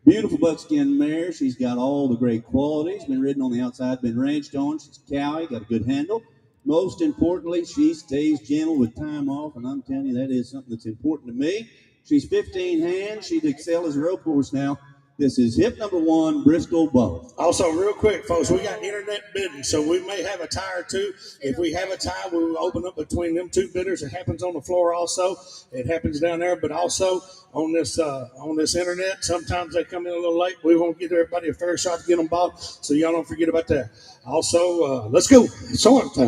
Beautiful buckskin mare. She's got all the great qualities. Been ridden on the outside, been ranged on. She's cowy, got a good handle. Most importantly, she stays gentle with time off, and I'm telling you, that is something that's important to me. She's 15 hands. She'd excel as a rope horse now. This is hip number 1, Bristol Bow. Also, real quick, folks, we got internet bidding, so we may have a tie or two. If we have a tie, we will open up between them two bidders. It happens on the floor also. It happens down there, but also on this internet, sometimes they come in a little late. We won't give everybody a fair shot to get them bought, so y'all don't forget about that. Also, let's go.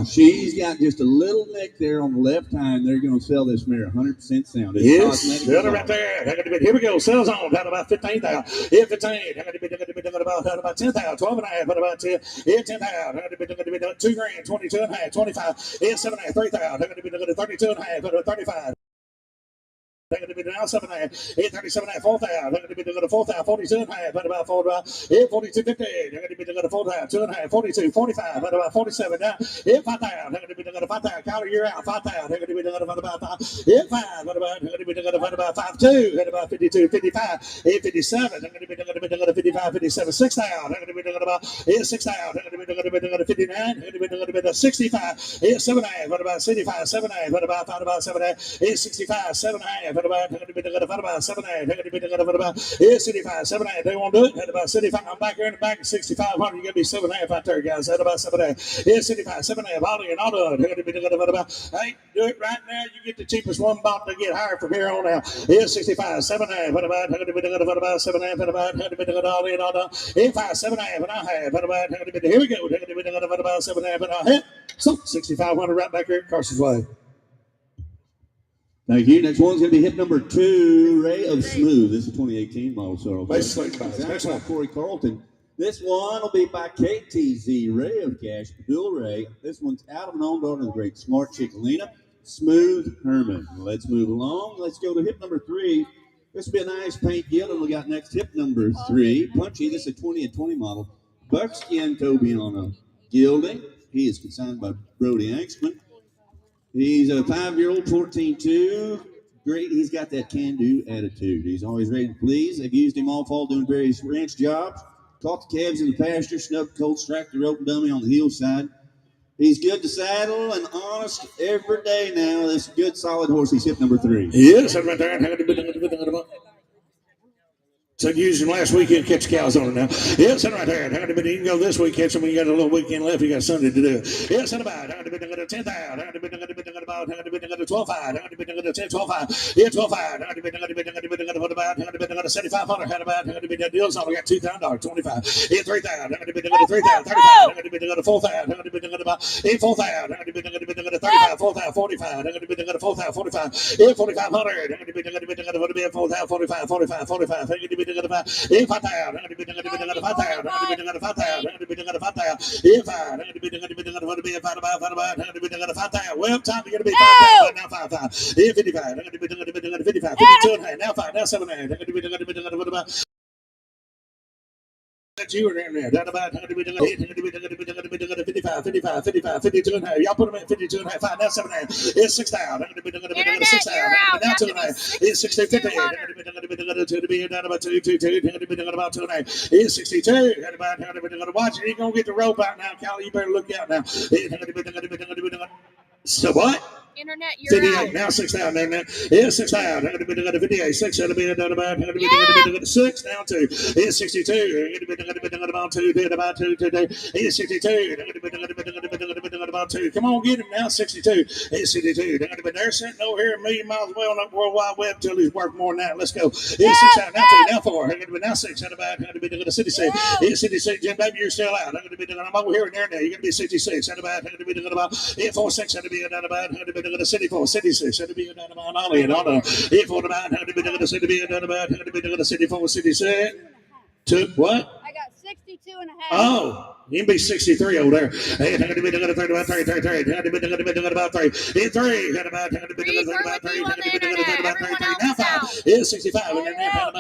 She's got just a little nick there on the left hind. They're going to sell this mare 100% sound. It's yes, right there. Here we go. Sales on down about 15,000. Here 15. About 10,000. 12 and a half. About 10. Here 10,000. $2 grand. 22 and a half. 25. Here 7 and a half. 3,000. 32 and a half. 35. They're going to be now 7 and a half, 837 and a half, 4,000. They're going to be the 4,000, 42 and a half, at about 4, 42, 50. They're going to be the 4,000, 2 and a half, 42, 45, at about 47. Now, 5,000. They're going to be the 5,000. Counter year out, 5,000. They're going to be the about 5. 5, at about, they're going to be the about 5, 2, at about 52, 55, 57. They're going to be the 55, 57, 6,000. They're going to be the about 6,000. They're going to be the 59. They're going to be the 65, 7 and a half, at about 65, 7 and a half, at about 7 and a half, 65, 7 and a half. About 7 about 65, 7 they won't do it. At about 65, I'm back here in the back at 6,500. You're gonna be 7.5 out there, guys. At about 7 65, 7 Ollie and Otto. They're gonna be about hey, do it right now. You get the cheapest one about to get higher from here on out. 65, 7 What about 7 What about Ollie and Otto? 5, 7 and a half. What about here we go. About 7 and a half. So 6,500 right back here at Carson's Way. Thank you. Next one's going to be hip number 2, Ray of Smooth. This is a 2018 model. So next one, Corey Carlton. This one will be by KTZ, Ray of Cash, Bill Ray. This one's out of an own daughter of the great Smart Chickalina, Smooth Herman. Let's move along. Let's go to hip number 3. This will be a nice paint gild, and we got next hip number 3, Punchy. This is a 2020 model. Buckskin Tobiano gilding. He is consigned by Brody Angstman. He's a 5-year-old, 14-2. Great. He's got that can-do attitude. He's always ready to please. They've used him all fall doing various ranch jobs. Caught the calves in the pasture, snubbed colt, strapped the rope dummy on the hillside. He's good to saddle and honest every day now. This good, solid horse. He's hip number 3. Yes, I'm right there. So using last weekend, catch cows on it now. Yes, and right there. You can go this week, catch them when you got a little weekend left. You got Sunday to do. Yes, and about 10,000. About 12,500. 10,12,500. Yeah, 12,500. About 7,500. Had about deals on. We got $2,000. 25. Yeah, 3,000. 3,000. 35. 4,000. About 4,000. 35. 4,000. 45. 4,000. 45. Yeah, 4,500. 4,000. 45. 45. 45. If I down, I'm going to be doing 5,000. I'm going to be doing 5,000. I'm going to be doing 5,000. If I'm going to be doing 5,000. I'm going to be doing 5,000. Well, time to get to be 5,000. Now 5,000. If 55, I'm going to be doing 55. 52 and a half. Now 5. Now 7 and a half. I'm going to be doing what about? You were in there. That about 55, 52 and a half. Y'all put them at 52 and a half. 5, now 7 and a half. It's 6,000. I'm going to be doing 6,000. Now 2 and a half. It's 60, 50. I'm going to be doing about 2, I'm going to be doing about 2 and a half. It's 62. I'm going to be doing watch it. You're going to get the rope out now, Callie. You better look out now. So what? Internet, you're 58, out. now 6,000 there, man. Yeah, 6,000. I'm going to be doing 58. 6, I'm going to be doing about 6, down 2. It's 62. I'm going to be doing about 2, about 2, 2. It's 62. I'm going to be doing about 2. Come on, get him now. 62. It's 62. I'm going to be there sitting over here a million miles away on the World Wide Web until he's worth more than that. Let's go. It's 6,000. Now 2, now 4. I'm going to be now 6. I'm going to be doing 66. It's 66. Jim, baby, you're still out. I'm going to be doing, I'm over here and there now. You're going to be 66. I'm going to be doing about 4, 6. I'm going to be doing about, I'm going to be doing 64, 66. I'm going to be doing about Ollie and Otto. 4 about, I'm going to be doing about, I'm going to be doing 64, 66. Took what? I got 62 and a half. Oh, You can be 63 over there. Hey, I'm going to be doing about 3. I'm going to be doing about 3. It's 3. I'm going to be doing about 3. I'm going to be doing about 3. Now 5. It's 65. I'm going to be doing about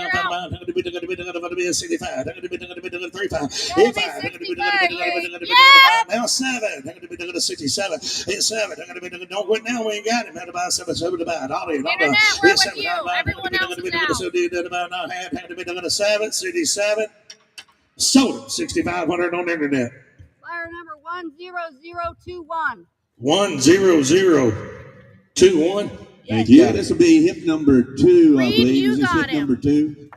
65. I'm going to be doing 35. It's 5. I'm going to be doing about now 7. I'm going to be doing 67. It's 7. I'm going to be doing don't quit now. We ain't got him. Had about 7. About all in. Internet, we're with you. Everyone else is out. I'm going to be doing 7. 67. Sold it, 6,500 on the internet. Flyer number 10021. 10021. Thank you. This will be hip number 2, I believe. You Is this got hip number 2?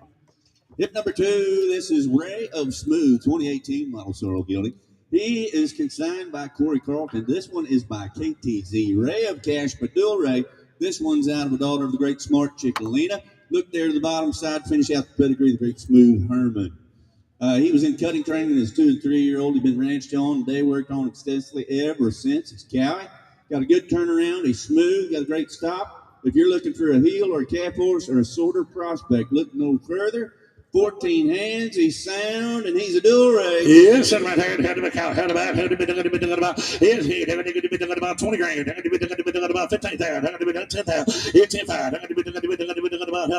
Hip number 2, this is Ray of Smooth, 2018 model sorrel gelding. He is consigned by Corey Carlton. This one is by KTZ. Ray of Cash Padul Ray. This one's out of a daughter of the great smart chick, Alina. Look there to the bottom side, finish out the pedigree, the great Smooth Herman. He was in cutting training as 2 and 3-year-old. He's been ranched on. They worked on extensively ever since. It's Cowie. Got a good turnaround. He's smooth. Got a great stop. If you're looking for a heel or a calf horse or a sorter prospect, look no further. 14 hands, he's sound, and he's a dual ray. Yes, and right here, head of a cow, head about 20 grand, head to be about 15,000, head to be 10,000, 10,000, head to be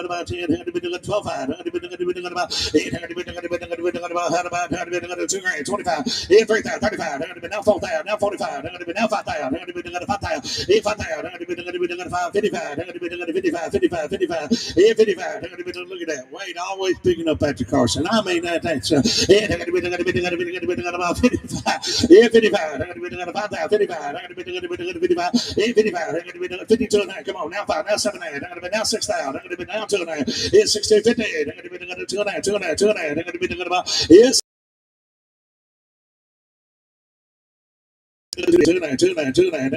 about 10, head to be 12,000, head to be about 8, head to be about 2 grand, 25, 3,000, 35, head to be now 4,000, now 45, head to be now 5,000, head to be 5,000, 5,000, head to be 55, 55, head to be 55, 55, 55, 55, head to be look at that. Wait, always picking up Patrick Carson. I mean that's about 55. Yeah, 55. I'm gonna be about 5,000, 55. I'm gonna be 55. 55. I'm gonna be 52 and a half. Come on, now 5, now 7 and a half. I'm gonna be now 6,000. I'm gonna be now 2 and a half. It's 16, 58. I'm gonna be 2 and a half, 2 and a half, 2 and a half. I'm gonna be about yes. 2 and a half. I'm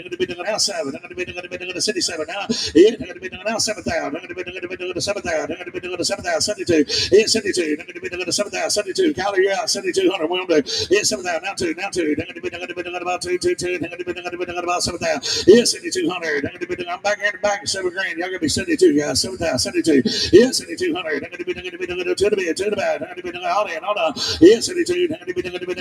gonna be now 7. I'm gonna be 67 now. Yeah, I'm gonna be now 7,000. I'm gonna be 7,000. I'm gonna be 7,000. 72. Yeah, 72. I'm gonna be 7,000. 72. Calorie, you're out. 7,200. We're on to yeah, 7,000. Now 2. Now 2. I'm gonna be about 2. I'm gonna be about 7,000. Yeah, 7,200. I'm gonna be I'm back here in the back 7 grand. Y'all gonna be 72, guys. 7,000. 72. Yeah, 7,200. I'm gonna be to the bed. I'm gonna be all in. Hold on. Yeah, 72. I'm gonna be to the bed. I'm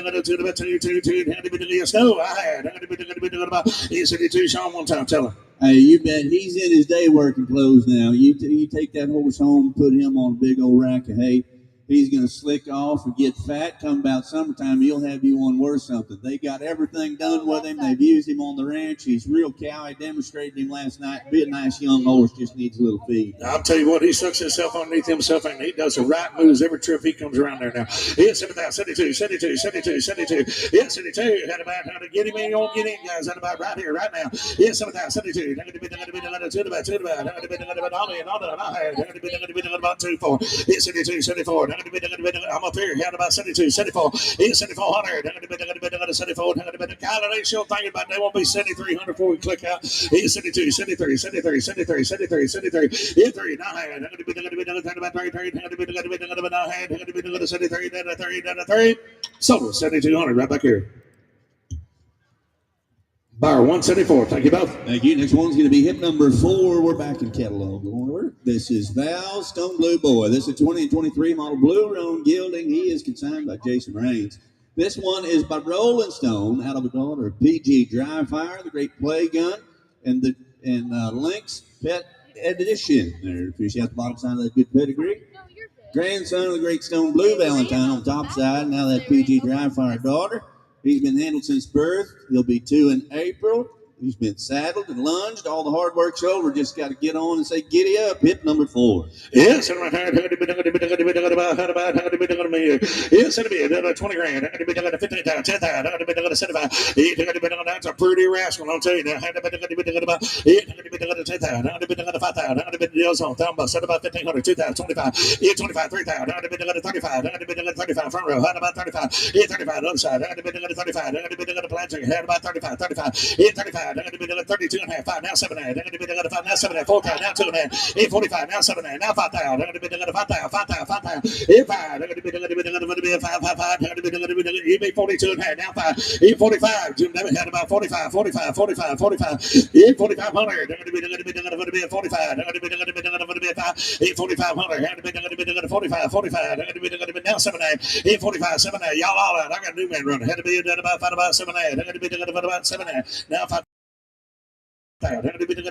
gonna be snow. I had. I'm gonna be about 72. Sean, one time, tell him. Hey, you bet. He's in his day working clothes now. You take that horse home, put him on a big old rack of hay. He's going to slick off and get fat. Come about summertime, he'll have you on worth something. They got everything done with him. They've used him on the ranch. He's real cow. I demonstrated him last night. Be a nice young horse, just needs a little feed. I'll tell you what, he sucks himself underneath himself, and he does the right moves every trip he comes around there now. Here's 72, 72, 72, 72. Here's 72. Had about how to get him in, you won't get in, guys. Had about right here, right now. Here's 72. I'm going to be about about 2, 4. Here's 72, 74. I'm up here, had about 72, 74. Here's 7,400. I'm going to be 74. I'm going to be the Kyler. They sure thinking about they won't be 7,300 before we click out. Here's 72, 73, 73, 73, 73, 73. Here's 3, 9. I'm going to be about 33. I'm going to be about 9. I'm going to be 73, 3. Sold 7,200 right back here. Bar 174. Thank you both. Thank you. Next one's going to be hip number 4. We're back in catalog order. This is Val Stone Blue Boy. This is 20 and 23 model Blue Roan gelding. He is consigned by Jason Raines. This one is by Rolling Stone, out of a daughter of PG Dry Fire, the great play gun, and Lynx Pet Edition. There, fish out the bottom side of that good pedigree. Grandson of the great Stone Blue Valentine on the top side. Now that PG Dry Fire daughter. He's been handled since birth. He'll be 2 in April. He's been saddled and lunged. All the hard work's over. Just got to get on and say, giddy up. Hip number 4. Yes, and right here. Yes, it'll be 20 grand. 15,000, 10,000. That's a pretty rascal. I'll tell you now. 10,000. 5,000. About 1,500. 2,000. 25. 25. 3,000. 35. 35 front row. About 35. 35 other side. 35. Had about 35. 35. 35. They're going to be 32 and a half. 5 now 7 and a half. They're going to be 5 now 7 and a half. 4 now 2 and a half. 845 now 7 and a half. Now 5 down. They're going to be 5 down. 5 down. 5 down. 5. They're going to be 5 5 5. They're going to be 42 and a half. Now 5. 45. Jim David had about 45. 45. 45. 45. 4500. They're going to be 45. They're going to be 5. 4500. They're going to be 45. 45. They're going to be now 7 and a half. 45. 7 and a half. Y'all all out. I got a new man running. Had to be about 7 and a half. They're going to be about 7 and a half. Now 5. They're going to be 52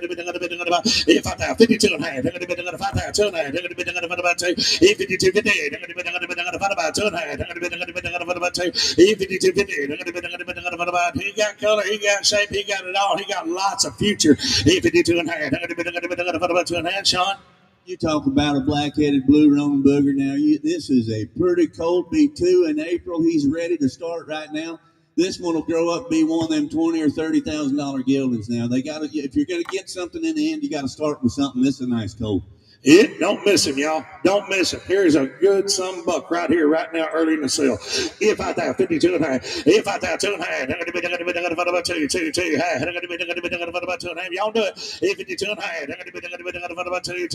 and a half. They're going to be 5 2 and a half. They're going to be 52 50. They're going to be about 2 and a half. They're going to be 52 50. They're going to be he got color, he got shape, he got it all. He got lots of future. 52 and a half. They're going to be about 2 and a half. Sean. You talk about a black-headed blue Roman booger now. This is a pretty colt B2 in April. He's ready to start right now. This one will grow up be one of them $20,000 or $30,000 geldings. Now they got to. If you're going to get something in the end, you got to start with something. This is a nice colt. Don't miss him, y'all. Don't miss him. Here's a good some buck right here, right now, early in the sale. If I thought 52 and a half. If I thought 2 and a half. They're going to be about 2 high. They're going to be about 2 and a half. Y'all do it. If 52 and a half. They're going to be about 2.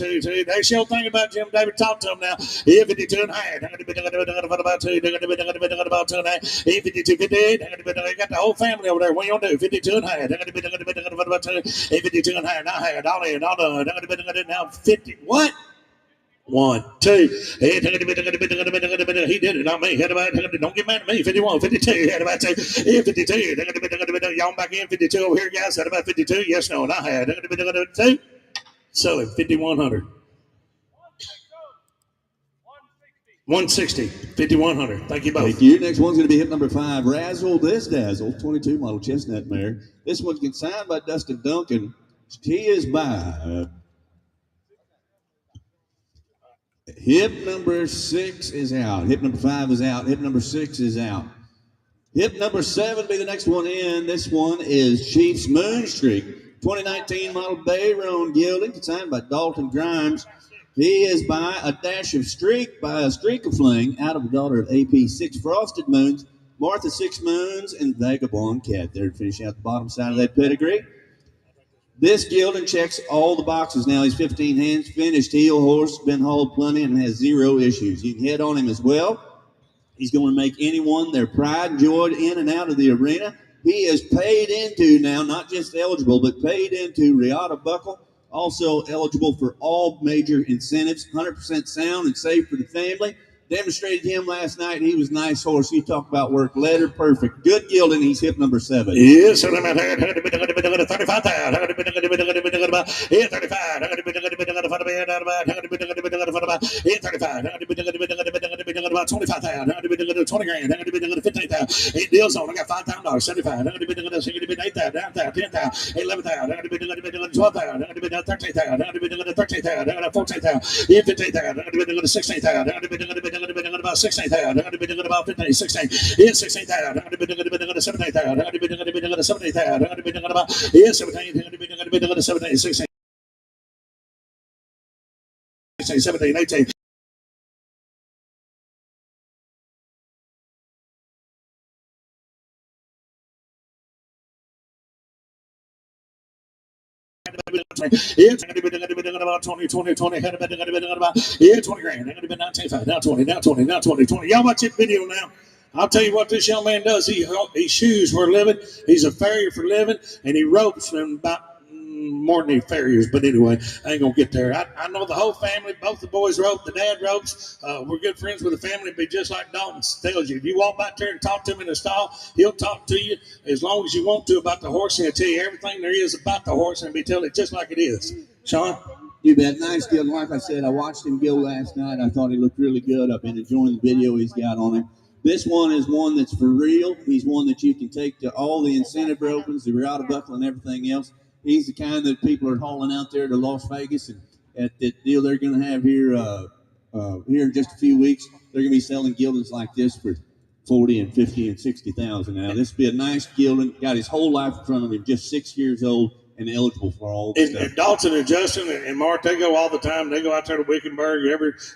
They shall think about Jim David. Talk to him now. If 52 and a half. They're going to be about 2. They're going to be about 2 and a half. If 52, 58. They're going to be. They got the whole family over there. What you gonna do? 52 and a half. They're going to be about 2. If 52 and a half. Now had all in. All done. They're going to be now 50. What? 1, 2. He did it, not me. Don't get mad at me. 51, 52. Had about 2. 52. Y'all back in 52 over here, guys. Had about 52. Yes, no, and I had. 2. Selling 5,100. 160. 5,100. Thank you both. Thank you. Next one's going to be hip number 5. Razzle This Dazzle, 22 model chestnut mare. This one's consigned by Dustin Duncan. He is by. Hip number 6 is out. Hip number 5 is out. Hip number 6 is out. Hip number 7 will be the next one in. This one is Chief's Moonstreak, 2019 model Bayron gelding, consigned by Dalton Grimes. He is by a dash of streak by a streak of fling out of a daughter of AP 6 Frosted Moons, Martha 6 Moons, and Vagabond Cat there to finish out the bottom side of that pedigree. This gelding checks all the boxes now. He's 15 hands, finished heel horse, been hauled plenty, and has 0 issues. You can head on him as well. He's going to make anyone their pride and joy in and out of the arena. He is paid into now, not just eligible, but paid into Riata Buckle. Also eligible for all major incentives, 100% sound and safe for the family. Demonstrated him last night. He was a nice horse. You talk about work. Letter perfect. Good gelding. He's hip number 7. Yes, I'm at 35,000. 35. 25,000. 20 grand. 15,000. 8 deals on. I got $5,000. 75. 8,000. 10,000. 11,000. 12,000. 13,000. 13,000. 14,000. 15,000. 16,000. About 16,000. They're going to be about 15, 16. Here's 16,000. They're going to be 17,000. They're going to be 17,000. They're going to be about 17. They're going to be 17, 16, 17, 18. It's going to be about 20, 20, 20. Had about 20 grand. They're going to be 19, now 20, now 20, now 20, 20. Y'all watch this video now. I'll tell you what this young man does. He shoes for a living. He's a farrier for a living, and he ropes and about more than he farriers. But anyway, I ain't gonna get there. I know the whole family. Both the boys rope. The dad ropes. We're good friends with the family. But just like Dalton tells you, if you walk back there and talk to him in the stall, he'll talk to you as long as you want to about the horse, and he'll tell you everything there is about the horse, and be telling it just like it is. Sean. You bet. Nice deal. Like I said, I watched him go last night. I thought he looked really good. I've been enjoying the video he's got on him. This one is one that's for real. He's one that you can take to all the incentive ropings, the Riata Buckle, and everything else. He's the kind that people are hauling out there to Las Vegas, and at the deal they're going to have here in just a few weeks, they're going to be selling geldings like this for 40 and 50 and 60,000. Now this would be a nice gelding. Got his whole life in front of him. Just 6 years old and eligible for all the stuff. And Dalton and Justin and Mark, they go all the time. They go out there to Wickenburg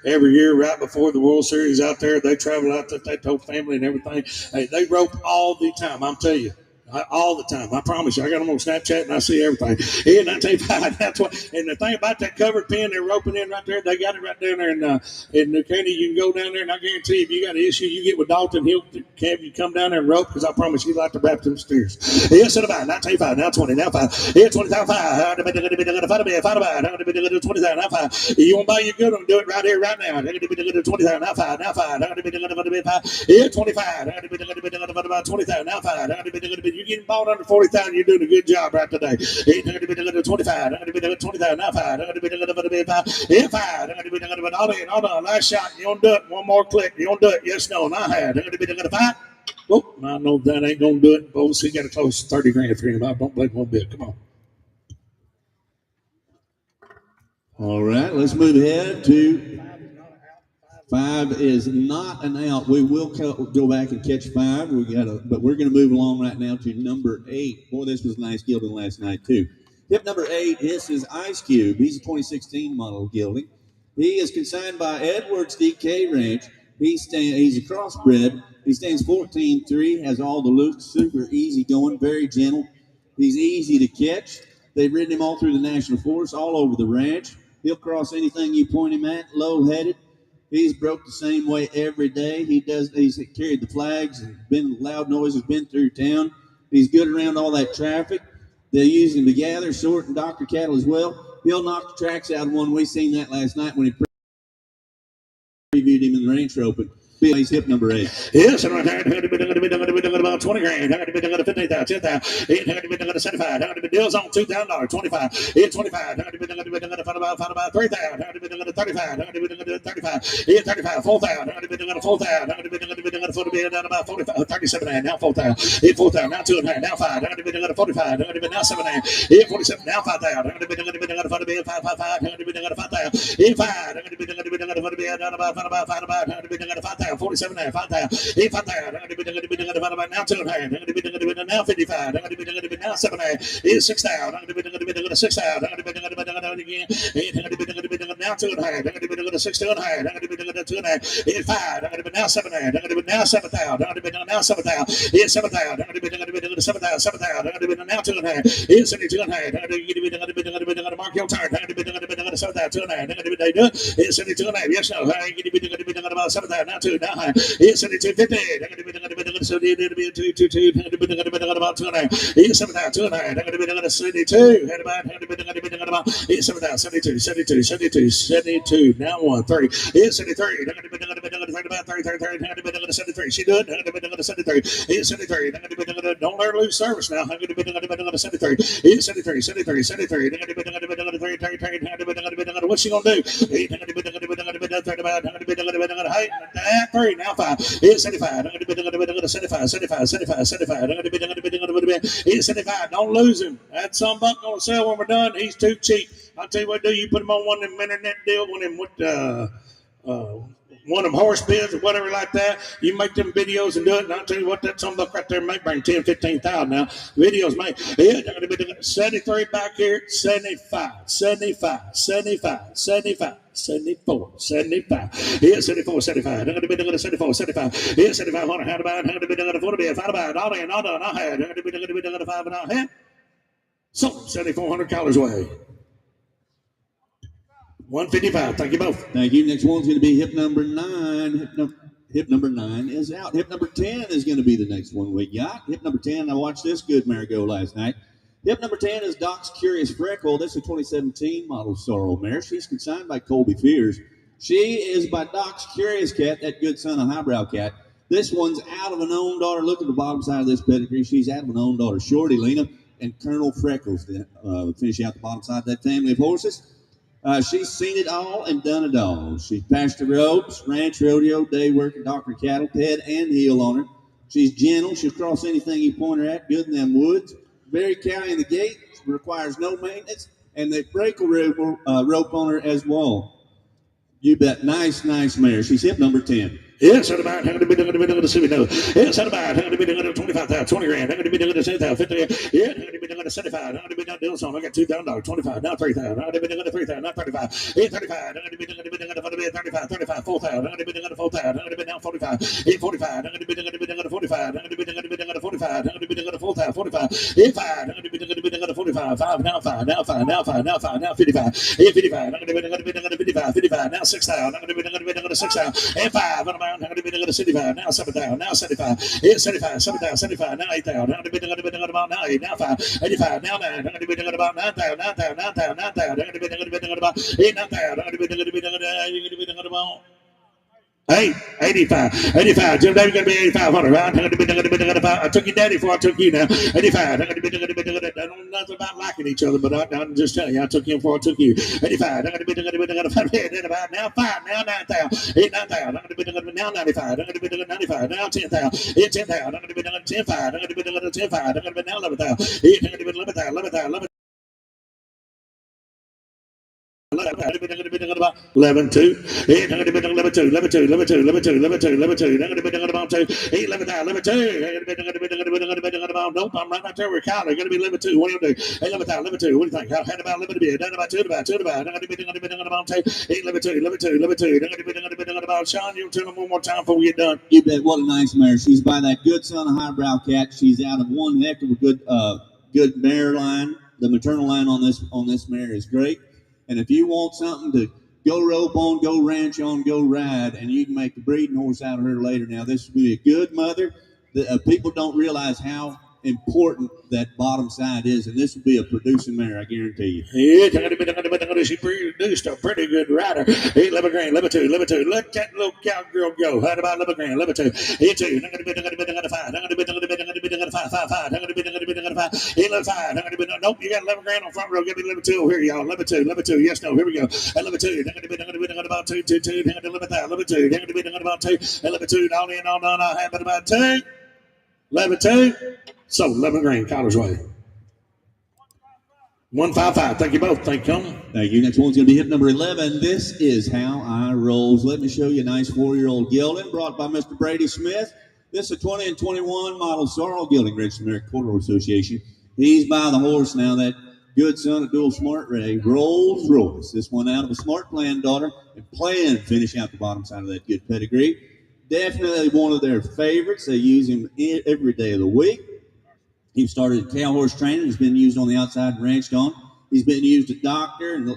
every year right before the World Series out there. They travel out there, they whole family and everything. Hey, they rope all the time. I'm telling you. All the time. I promise you. I got them on Snapchat and I see everything. Yeah, 19.5. That's what. And the thing about that covered pen they're roping in right there, they got it right down there in New Caney. You can go down there, and I guarantee if you got an issue, you get with Dalton, he'll have you come down there and rope, because I promise you like to wrap them steers. Yeah, set about 19.5, now 20, now 5. Yeah, 20,5. 20,000, now 5. You want to buy your good one, do it right here, right now. 20,000, now 5, now 5. Yeah, 25. 20,000, now 5. You're getting bought under 40,000, you're doing a good job right today. 25. 20,000, now 5. Yeah, 5. All done. Last shot. You don't do it. One more click. You don't do it. Yes, no. Not had. 5. Oh, I know that ain't gonna do it. Oh, so you got to close 30 grand for him. I don't blame one bit. Come on. All right, let's move ahead to 5 is not an out. We will go back and catch 5. But we're going to move along right now to number 8. Boy, this was nice gilding last night too. Hip number 8. This is Ice Cube. He's a 2016 model gilding. He is consigned by Edwards DK Ranch. He's a crossbred. He stands 14.3. Has all the looks. Super easy going. Very gentle. He's easy to catch. They've ridden him all through the national forest, all over the ranch. He'll cross anything you point him at. Low-headed. He's broke the same way every day. He's carried the flags and been loud noises, been through town. He's good around all that traffic. They use him to gather, sort, and doctor cattle as well. He'll knock the tracks out of one. We seen that last night when he previewed him in the ranch roping. He's hip number 8. Yes, and right there, about 20 grand. 15,000, 10,000, 75. Deals on $2,000, 25. Yeah, 25. About 3,000. 35. 35. Yeah, 35. 4,000. 4,000. About 45. 37. Now 4,000. Yeah, 4,000. Now 2,500. Now 5. 45. Now 7. Yeah, 47. Now 5,000. 5,000. Yeah, 5. About 5,000. 47 now, 5,000, 5,000, now 2,000, now 55, now 7, 6,000, 6,000, again, now 2,000, 6, 2,000, 5, now 7, now 7,000, now 7,000, 7,000, 7,000, 7,000, now 2,000, 72,000, mark your turn, 7,000, they do it, 72,000, yes, no, about 7,000, now 2, now high, 72,50, about 2,000, 7,000, 72, about 7,000, 72, now 1, 30, 73, about 73, she do it, 73, don't let her lose service now, 73, what's she gonna do? 3, now 5, 75, 75, don't lose him. That some buck gonna sell when we're done. He's too cheap. I'll tell you what, do you put him on one of them internet deal, one of them horse bids or whatever like that. You make them videos and do it, and I'll tell you what, that some buck right there might bring 10, 15,000 now. Videos make 73 back here, 75, 74, 75, yeah, 74, 75, 74, 75, yeah, 7,500, how about 140, 5 all in, all done, I had 5 and I had. So, $7,400 away. 155. Thank you both. Thank you. Next one's going to be hip number 9. Hip number 9 is out. Hip number 10 is going to be the next one we got. Hip number 10, I watched this good mare go last night. Hip number 10 is Doc's Curious Freckle. This is a 2017 model sorrel mare. She's consigned by Colby Fears. She is by Doc's Curious Cat, that good son of Highbrow Cat. This one's out of an own daughter. Look at the bottom side of this pedigree. She's out of an own daughter. Shorty Lena and Colonel Freckles finish out the bottom side of that family of horses. She's seen it all and done it all. She's pasture ropes, ranch, rodeo, day working, doctor cattle, head and heel on her. She's gentle. She'll cross anything you point her at. Good in them woods. Very cowy in the gate. Requires no maintenance. And they break a rope on her as well. You bet. Nice mare. She's hip number 10. Yes, at about, I'm going to be doing the city now. Yes, at about, I'm going to be doing 25,000, 20 grand. I'm going to be doing the 10,000, 50. Yeah, I'm going to be doing the 75. I'm going to be doing deals on. I got $2,000, 25, now 3,000. I'm going to be doing the 3,000, now 35. Yeah, 35. I'm going to be doing the 35, 35, 4,000. I'm going to be doing the 4,000. I'm going to be down 45. Yeah, 45. I'm going to be doing the 45. I'm going to be doing the 45. I'm going to be doing the 4,000, 45. Yeah, 5. I'm going to be doing the 45. 5, now 5, now 5, now 5, now 5, now 55. Yeah, 55. I'm going to be doing the 55, 55. Now 6,000. I'm going to be doing the 6,000. And 5. I'm going to be doing the 75. Now 7,000. Now 75. Yeah, 75. 7,000. 75. Now 8,000. I'm going to be doing about 9. Now 5. 85. Now 9. I'm going to be doing about 9,000. 9,000. 9,000. 9,000. I'm going to be doing about 8. 9,000. I'm going to be doing about 8, 85, 85. Jim David going to be 8,500. Right? I'm going to be doing I took your daddy before I took you now. 85. I'm going to be doing I don't know nothing about liking each other, but I'm just telling you, I took him before I took you. 85. I'm going to be doing about now 5, now 9,000. 8, 9,000. I'm going to be doing now 95. I'm going to be doing 95. Now 10,000. 10,000. I'm going to be doing 10,500. I'm going to be doing 10,500. I'm going to be now 11,000. I'm going to be 11,000. 11,000. 11 2 8 11 2 11 2 11 2 11 2 11 2 11 2 11 2 about 2 8 11 11 2 nope, I'm right out there with Kyle. Going to be 11 2. What do you do? 11 11 2. What do you think? I had about 11 to be done about 2 about 2 about. I'm going to be about 8 11 2 11 2 11 2. I'm going to be about Sean. You tell them one more time before we get done. You bet. What a nice mare. She's by that good son of Highbrow Cat. She's out of one heck of a good mare line. The maternal line on this mare is great. And if you want something to go rope on, go ranch on, go ride, and you can make a breeding horse out of her later. Now, this would be a good mother. People don't realize how important that bottom side is, and this would be a producing mare, I guarantee you. Yeah, she produced a pretty good rider. 11 grand, 11 2, 11 2. Let that little cowgirl go. How about 11 grand, 11 2? 2. I'm going to be 5. I'm going to be 5. I'm going to be 5. I'm going to be 5. 11 5. I'm going to be nope. You got 11 grand on front row. Give me 11 2 over here, y'all. 11 2, 11 2. Yes, no. Here we go. 11 2. I'm going to be about 2, 2, 2. I'm going to be 11 2. I'm going to be about 2, 11 2. All in, all done. I have about 2. 11 2. So 11 grand, Collar's Way. 155. Thank you both. Thank you. Thank you. Next one's going to be hit number 11. This is How I Rolls. Let me show you a nice 4-year-old gelding brought by Mr. Brady Smith. This is a 20 and 21 model Sorrel Gelding, registered American Quarter Association. He's by the horse now, that good son of Dual Smart Ray, Rolls Royce. This one out of a Smart Plan daughter, and plan to finish out the bottom side of that good pedigree. Definitely one of their favorites. They use him every day of the week. He started cow horse training. He's been used on the outside and ranched on. He's been used to doctor and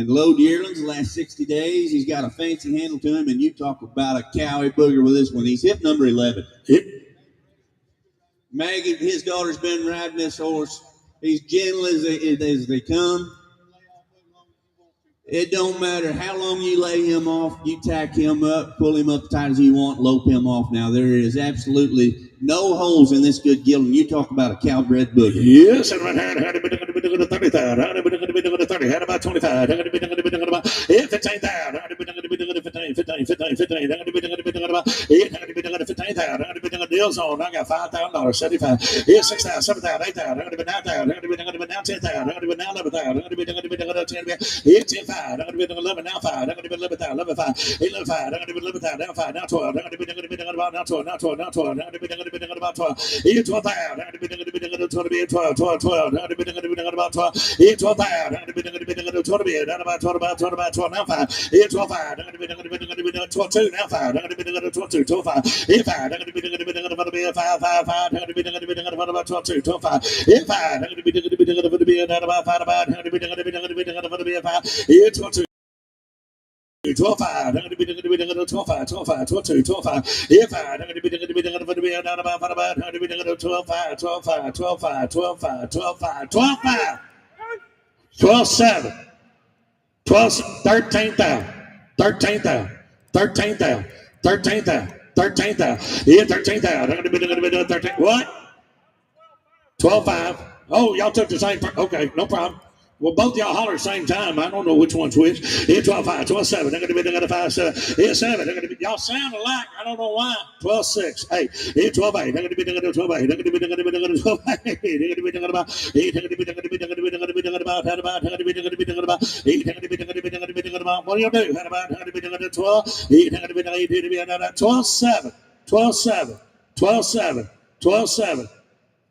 load yearlings the last 60 days. He's got a fancy handle to him, and you talk about a cowy booger with this one. He's hip number 11. Maggie, his daughter's been riding this horse. He's gentle as they come. It don't matter how long you lay him off. You tack him up, pull him up as tight as you want, lope him off. Now, there is absolutely no holes in this good gelding. You talk about a cow-bred booger. Yes, and had to be 30,000. Had to be 30. Had about 25. Had to be about 15,000. Had to be 15. Had to be about 8. Had to be 15,000. Had to be deals on. I got $5,000. 75. Yeah, 6,000, 7,000, 8,000. Had to be 9,000. Had to be now 10,000. Had to be now 11,000. Had to be 10. Yeah, 10,500. I'm going to be 11 now 5. I'm going to be 11,000. 11,500. 11,500. I'm going to be 11,000 now 5. Now 12. I'm going to be about now 12. Now 12. Now 12. I'm going to be about 12. Yeah, 12,000. I'm going to be 12. 12. 12. I'm going to be about 12. Yeah, 12,000. I'm going to be 12. Down about 12. About 12. About 12. Now 5. Yeah, 12,500. I'm going to be 12. 2. Now 5. I'm going to be 12. 2. 12. 5. Yeah, 5. I'm going to be 5. 5. 5. I'm going to be about 12. 2. 12. 5. Yeah, 5. I'm going to be about 5. About. I'm going to be 5. Yeah, 12 2. 12 5. I'm going to be 12 5. 12 5. 12 2. 12 5. Yeah, 5. I'm going to be down about 5. I'm going to be 12 5. 12 5. 12 5. 12 5. 12 5. 12 5. 12 7. 12 13,000. 13,000. 13,000. 13,000. 13,000. Yeah, 13,000. I'm going to be 13. What? 12 5. Oh, y'all took the same. Okay, no problem. Well, both y'all holler at the same time. I don't know which one's which. Here, 12-5, 12-7. They're going to be, they're going to 5-7. Here, 7. They're going to be, y'all sound alike. I don't know why. 12-6. Hey, here, 12-8. They're going to be, they're going to 12-8. They're going to be, they're going to be, they're going to 12-8. They're going to be, they're going to about. They're going to be, they're going to be, they're going to be, they're going to be, they're going to about. How about, they're going to be, they're going to be, they're going to about. They're going to be, they're going to be, they're going to be, they're going to about. What do you do? How about, they're going to be, they're going to 12. They're going to be, they're going to be, 12-7. 12-7. 12-7. 12-7.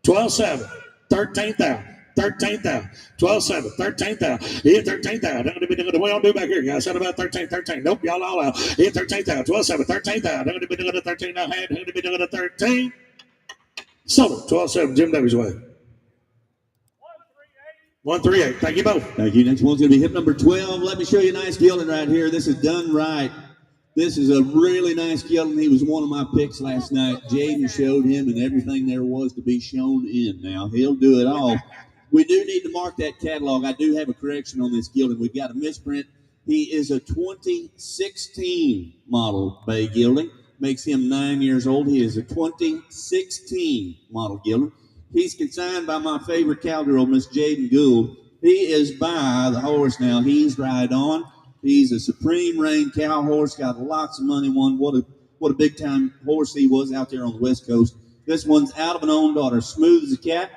12-7. 13th down. 13th down. 12-7. 13th down. Here, 13th down. They're going to be doing the way I'll do back here, guys. Said about 13. Nope, y'all all out. Here, 13th down. 12-7. 13th down. They're going to be doing the 13 now. They're going to be doing the 13. So, 12-7. Jim Davies' way. 138. Thank you both. Thank you. Next one's going to be hip number 12. Let me show you a nice gelding right here. This is done right. This is a really nice gelding. He was one of my picks last night. Jaden showed him and everything there was to be shown in. Now, he'll do it all. We do need to mark that catalog. I do have a correction on this gelding. We've got a misprint. He is a 2016 model bay gelding. Makes him 9 years old. He is a 2016 model gelding. He's consigned by my favorite cowgirl, Miss Jaden Gould. He is by the horse now. He's Ride On. He's a Supreme Reign cow horse. Got lots of money won. What a big time horse he was out there on the West Coast. This one's out of an own daughter, smooth as a cat,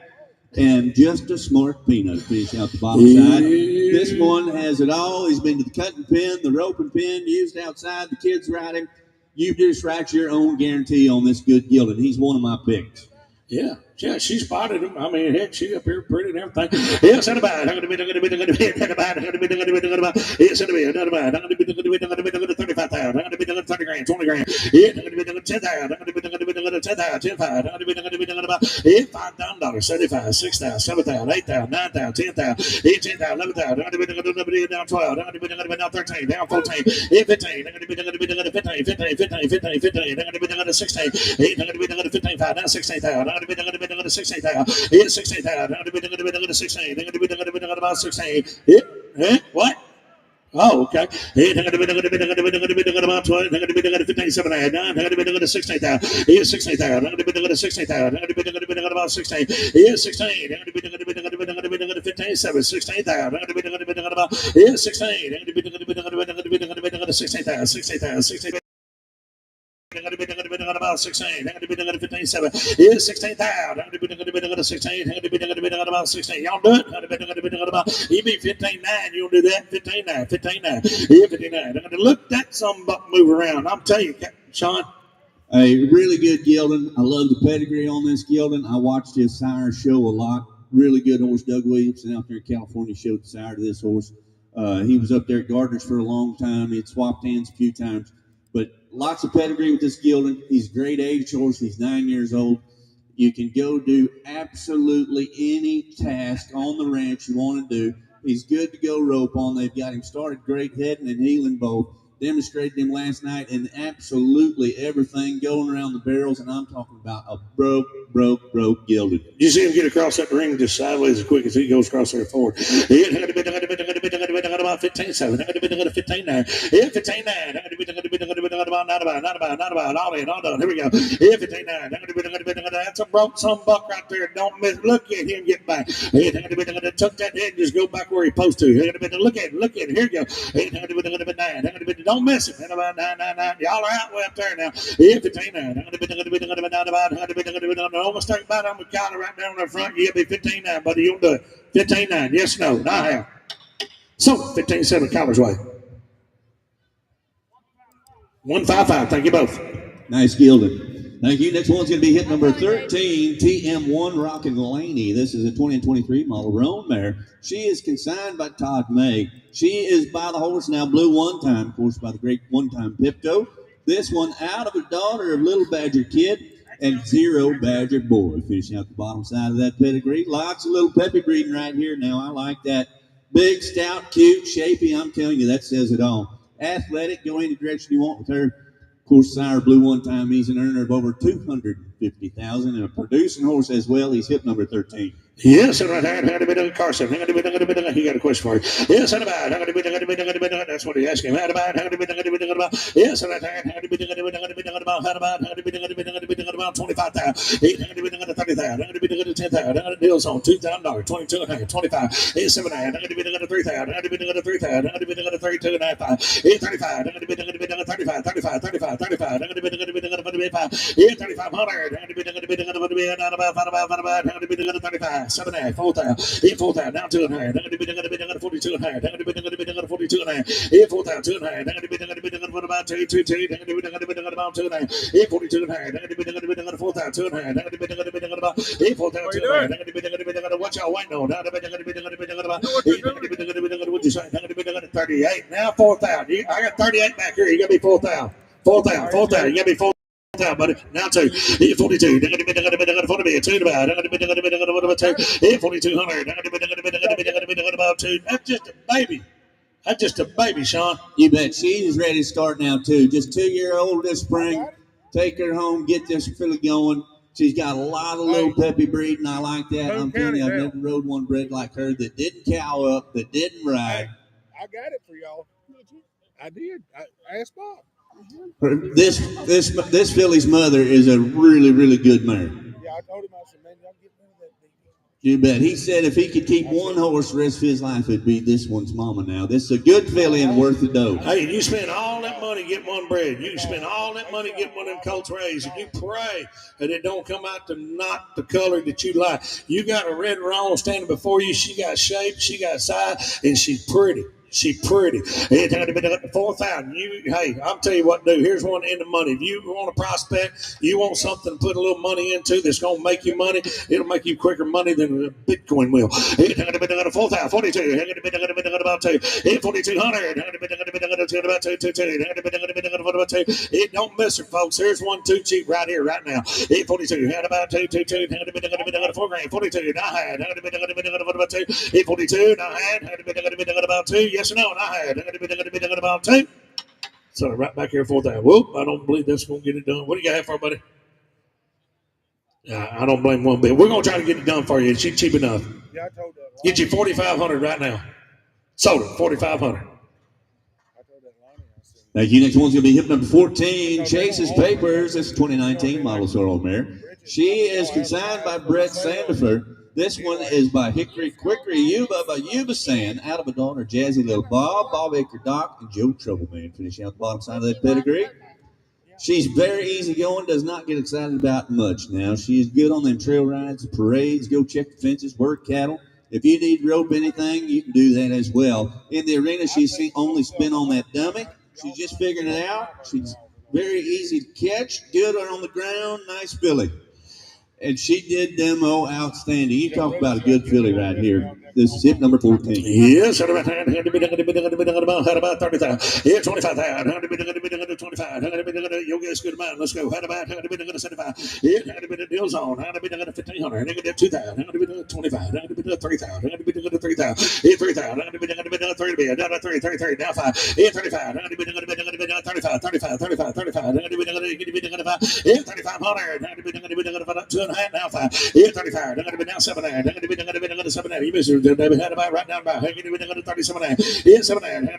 and just a smart peanut. Finish out the bottom side. This one has it all. He's been to the cutting pen, the roping pen, used outside. The kids ride him. You just write your own guarantee on this good gelding. He's one of my picks. Yeah, she spotted him. I mean, heck, she up here pretty and everything. Yes, and about. I'm going to be, about. I'm going to be, about. Yes, and about. I'm going to be, 35,000. I'm going to be, 30 grand, 20 grand. Yeah, I'm going to be, 10,000. I'm going to be, 10,000, 10,500. I'm going to be, about. Yeah, $5,000, 75, 6,000, 7,000, 8,000, 9,000, 10,000, 10,000, 11,000. I'm going to be, down 12. I'm going to be, down 13, down 14, 15. I'm going to be, 15. I'm going to be, 16. I'm going to be, 15, 5, down 16,000. They're going to be 16,000. Here's 16,000. They're going to be 16. They're going to be about 16. What? Oh, okay. They're going to be about 20. They're going to be 15, 7, 8, 9. They're going to be 16,000. Here's 16,000. They're going to be 16,000. They're going to be about 16. Here's 16. They're going to be 15, 7, 16,000. They're going to be about here's 16. They're going to be 16,000, 16,000, 16,000. They're going to be about 16. They're going to be 15, 7. Here's 16,000. They're going to be 16. They're going to be about 16. Y'all do it. They're going to be about. You mean 15, 9. You'll do that. 15, 9. 15, 9. Here, 59. They're going to look that some buck move around. I'm telling you, Sean. A really good gelding. I love the pedigree on this gelding. I watched his sire show a lot. Really good horse. Doug Williamson out there in California showed the sire to this horse. He was up there at Gardner's for a long time. He had swapped hands a few times. But lots of pedigree with this gelding. He's a great age horse. He's 9 years old. You can go do absolutely any task on the ranch you want to do. He's good to go rope on. They've got him started great heading and heeling both. Demonstrated him last night in absolutely everything going around the barrels, and I'm talking about a broke gelding. Did you see him get across that ring just sideways as quick as he goes across there forward? About 15, 7. They're going to be 15, 9. Here, 15, 9. They're going to be not about, all in, all done. Here we go. Here, 15, 9. They're going to be that's a broke some buck right there. Don't miss. Look at him get back. Here, they're going to be tuck that head and just go back where he's supposed to. They're going to be look at it. Here you go. Here, they're going to be 9. They're going to be don't miss it. About 9, 9, 9. Y'all are out way up there now. Here, 15, 9. They're going to be not about. No mistake about it. I'm with Kyler right down in the front. You'll be 15, 9, buddy. You'll do it. 15, 9. Yes, no. Now I have. So, 15, 7, Kyler's way. 155. Thank you both. Nice gelding. Thank you. Next one's going to be hit number 13, TM1 Rockin' Laney. This is a 2023 model roan mare. She is consigned by Todd May. She is by the horse now Blue One Time, of course, by the great One Time Pipto. This one out of a daughter of Little Badger Kid and Zero Badger Boy. Finishing out the bottom side of that pedigree. Lots of little peppy breeding right here now. I like that. Big, stout, cute, shapy. I'm telling you, that says it all. Athletic, go any direction you want with her. Of course, sire Blue One Time. He's an earner of over $250,000 and a producing horse as well. He's hip number 13. Yes, and right there, how to be done, Carson. He got a question for you. Yes, and about how to be done. That's what he asked him. How to be done about. Yes, and right there, how to be done about. How to be done about 25,000. 30,000. How to be done 10,000. How to deals on $2,000. 22 and a half. 25. 7 and a half. How to be done 3,000. How to be done 3,000. How to be done 32 and a half. 35. How to be done 35. 35. 35. 35. How to be done 35. 3,500. How to be done about 35. 7 and a half, 4,000, 4,000, down 2 and a half. They're going to be 42 and a half. They're going to be 42 and a half. 4,000, 2 and a half. They're going to be about 2, 2, 2. They're going to be about 2 and a half. 42 and a half. They're going to be 4,000, 2 and a half. They're going to be about 4,000, 2 and a half. They're going to be what y'all waiting on? They're going to be what you say? They're going to be 38. Now 4,000. I got 38 back here. You got to be 4,000. 4,000. 4,000. You got to be 4,000. Buddy. Now 2, 42. They're going to be 2 about. They're going to be 2, 4,200. They're going to be about 2. That's just a baby. That's just a baby, Sean. You bet. She's ready to start now too. Just 2-year-old this spring. Take her home, get this filly going. She's got a lot of little peppy breed, and I like that. I'm telling you, I've never rode one bred like her that didn't cow up, that didn't ride. I got it for y'all. I did. I asked Bob. This filly's mother is a really, really good mare. Yeah, I told him, I said, man, y'all get rid of that baby. You bet. He said if he could keep one horse the rest of his life, it'd be this one's mama now. This is a good filly and worth the dough. Hey, you spend all that money, get one bred. You spend all that money, get one of them colts raised, and you pray that it don't come out to not the color that you like. You got a red roan standing before you. She got shape, she got size, and she's pretty. She pretty. 4,000. Hey, I'll tell you what, dude. Here's one in the money. If you want a prospect, you want something to put a little money into that's gonna make you money. It'll make you quicker money than a Bitcoin will. 4,000, 42. About 2. 4,200. About 2. It don't miss her, folks. Here's one too cheap right here, right now. 42. Had about 2. 4 grand. 42. Not had. 42. Not had. About 2. Yes or no? I had. About 2. So right back here, 4,000. Whoop! I don't believe that's gonna get it done. What do you got for, buddy? I don't blame one bit. We're gonna try to get it done for you. She's cheap enough. Yeah, I told that. Get you 4,500 right now. Sold it. 4,500. Thank you. Next one's going to be hip number 14, Chase's Papers. This is 2019 model Sorrel mare. She is consigned by Brett Sandifer. This one is by Hickory Quickery Yuba by Yuba Sand, out of a daughter, Jazzy Little Bob Acre Doc, and Joe Troubleman. Finishing out the bottom side of that pedigree. She's very easygoing, does not get excited about much now. She's good on them trail rides, parades, go check the fences, work cattle. If you need rope anything, you can do that as well. In the arena, she's only spin on that dummy. She's just figuring it out. She's very easy to catch, good on the ground, nice filly. And she did demo outstanding. You talk about a good filly right here. This is hip number 14. Yes, had about 30,000. Yeah, 25,000. 25. You'll get a good amount. Let's go. Had about 75. Yeah, had a bit of deals on. Had a bit of 1,500. Had a bit of 2,000. Had a bit of 25. Had a bit of 3,000. Had a bit of 3,000. Yeah, 3,000. Had a bit of 30. Down to 33. Now 5. Yeah, 35. Had a bit of 35. 35. Had a bit of 5. Yeah, 3,500. Had a bit of 2 and a half. Now 5. Yeah, 35. Had a bit now 7. Had a bit of 7. You missed it. Had about right down about 37. Yeah, 7.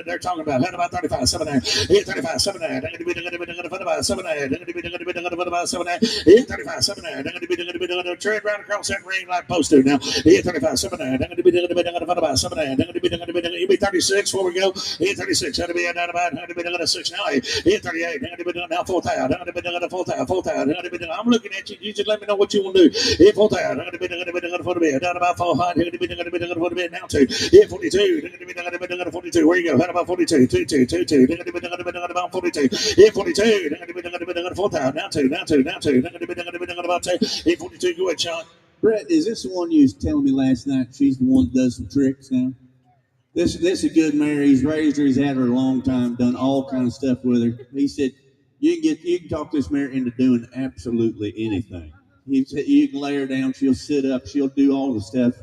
They're talking about had about 35. 7. Yeah, 35. 7. About 7. About 7. Yeah, 35. 7. Tread right across that ring like post to now. Yeah, 35. 7. About 7. You be 36 before we go. Yeah, 36. Had to be down about 6 now. Yeah, 38. Now 4,000. 4,000. I'm looking at you. You just let me know what you want to do. Yeah, 4,000. Down about 400. Now 2. Yeah, 42. 42. Where you go? Had about 42. 2. About 42. Yeah, 42. 4,000. Now 2. About 2. Yeah, 42. Go ahead, Sean. Brett, is this the one you was telling me last night? She's the one that does some tricks now? This is a good mare. He's raised her. He's had her a long time, done all kind of stuff with her. He said, you can talk this mare into doing absolutely anything. You can lay her down. She'll sit up. She'll do all the stuff.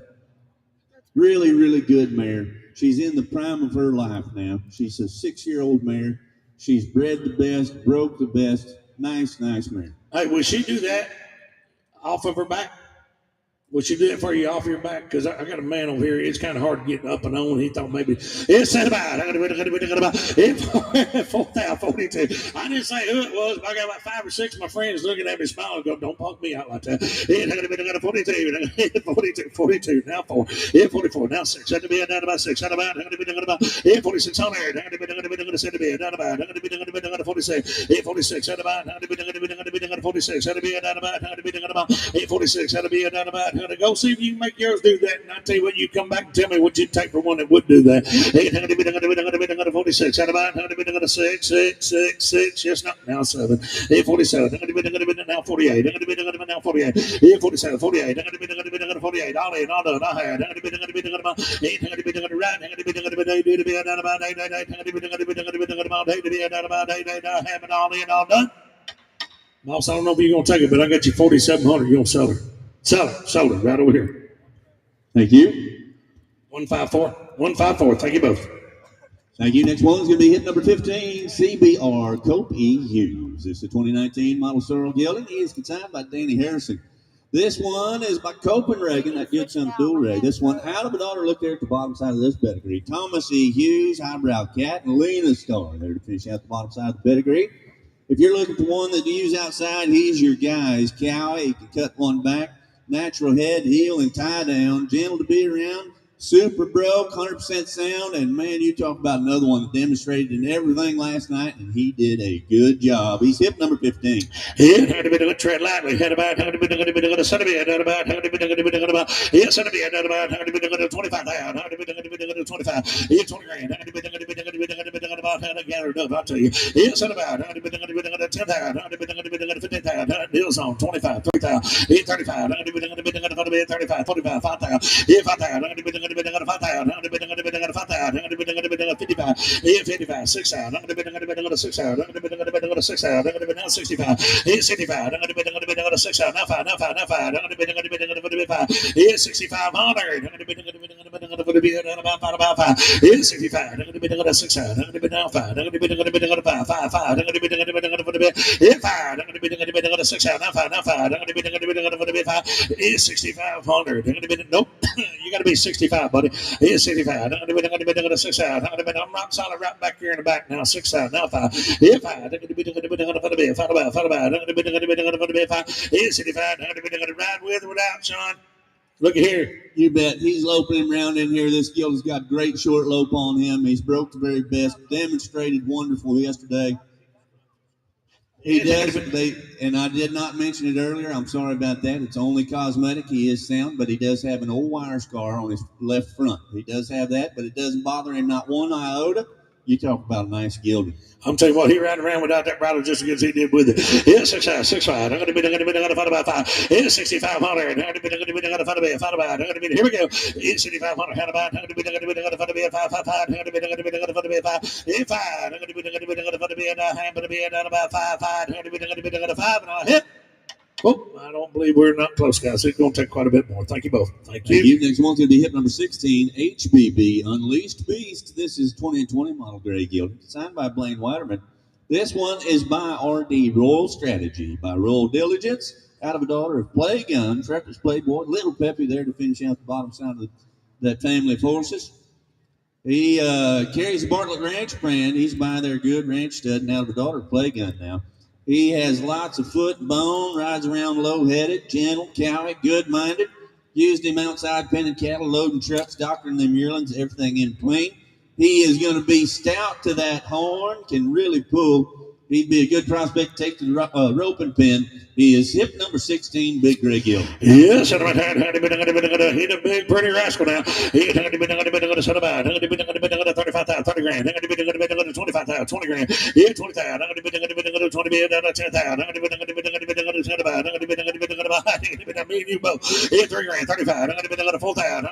Really, really good mare. She's in the prime of her life now. She's a 6-year-old mare. She's bred the best, broke the best. Nice mare. Hey, will she do that off of her back? Will she do it for you off your back? Because I got a man over here. It's kind of hard to get up and on. He thought maybe it's about 4,042. I didn't say who it was, but I got about 5 or 6 of my friends looking at me, smiling, go, "Don't punk me out like that." 42, now 4, 44, now 6. Had to be down about 6. Had about 46 on there. Had to be down about 46. 46. Had about 46. Had to be down about 46. Had to be down about. Go see if you can make yours do that. And I'll tell you when you come back and tell me what you'd take for one that would do that. 46. Out about 6. Yes, no, now 7. 47. Now 48. Now 48. 47. 48. 48. All in, all done. I had. All done. Boss, I don't know if you're going to take it, but I got you 4,700. You're going to sell her. Sell her right over here. Thank you. 154. 154. Thank you both. Thank you. Next one's going to be hit number 15, CBR Cope E. Hughes. This is the 2019 model Sorrel Gelding. He is consigned by Danny Harrison. This one is by Cope and Reagan, that good son of Dual Ray. This one out of a daughter. Look there at the bottom side of this pedigree. Thomas E. Hughes, Highbrow Cat, and Lena Star there to finish out the bottom side of the pedigree. If you're looking for one that you use outside, he's your guy. He's Cowie. He can cut one back. Natural head, heel, and tie down. Gentle to be around. Super broke, 100% sound. And man, you talk about another one that demonstrated in everything last night, and he did a good job. He's hip number 15. Yeah, had to be doing tread lightly. Had about 25,000. Had to be doing 25. Yeah, 20 grand. Had to be about how to gather it up. I'll tell you. Yes, had about 10,000. Had to be 15,000. Deals on 25, 3,000. Yeah, 35. Had to be 35, 45, 5,000. Yeah, 5,000. Had to be 5,000. Had to be 5,000. Had to be 55. Yeah, 55. 6,000. Had to be 6,000. Had to be 6,000. Had to be 65. Yeah, 65. Had to be 6,000. Now 5. Had to be 5. Yeah, 6,500. Had to be about 5. Yeah, 65. Had to be 6,000. Had to be now 5. Had to be 5. 5. Had to be 5. Yeah, 5. Had to be 6,000. Now 5. Had to be 5. Yeah, 6,500. Had to be nope. You got to be 65, buddy. Yeah, 65. I'm not solid right back here in the back now. 6,000. Now 5. Yeah, 5. Yeah, 65. Ride with or without, Sean. Look at here. You bet. He's loping him around in here. This gelding's got great short lope on him. He's broke the very best. Demonstrated wonderful yesterday. He does. And I did not mention it earlier. I'm sorry about that. It's only cosmetic. He is sound, but he does have an old wire scar on his left front. He does have that, but it doesn't bother him not one iota. You talk about a nice gelding. I'm telling you what, he ran around without that bridle just as good as he did with it. Yeah, 6'5". 6'5". I'm going to be about 5. Yeah, 6,500. I'm going to be here we go. Yeah, 6,500. How about 5. 5. I'm going to be 5. Yeah, 5. I'm going to be about 5. 5. I'm going to be 5 and I'll hit. Oh, I don't believe we're not close, guys. It's going to take quite a bit more. Thank you both. Thank you. Next one's going to be hip number 16, HBB, Unleashed Beast. This is 2020 model gray gelding, signed by Blaine Weiderman. This one is by RD Royal Strategy, by Royal Diligence, out of a daughter of Play Gun, Trekker's Playboy, Little Peppy there to finish out the bottom side of that family of horses. He carries the Bartlett Ranch brand. He's by their good ranch stud and out of a daughter of Play Gun now. He has lots of foot and bone, rides around low-headed, gentle, cowy, good-minded. Used him outside penning cattle, loading trucks, doctoring them yearlings, everything in between. He is going to be stout to that horn, can really pull. He'd be a good prospect to take to the roping pen. He is hip number 16, Big Gray Gill. Yes, he's a big, pretty rascal now. He's 35,000, 30 grand. 25,000, 20 grand. Yeah, 20,000. 10,000. Me and you both. Yeah, 3 grand. 35. 4,000.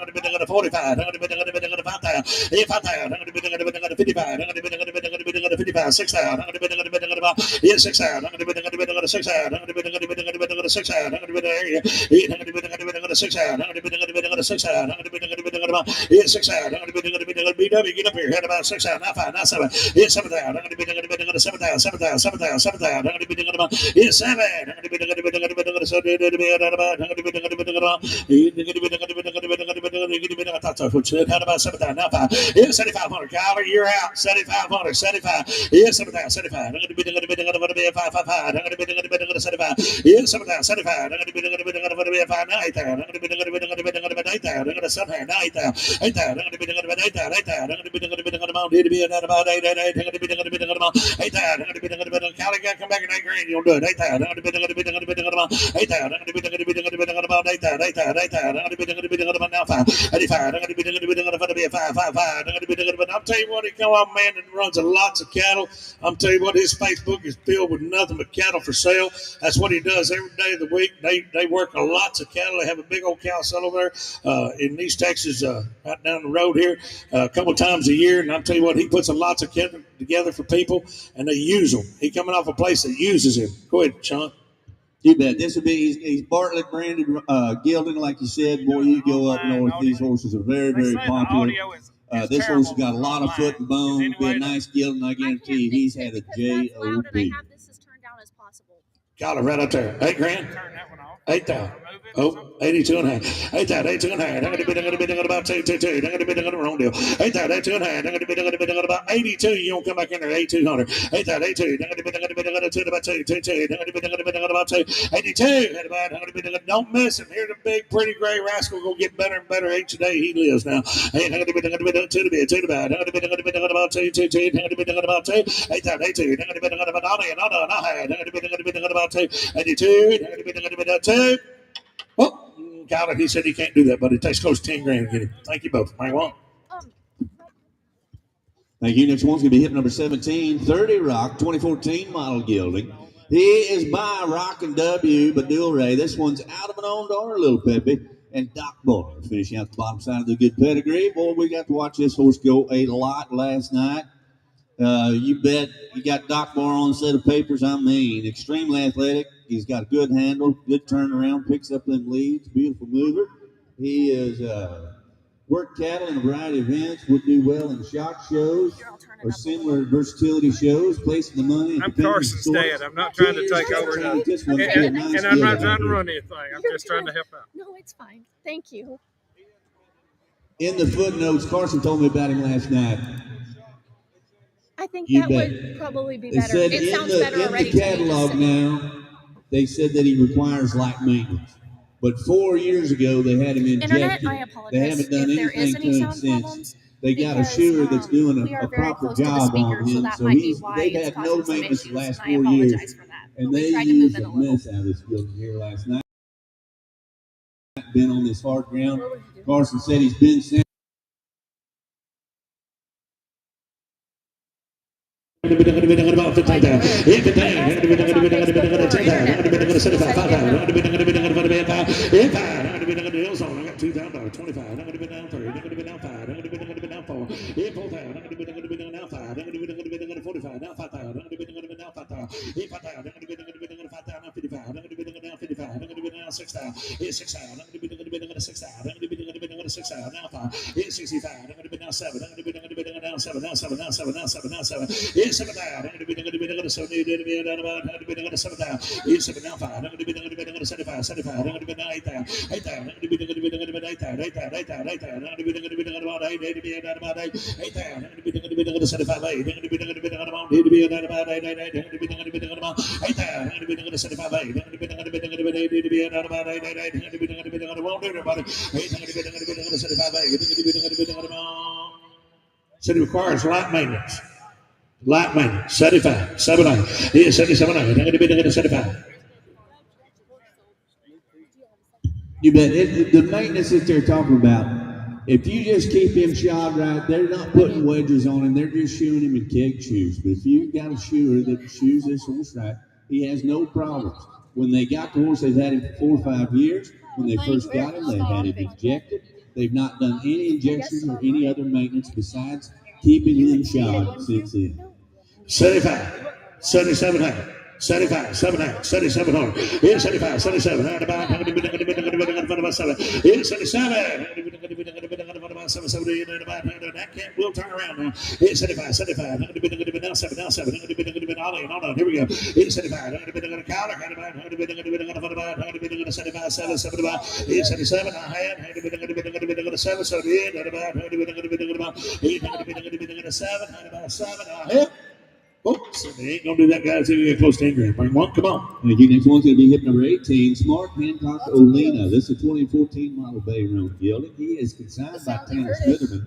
45. 5,000. Yeah, 5,000. 55. 6,000. Yeah, 6 out. I'm going to be the 6 out. I'm going to be the 6 out. I'm going to be the area. I'm going to be the 6 out. I'm going to be the 6 out. I'm going to be the 6 out. I'm going to be the BW. Get up here. Head about 6 out. Now 5. Now 7. Yeah, 7 out. I'm going to be the 7 out. 7 out. 7 out. 7 out. I'm going to be the yeah, 7. I'm going to be the about 7 out. Now 5. Yeah, 7,500. Kyler, you're out. 7,500. 75. Yeah, 7 out. 75. I'm going to be 5. 5. I'm going to be 75. Yeah, 7 out. 75. I'm going to be 5. Now 8 out. I'm going to be 8 out. I'm going to 7 now 8 out. 8 out. I'm going to be 8 out. 8 out. I'm going to be about 8 out. 8 out. I'm going to be 8 out. I'm going to be Kyler got to come back in 8 grand. You'll do it. 8 out. I'm going to be 8 out. I'm going to be about 8 out. 8 out. 8 out. I'm going to be about now 5. 85. I'm going to be 5. 5. 5. I'm going to be I'll tell you what, he come on, man, and runs lots of cattle. I'm tell you what, his Facebook is filled with nothing but cattle for sale. That's what he does every day of the week. They work lots of cattle. They have a big old cow sale over there in East Texas, right down the road here, a couple of times a year. And I'll tell you what, he puts lots of cattle together for people, and they use them. He coming off a place that uses him. Go ahead, Sean. You bet. This would be he's Bartlett branded gelding, like you said. Boy, you go up north, these horses are very, very popular. This horse has got a lot of foot and bone. Be a nice gelding, I guarantee you. He's had a J.O.B. Got it right up there. 8 grand. 8,000. Oh, 82 and a half. 8,000, 82 and a half. I'm going to be about 2. I'm going to be the wrong deal. 8,000, 82 and a half. I'm going to be about 82. You don't come back in there. 8,200. 8,000, 82. I'm going to be about 2. I'm going to be about 2. 82. I'm going to be don't miss him. Here's a big, pretty gray rascal. Go get better and better each day he lives now. I'm going to be 2 to be 2 to bad. I'm going to be about 2. I'm going to be about 2. 8,000, 82. I'm going to be about I'm going to be about 2. 82. I'm going to be about 2. Well, got it. He said he can't do that, but it takes close to 10 grand to get him. Thank you both. Mike Wong. Thank you. Next one's going to be hip number 17, 30 Rock, 2014 model gelding. He is by Rockin' W. Badul Ray. This one's out of an own daughter, Little Peppy, and Doc Boy finishing out the bottom side of the good pedigree. Boy, we got to watch this horse go a lot last night. You bet you got Doc Moore on a set of papers. I mean, extremely athletic. He's got a good handle, good turnaround, picks up them leads, beautiful mover. He is worked cattle in a variety of events, would do well in shock shows or similar versatility shows, placing the money. I'm Carson's dad. I'm not trying to take over. And I'm not trying to run anything. I'm just trying to help out. No, it's fine. Thank you. In the footnotes, Carson told me about him last night. I think that would probably be better. It sounds better already. In the catalog now, they said that he requires light maintenance. But 4 years ago, they had him injected. Internet, I apologize. They haven't done anything to him since. They got a shoer that's doing a proper job on him. So they've had no maintenance the last 4 years. And they used a mess out of this building here last night. Been on this hard ground. Carson said he's been sent. About 15,000. I got $2,000, 25. I'm going to be down 3. I'm going to be down 5. I'm going to be down 4. 4,000. I'm going to be down 5. I'm going to be 45. Now 5,000. I'm going to be down 5,000. 5,000. I'm going to be down 5,000. Now 55. I'm going to be down 55. I'm going to be down 6,000. 6,000. I'm going to be down 6,000. I'm going to be down 6,000. Now 5. 65. I'm going to be down 7. I'm going to be down 7. Now 7. Now 7. Now 7. Now 7. 7,000. I'm going to be down 7. I'm going to be down 7,000. 7 now 5. I'm going to be down 75. 75. I'm going to be down 8,000. 8,000. I'm going to be down 8,000. 8,000. 8,000. 8,000. I'm going to be down about 8. 8,000. I'm going to be down 75. 8. I'm going to be down about 8. I'm going to be down about 8. 8,000. I'm going to be down about 8,000. I'm going to be down 75. 8. I'm going to be down about 8. 8. I'm going to be down about 8. I'm going to be down 75. 8. I'm going to be down about. City requires light maintenance. Light maintenance. 75. 79. Yeah, 77. I'm going to be down 75. You bet. The maintenance that they're talking about, if you just keep him shod right, they're not putting wedges on him. They're just shoeing him in keg shoes. But if you've got a shoer that shoes this horse right, he has no problems. When they got the horse, they've had him for 4 or 5 years. When they first got him, they've had him injected. They've not done any injections or any other maintenance besides keeping him shod since then. 75. 77 half. 75, 7 half, 77 hard. Here's 75, 77. Here's 77. That cat will turn around now. Here's 75, 75. Now 7, now 7. Here we go. Here's 75. Collar. 75, 7, 75. Here's 77. I had 7, so it is. 7, 7. I had. Oops, they ain't gonna do that, guys. Until you get close to 10 grand. Bring one, come on. Thank you. Next one's going to be hip number 18, Smart Hancock Olena. This is a 2014 model Bay Road Gelding. He is consigned by Tanner Smitherman.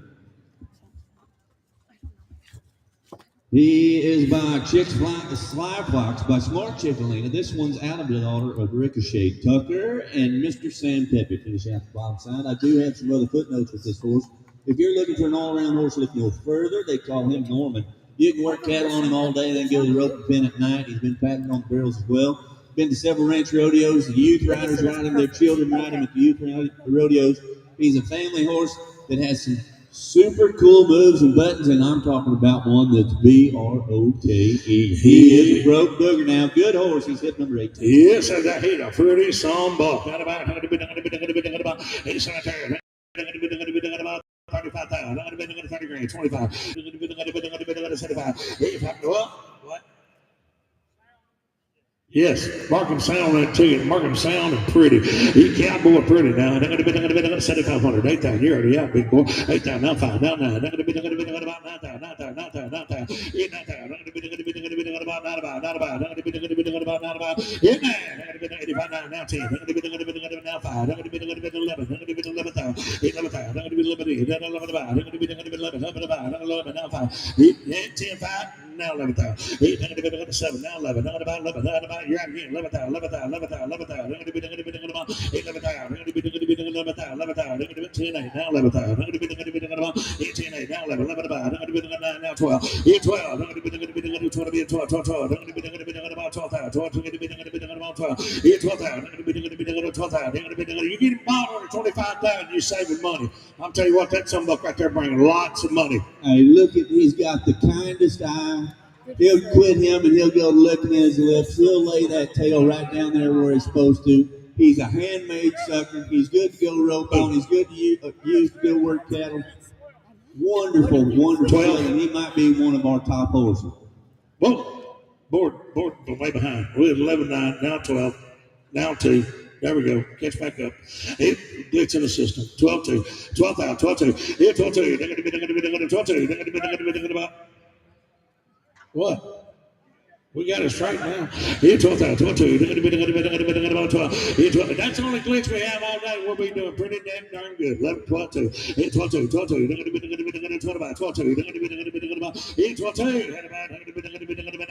He is by Chicks Sly Fox by Smart Chick Olena. This one's out of the order of Ricochet Tucker and Mr. Sam Pepe. Finish out the bottom side. I do have some other footnotes with this horse. If you're looking for an all-around horse looking no further, they call him Norman. You can work cattle on him all day, then go to the rope and pin at night. He's been patting on the barrels as well. Been to several ranch rodeos. The youth riders ride him. Their children ride him at the youth rodeos. He's a family horse that has some super cool moves and buttons, and I'm talking about one that's B-R-O-K-E. He is a broke booger now. Good horse. He's hip number 18. Yes, I got hit a pretty some buck. He's 35,000. 30 grand. 25. 75. What? Yes, mark him sound that too. Mark him sound and pretty. He cowboy pretty now. 7,500. 8,000. You're already out, big boy. 8,000. Now 5. Now 9. About 9,000. 9,000. now 10. Now 5. 11,000. Now 5. 10, 5. Now 11,000. 7. Now 11. Now about 11. You're out again. 11,000. 11,000. 11,000. 11,000. 10, 8. Now 11,000. 10, 8. Now 11. 11,000. Now 12. Here 12. 12. 12,000. Here 12,000. 12,000. You get him bought under 25,000. You're saving money. I'm telling you what, that some buck right there bringing lots of money. Hey, look at, he's got the kindest eye. He'll quit him and he'll go licking his lips. He'll lay that tail right down there where he's supposed to. He's a handmade sucker. He's good to go rope on. He's good to use to go work cattle. Wonderful, wonderful. And he might be one of our top horses. Whoa, board, way behind. We're 11-9, now 12, now 2. There we go. Catch back up. Glitch in the system. 12-2. 12,000. 12-2. Here 12-2. They're going to be 12-2. They're going to be about. What? We got it straight now. Here 12,000. 12-2. They're going to be about 12. Here 12. That's the only glitch we have all day. We'll be doing pretty damn darn good. 11, 12-2. Here 12-2. 12-2. They're going to be 12 about 12-2. They're going to be about. Here 12-2.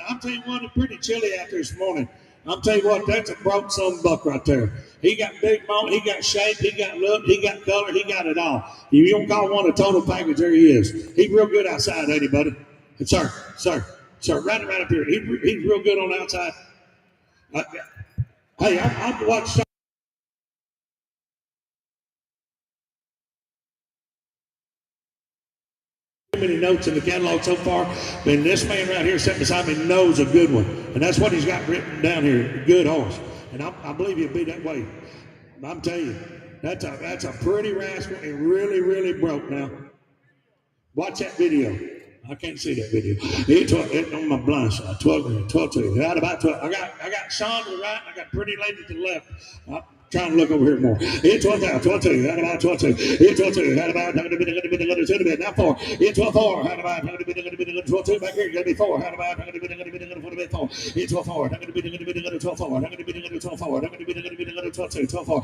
I'm telling you what, it's pretty chilly out there this morning. I'm telling you what, that's a broke son buck right there. He got big bone, he got shape, he got look, he got color, he got it all. If you don't call one a total package, there he is. He's real good outside, ain't he, buddy? And sir, right up here. He's real good on the outside. Hey, I've watched many notes in the catalog so far, and this man right here sitting beside me knows a good one, and that's what he's got written down here. Good horse, and I believe he'll be that way. I'm telling you, that's a pretty rascal and really broke. Now, watch that video. I can't see that video. It's on my blind side. 12-2. Out about 12. I got Sean to the right. I got Pretty Lady to the left. I'm trying to look over here more. Here 12,000. 12-2. Out about 12-2. Here 12-2. Out about now 4. Here 12-4. Out about 12-2. Back here. You're gonna be 4. Out about 4. Here 12-4. 12-4.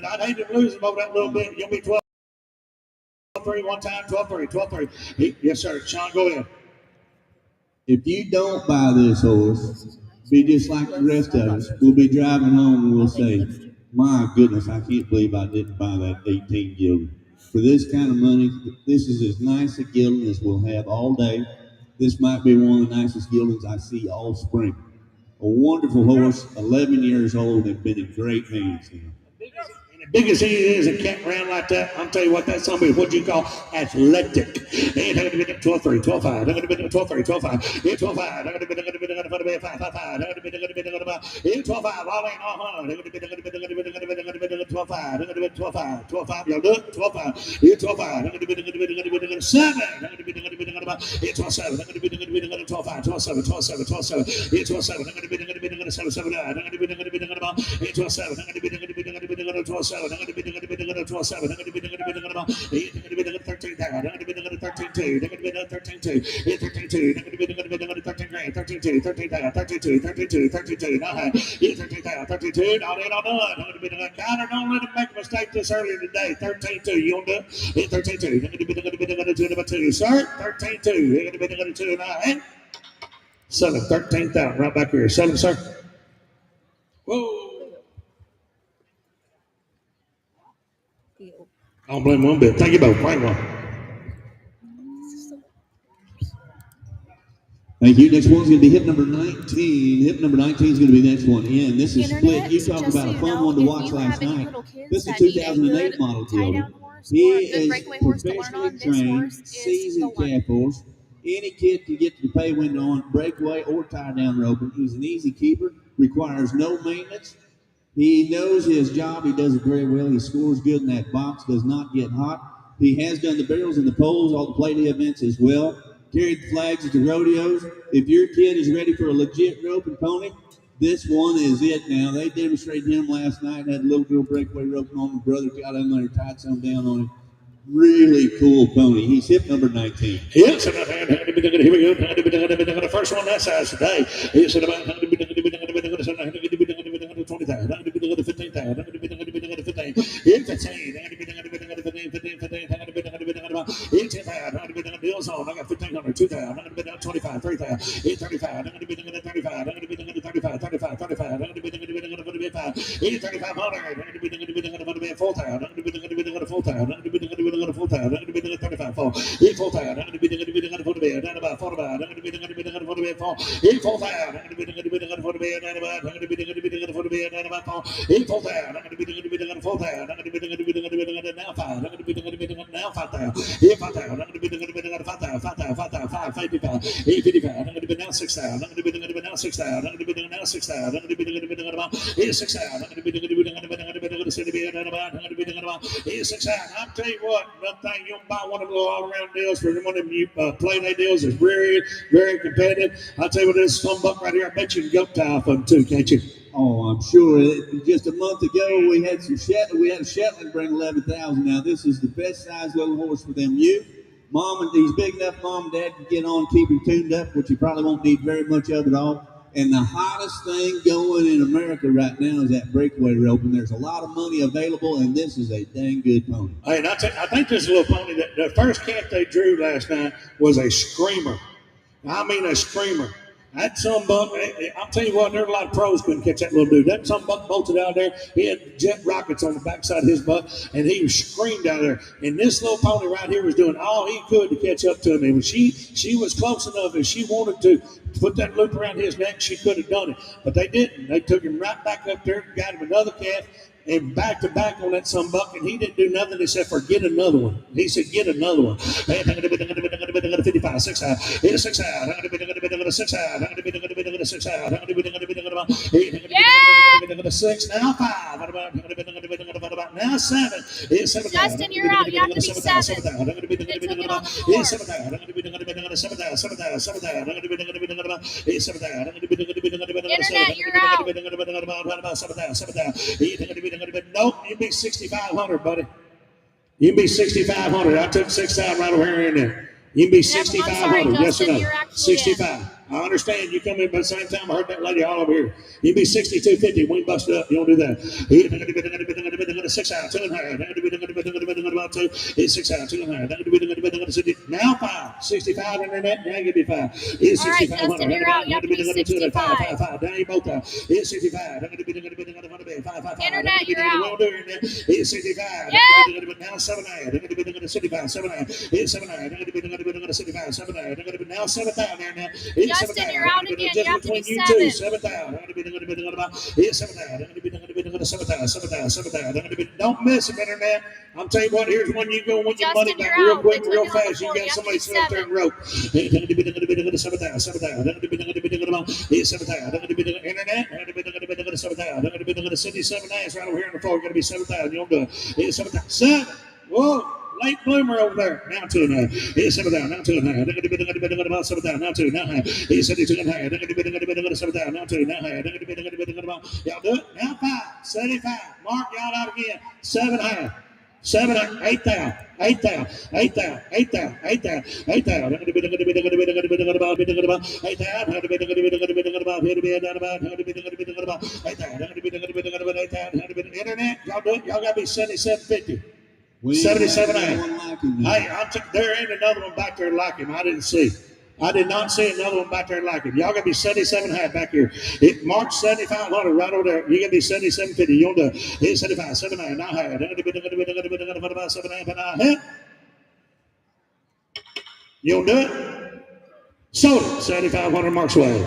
I hate to lose him over that little bit. You'll be 12. 12-3 one time, 12-3. Yes, sir. Sean, go ahead. If you don't buy this horse, be just like the rest of us. We'll be driving home and we'll say, my goodness, I can't believe I didn't buy that 18 gelding. For this kind of money, this is as nice a gelding as we'll have all day. This might be one of the nicest geldings I see all spring. A wonderful horse, 11 years old, and been in great hands now. Big as he is and can't run like that, I'm telling you what, that's somebody, what you call athletic. Ain't going to be 12-3, 12-5, I'm going to be 12-3, 12-5, 12-5, I'm going to be 5-5, 5-5, I'm going to be 12-5, all in, all on, I'm going to be 12-5, I'm going to be 12-5, 12-5, y'all do it, 12-5, 12-5, I'm going to be 7, I'm going to be 12-7, I'm going to be 12-5, 12-7, 12-7, 12-7, 12-7, I'm going to be 7-7, I'm going to be 12-7, I'm going to be 12-7, I'm going to be 12-7, I'm going to be 12-7, I'm going to be 13 down, I'm going to be 13-2, I'm going to be 13-2, 13-2, I'm going to be 13 grand, 13-2, 13 down, 13-2, 13-2, 13-2, now 13 down, 13-2, not in on none, I'm going to be counter, don't let him make a mistake this early today, 13-2, you want to do it? 13-2, I'm going to be 2 number 2, sir, 13-2, I'm going to be 2 now, 7, 13,000, right back here, 7, sir. Whoa. I don't blame one bit. Thank you both. Right one. Thank you. Next one's going to be hip number 19. Hip number 19 is going to be the next one in. This is Split. You talked about a fun one to watch last night. This is a 2008 model dealer. He is professionally trained, seasoned calf horse. Any kid can get to the pay window on breakaway or tie down roping. He's an easy keeper, requires no maintenance. He knows his job. He does it very well. He scores good in that box, does not get hot. He has done the barrels and the poles, all the play day events as well. Carried the flags at the rodeos. If your kid is ready for a legit roping pony, this one is it now. They demonstrated him last night, had a little girl breakaway roping on. The brother got in there, tied some down on him. Really cool pony. He's hip number 19. Yes, here we go. The first one that size today. It's about 'll tell you what, nothing, you don't buy one of the all-around deals for one of them play-day deals is very, very competitive. I'll tell you what, this scumbag right here, I bet you can goat tie off of them too, can't you? Oh, I'm sure. Just a month ago, we had a Shetland bring 11,000. Now, this is the best size little horse for them youth. He's big enough mom and dad can get on, keep him tuned up, which you probably won't need very much of at all. And the hottest thing going in America right now is that breakaway rope, and there's a lot of money available, and this is a dang good pony. Hey, and I think this little pony, the first calf they drew last night was a screamer. I mean a screamer. That sunbuck, I'll tell you what, there are a lot of pros couldn't catch that little dude. That sunbuck bolted out there. He had jet rockets on the backside of his butt, and he screamed out there. And this little pony right here was doing all he could to catch up to him. And when she was close enough, if she wanted to put that loop around his neck, she could have done it. But they didn't. They took him right back up there, got him another calf, and back to back on that sunbuck, and he didn't do nothing except for get another one. He said, get another one. 55, 6 out. 6 out. 6 out. 6 out. 6, now 5. Now 7. Justin, you're out. You have to be 7. They took it on the floor. 7. Internet, you're out. Nope, you'd be 6,500, buddy. You'd be 6,500. I took 6,000 right over here in there. You'd be 6,500. Yes or no? 65. I understand you come in by the same time. I heard that lady all over here. You'd be 62.50. We bust it up. You don't do that. 6 out, 2 and a half. 6 out, 2 and a half. Now 5. 65 internet. Now give me 5. All right, Justin, you're out. You have to be 65. 5. Now you both out. 65. Internet, you're out. 65. Now 7 out. 65. 7 out. 7 out. 65. 7 out. Now 7 out there now. Justin, you're out again. You have to be 7. 7. 7,000. Don't miss it, internet. I'm telling you what, here's one you go win your money back real quick, real fast. You got somebody sitting up there and rope. 7,000. 7,000. Internet. 7,000. 77 ass right over here on the floor. Going to be 7,000. You don't do it. 7,000. Whoa. Late bloomer over there. Now 2.5. Here's 7,000. Now 2.5. 7,000. Now 2. Now high. Here's 72.5. 7,000. Now 2. Now high. Y'all do it. Now 5. 75. Mark y'all out again. 7.5. 7, 8,000. 8,000. 8,000. 8,000. 8,000. 8,000. 8,000. Internet. Y'all do it. Y'all got to be 77.50. 77. Hey, there ain't another one back there like him. I didn't see. I did not see another one back there like him. Y'all gotta be 77.5 back here. It marks 7,500 right over there. You gotta be 77.50. You don't do it. It's 75, 79, not high. 7.5. You don't do it? Sold it. 7,500 marks away.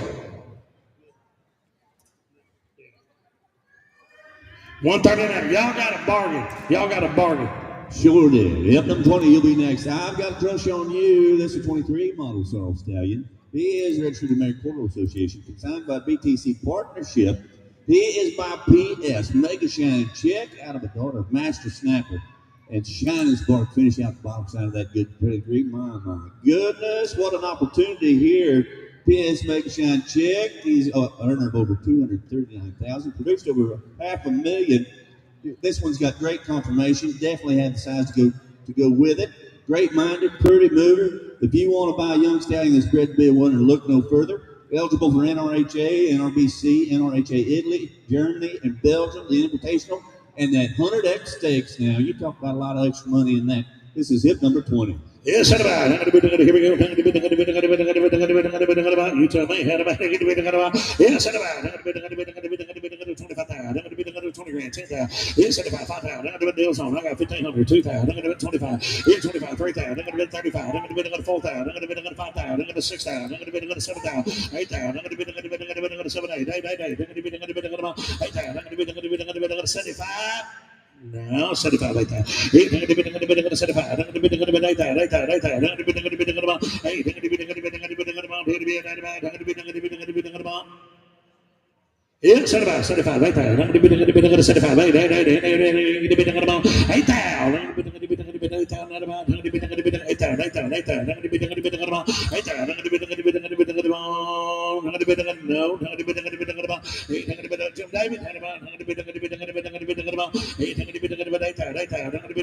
139. Y'all got a bargain. Y'all got a bargain. Sure did. Yep, number 20, you'll be next. I've got a crush on you. This is a 23 model Sorrel Stallion. He is registered to the American Quarter Association, consigned by BTC Partnership. He is by PS. Mega Shine Check out of a daughter of Master Snapper. And Shining Spark finish out the bottom side of that good pedigree. My goodness, what an opportunity here. PS Mega Shine Check. He's an earner of over $239,000, produced over $500,000. This one's got great conformation. Definitely had the size to go with it. Great-minded, pretty mover. If you want to buy a young stallion that's bred to be a winner, look no further. Eligible for NRHA, NRBC, NRHA Italy, Germany, and Belgium, the Invitational, and that 100X stakes. Now, you talk about a lot of extra money in that. This is hip number 20. Yes, here we go. You tell me. Yes, 20 grand, 10,000. Here's 75, 5,000. I'm going to deals on. I got 1,500, 2,000. I'm going to 25. Here's 25, 3,000. I'm going to 35. I'm going to 4,000. I'm going to 5,000. I'm going to 6,000. I'm going to 7,000. 8,000. I'm going to 7, 8. 8,000. I'm going to 75. No, 75, 8,000. 75. I'm going to 8,000. 8,000. 8,000. Yeah, 75, 8,000. I'm going to 75, 8,000. 8,000.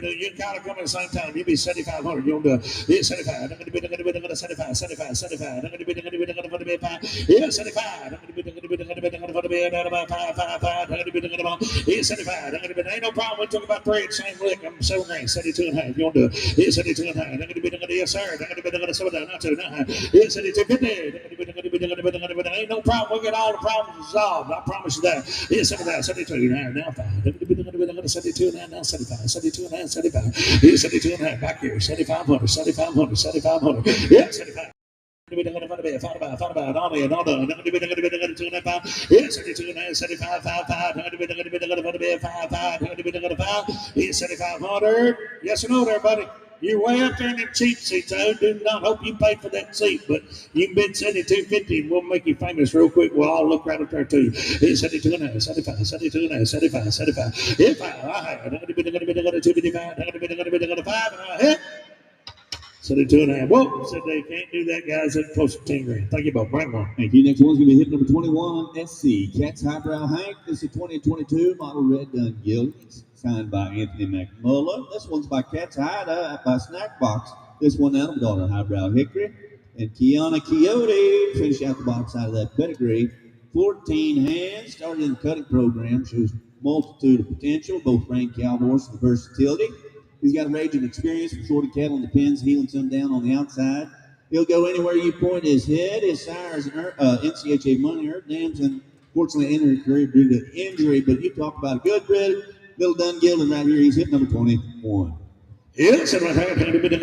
You gotta come at the same time. You be 7,500. You don't do it. 75. 75. 75. 75. Yeah, 75. 75. Ain't no problem. We took about 3 at the same lick. I'm 7 grand. 72.5. You don't do it. 72.5. Yes, sir. 72.50. Ain't no problem. We'll get all the problems resolved. I promise you that. 72. Now 5. 72 now 75. 72 and 75. 72 and back here. 7,500. 7,500. 7,500. Yeah, 75. Yeah, 72 and 75. 7,500. Yes or no there, buddy? You're way up there in the cheap seats. I do not hope you paid for that seat, but you can bid 72.50 and we'll make you famous real quick. We'll all look right up there too. 72 and 75, 72 and 75, 75. If I 72 and Whoa, said they can't do that, guys. That's close to 10 grand. Thank you, Bob. Bring on. Thank you. Next one's going to be hip number 21, SC. Cat's Highbrow Hank. This is 2022 model Red Dun Gillies. Signed by Anthony McMullen. This one's by Cat's Hide by Snackbox. This one out of daughter Highbrow Hickory. And Kiana Coyote finish out the bottom side of that pedigree. 14 hands. Started in the cutting program. Shows multitude of potential. Both trained cowboys for the versatility. He's got a range of experience from shorting cattle in the pens, heeling some down on the outside. He'll go anywhere you point his head. His sire is NCHA money. Earth Dams, unfortunately ended his career due to injury. But you talk about a good bred little Dun Gilding right here. He's hit number 21. Yes, and I'm going to be the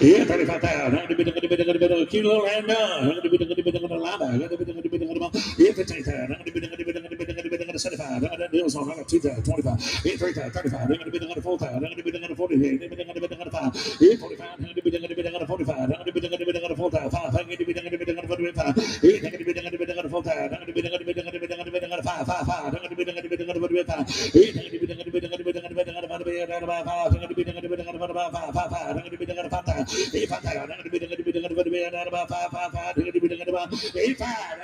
yeah, 35,000. Cute little hand done. I'm going to be the line. I'm going to be the 15,000. I'm going to be the 75. That deal's on. I got 2,000, 25, 3,000, 35. I'm going to be the 4,000. I'm going to be the 40. I'm going to be the 5. 45. I'm going to be the 45. I'm going to be the 4,000. 5. I'm going to be the 45. 8. I'm going to be the 4,000. I'm going to be the 5. 5. 5. I'm going to be the 5. 8. I'm going to be the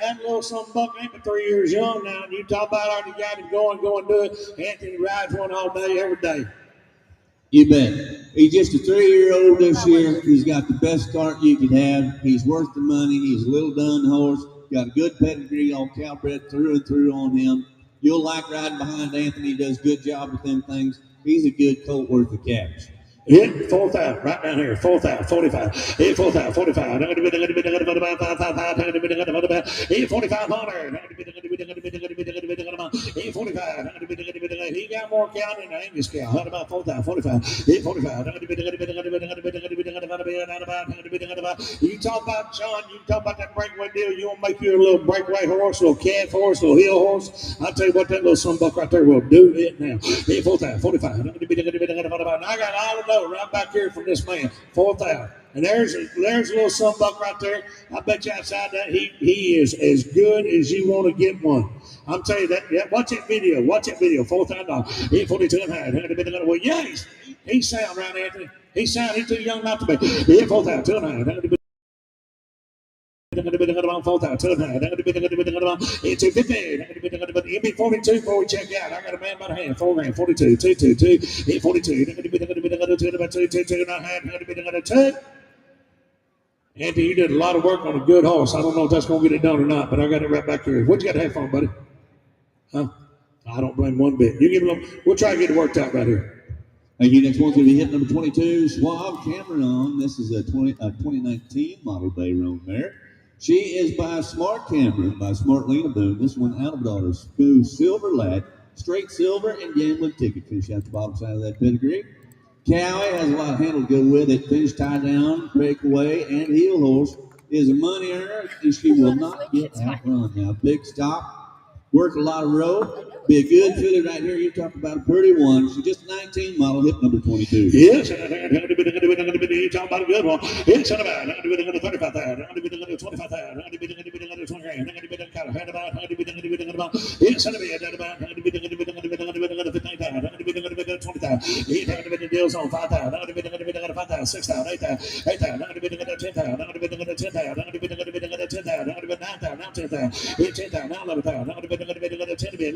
that little some buck ain't but 3 years young now. And you talk about already got him going, do it. Anthony rides one all day, every day. You bet. He's just a 3-year-old this year. He's got the best start you could have. He's worth the money. He's a little done horse. Got a good pedigree, all Calbred through and through on him. You'll like riding behind Anthony. He does a good job with them things. He's a good colt worth of cash. Hit 4,000 right down here. 4,000, 45. Hit 4,000, 45. Hit 4,500. Hit 45. He got more count than the Angus cow. How about 4,000, 45? Hit 45. You talk about John. You talk about that breakaway deal. You want to make you a little breakaway horse, little calf horse, little hill horse. I'll tell you what, that little son buck right there will do it now. Hit 4,000, 45. I got all of those right back here from this man. 4,000. And there's a little son buck right there. I bet you outside that he is as good as you want to get one. I'm telling you that. Yeah, watch that video. $4,000. He 42 and a half. Well, yeah, he's sound, right, Anthony? He's sound. He's too young not to be. He 4,000, 2 and a half. 4,000. It's 250. Be 42 before we check out. I got a man by the hand. 4 grand. 42. 2. 42. Andy, you did a lot of work on a good horse. I don't know if that's going to get it done or not, but I got it right back here. What you got to have fun, buddy? Huh? I don't blame one bit. You give it a, we'll try to get it worked out right here. Thank you. Next one's going to be hit number 22, Suave Cameron. This is a 2019 model bay roan mare. She is by Smart Cameron, by Smart Lena Boone. This one out of daughter, Smooth Silver Lad, straight silver and gambling ticket. Finish out the bottom side of that pedigree. Cowie has a lot of handle to go with it. Finish tie down, breakaway, and heel horse is a money earner, and she will not get outrun. Now, big stop, work a lot of road. Be a good filly right here. You talk about a pretty one. She's just a 19 model, hip number 22. Yes, you talk about a good one. It's about 35,000. 25,000. 20 grand. Yes, the deals on 5,000. 6,000. 8,000. 8,000. 10,000. 9,000. Now 10,000. 10,000. Now 11,000.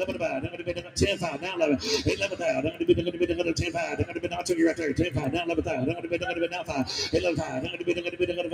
10,000. 10,500, now 11, 11,000. 10,500. I took you right there. 10,500, now 11,000. Now 5, 11,500. 11,500.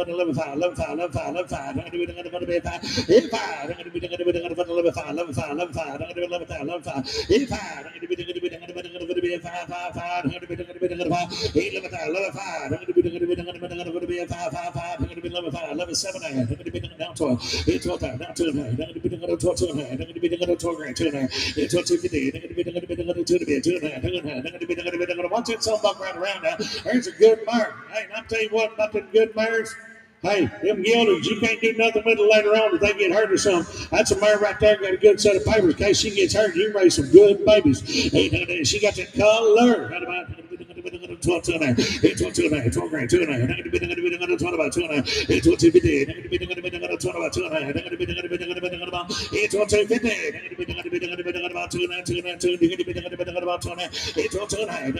Watch that some buck right around now. There's a good mare. Hey, I'll tell you what about the good mares. Hey, them gilders, you can't do nothing with it later on if they get hurt or something. That's a mare right there, got a good set of papers. In case she gets hurt, you raise some good babies. Hey, she got that color. Right about 12 and a half. 12 grand, 2 and a half. 12 about 2 and a half. 12 250. 12 about 2 and a half. 12 250. About 2 and a half. 2 and a half. 2 about 2 and a half. 12 2 and a half.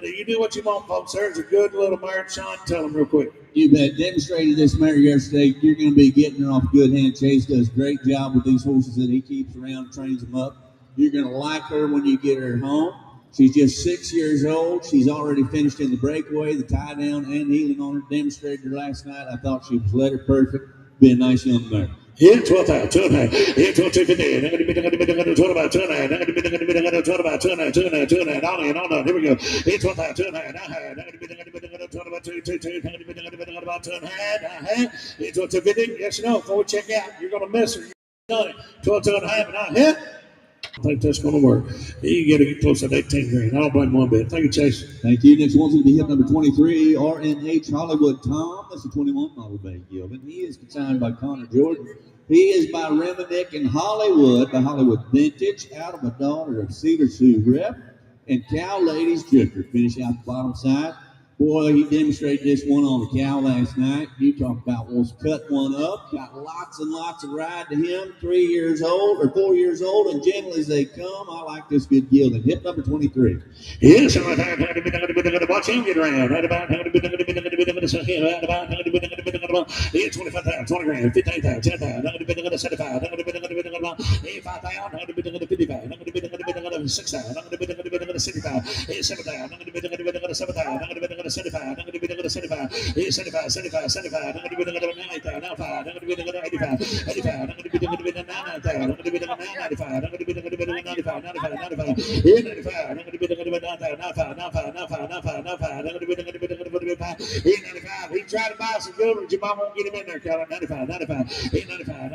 You do what you want, folks. There's a good little mare. Sean, tell them real quick. You bet. Demonstrated this mare yesterday. You're going to be getting her off a good hand. Chase does a great job with these horses that he keeps around, trains them up. You're going to like her when you get her home. She's just 6 years old. She's already finished in the breakaway, the tie down, and heeling on her. Demonstrated her last night. I thought she was letter perfect. Be a nice young mare. Yeah, 12,000, 2 and a half. Yeah, 12 250. 12 about 2 and a half. 12 about 2 and a half. 2 and a half. 2 and a half. On. Here we go. Yeah, 12,000, 2 and a half. 12 about 2, 2, 2. About 2 and a half. Yeah, 12 250. Yes, you know. Before we check out, you're gonna miss her. 12 2 and a half. And I hit. I think that's going to work. You get to get close to 18 grand. I don't blame one bit. Thank you, Chase. Thank you. Next one's going to be hip number 23, RNH Hollywood Tom. That's the 21 model Bay Gilvin. He is consigned by Connor Jordan. He is by Rerunning in Hollywood, the Hollywood Vintage, out of a daughter of Cedar Sioux Rep, and Cow Ladies Drifter. Finish out the bottom side. Boy, he demonstrated this one on the cow last night. You talk about wants to cut one up. Got lots and lots of ride to him. 3 years old or 4 years old, and gentle as they come. I like this good gilding. Hip number 23. Yes, watch him get around. Right about 25,000, 20 grand, 15,000, 10,000, 75,000, 5,000, 6,000, 65, 7,000, 75, 75, 75, 75, 75, 90,000, now 5, 85, 85, 99,000, 95, 95, 95. He tried to buy some jewelry, your mom won't get him in there, Carol. 95, 95, 95,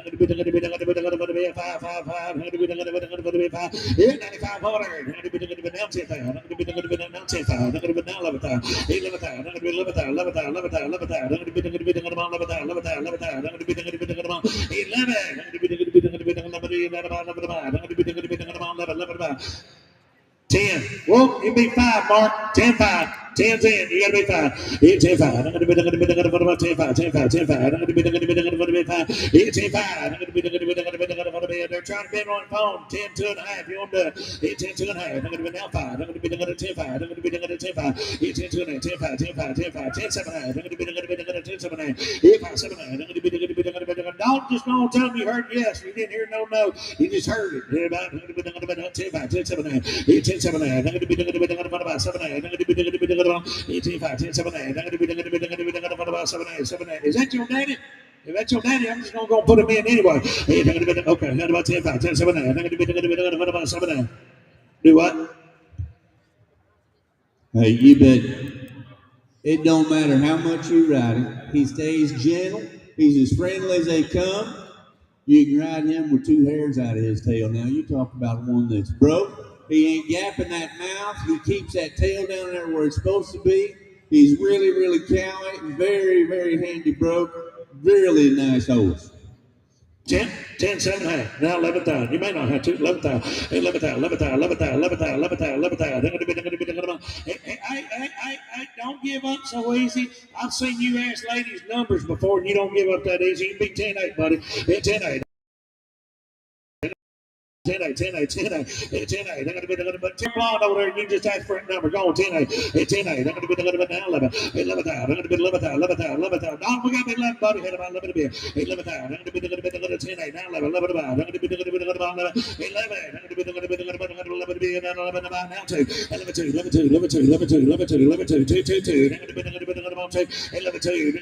10. Well, you be 5, Mark. 10, 5. 10, 10. You gotta be 5. 10, 5. I'm gonna be 10, 5. 10, 5. 10, 5. I'm gonna be 10, 5. 10, 5. They're trying to bend on the phone. 10, 2.5. You want to do it? 10, 2.5. I'm gonna be now 5. I'm gonna be 10, 5. I'm gonna be 10, 5. 10, 2.5. 10, 5. 10, 5. 10, 5. 10, 7.5. I'm gonna be 10, 7.5. 5, 7.5. I'm gonna be don't just go and tell them you heard yes. You didn't hear no. You just heard it. 10, 5. 10, 7.5. 10, 7.5. I'm gonna be 7.5. I'm gonna be 18, 5, 10, 7, 8. I'm going to be 7, 8, 7, 8. Is that your daddy? If that's your daddy, I'm just going to go put him in anyway. Okay, I'm about 10, 5, 10, 7, 8. I'm going to be 7, 8. Do what? Hey, you bet. It don't matter how much you ride him. He stays gentle. He's as friendly as they come. You can ride him with 2 hairs out of his tail. Now, you talk about one that's broke. He ain't gapping that mouth. He keeps that tail down there where it's supposed to be. He's really, really cowy. Very, very handy broke. Really nice horse. 10, 7, 8. Now 11,000. You may not have to. 11,000. 11,000. 11,000. 11,000. 11,000. 11,000. 11,000. Hey, don't give up so easy. I've seen you ask ladies numbers before, and you don't give up that easy. You can be 10, 8, buddy. 10, 8. 10, 8, 10, 8, 10, 8, 10, 8. I'm going to be but Tim Blonde over there, you just ask for a number. Go on, 10, 8, 10, 8. I'm going to be now 11. 11,000. I'm going to be 11,000. 11,000. 11,000. No, we got to be 11, buddy. Head about 11 to be 11,000. I'm going to be 10, 8. Now 11. 11 about. I'm going to be 11. 11. I'm going to be 11 about now 2. 11, 2. 11, 2. 11, 2. 11, 2. 11, 2. 11, 2. 2, 2, 2. I'm going to be 11, 2. 11, 2. I'm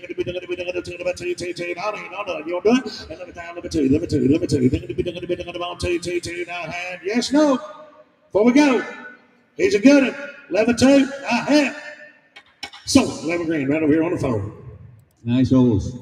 going to be 2, 2, 2. No. You want to do it? 11,000. 11, 2. 11, 2. 11, 2. I'm going to be 2, 2, 2. Now hand. Yes, no. Before we go. He's a good one. 11, 2. I have. So 11 grand right over here on the phone. Nice horse.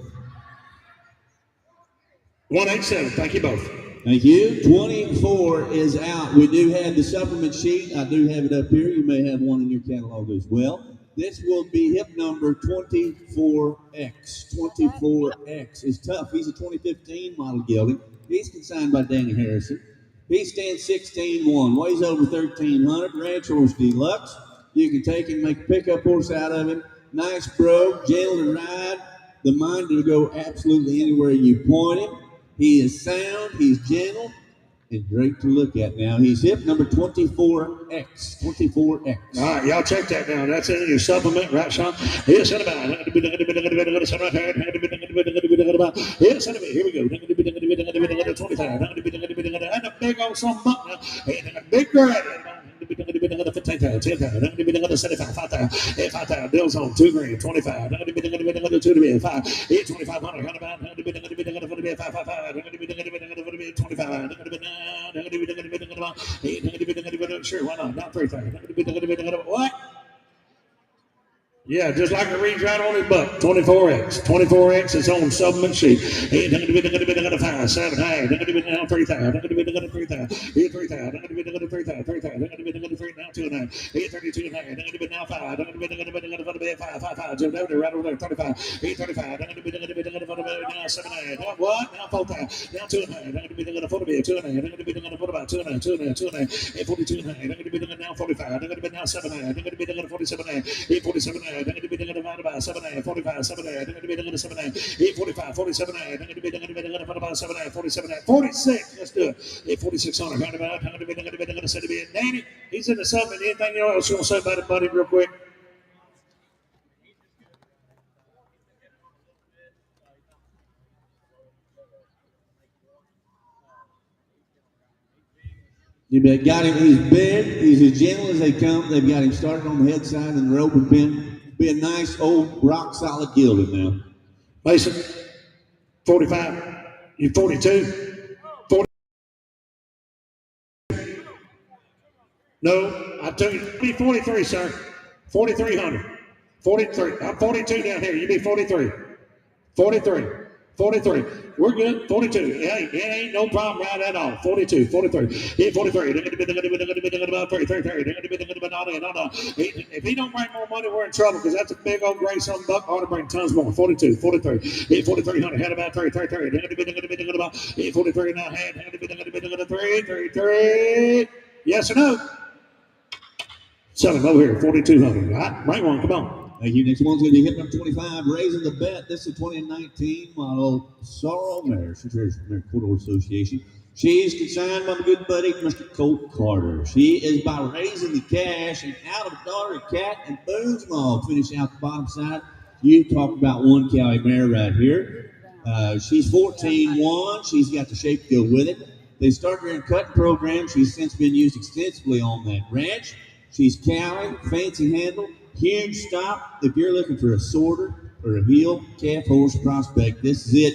187. Thank you both. Thank you. 24 is out. We do have the supplement sheet. I do have it up here. You may have one in your catalog as well. This will be hip number 24X. 24X is tough. He's a 2015 model gelding. He's consigned by Danny Harrison. He stands 16-1, weighs over 1,300, ranch horse deluxe. You can take him, make a pickup horse out of him. Nice broke, gentle to ride. The mind to go absolutely anywhere you point him. He is sound, he's gentle, and great to look at now. He's hip number 24X. 24X. All right, y'all check that down. That's in your supplement, right, Sean? Yes, and about. Yes, and here we go. 25. And a big old some button. And a big grad. 10,000, 75, 5,000, bills on 2 grand, 25, 2 to be 5, 2,500, 25, sure, why not 3,000, what? Yeah, just like it reads right on his butt. 24X. 24X is on supplement sheet. 5, 7, 8. 3,000. 3,000. 3,000. I'm going to be looking at 3,000. 3,000. I'm going to be looking at 3 now 2,900. 32 and a half. I'm going to be now 5. I'm going to be looking at 5. 5. Jim over there, right over there. 35. 35. I'm going to be looking at now 7,500. What? Now 4,000. Now 2,500. I'm going to be looking at 40. 2,500. I'm going to be looking at about 2,500. 2,500. 42,500. I'm going to be looking at now 45. I'm going to be now 7,500. I'm going to be looking at 47,500. 47,500. I'm going to be looking at about 7,500. 45. 7,500. I'm going to be looking at 7,500. 45. 47,500. I'm going to be looking at about 7,500. 47,500. 46. Let's do it. 4,600. I'm going to be looking at 70. Danny, he's in the summit. Anything else you want to say about it, buddy, real quick? You bet. Got him. He's big. He's as gentle as they come. They've got him started on the head side and the rope and pin. Be a nice old rock solid gilded now. Mason, 45. You 42. 40. No, I tell you, be 43, sir. 4,300. 43. I'm 42 down here. You be 43. 43. 43. We're good. 42. Hey, it ain't no problem right at all. 42. 43. Yeah, 43. They're going to be about 30. 30. They're going to be about all day. If he don't bring more money, we're in trouble because that's a big old gray some buck ought to bring tons more. 42. 43. Yeah, 4,300. Had about 30. 30. They're going to be about 43 now. Had going to be 3. 33. Yes or no? Sell him over here. 4,200. All right, bring one. Come on. Thank you. Next one's going to be hit number 25, raising the bet. This is 2019 model Sorrel Mare. She's from the Quarter Association. She's consigned by my good buddy, Mr. Colt Carter. She is by raising the cash and out of daughter cat and Boone's Mall. Finish out the bottom side. You talk about one cowie mare right here. She's 14-1. She's got the shape to go with it. They started her in cutting program. She's since been used extensively on that ranch. She's cowie, fancy handle. Huge stop. If you're looking for a sorter or a heel calf horse prospect, this is it.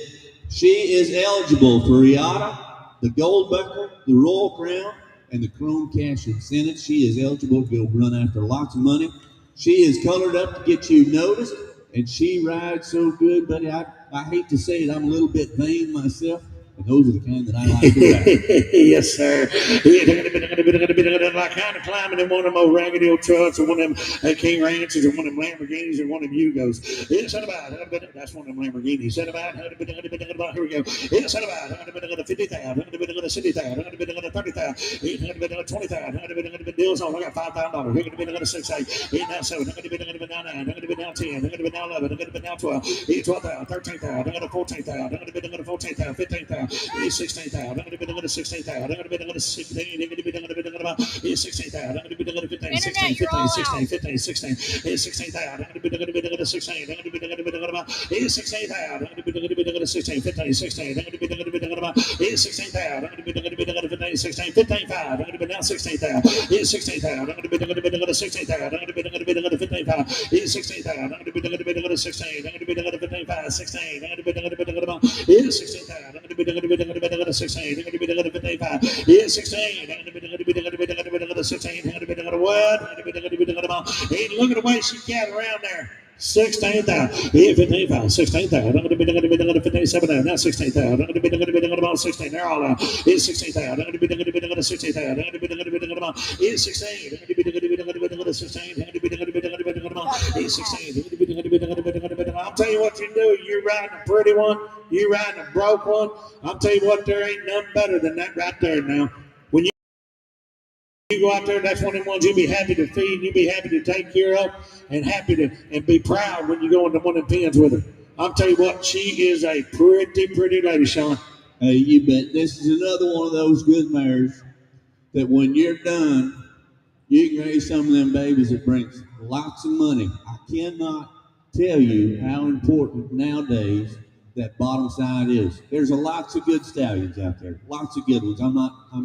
She is eligible for Riata, the Gold Buckle, the Royal Crown, and the Chrome Cash Incentive. She is eligible to go run after lots of money. She is colored up to get you noticed, and she rides so good, buddy. I hate to say it, I'm a little bit vain myself. And those are the kind that I like to ride. Yes, sir. They're going to be like kind of climbing in one of them old raggedy old trucks or one of them King Ranches or one of them Lamborghinis or one of them Yugos. It's about, that's one of them Lamborghinis. It's about, here we go. It's about 50,000. I'm going to be 60,000. I'm going to be 30,000. I'm going to be 20,000. I'm going to be deals on. I got $5,000. I'm going to be 6, 8, 9, 7. I'm going to be now 9. I'm going to be now 10. I'm going to be now 11. I'm going to be now 12. 12,000. 13,000. I'm going to 14,000. I'm going to be 14,000. 15,000. 16,000. I'm going to be looking at 16,000. I'm going to be looking at 16. I'm going to be looking about 16,000. I'm going to be looking at 15, 16, 15, 16, 15, 16, 16,000. I'm going to be looking at 16. I'm going to be looking about 16,000. I'm going to be looking at 16, 15, 16. I'm going to be looking about 16,000. I'm going to be looking at 15, 16, 15, 5. I'm going to be now 16,000. 16,000. I'm going to be looking at 16,000. I'm going to be looking at 15, 5. 16,000. I'm going to be looking at 16. I'm going to be looking at 15, 5, 16. I'm going to be looking at about 16,000. I'm going to be looking at 16. I'm going to be looking at 55. 16. I'm going to be looking at 16. I'm going to be looking at what? I'm going to be looking at about. Look at the way she got around there. 16,000. 15,000. 16,000. I'm going to be looking at 57,000. Now 16,000. I'm going to be looking at about 16. They're all out. 16,000. I'm going to be looking at 16,000. I'm going to be looking at about 16. I'm going to be looking at 16. I'm going to be looking at about 16. I'll tell you what you do. You're riding a pretty one. You're riding a broke one. I'll tell you what, there ain't nothing better than that right there now. When you go out there, that's one of the ones you'll be happy to feed, you'll be happy to take care of, and happy to and be proud when you go into one of the pens with her. I'll tell you what, she is a pretty lady, Sean. Hey, you bet. This is another one of those good mares that when you're done, you can raise some of them babies that brings lots of money. I cannot tell you how important nowadays that bottom side is. There's lots of good stallions out there, lots of good ones. I'm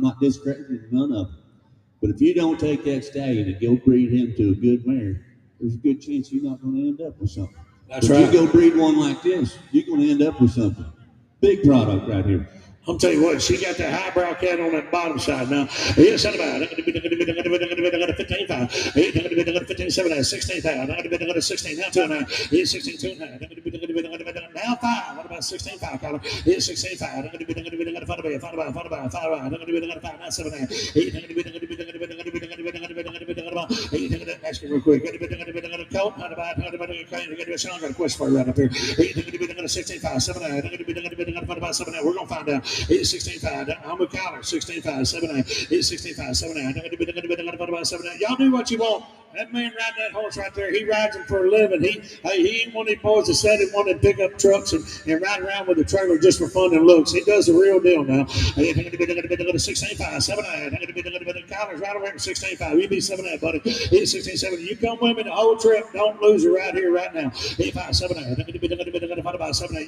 not discrediting none of them. But if you don't take that stallion and go breed him to a good mare, there's a good chance you're not going to end up with something. That's but right. You go breed one like this, you're going to end up with something. Big product right here. I'm telling you what, she got that highbrow cat on that bottom side now. Yes, I'm going to be 15,000. I'm going to be 15, 7, 16,000. I'm going to be 16, now 2, 9. 16, 2, 9. I'm going to be Now 5. What about 16-5, Collar? It's 16-5. I'm going to be 5 now 7 8. Ask him real quick. Colt, how about I got a question for you right up here. 16-5, 7 8. We're going to find out. It's 16-5. I'm with Collar. 16-5, 7 8. It's 16-5, 7 8. Y'all do what you want. That man riding that horse right there, he rides him for a living. He ain't one of these boys that said he wanted to pick up trucks and ride around with a trailer just for fun and looks. He does the real deal now. 16-5, 7 8. Collar's right over here at 16-5. You be 7 8, buddy. It's 16-7. You come with me the whole trip. Don't lose it right here, right now. 5 7 8.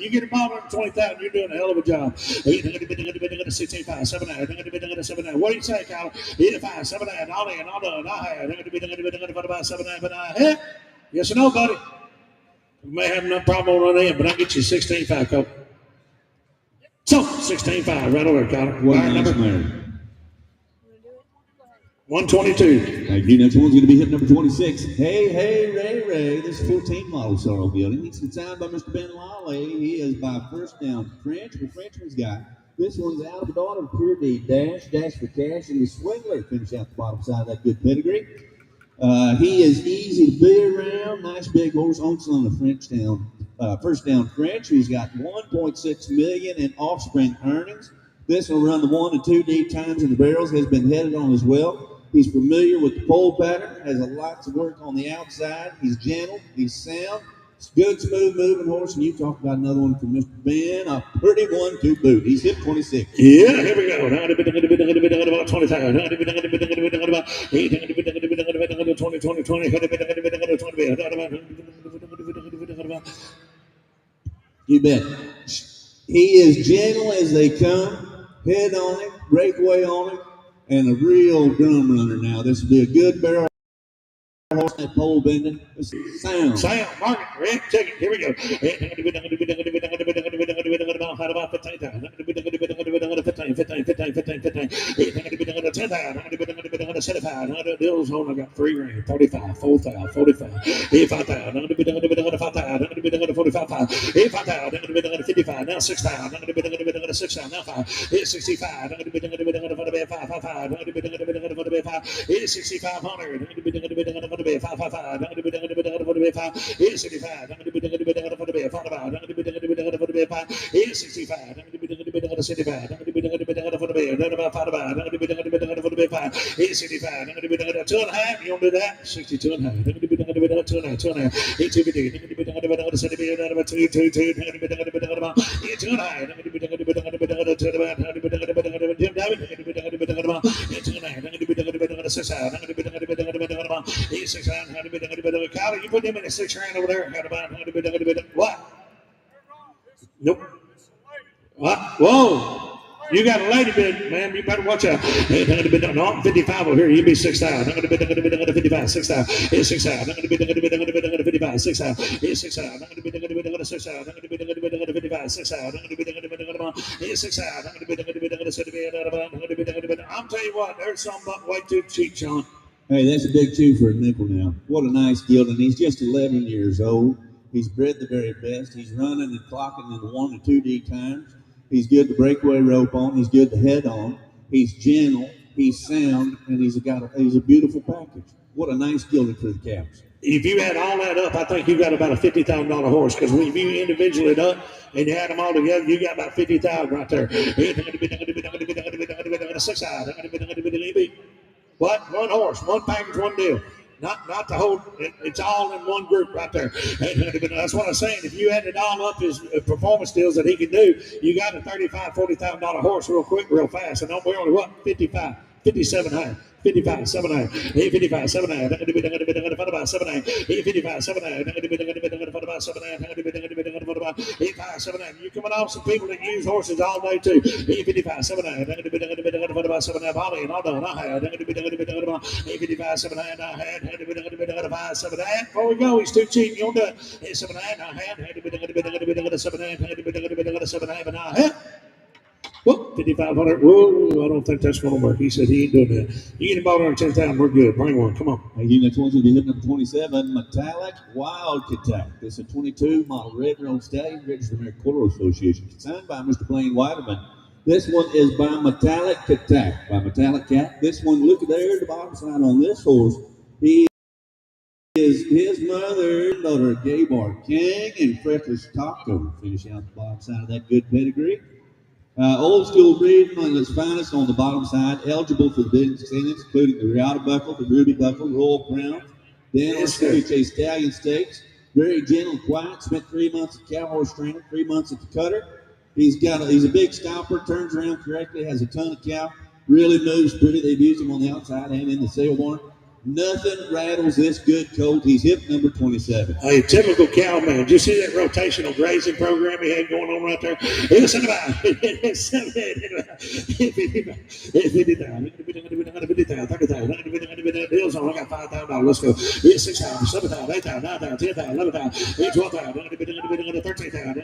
You get a ball under 20,000, you're doing a hell of a job. 16-5, 7 8. What do you say, Collar? 5 7 8. All in, all done. I had. Yes or no, buddy? You may have no problem on that end, but I'll get you 16-5, Colt. So, 16-5, right over, Collar. What number? 122. Thank you. Next one's going to be hit number 26. Hey, Ray. This is 14 model Sorrel Building. It's designed by Mr. Ben Lally. He is by First Down French. The Frenchman's got. This one's out of the daughter of Pure D. Dash for cash, and the Swingler finish out the bottom side of that good pedigree. He is easy to be around. Nice big horse. Owns on the First Down French. He's got $1.6 million in offspring earnings. This will run the 1 and 2 deep times in the barrels. Has been headed on as well. He's familiar with the pole pattern. Has a lot to work on the outside. He's gentle. He's sound. It's a good, smooth moving horse. And you talked about another one from Mr. Ben. A pretty 1-2 boot. He's hit 26. Yeah, here we go. 25. 20. You bet. He is gentle as they come. Head on him. Breakaway on him. And a real drum runner now. This will be a good barrel horse, that pole bending. Sound. Market, red ticket. Here we go. 10,000. Bills on. I got $3,000. 35, 4,000, 45. 5,000. 45. 55. Now 6,000. 6,000. Now 5. 65. 5. 6,500. 5. 2.5. You don't do that. 62.5. 2.5. Collar, you put him in a 6 round over there. What? Nope. What? Whoa. You got a lady bid, man. You better watch out. No, I'm 55 over here. You be 6,000. I'm going to be 55. 6,000. It's 6,000. I'm going to be 55. 6,000. It's 6,000. I'm going to be 6,000. I'm going to be 55. 6,000. I'm going to be 6,000. I'm going to be I'm telling you what, there's some buck way too cheap, Sean. Hey, that's a big 2 for a nickel now. What a nice deal. And he's just 11 years old. He's bred the very best. He's running and clocking in the 1 and 2 D times. He's good to breakaway rope on. He's good to head on. He's gentle. He's sound. And he's a beautiful package. What a nice gelding for the caps. If you add all that up, I think you got about a $50,000 horse. Because when you individually it up and you add them all together, you got about 50,000 right there. 6,000. What? One horse, one package, one deal. Not the whole. It's all in one group right there. That's what I'm saying. If you added all up his performance deals that he can do, you got a $35,000, $40,000 horse real quick, real fast. And we're only what 55, 57 high. 55, 7 55, 7 I'm going to be 7 55, 7 I'm going to be 55, 7 You coming off some people that use horses all day too. 55, 7 I'm going to be 7 Holly and all done. I had 55, 7 I had 5, 7 Before we go, he's too cheap. You don't do it. 7 I had 7 7 and I had Whoop, 5,500. Whoa, I don't think that's going to work. He said he ain't doing that. You get him ball under 10,000, we're good. Bring one. Come on. Next one's going to be hit number 27, Metallic Wild Attack. This is a 22 model red road stallion, registered American Quarter Association. Signed by Mr. Blaine Weiderman. This one is by Metallic Attack. By Metallic Cat. This one, look there at the bottom side on this horse. He is his mother, daughter, Gaybar King, and Freckles Taco. Finish out the bottom side of that good pedigree. Old school breed, one of its finest on the bottom side, eligible for the bidding standings, including the Riata Buckle, the Ruby Buckle, Royal Crown, Dan Chase Stallion Stakes. Very gentle, quiet. Spent 3 months at cow horse training, 3 months at the cutter. He's a big scalper, turns around correctly, has a ton of cow, really moves pretty. They've used him on the outside and in the sale barn. Nothing rattles this good colt. He's hip number 27. A typical cow man. Did you see that rotational grazing program he had going on right there? It's about 50,000. Bills on. I got $5,000. Let's go. It's 6,000, 7,000, 8,000, 9,000, 10,000, 11,000, 12,000. 13,000.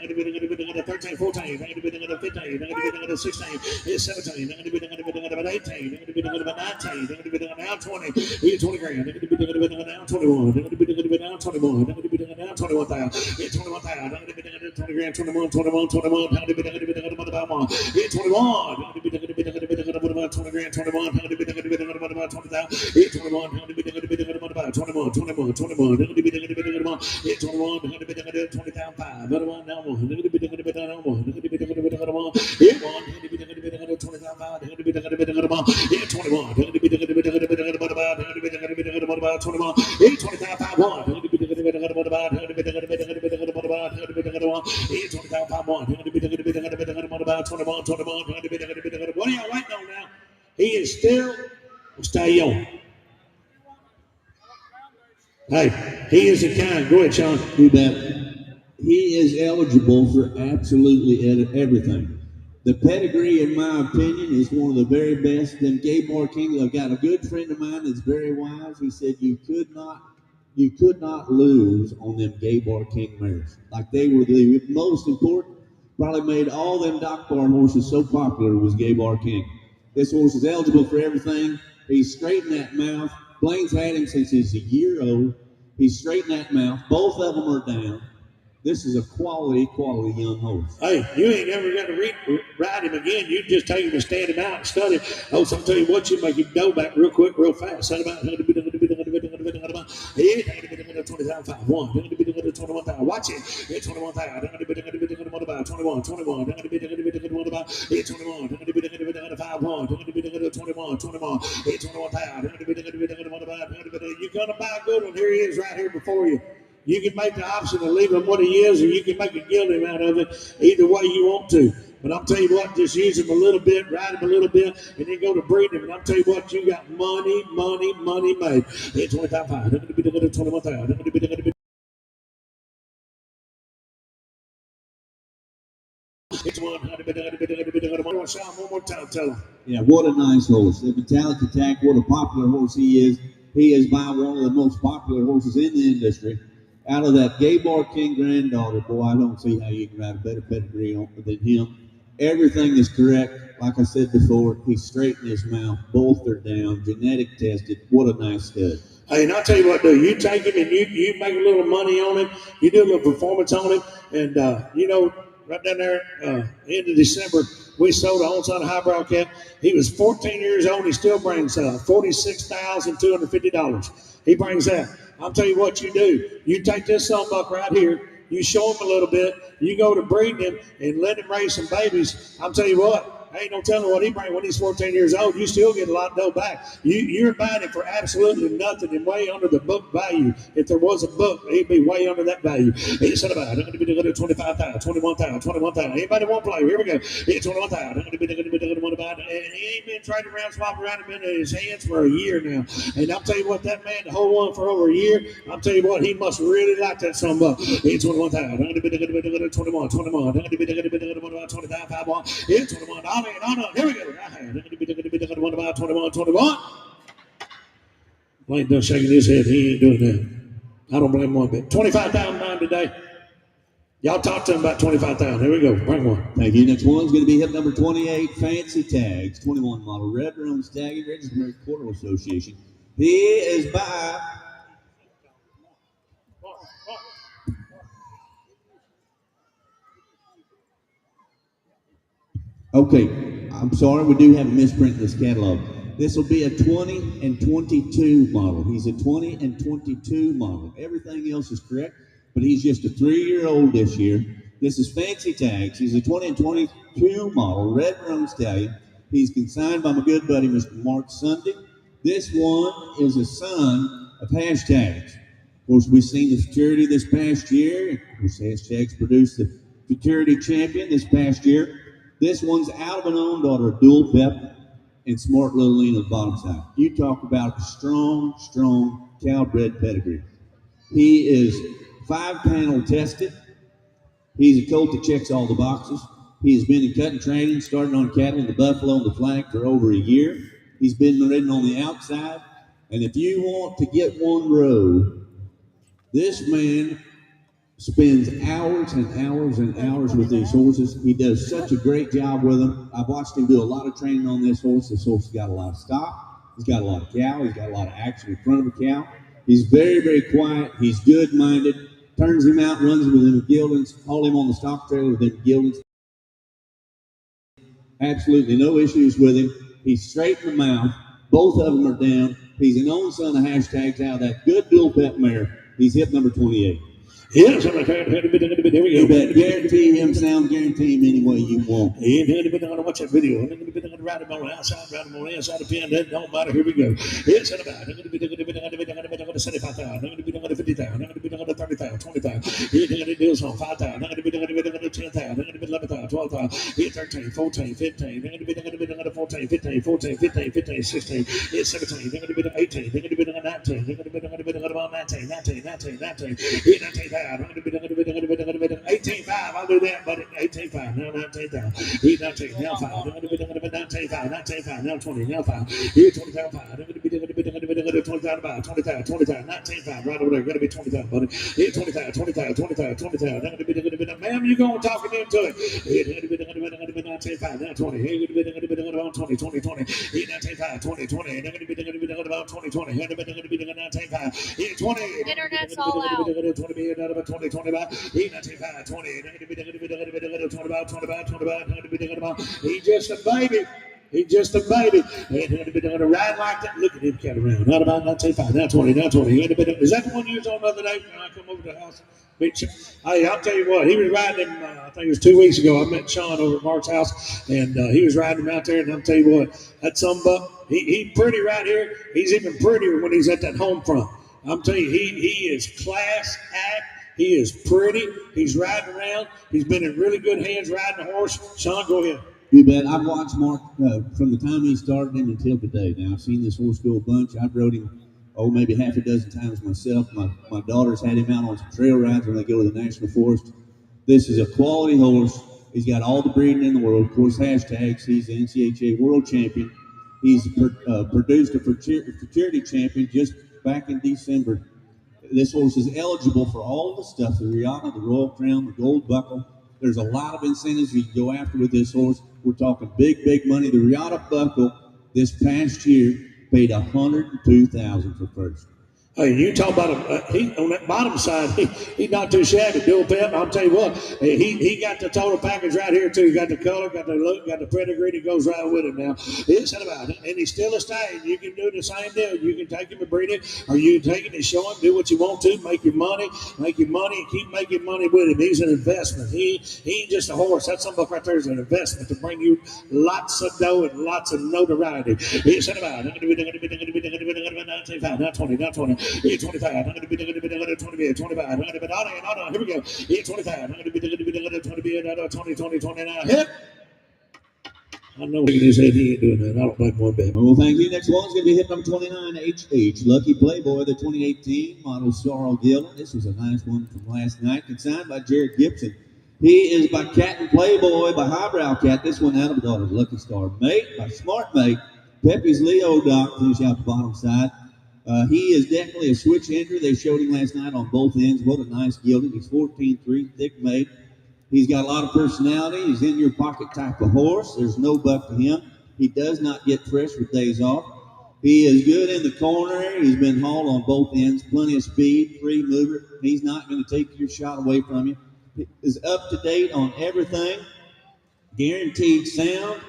13, 14. 15. 16. 17. 18. 19. 20. 20 grand. Down 21. Down 21. Down 21,000. 21,000. 20 grand. 21. 21. 21. 21. 20 grand. 21. What are y'all waiting on now? He is still stay on. Hey, he is a kind. Go ahead, Sean. You bet. He is eligible for absolutely everything. The pedigree, in my opinion, is one of the very best. Then Gaybar King, I've got a good friend of mine that's very wise. He said you could not lose on them Gaybar King mares. Like they were the most important. Probably made all them Dock Barn horses so popular was Gaybar King. This horse is eligible for everything. He's straight in that mouth. Blaine's had him since he's a year old. He's straight in that mouth. Both of them are down. This is a quality young horse. Hey, you ain't never got to ride him again. You just take him and stand him out and study. Oh, so I'll tell you what, you make him go back real quick, real fast. 21,000. Watch it. 21,000. 21. 21. You're gonna buy a good one. Here he is, right here before you. You can make the option of leave him what he is, or you can make a guilt him out of it. Either way you want to. But I'm telling you what, just use him a little bit, ride him a little bit, and then go to breeding him. And I'm telling you what, you got money made. 25,000. 21,000. One more time, tell him. Yeah, what a nice horse. The Metallic Attack, what a popular horse he is. He is by one of the most popular horses in the industry. Out of that Gaybar King granddaughter, boy, I don't see how you can ride a better pedigree than him. Everything is correct. Like I said before, he's straight in his mouth. Both are down, genetic tested. What a nice stud. Hey, and I'll tell you what, dude, you take him and you make a little money on him. You do a little performance on him. And, right down there, end of December, we sold a on-side highbrow cat. He was 14 years old. He still brings $46,250. He brings that. I'll tell you what you do. You take this son buck right here. You show him a little bit. You go to breeding him and let him raise some babies. I'll tell you what. Ain't no telling what he brings when he's 14 years old. You still get a lot of dough back. You're buying it for absolutely nothing and way under the book value. If there was a book, he'd be way under that value. He said about it. 25,000, 21,000, 21,000. Anybody want to play? Here we go. 21,000. And he ain't been trading around, swapping around him in his hands for a year now. And I'll tell you what, that man, the whole one for over a year, I'll tell you what, he must really like that son buck. 21,000. 21. 21. No. Here we go. 21. Blaine done shaking his head. He ain't doing that. I don't blame him one bit. 25,000 today. Y'all talk to him about 25,000. Here we go. Bring one. Thank you. Next one's going to be hip number 28, Fancy Tags, 21 model, Rerunning Tagging, Registered American Quarter Association. He is by. Okay, I'm sorry, we do have a misprint in this catalog. This will be a 20 and 22 model. He's a 20 and 22 model. Everything else is correct, but he's just a 3-year-old this year. This is Fancy Tags. He's a 20 and 22 model, Rerunning Stallion. He's consigned by my good buddy, Mr. Mark Sunday. This one is a son of Hashtags. Of course, we've seen the futurity this past year. Of course, Hashtags produced the futurity champion this past year. This one's out of an own daughter, Dual Pep, and Smart Little Lena on the bottom side. You talk about a strong, strong cow-bred pedigree. He is 5-panel tested. He's a colt that checks all the boxes. He has been in cutting training, starting on cattle in the buffalo and the flank for over a year. He's been ridden on the outside. And if you want to get one row, this man spends hours and hours and hours with these horses. He does such a great job with them. I've watched him do a lot of training on this horse. This horse has got a lot of stock. He's got a lot of cow. He's got a lot of action in front of a cow. He's very, very quiet. He's good-minded. Turns him out, runs him within the geldings, haul him on the stock trailer within the geldings. Absolutely no issues with him. He's straight in the mouth. Both of them are down. He's an own son of Hashtags out of that good Dual Pep mare. He's hip number 28. Yes, I'm here we go. You bet. Guarantee him sound, guarantee him any way you want. I'm going to watch that video. I'm going to ride him on the outside, ride him on the inside of the pen. That don't matter. Here we go. Yes, I'm going to be 75,000. I'm going to be 50,000. I'm going to be 30,000, 20,000. He's going to do some 5,000. I'm going to be 10,000. I'm going to be 11,000, 12,000. He's 13, 14, 15. I'm going to be 14, 15, 14, 15, 15, 16. He's 17. I'm going to be 18. I'm going to be 19. I'm going to be 19. He's 19. I'm going to be 18,500. I'll do that, buddy. 18,500. Now 19,000. He's 19. Now 5. I'm going to be 19,500. 19,500. Now 20. Now 5. He's 20,500. I'm going to be 20,500. 20,000. 19,500. Right over there. Going to be 20,000, buddy. He's 20,000. 20,000. 20,000. 20,000. I'm going to be, ma'am, you're going to talk into it. He's going to be 19,500. Now 20. He's going to be 20, 20, 20. He's 19,500. 20, 20. I'm going to be 20, 20. He's going to be 19,500. He's 20. Internet's all out. 20, 25, he 95, 20, he's just a baby. He's just a baby. He's going to ride like that. Look at him cat around. Not about 95, now 20, now 20. Is that the one you was on the other day when I come over to the house? Hey, I'll tell you what, he was riding him, I think it was 2 weeks ago. I met Sean over at Mark's house, and he was riding him out there, and I'll tell you what, that buck, he's pretty right here. He's even prettier when he's at that home front. I'm telling you, he is class act. He is pretty. He's riding around. He's been in really good hands riding a horse. Sean, go ahead. You bet. I've watched Mark from the time he started him until today. Now, I've seen this horse go a bunch. I've rode him, maybe half a dozen times myself. My daughter's had him out on some trail rides when they go to the National Forest. This is a quality horse. He's got all the breeding in the world. Of course, Hashtags. He's the NCHA world champion. He's produced a futurity champion just back in December. This horse is eligible for all the stuff, the Rihanna, the Royal Crown, the Gold Buckle. There's a lot of incentives you can go after with this horse. We're talking big, big money. The Rihanna Buckle this past year paid $102,000 for first. Hey, you talk about him, on that bottom side, he's not too shabby. Dual Pep, I'll tell you what, he got the total package right here too. He got the color, got the look, got the pedigree that goes right with him now. It's not about it. And he's still a stallion. You can do the same deal. You can take him and breed it, or you can take him and show him, do what you want to, make your money, and keep making money with him. He's an investment. He ain't just a horse. That some buck right there is an investment to bring you lots of dough and lots of notoriety. It's not about it. Not 20, not 20. He's 25. I'm going to be 25. I'm going to be here we go. He's 25. I'm going to be 20, 29. Hip. I know in his head he ain't doing that. I don't blame one bit. Well, thank you. Next one's going to be hit number 29, HH. Lucky Playboy, the 2018 model Sorrel Gilded. This was a nice one from last night. Consigned by Jared Gibson. He is by Cat and Playboy, by Highbrow Cat. This one out of the daughter's Lucky Star. Mate by Smart Mate. Pepe's Leo Doc. Finish out the bottom side. He is definitely a switch ender. They showed him last night on both ends. What a nice gelding. He's 14-3, thick made. He's got a lot of personality. He's in your pocket type of horse. There's no buck to him. He does not get fresh with days off. He is good in the corner. He's been hauled on both ends. Plenty of speed, free mover. He's not going to take your shot away from you. He is up to date on everything. Guaranteed sound.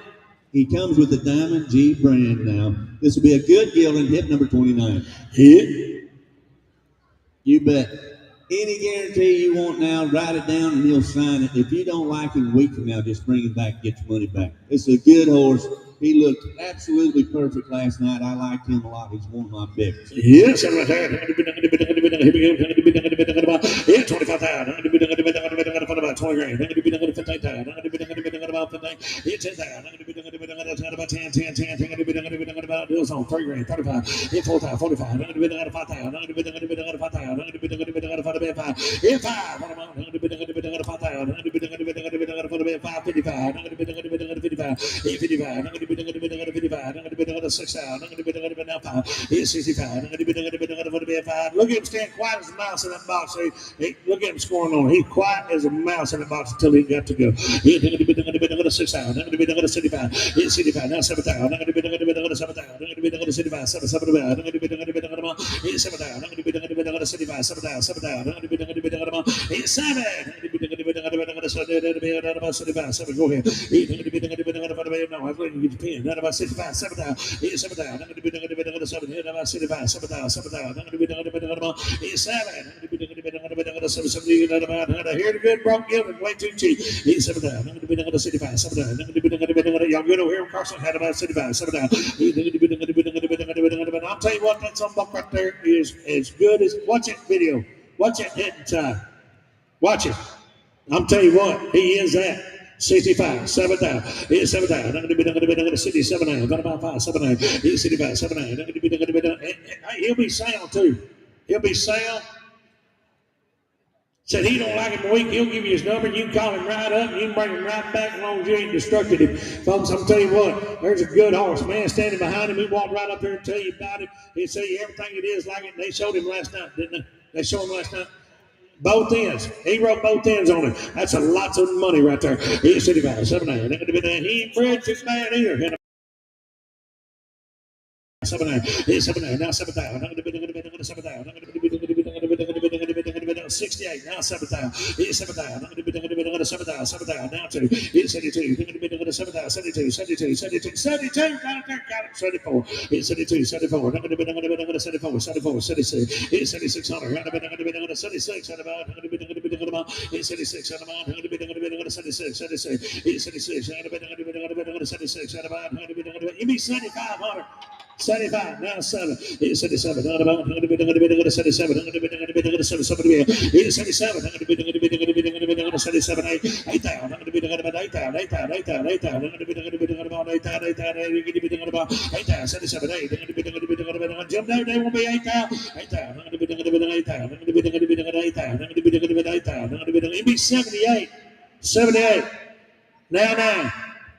He comes with the Diamond G brand now. This will be a good gelding. Hip number 29. Hit. You bet. Any guarantee you want now, write it down and he'll sign it. If you don't like him a week from now, just bring him back and get your money back. It's a good horse. He looked absolutely perfect last night. I liked him a lot. He's one of my picks. Yes, right there. Here we go. Yeah, 25,000. 20 grand. 15,000. Yeah, 10,000. About 10. Deals on 3 grand. 35. Yeah, 4,000. 45. 5,000. 5,000. 65. Look at him stand quiet as a mouse in that box. Look at him scoring on it. He's quiet as a mouse in the box until he got to go. 6,000. 65. 65. Now 7,000. 7,000. 75. 7,000. 7. Go ahead. No, I think you get your pen. About 65, 7,000. 7,000. 7,000. 7,000. Here the good broke given way too cheap. 7,000. 65, 7,000. Y'all good over here in Carson? Had about 65, 7,000. I'll tell you what, that some buck right there is as good as. Watch that video. Watch that hitting time. Watch it. I'm telling you what, he is that. 65, 7,000. He's 7,000. I'm going to be 7,000. Got about 5, 7,000. He's 65, 7,000. He'll be sound too. He'll be sound. Said he don't like him weak. He'll give you his number. You can call him right up. You can bring him right back as long as you ain't destructed him. Folks, I'm telling you what, there's a good horse. Man standing behind him. He walked right up there and tell you about it. He'll tell you everything it is like it. They showed him last night, didn't they? They showed him last night. Both ends. He wrote both ends on it. That's a lots of money right there. He's 65, 7,000. He ain't bred this man either. 7,000. He's 7,000. Now 7,000. 68. Now 7,000. He's 7,000. 7,000. Now 2. He's 72. 7,000. 72. 72. 72. 72. Got it there. Got it. 74. He's 72. 74. 74. 74. 76. He's 7,600. 76. He's 76. 76. 76. He's 76. 76. You be 7,500. 75, now 7. He's 77. Not about 77. 77. He's 77. 77. 8,000. 8,000. 8,000. 8,000. 8,000. 8,000. 77. 8. Jump down. They won't be 8,000. 8,000. 8,000. 8,000. He'd be 78. 78. Now 9.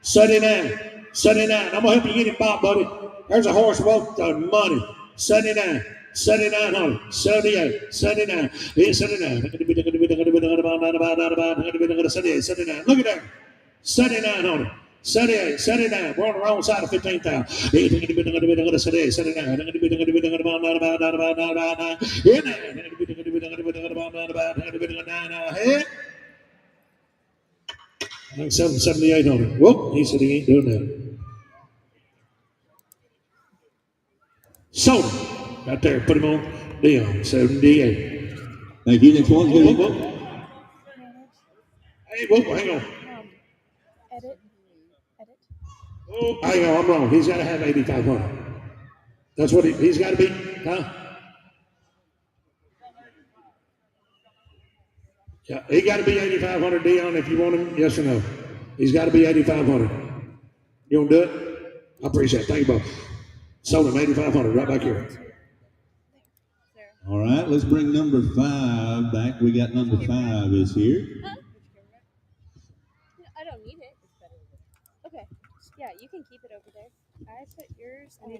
79. 79. I'm going to help you get him, Bob, buddy. There's a horse worth the money. 79. 7,900. 78. 79. Here's 79. 78. Look at that. 7,900. 78. 79. We're on the wrong side of 15,000. 78. 79. 7,800. Whoop. He said he ain't doing that. Sold him. Right there. Put him on. Deal. 78. Thank you. Next one. Hey, whoop. Hang on. Edit. Oh, hang on. I'm wrong. He's got to have 8,500. That's what he's got to be. Huh? Yeah. He got to be 8,500, Dion, if you want him. Yes or no? He's got to be 8,500. You want to do it? I appreciate it. Thank you both. Sold him 8,500 right back here. All right, let's bring number 5 back. We got number 5 is here. Huh? I don't need it. Okay. Yeah, you can keep it over there. I put yours on a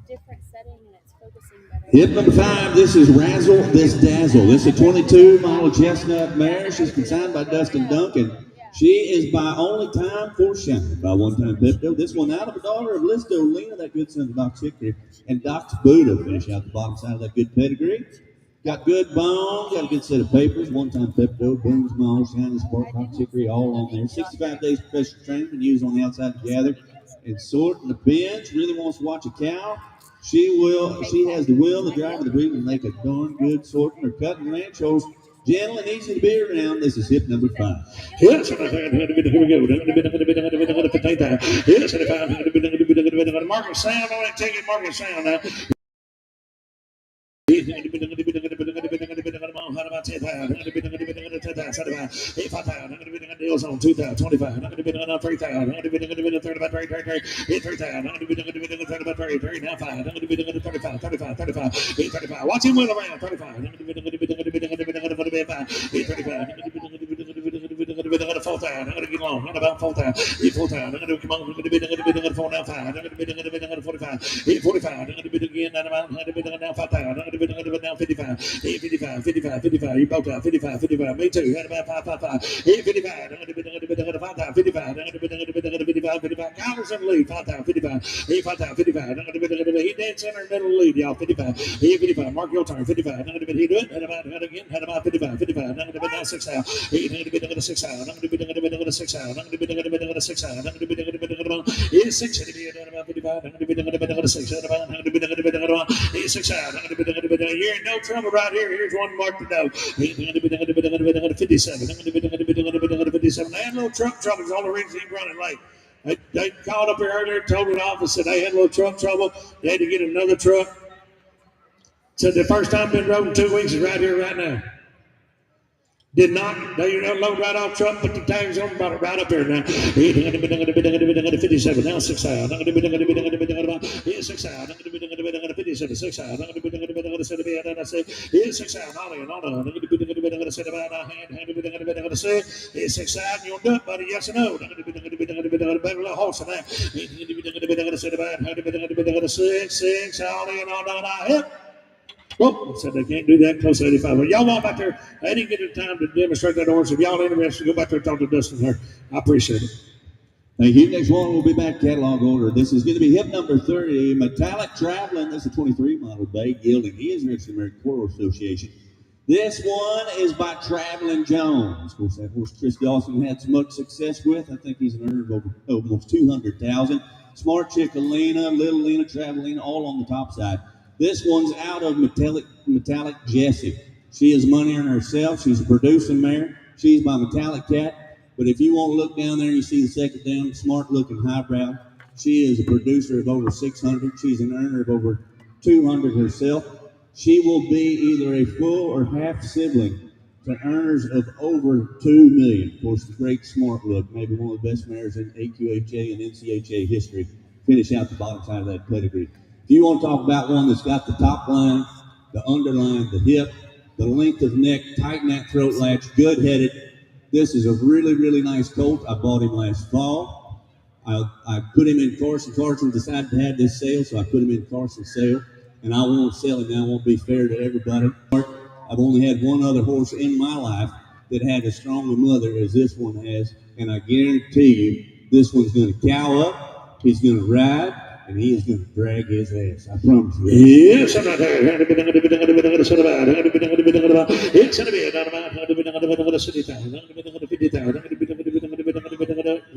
different setting and it's focusing better. Hip number 5, this is Razzle, this Dazzle. This is a 22 model chestnut mare. She's consigned by Dustin Duncan. She is by only time foreshadowed by one-time Pepto. This one out of a daughter of Listo Lena, that good son of Doc Hickory, and Doc's Buddha finish out the bottom side of that good pedigree. Got good bone, got a good set of papers, one-time Pepto, Boone's Mall, Shiny Sport, Doc Hickory, all on there. 65 days professional training, been used on the outside to gather and sort in the bins. Really wants to watch a cow. She has the will, the drive, the breed to make a darn good sorting or cutting ranchos. Gentle and easy to be around. This is hip number 5. Yes, here we go. Yes, market sound. I want to take it market sound now. Deals on 2,000, 25, 3,000, 3,000, now 5, 35, 35, 35, 35. Watch him wheel around, 35, 4,000, I'm going to get long, not about 4,000, 4,000, I'm going to come on, I'm going to be 4 now 5, I'm going to be 45, 45, I'm going to be again, now 5,000, I'm going to be now 55, 55, 55, 55, you both out, 55, 55, me too, had about 555, 55, I'm going to be 5,000, 55, I'm going to be 55, 55, Congress in the lead, 5,000, 55, 5,000, 55, I'm going to be he dead center in the middle lead, y'all, 55, 55, mark your turn, 55, I'm going to be he do it, had about again, had about 55, 55, I'm going to be now 6,000, I'm going to be 6,000, I'm going to be 6,000, I'm going to be 6,000, I'm going to be 6, 55, I'm going to be 6, I'm going to be 6,000, I'm going to be you're in no trouble right here. Here's one mark to know. 57. I'm going to be 57. They had a little truck trouble. It's the only reason he's running late. They called up here earlier, told the office that they had a little truck trouble. They had to get another truck. Said the first time been rode in 2 weeks is right here, right now. Did not, they unload right off truck, put the tags on, brought it right up here now. 57, now 6,000. I'm going to be 6,000. I'm going to be 57, 6,000. I'm going to be 6,000. I'm going to be 6,000. Ollie and Anna. I'm going to be 6,000. You'll do it, buddy. Yes or no? I'm going to be better little horse than that. I'm going to be 6, Ollie and Anna. Oh, said they can't do that close to 85. Well, y'all want back there. I didn't get the time to demonstrate that horse. If y'all interested, go back there and talk to Dustin here. I appreciate it. Thank you. Next one will be back catalog order. This is going to be hip number 30, Metallic Traveling. This is a 23 model Bay Gilding. He is registered American Quarter Association. This one is by Traveling Jones. Of course, that horse Chris Dawson had so much success with. I think he's an earner of over almost 200,000. Smart Chick Alina, Little Lena, Travelina, all on the top side. This one's out of Metallic Jessie. She is money earner herself. She's a producing mare. She's by Metallic Cat. But if you want to look down there and you see the second down, smart looking highbrow, she is a producer of over 600. She's an earner of over 200 herself. She will be either a full or half sibling to earners of over 2 million. Of course, the great smart look, maybe one of the best mares in AQHA and NCHA history. Finish out the bottom side of that pedigree. If you want to talk about one that's got the top line, the underline, the hip, the length of neck, tighten that throat latch, good-headed, this is a really, really nice colt. I bought him last fall. I put him in Carson. Carson decided to have this sale, so I put him in Carson's sale. And I won't sell him now. I won't be fair to everybody. I've only had one other horse in my life that had as strong a mother as this one has. And I guarantee you, this one's going to cow up. He's going to ride. And he is going to drag his ass. I promise you. Yes, I'm not there. It's going to be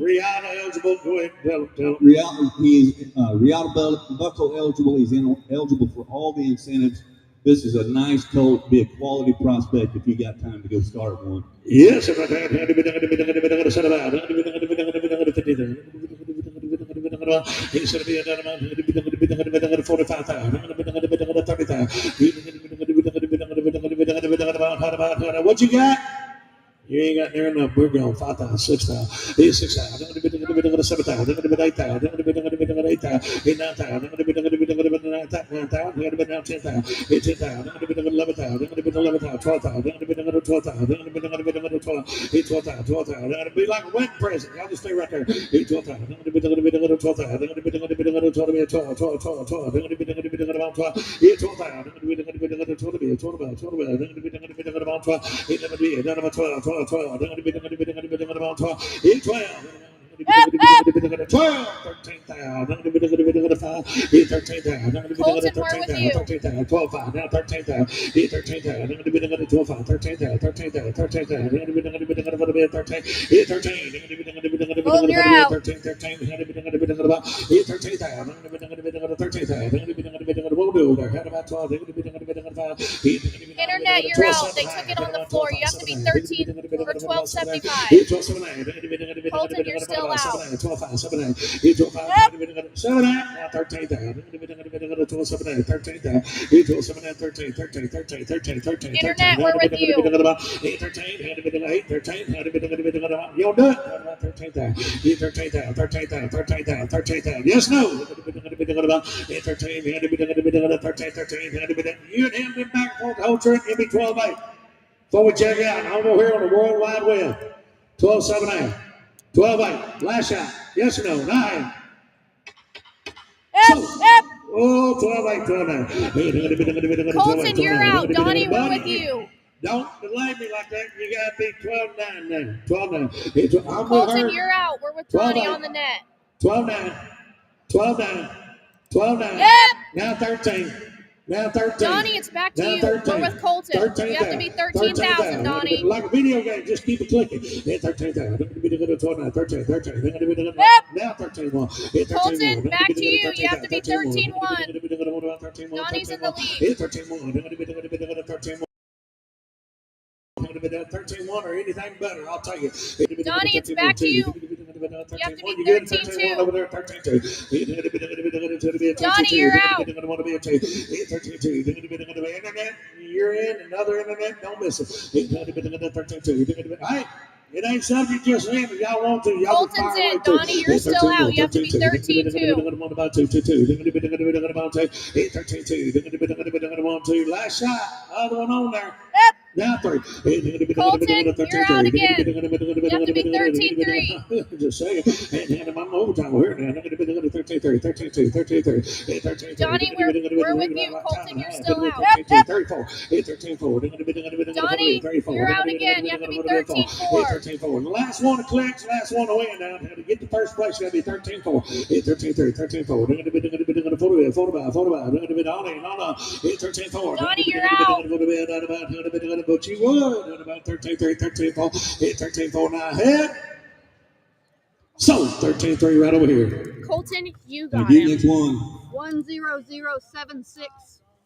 Rihanna eligible. Go ahead. He's Rihanna Buckle eligible. He's eligible for all the incentives. This is a nice colt. Be a quality prospect if you got time to go start one. Yes, I'm not there. He's going to be a 45,000. What you got? You ain't got near enough. We're going 5,000, 6,000. He's 6,000. Be like a wedding present. Y'all just stay right there. 13,000. Internet, you're out. They took it on the floor. You have to be 13 or 12.75. Colton, you're still out. 13. Internet, we're with you. You'll do it. 13,000. Yes, no. 13. You and him been back for the whole trip. Give me 12.8. Before we check out, I'm over here on the World Wide Web. 12.7. 12.8. Last shot. Yes or no? 9. Oh, 12.8. Colton, you're out. Donnie, we're with you. Don't delay me like that. You got to be 12.9 now. 12.9. Colton, you're out. We're with Donnie on the net. 12.9. 12.9. 12.9. Now 13. Now 13. Donnie, it's back to you. 13. We're with Colton. 13, you have to be 13,000, Donnie. Like a video game, just keep it clicking. 13,000. 13. Now 13.1. Colton, back to you. You have to be 13.1. Donnie's in the lead. 13.1. 13.1 or anything better, I'll tell you. Donnie, it's back to you. You have to be 13.2. Donnie, you're out. Internet, you're in. Another internet, don't miss it. Hey, it ain't something you just in. If y'all want to, y'all Colton's in. Donnie, you're still out. You have to be 13.2. Last shot. Other one on there. Now 3. Colton, you're out again. You have to be 13.3. Just saying. And I'm overtime here now. 13.3. Donnie, we're with you. Colton, you're still out. 34. Donnie, you're out again. You have to be 13.4. The last one to clicks, last one to win now. To get the first place, you got to be 13.4. 13.4. Donnie, you're out. But you would. About 13.4. 13.4 now ahead. So 13.3 right over here. Colton, you got you him. next one. 10076.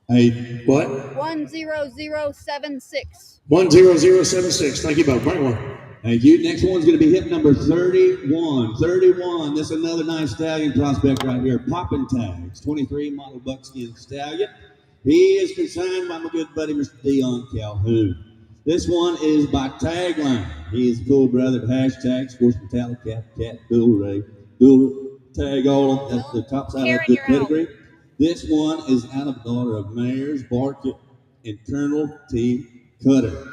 Hey, what? 10076. 10076. Thank you, Bob. Bring one. Thank you. Next one's going to be hit number 31. 31. This is another nice stallion prospect right here. Poppin' Tags. 23 model buckskin stallion. He is consigned by my good buddy, Mr. Dion Calhoun. This one is by Tagline. He is a cool brother at Hashtags, of course, Metallic Cat, Dual Ray, Dual Tag all. That's the top side of the pedigree. This one is out of daughter of Mayors, Barkett, and Colonel T. Cutter.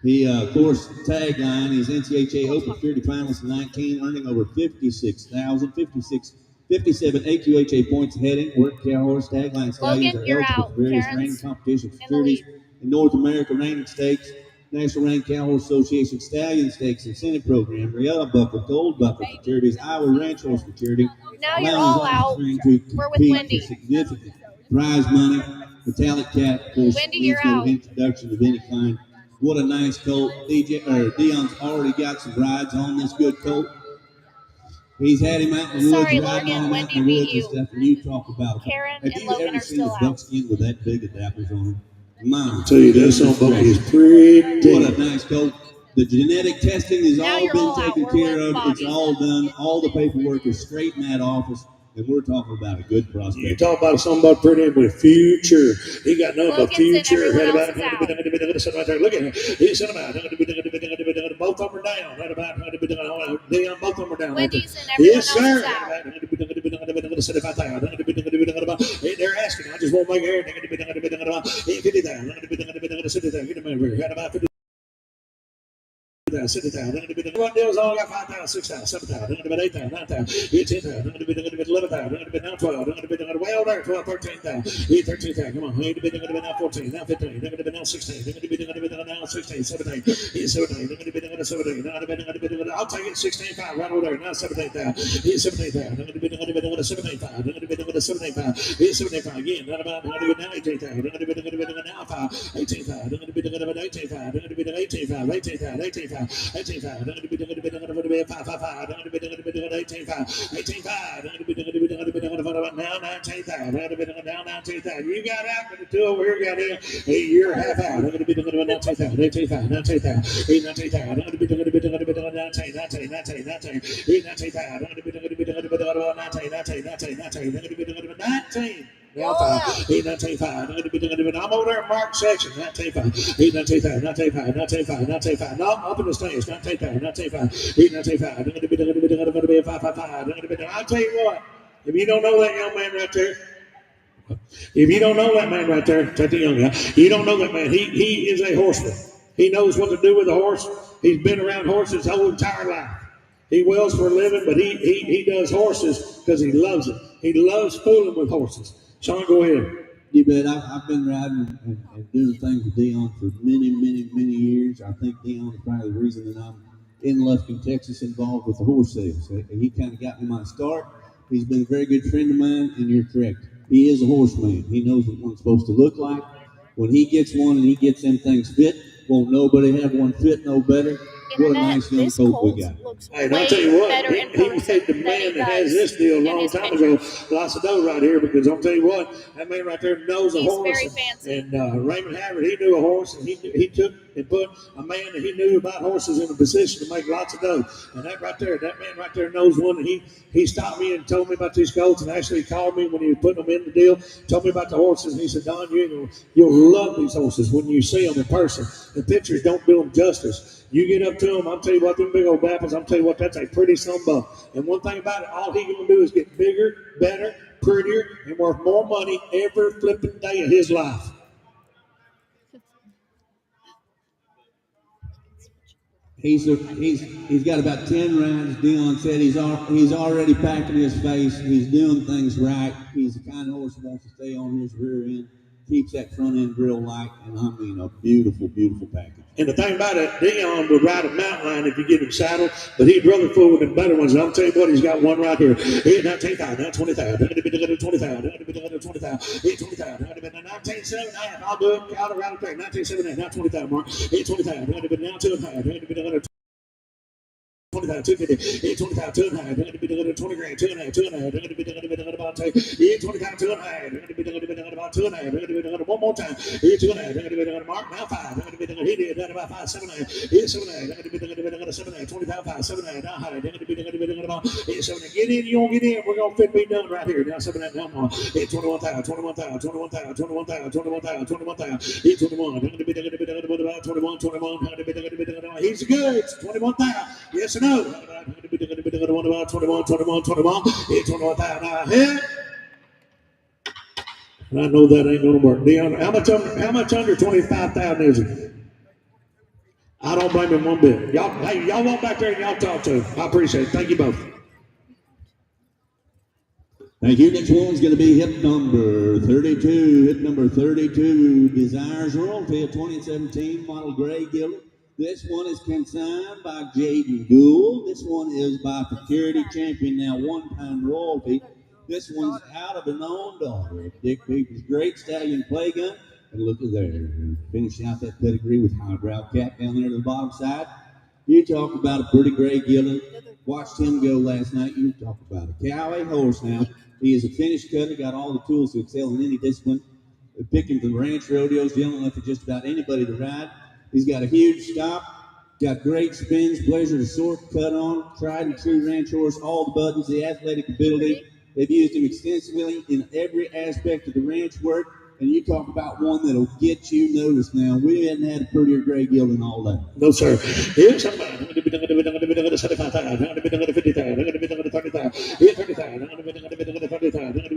He, of course, Tagline. He's NCHA Open Security Finalist in 19, earning over 57 AQHA points heading. Work cow horse Tagline stallions are eligible for various reining competitions, securities in North America reining stakes, National Reining Cow Horse Association Stallion Stakes Incentive Program, Riella Buckle, Gold Buckle Securities, Iowa Ranch Horse Security. Now you're all out. We're with Wendy. Significant prize money. Metallic Cat, of course, Wendy, you're no out. introduction of any kind. What a nice colt. Dion's already got some rides on this good colt. He's had him out in the woods, riding on him out in the woods and stuff, and you talk about him. Karen Have and you Logan ever are seen still a out. buckskin with that big of dappers on him? My, Tell you this on both is pretty. what a nice colt. The genetic testing has Now all you're been all out. taken We're care with of. Bobby. It's all done. All the paperwork is straight in that office. And we're talking about a good prospect. You talk about somebody pretty with future. He got nothing but future. Look at him. He's sitting about. Both of them are down. Right about. Both of them are down. Wendy's and everyone Yes, else sir. is out. They're asking. I just won't make hair. 50,000. Sit it down. What deals all got 5,000, 6,000, 7,000, 8,000, 9,000, 10,000, 11,000, now 12, well there, 12, 13,000, 13,000, come on, now 14, now 15, now 16, now 16, 17, 17, I'll take it, 16,000, right over there, now 17,000, 17,000, 17,000, 17,000, again, now 18,000, now 5, 18,000, 18,000, 18,000, 18,500, now 19,000, now 19,000. You got out, but the two over here got in. You're half out. 19,000, 18,000, 19,000, 19,000, 19,000. He's 19,500. I'm over there in Mark's section. 19,500. He's 19,500. 19,500. 19,500. No, up in the stands. 19,500. 19,500. He's 19,500. I'll tell you what. If you don't know that young man right there, take the young guy. You don't know that man. He is a horseman. He knows what to do with a horse. He's been around horses his whole entire life. He wells for a living, but he does horses because he loves it. He loves fooling with horses. Sean, go ahead. You bet. I've been riding and doing things with Dion for many years. I think Dion is probably the reason that I'm in Lufkin, Texas, involved with the horse sales. He kind of got me my start. He's been a very good friend of mine, and you're correct. He is a horseman. He knows what one's supposed to look like. When he gets one and he gets them things fit, won't nobody have one fit no better. What a nice young colt we got. Hey, and I'll tell you what, he had the man that has this deal a long time ago, lots of dough right here, because I'll tell you what, that man right there knows a horse. Very fancy. And Raymond Havard, he knew a horse, and he took and put a man that he knew about horses in a position to make lots of dough. And that man right there knows one. And he stopped me and told me about these colts, and actually called me when he was putting them in the deal, told me about the horses, and he said, Don, you'll love these horses when you see them in person. The pictures don't do them justice. You get up to them, I'll tell you what, them big old bapples, I'll tell you what, that's a pretty son-of-a. And one thing about it, all he's going to do is get bigger, better, prettier, and worth more money every flipping day of his life. He's got about 10 rides. Dion said he's already packing his face. He's doing things right. He's the kind of horse that wants to stay on his rear end, keeps that front end real light, and I mean a beautiful package. And the thing about it, Dion would ride a mountain lion if you get him saddled, but he'd rather fool with them better ones. And I'll tell you what, he's got one right here. He's 19,000, now 20,000, 20,000, 20,000, 20,000, 20,000, 19,750. I'll do it. Count it right up there. 19,750, now 20,000 mark. 20,000, now 2,500. 20,000, 250, 20,000, 2,500, 20 grand, 2,500, about 20,000, 2,500, about 2,500, one more time, 2,500, mark, now 5, he did that about 5, 7,500, 7,500, 7,500, 20,000, 7,500, now high, 7,500, get in, you won't get in, we're going to fit be done right here, now 7,500, now more, 21,000, 21,000, 21,000, 21,000, 21,000, 21,000, 21, he's good, 21,000, yes or no? 21,000 now. I know that ain't gonna work. Dion, how much under 25,000 is it? I don't blame him one bit. Y'all walk back there and y'all talk to him. I appreciate it. Thank you both. Thank you. Next one's going to be hip number 32. Hip number 32, Desires Royalty, a 2017 model gray gilded. This one is consigned by Jaden Gould. This one is by Security Champion, now one-time royalty. This one's out of an own daughter. Dick People's great stallion play gun. And look at there. Finishing out that pedigree with highbrow cap down there to the bottom side. You talk about a pretty gray gilded. Watched him go last night. You talk about a Cowley horse now. He is a finished cutter, got all the tools to excel in any discipline. Picked him from the ranch rodeos, dealing with just about anybody to ride. He's got a huge stop, got great spins, pleasure to sort, cut on, tried and true ranch horse, all the buttons, the athletic ability, They've used them extensively in every aspect of the ranch work. And you talk about one that'll get you noticed now. We hadn't had a prettier gray gelding all day. No, sir. Here's somebody. I'm going to be done with 75,000. I'm going to be done with 50,000. I'm going to be done with 30,000. Here's 30,000. I'm going to be done with 30,000. I'm going to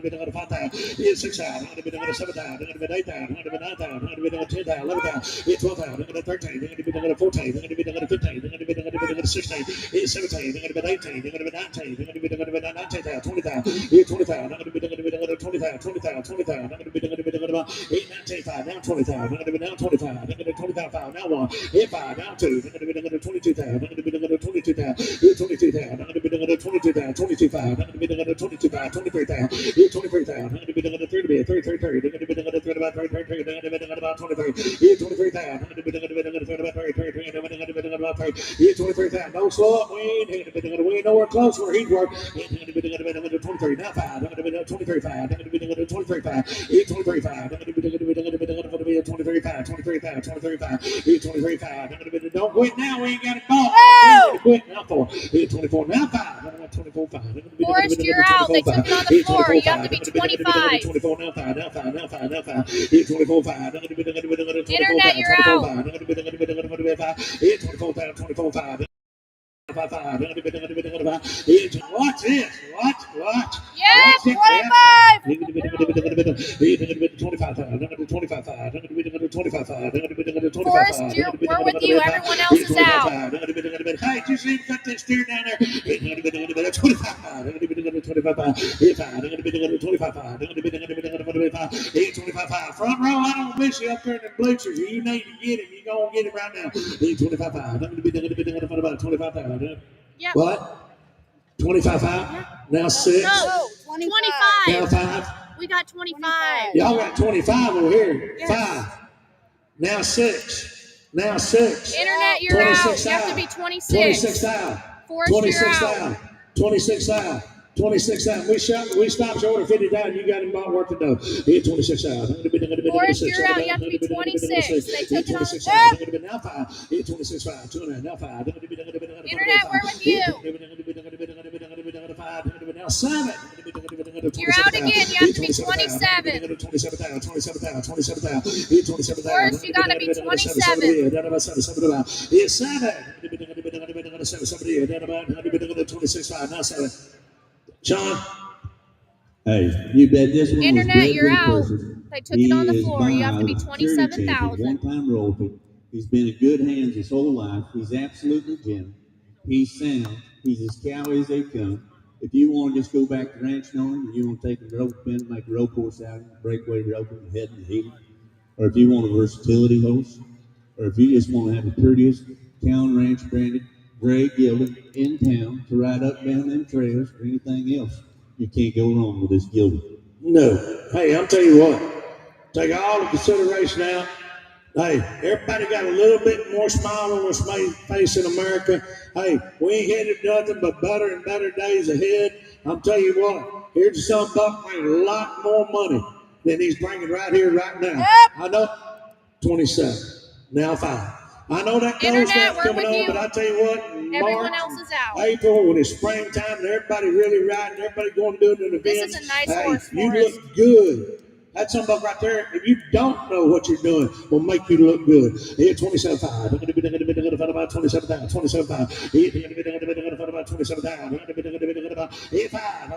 be done with 5,000. Here's 6,000. I'm going to be done with 7,000. I'm going to be 8,000. I'm going to be 9,000. I'm going to be done with 10,000. 11,000. Here's 12,000. I'm going to 13. I'm going to be done with 14. I'm going to be done with 15. I'm going to be done with 16. Here's 17. I'm going to be 18. I'm going to be 19. I'm going to be done with 19,000. 20,000. Here's 20,000. I'm going to be done with 20,000. 20,000. 20,000. I'm going to be done about 8, 9, 10, 5, now 20,000. I'm going to be down 25. I'm going to be 25, now 1, hit 5, now 2. I'm going to be done 22,000. I'm going to be done 22,000. Hit 22,000. I'm going to be done 22,000. 22,000. I'm going to be done 22,000. 23,000. Hit 23,000. I'm going to be done 30, 30, 30. I'm going to be done about 30, 30. I'm going to be done about 23. Hit 23,000. I'm going to be done about 30, 30. I'm going to be done about 30. Hit 23,000. Don't slow up. We ain't nowhere close where he's working. I'm going to be done 23. Now 5. I'm going to be done 23,5. I'm going to be done 23,5. Hit 23,5. I'm going to be done 23,5. 23,5. 23,5. 23,5. Hit 23,5. I'm going to be done. Don't quit now. We ain't got it ball. I'm quit now 4. Hit 24. Now 5. I'm going to 24,5. Forrest, you're out. They took it on the floor. You have to be 25. 24. Now 5. Now 5. Now 5. Now 5. Hit 24,5. I'm going to be done. Internet, you're out. I'm going to be done 5. Hit 24,5. 24,5. Watch this. Watch. Yeah, 25. I'm going to be 25,000. I'm going to be 25,500. I'm going to be 25,500. I'm going to be 25,500. Forrest, we're with you. Everyone else is out. Hey, just need to cut this steer down there. I'm going to be 25,500. I'm going to be 25,500. I'm going to be 25,500. I'm going to be 25,500. Front row, I don't miss you up there in the bleachers. You need to get him. You're going to get him right now. 25,500. I'm going to be about 25,000. Yep. What? 25,500? Now 6? No, 25. Now 5? We got 25. Y'all got 25 over here. Yes. 5. Now 6. Now 6. Internet, you're out. You have to be 26. 26,000. Forrest, you're 26,000. 26,000. 26,000. We stopped short of 50,000. You got him about work to do. Hit 26,000. Forrest, you're out. You have to be 26. They took it on the floor. I'm going to be now 5. Hit 26,500. 2 now 5. Internet, we're with you. Now 7. You're out again. You have to be 27. 27,000. 27,000. Hit 27,000. Forrest, you got to be 27. Hit 7. 26,500. Now 7. Sean. Hey, you bet this one Internet, was you're Red out. Person. They took it on the He is floor. You have to be by 27,000. One-time royalty. He's been in good hands his whole life. He's absolutely gentle. He's sound. He's as cowy as they come. If you want to just go back to ranching on him, and you want to take a rope pin, make a rope horse out of him, breakaway rope him, head and heel, or if you want a versatility horse, or if you just want to have the prettiest town ranch branded gray gelding in town to ride up and down them trails or anything else, you can't go wrong with this gelding. No. Hey, I'll tell you what. Take all the consideration out. Hey, everybody got a little bit more smile on their face in America. Hey, we ain't headed nothing but better and better days ahead. I'm telling you what, here's some buck bringing a lot more money than he's bringing right here, right now. Yep. I know 27, now 5. I know that goes Internet, coming we're with on, you. but I tell you what, Everyone March, else is out. April, when it's springtime and everybody really riding, everybody going to do an event. This is a nice hey, horse, you Forrest. look good. That's some buck right there. If you don't know what you're doing, will make you look good. Here, 27,500. I'm going to be about 27,000. 27,500. Here, I'm going to be about 27,000. I'm going to be about 5.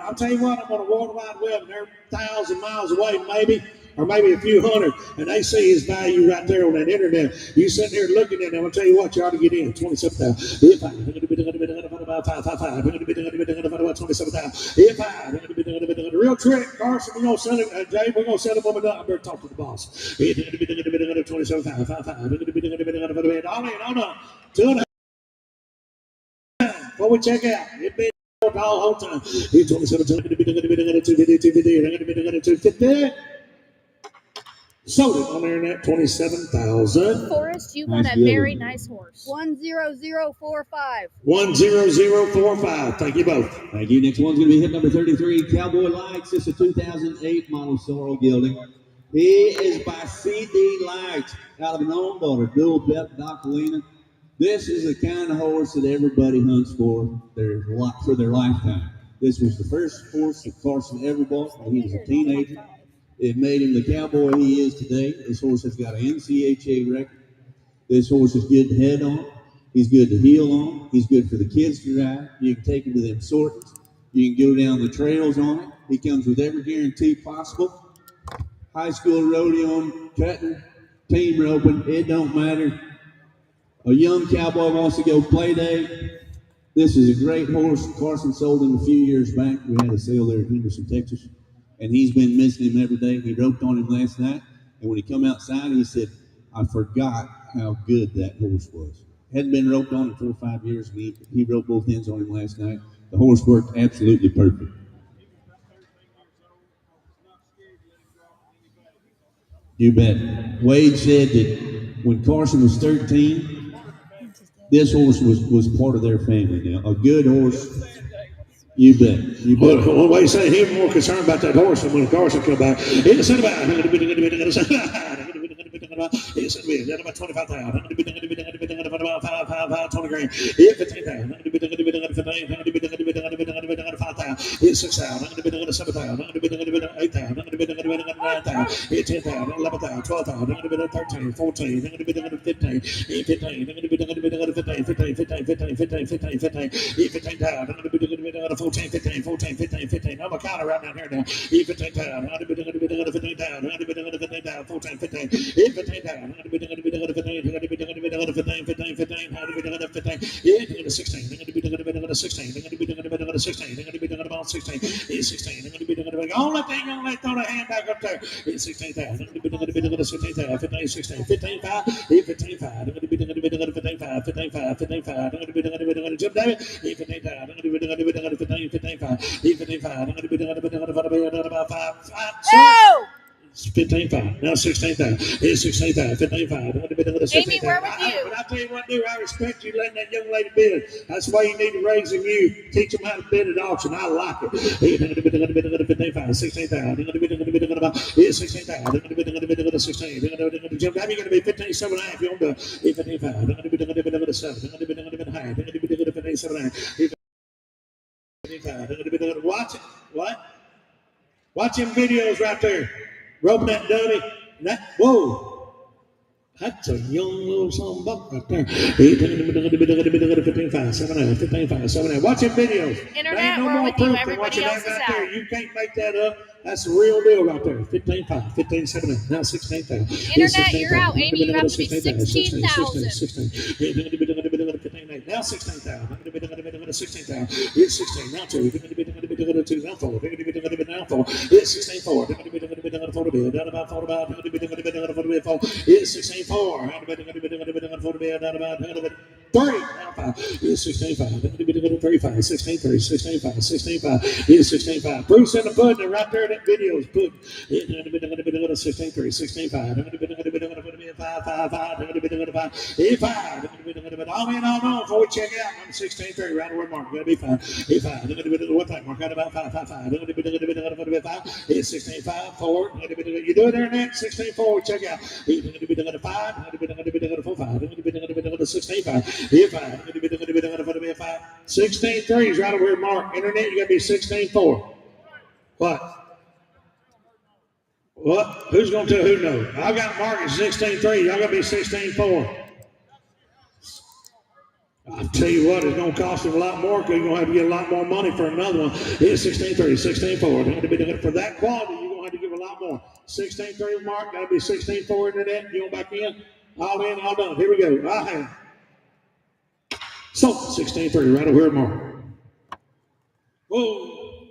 I'll tell you what, I'm on a World Wide Web, and they're 1,000 miles away, maybe, or maybe a few hundred, and they see his value right there on that internet. You sitting there looking at it, I'm going to tell you what, you ought to get in. 27,000. Here, 5. I'm going to be about 5. I'm going to be about 27,000. Here, 5. I'm going to be the real trick. Carson, we're going to send him, Jay, we're going to send him up. I better talk to the boss. He's going to be 27,500. 5. We're going to be all in, hold on. 2.5. Before we check out, it's been the whole time. He's 27,000. I'm going to be 250. Sold it on there at 27,000. Forrest, you got a very nice horse. 10045. 10045. Thank you both. Thank you. Next one's going to be hit number 33, Cowboy Lights. This is a 2008 model sorrel gelding. He is by C.D. Light out of an own daughter, dual bet, Docalina. This is the kind of horse that everybody hunts for their lifetime. This was the first horse that Carson ever bought when he was a teenager. It made him the cowboy he is today. This horse has got an NCHA record. This horse is good to head on. He's good to heel on. He's good for the kids to ride. You can take him to them sorties. You can go down the trails on it. He comes with every guarantee possible. High school rodeo, cutting, team roping, it don't matter. A young cowboy wants to go play day. This is a great horse. Carson sold him a few years back. We had a sale there at Henderson, Texas. And he's been missing him every day. He roped on him last night. And when he come outside, he said, I forgot how good that horse was. Hadn't been roped on in 4 or 5 years. And he roped both ends on him last night. The horse worked absolutely perfect. You bet. Wade said that when Carson was 13, this horse was part of their family now. A good horse. You bet. You bet. Well, Wade said he was more concerned about that horse than when Carson come back. It's about 25,000. 20 grand. It's 15,000. It's 6,000. 7,000. 8,000. 9,000. It's 10,000. 11,000. 12,000. 13. 14. 15. 15. I'm a counter right down here now. 15,000. 14, 15. Only thing on that, throw the hand back up there. It's 16,000. 15, 16, 15, 5, 15, 5. 15, 5. Jim David, 15, 5. 15, 5. 5. 15,500. Now 16,000. It's 16,000. 15,500. Amy, we're with you. But I tell you what, dude, I respect you letting that young lady bid. That's why you need to raise them you. Teach them how to bid at auction. I like it. 15,500. 16,000. It's 16,000. 16. Jim, how you going to be 15,700 if you don't do it? 15,500. 7. Watch it. What? Watch them videos right there. Roping that dummy. Whoa. That's a young little son buck right there. 15,500. 7. Watch them videos. Internet, no we're more with you. proof than Everybody watching else that is right out. there. You can't make that up. That's the real deal right there. 15,500. 15,7. Now 16,000. Internet, you're out. Amy, you have to be 16,000. 16. Now 16,000. 16,000. It's 16. Now 2. 2. Now 4. It's 16,4. Down about 4. It's 16,4. 3. Now 5. It's 16,500. 35. 16,3. 16,500. 16,500. It's 16,500. Bruce and the pudding right there. That video is pudding. 16,3. 16,500. 5. All in, all on before we check out. I'm 16,3 right where Mark. Gotta be 5. 5. What time? Mark out about 5. 5. It's 16,5. 4. You do it there next. 16,4. We check out. 5. 4. 5. 16,5. 5. 16,3 is right where Mark. Internet, you gotta be 16,4. What? What? Who's gonna tell who knows? I got Mark at 16,3. Y'all gotta be 16,4. I'll tell you what, it's going to cost him a lot more because you're going to have to get a lot more money for another one. It's 16,3, 16,4. For that quality, you're going to have to give a lot more. 16,3 Mark, got to be 16,4 internet. You going back in? All in, all done. Here we go. I have. So, 16,3 right over here, Mark. Whoa.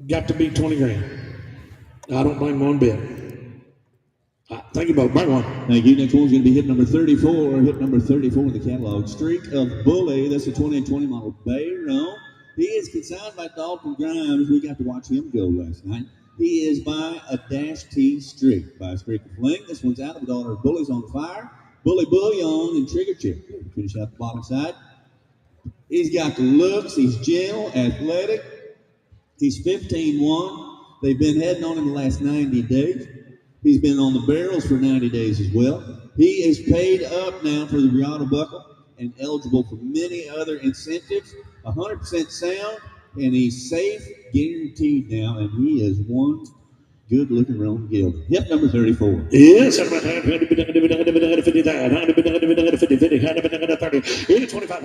Got to be 20 grand. I don't blame one bit. Thank you, Bob. Bring one. Thank you. Next one's going to be hit number 34. Hit number 34 in the catalog. Streak of Bully. That's a 2020 model Bayron. He is consigned by Dalton Grimes. We got to watch him go last night. He is by a Dash T Streak by Streak of Fling. This one's out of a daughter of Bully's on Fire. Bully Bullion and Trigger Chip. Finish out the bottom side. He's got the looks. He's gentle, athletic. He's 15-1. They've been heading on him the last 90 days. He's been on the barrels for 90 days as well. He is paid up now for the Rihanna buckle and eligible for many other incentives. 100% sound, and he's safe, guaranteed now, and he is one good-looking Roman Guild. Hip number 34. Yes, 50, 50, 50, 50, 50, 50, 25,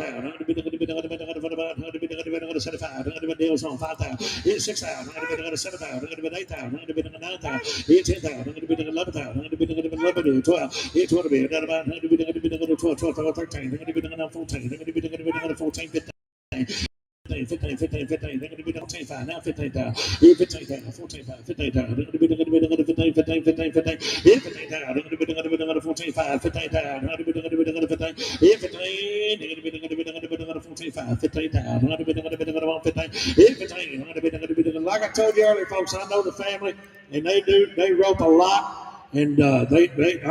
75, deals on 5,000, 6,000, 7,000, 8,000, 9,000, 10,000, 11,000, 12, 14, 15. 15, 15, 15, 15, they're going to be 15, now 15 down. 15 down, 14 down, 15 down. They're going to be 15, 15, 15, 15, 15 down. They're going to be 14, 5, 15 down. They're going to be 15, 15, they're going to be 14, 5, 15 down. They're going to be 15, like I told you earlier, folks, I know the family, and they rope a lot. And I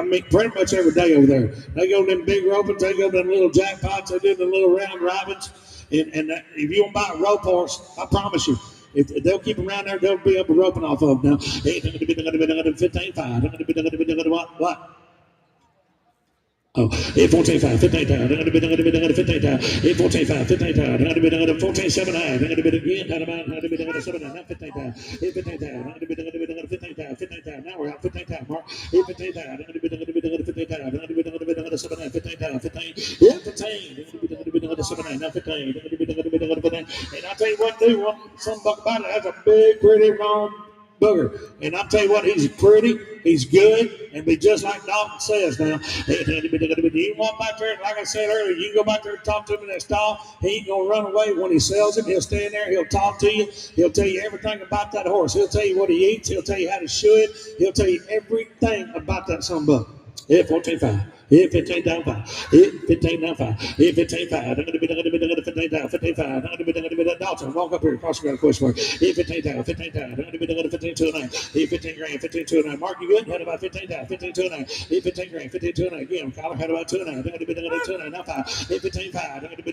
mean, pretty much every day over there. They go to them big ropings, they go to them little jackpots, they do the little round robins. And if you don't buy a rope horse, I promise you, if they'll keep around there, they'll be able to roping off of them now. 15, 5. What? Oh, 14, 5, 15 down. They're going to be 15 down. 14, 5, 15 down. They're going to be 14, 7, 9. They're going to be again. They're going to be 7 down. Now 15 down. 15 down. They're going to be 15 down. 15 down. Now we're out 15 down. Mark. 15 down. They're going to be 15 down. They're going to be 7 down. 15 down. 15. 15. They're going to be 7 down. Now 15. They're going to be 15. And I tell you what, dude, something about it. That's a big, pretty long booger. And I'll tell you what, he's pretty, he's good, and be just like Dalton says now. You want back there, like I said earlier, you can go back there and talk to him in that stall. He ain't gonna run away when he sells him. He'll stand there, he'll talk to you, he'll tell you everything about that horse. He'll tell you what he eats, he'll tell you how to shoe it, he'll tell you everything about that son buck. 14, 5. 15 down 5. 15 down 5. 15 5. I'm going to be 15 down. 15 5. I'm going to be Dalton. Walk up here. Cross the question mark. 15 down. 15 down. I'm going to be 15 2 9. 15 grand. 15 2 9. Mark, you good? Had about 15 down. 15 2 9. 15 grand. 15 2 9. Again, Collar had about 2 9. I'm going to be 2 9. Now 5. 15 5. I'm going to be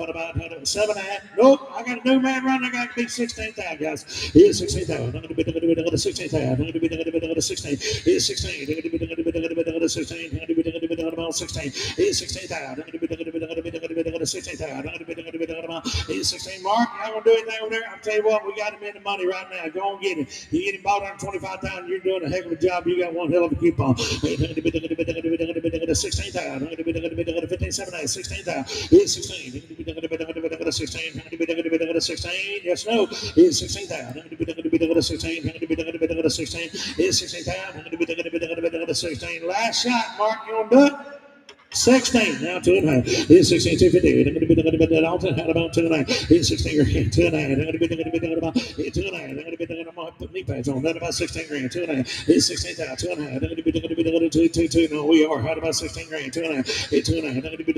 about 7 9. Nope. I got a new man running. I got to be 16 down, guys. Here's 16 down. I'm going to be 16 down. I'm going to be 16. Here's 16. I'm going to be 16. I'm going to be about 16. He's 16 down. I'm going to be 16 down. I'm going to be 16. Mark, y'all going to do anything over there? I'll tell you what, we got him in the money right now. Go on get him. You get him bought on 25,000. You're doing a heck of a job. You got one hell of a coupon. I'm going to be 16 down. I'm going to be 15 7 16 down. He's 16. I'm going to be 16. I'm going to be 16. Yes, no. He's 16 down. I'm going to be 16. I'm going to be 16. He's 16 down. I'm going to be 16. Last shot, Mark. You want to do it? 16, now 2.5. He's 16, 250. I'm going to be Dalton. Had about 2.9. He's 16 grand, 2.9. I'm going to be about 2.9. I'm going to be put knee pads on. That about 16 grand, 2.9. He's 16 down, 2.9. I'm going to be 2. No, we are. Had about 16 grand, 2.9. He's 2.9. I'm going to be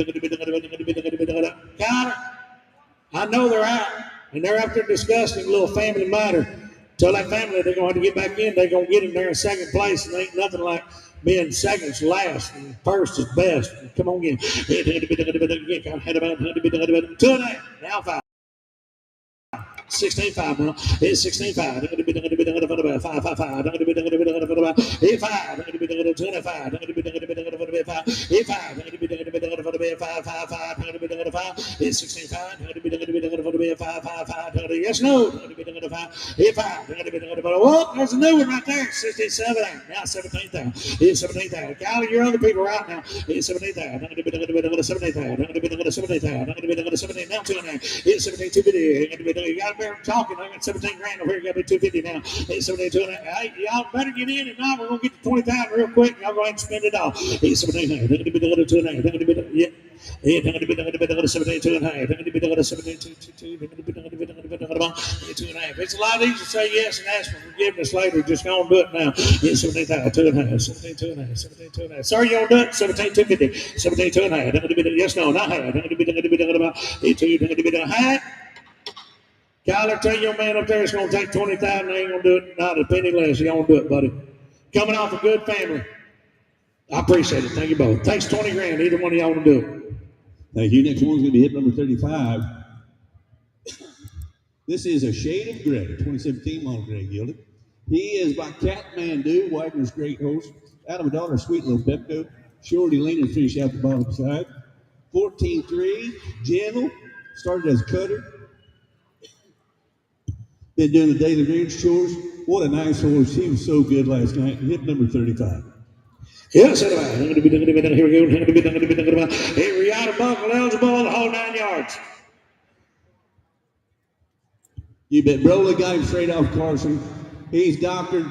got her. I know they're out, and they're after discussing a little family matter. Tell that family they're going to have to get back in. They're going to get him there in second place, and ain't nothing like being second's last and first is best. Come on again. Had about 2.9. Now 5. 16 5 now. It's 16 5. I'm going to be 5 5 5. I'm going to be 5. I'm going to be 25. I'm going to be 5. 5. I'm going to be 5 5 5. I'm going to be 5. It's 16 5. I'm going to be 5 5 5. Yes, no. I'm going to be 5. 5. I'm going to be oh, there's a new one right there. 67. Now 17,000. It's 17,000. Golly, your other people right now. It's 17,000. I'm going to be 17,000. I'm going to be 17,000. I'm going to be 17. Now 2.9. It's 17 250. I'm going to be you got better talking. I got 17 grand over here. Got to be 250 now. He's 72. Hey, y'all better get in. If not, we're gonna get to 20,000 real quick. Y'all go ahead and spend it all. He's 17. They're going to be the 2 9. They're going to be the yeah. They're going to be the 17 2 and a half. They're going to be the 17 2 They're going to be the 2 and a half. It's a lot easier to say yes and ask for forgiveness later. Just go and do it now. He's 17 2 and a half. 17 2 and a half. 17 2 and a half. Sorry, you don't do it. 17 250. 17 2 and a half. They're going to be the yes no not half. They're going to be about 2. They're going to be the half. Kyler, tell your man up there it's going to take 20,000. They ain't going to do it. Not a penny less. You don't do it, buddy. Coming off a good family. I appreciate it. Thank you both. Thanks 20 grand. Either one of y'all want to do it. Thank you. Next one's going to be hit number 35. This is a shade of gray, 2017 model gray gilded. He is by Catmandu, Wagner's great horse. Out of a daughter, Sweet Little Pepco. Shorty Lena finish out the bottom side. 14-3, Gentle. Started as a cutter. Been doing the daily greens chores. What a nice horse. He was so good last night. Hit number 35. Yes, here we go. Every out buckle eligible, the whole 9 yards. You bet. Broly got him straight off Carson. He's doctored.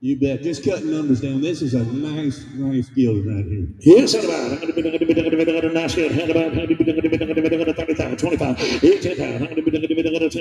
You bet. Just cutting numbers down. This is a nice field right here. Yes, I'm going to be nice field. Hand about 30,000, 25, 10,000. I'm going to be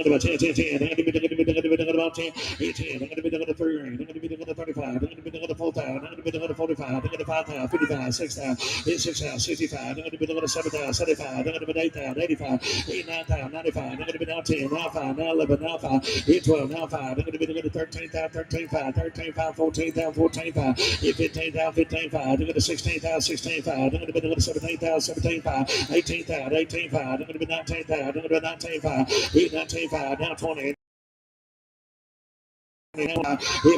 about 10, 10, 10. I'm going to be about 10, 18. I'm going to be 3 grand. I'm going to be 35. I'm going to be 4,000. I'm going to be 45. I'm going to be 5,000, 55, 6,000, 6,000, 65. I'm going to be 7,000, 75. I'm going to be 8,000, 85, 9,000, 95. I'm going to be now 10, now 5, now 11, now 5, 12, now 5. I'm going to be 13,000, 13,5, 13,5. 14,000, 14,5, 15,000, 15,5, I'm going to 16,000, 16,5, I'm going to be 17,000, 17,5, 18,000, 18,5, I'm going to be 19,000, I'm going to be 19,5, 19,5, now 20. If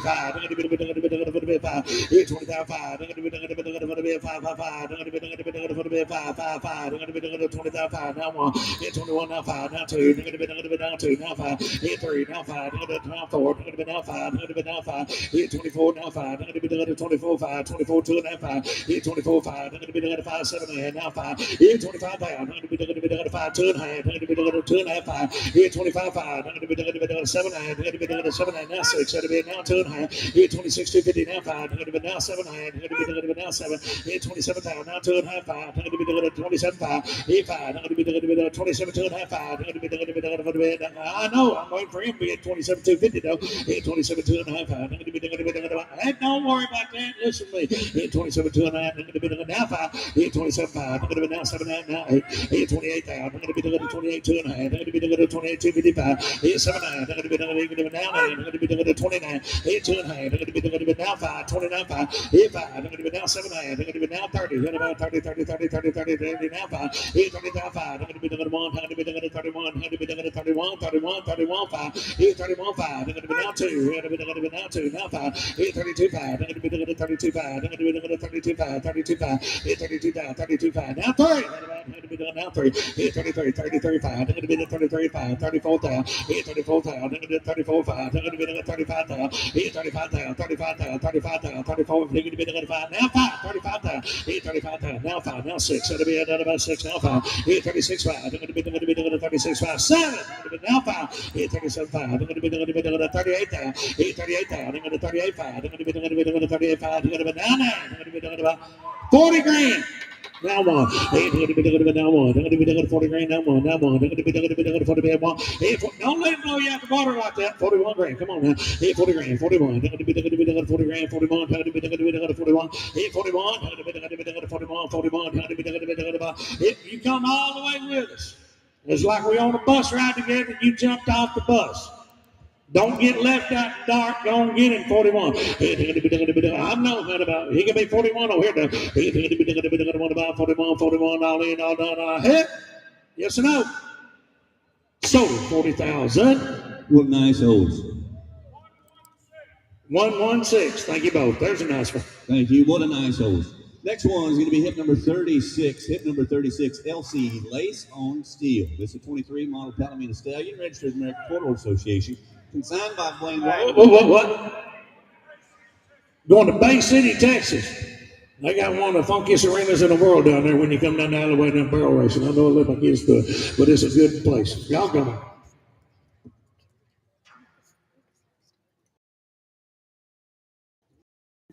I'm going to be 20,000, 5, I'm going to be 5, I'm going to be 5, 5, I'm going to be 5, 5, 5, I'm going to be 20,000, 5, now 1, 21, now 5, now 2, I'm going to be now 2, now 5, 3, now 5, I'm going to be now 4, I'm going to be now 5, I'm going to be now 5, 24, now 5, I'm going to be 24, 5, 24, 2, now 5, 24, 5, I'm going to be 5, 7, now 5, 25,000, I'm going to be 5, 2, I'm going to be 2, 5, 25, 5, I'm going to be 7, I'm going to be 7, now 6. Going to be now 2.5, 26, 250, now 5, going to be now 7, going to be now 7, 27,000, now 2.5, 5, going to be 27, 5, 5, going to be 27, 2.5, 5, going to be I know, I'm waiting for him to be at 27, 250 though, 27, 2.5, 5, going to be don't worry about that, listen to me, 27, 2.5, going to be now 5, 27, 5, going to be now 7, now 8, 28,000, going to be 28, 2.5, going to be 28, 255, 7, going to be now 9, going to be 29, 18, I'm going to be now 5, 29, 5, 5, I'm going to be now 7, I'm going to be now 30, I'm going to be 30, 30, 30, 30, 30, now 5, 30, now 5, I'm going to be 1, I'm going to be 31, I'm going to be 31, 31, 31, 5, 31, 5, I'm going to be now 2, I'm going to be now 2, now 5, 32, 5, I'm going to be 32, 5, I'm going to be 32, 5, 32, 5, 32, 32, 5, now 3, I'm going to be now 3, 33, 33, 5, I'm going to be 33, 5, 34,000, 34,000, I'm going to be 34, 5, I'm going to be 35,000, 35,000, 35,000, 35,000, 34, 35, now 5, 35,000, 35,000, now 5, now 6, going to be about 6, now 5, 36, 5, I'm going to be 36, 5, 7, I'm going to be now 5, 37, 5, I'm going to be 38,000, 38,000, I'm going to 38, 5, I'm going to be 38, 5, I'm going to be now 9, I'm going to be about 40 grand. Now 1, I'm going to be now 1, I'm going to be 40 grand, now 1, now 1, I'm going to be 40 1, don't let him blow you out the water like that, 41 grand, come on now, 40 grand, 41, I'm going to be 40 grand, 41, I'm going to be 41, 41, I'm going to be 41, 41, I'm going to be you come all the way with us. It's like we on a bus ride together, you jumped off the bus. Don't get left out in the dark. Don't get in 41. I know that about. He can be 41 over here. He can be about 41, 41, all in, all done, all hit. Yes or no? Sold 40,000. What nice holes. 116. Thank you both. There's a nice one. Thank you. What a nice holes. Next one is going to be hip number 36. Hip number 36, LC Lace on Steel. This is a 23 model Palomino Stallion, registered with the American Quarter Association. Consigned by Blaine White. What? Going to Bay City, Texas. They got one of the funkiest arenas in the world down there when you come down the alleyway and barrel racing. I know it looks like it's good, but it's a good place. Y'all coming.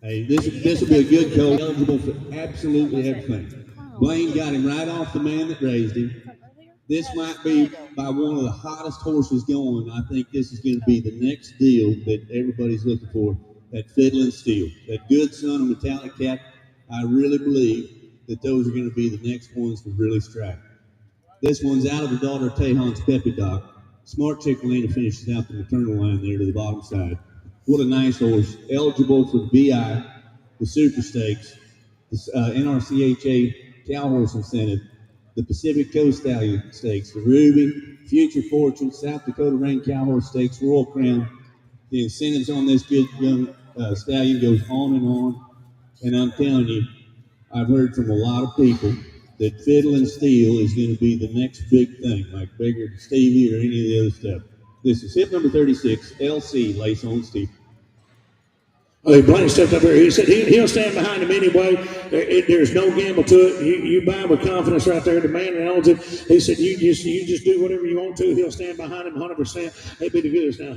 Hey, this will be a good coach, eligible for absolutely everything. Blaine got him right off the man that raised him. This might be by one of the hottest horses going. I think this is going to be the next deal that everybody's looking for, that Fiddling Steel, that Good Son of Metallic Cat. I really believe that those are going to be the next ones to really strike. This one's out of the daughter of Tejon's Peppy Doc. Smart Chick Lena finishes out the maternal line there to the bottom side. What a nice horse. Eligible for the BI, the Super Stakes, the NRCHA Cow Horse Incentive, the Pacific Coast Stallion Stakes, the Ruby, Future Fortune, South Dakota Rain Cow Horse Stakes, Royal Crown, The incentives on this good young stallion goes on, and I'm telling you, I've heard from a lot of people that fiddle and steel is going to be the next big thing, like bigger than Stevie or any of the other stuff. This is hip number 36, LC, Lace on Steve. Oh, Blaine stepped up here. He said he'll stand behind him anyway. There's no gamble to it. You buy him with confidence right there. The man that owns it, he said you just do whatever you want to. He'll stand behind him 100%. He'd be the goodest now.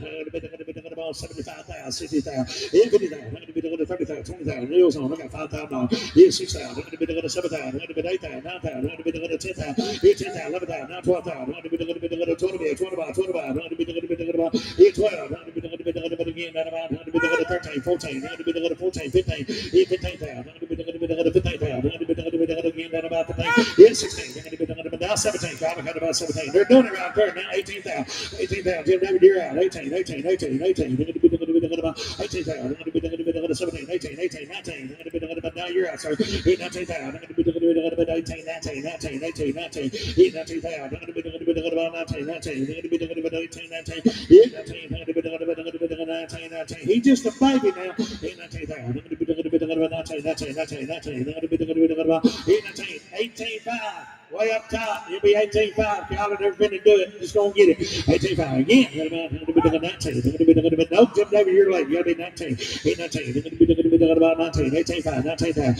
75,000, 60,000, 50,000, 30,000, 20,000. Neil's on. I got $5,000. Here's 6,000. 7,000. 8,000, 9,000. 10,000. Here's 10,000. 11,000. Now 12,000. 20,000. 12,000. Again, 13, 14. 14, 15, 15,000, 15,000, again, down about 15, yeah, 16, now 17, about 17. They're doing it right there now, 18,000, 18,000, Jim David, you're out, 18, 18, 18, 18, 18,000, 17, 18, 18, 19, now you're out, sir, 19,000, 18, 19, 19, 18, 19, 19,000, 19, he's just a baby now. 18,500. Way up top, you'll be 18.5. Y'all have never been to do it. Just gonna get it. 18.5 again. 19. No, Jim David, you're late. You gotta be 19. 19. About 19. 18.5. 19.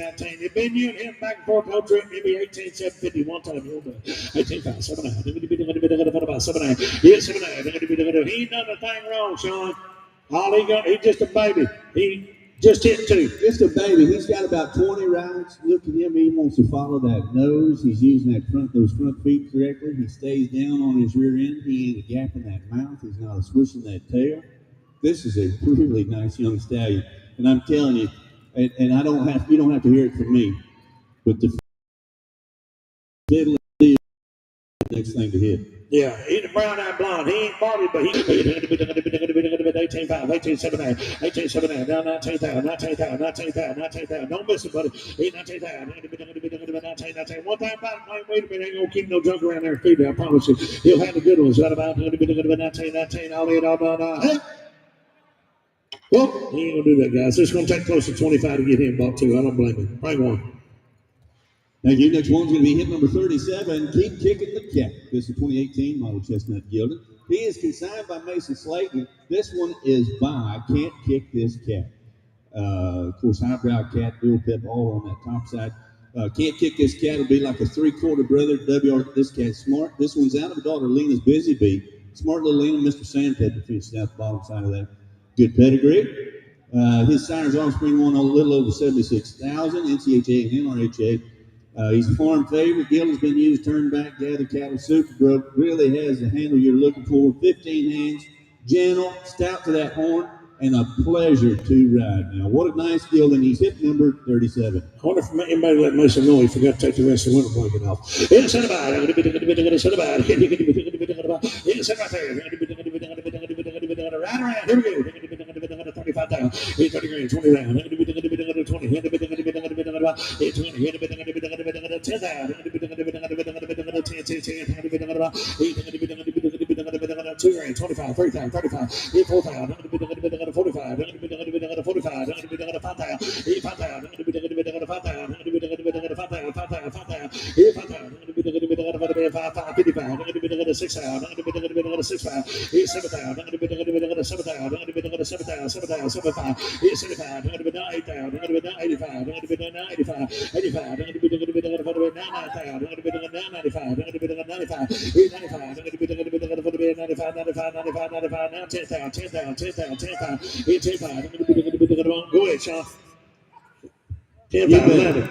19. You've been you and him back and forth, no trip, maybe 18, 750, one time, you'll do 18.5, 7.5, about 7.5, yeah, 7.5, he ain't done a thing wrong, Sean. All he's just a baby. He just hit 2. Just a baby. He's got about 20 rides. Look at him. He wants to follow that nose. He's using those front feet correctly. He stays down on his rear end. He ain't a gap in that mouth. He's not a swishing that tail. This is a really nice young stallion. And I'm telling you, and you don't have to hear it from me, but the fiddle is the next thing to hit. Yeah, he's a brown-eyed blonde. He ain't Barbie, but he's 18.5, 18.7, 18.7, down 19,000, 19,000, 19,000, 19,000. Don't miss it, buddy. 19,000, 19,000. One thing about it, wait a minute, ain't gonna keep no junk around there feeding. I promise you. He'll have the good ones. Right about 19, all in, all done. Hey. Well, he ain't gonna do that, guys. It's gonna take close to 25 to get him bought too. I don't blame him. Bring one. Thank you. Next one's going to be hit number 37. Keep Kicking the Cat. This is 2018 model Chestnut Gilded. He is consigned by Mason Slayton. This one is by Can't Kick This Cat. Of course, highbrow cat, dual pip, all on that top side. Can't Kick This Cat will be like a 3/4 brother. This cat's smart. This one's out of a daughter, Lena's Busy Bee. Smart little Lena, Mr. Sandpepper finished out the bottom side of that. Good pedigree. His sire's offspring won a little over 76,000, NCHA and NRHA. He's a farm favorite. Gill has been used, turned back, gathered cattle, super broke. Really has the handle you're looking for. 15 hands, gentle, stout to that horn, and a pleasure to ride. Now, what a nice deal, and he's hit number 37. I wonder if anybody let Mason know he forgot to take the rest of the winter blanket off. It's set about it. It's set right there. Right around. Here we go. 35,000. 30 grand. 20 round. 20. 2 grand, 25, 30,000, 35, 4,000, 45, 45, 95, now 10,000, 10,000. Go ahead, Sean. 10,000, 11.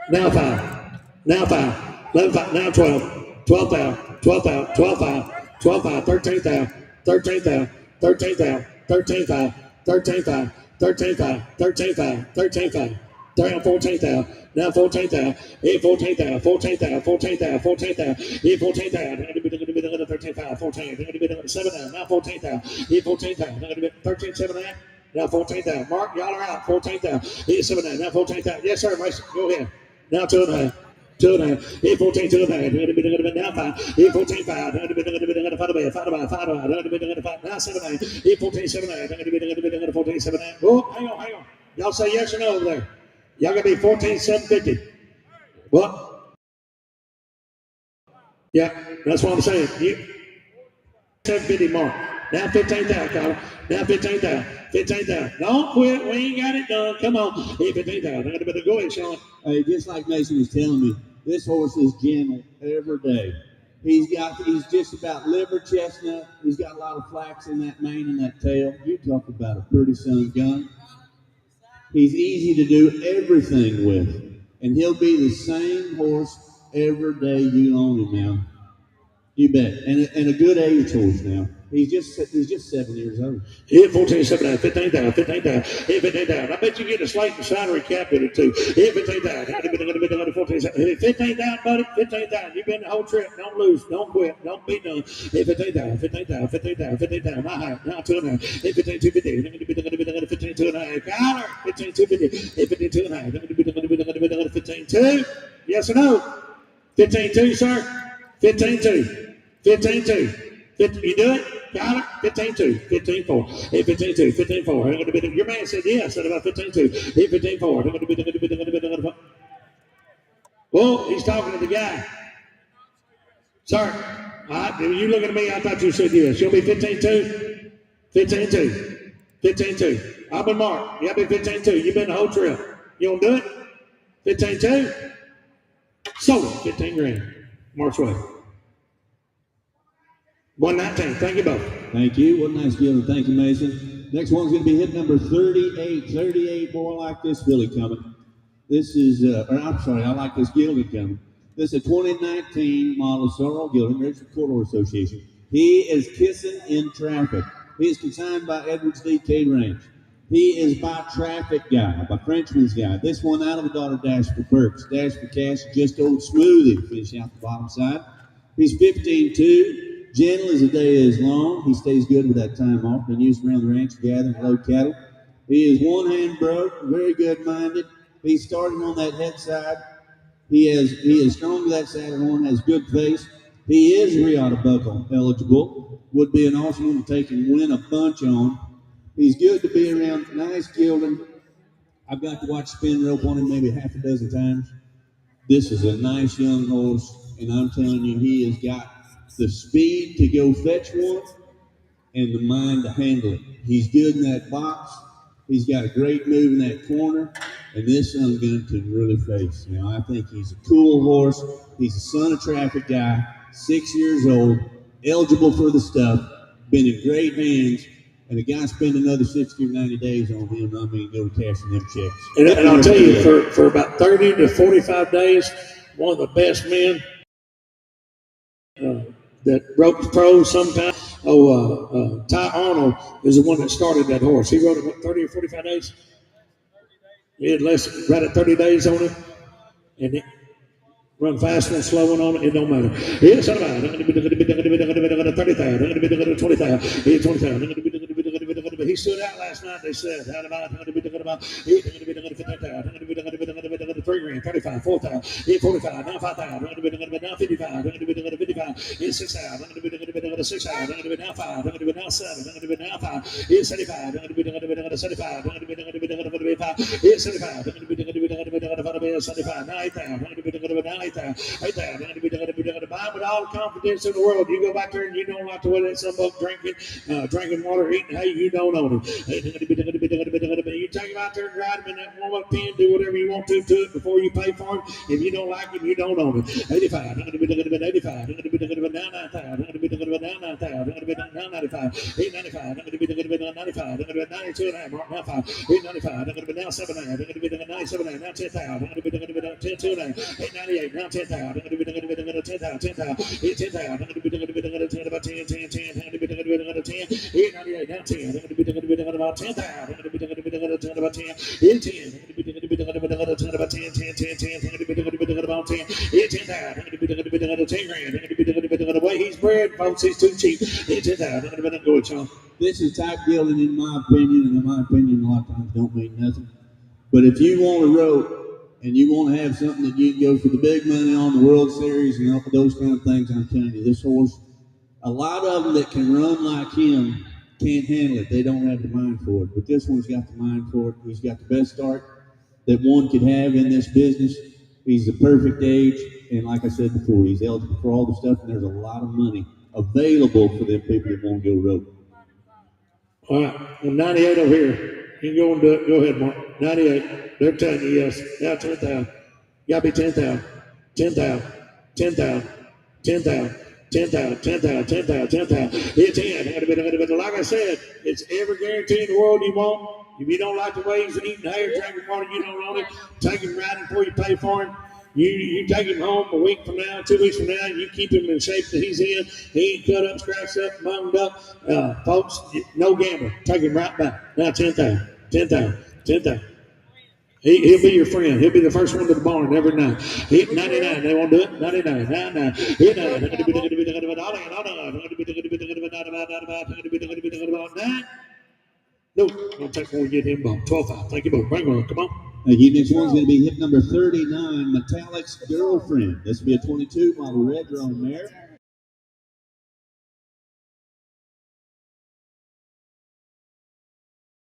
Now 5. Now 5. 11, 5. Now 12. 12,000. 12,000. 12,000. 12,000. 13,000. 13,000. 13,000. 13,000. 13,000. 13,000. 13,000. 13,000. 14,000. Now 14,000. 14,000. 14,000. 14,000. 14,000. 14,000. 13,500. 14. 7,000. Now 14,000. 14,000. 13,700. Now 14,000. Mark, y'all are out. 14,000. He's 7,900. Now 14,000. Yes, sir, Mason. Go ahead. Now 2.5. 2.5. Hit 14, 2.5. Now 5. Hit 14, 5. 5. Now 7.9. Hit 14, 7.9. 14, 7.9. Oh, hang on. Y'all say yes or no over there. Y'all gonna be 14, 750. What? Yeah, that's what I'm saying. 750 mark. Now 15,000, Colin. Now 15,000. 15,000. Don't quit. We ain't got it done. Come on. Hit 15,000. Go ahead, Sean. Hey, just like Mason was telling me, this horse is gentle every day. He's just about liver chestnut. He's got a lot of flax in that mane and that tail. You talk about a pretty son gun. He's easy to do everything with. And he'll be the same horse every day you own him now. You bet. And a good age horse now. He's just 7 years old. Hit 14, 7, 15,000, 15,000, hit 15,000. I bet you get a slate and salary cap with it too. Hit 15,000. 15,000, buddy. 15,000. You've been the whole trip. Don't lose. Don't quit. Don't be done. Hit 15,000, 15,000, 15,000, 15,000. Now 2.5. Hit 15,250. 15,250. Collar. 15,250. Hit 15,250. 15,2. Yes or no? 15,2, sir. 15-2. 15-2. You do it? Got it? 15-2. 15-4. Hey, 15-2. 15-4. Your man said yes at about 15-2. Hey, 15-4. Whoa, he's talking to the guy. Sir, you looking at me, I thought you said yes. You'll be 15-2. 15-2. 15-2. I've been Mark. You'll be 15-2. You've been the whole trip. You don't do it? 15-2. Sold it. 15 grand. Mark's way. 119. Thank you both. Thank you. What a nice deal. Thank you, Mason. Next one's going to be hit number 38. 38. Boy, I like this filly coming. This is, I like this gelding coming. This is a 2019 model Sorrel Gelding, Registered Quarter Association. He is kissing in traffic. He is consigned by Edwards D. K. Range. He is by Traffic Guy, by Frenchman's Guy. This one out of a daughter Dash for Perks. Dash for Cash, just old Smoothie, finish out the bottom side. He's 15-2. Gentle as the day is long. He stays good with that time off. Been used around the ranch gathering low cattle. He is one hand broke, very good minded. He's starting on that head side. He is strong to that saddle horn, has good face. He is Riata Buckle eligible. Would be an awesome one to take and win a bunch on. He's good to be around. Nice gelding. I've got to watch spin rope on him maybe half a dozen times. This is a nice young horse, and I'm telling you, he has got the speed to go fetch one and the mind to handle it. He's good in that box. He's got a great move in that corner, and this son's going to really face. You know, I think he's a cool horse. He's a son of Traffic Guy, 6 years old, eligible for the stuff, been in great hands, and a guy spend another 60 or 90 days on him. I mean, go cashing them checks. And I'll tell you, for about 30 to 45 days, one of the best men that rode the pros sometimes. Ty Arnold is the one that started that horse. He rode it, what, 30 or 45 days? He had right at 30 days on it. And he run fast and slow on it, it don't matter. Yes, I'm going to be 30,000. I'm going to be 20,000. He's 20,000. He stood out last night, they said. How about 3 grand, 35, 4,000, 45, now 5,000, now 55, 55, 6,000, 6,000, now 5, now 7, now 5, 75, 75, 75, 75, now 8,000, now 8,000, buy with all the confidence in the world. You go back there and you don't like the way that some buck drinking water, eating hay, you don't own him. You take him out there and ride him in that warm-up pen, do whatever you want to it before you pay for him. If you don't like him, you don't own him. 85, 85, now 9,000, now 9,000, now 95, 895, 95, 92 and a half, now 5, 895, now 7,900, now 97, now 10,000, 10, 2 and a half, 898, now 10,000, 10,000, 10,000, 10,000, about 10, 10, 10, 10, 898, now 10, about 10,000. About 10. It's 10. About 10, 10, 10, 10. About 10. It's 10,000. 10 grand. The way he's bred, folks, he's too cheap. It's 10,000. Go, Sean. This is type gilding, in my opinion, and in my opinion, a lot of times don't mean nothing. But if you want a rope and you want to have something that you can go for the big money on the World Series and all those kind of things, I'm telling you, this horse, a lot of them that can run like him can't handle it. They don't have the mind for it. But this one's got the mind for it. He's got the best start that one could have in this business. He's the perfect age. And like I said before, he's eligible for all the stuff, and there's a lot of money available for them people that want to go rope. All right, I'm 98 over here. You can go and do it. Go ahead, Mark. 98. They're telling you yes. Now 10,000. Gotta be 10,000. 10,000. 10,000. 10,000. 10,000. 10,000. 10,000. 10,000. It's 10. Like I said, it's every guarantee in the world you want. If you don't like the way he's eating hay or drinking water, you don't want it. Take him riding before you pay for him. You take him home a week from now, 2 weeks from now, you keep him in the shape that he's in. He ain't cut up, scratched up, munged up. Folks, no gambler. Take him right back. Now 10,000. 10,000. 10,000. He'll be your friend. He'll be the first one to the barn every night. 99. They won't do it. 99. 99. No, I'll take more to get him ball. 12-5. Thank you both. Bring on. Come on. Thank you. Next one's going to be hip number 39, Metallic's Girlfriend. This will be a 22 model Rerunning mare.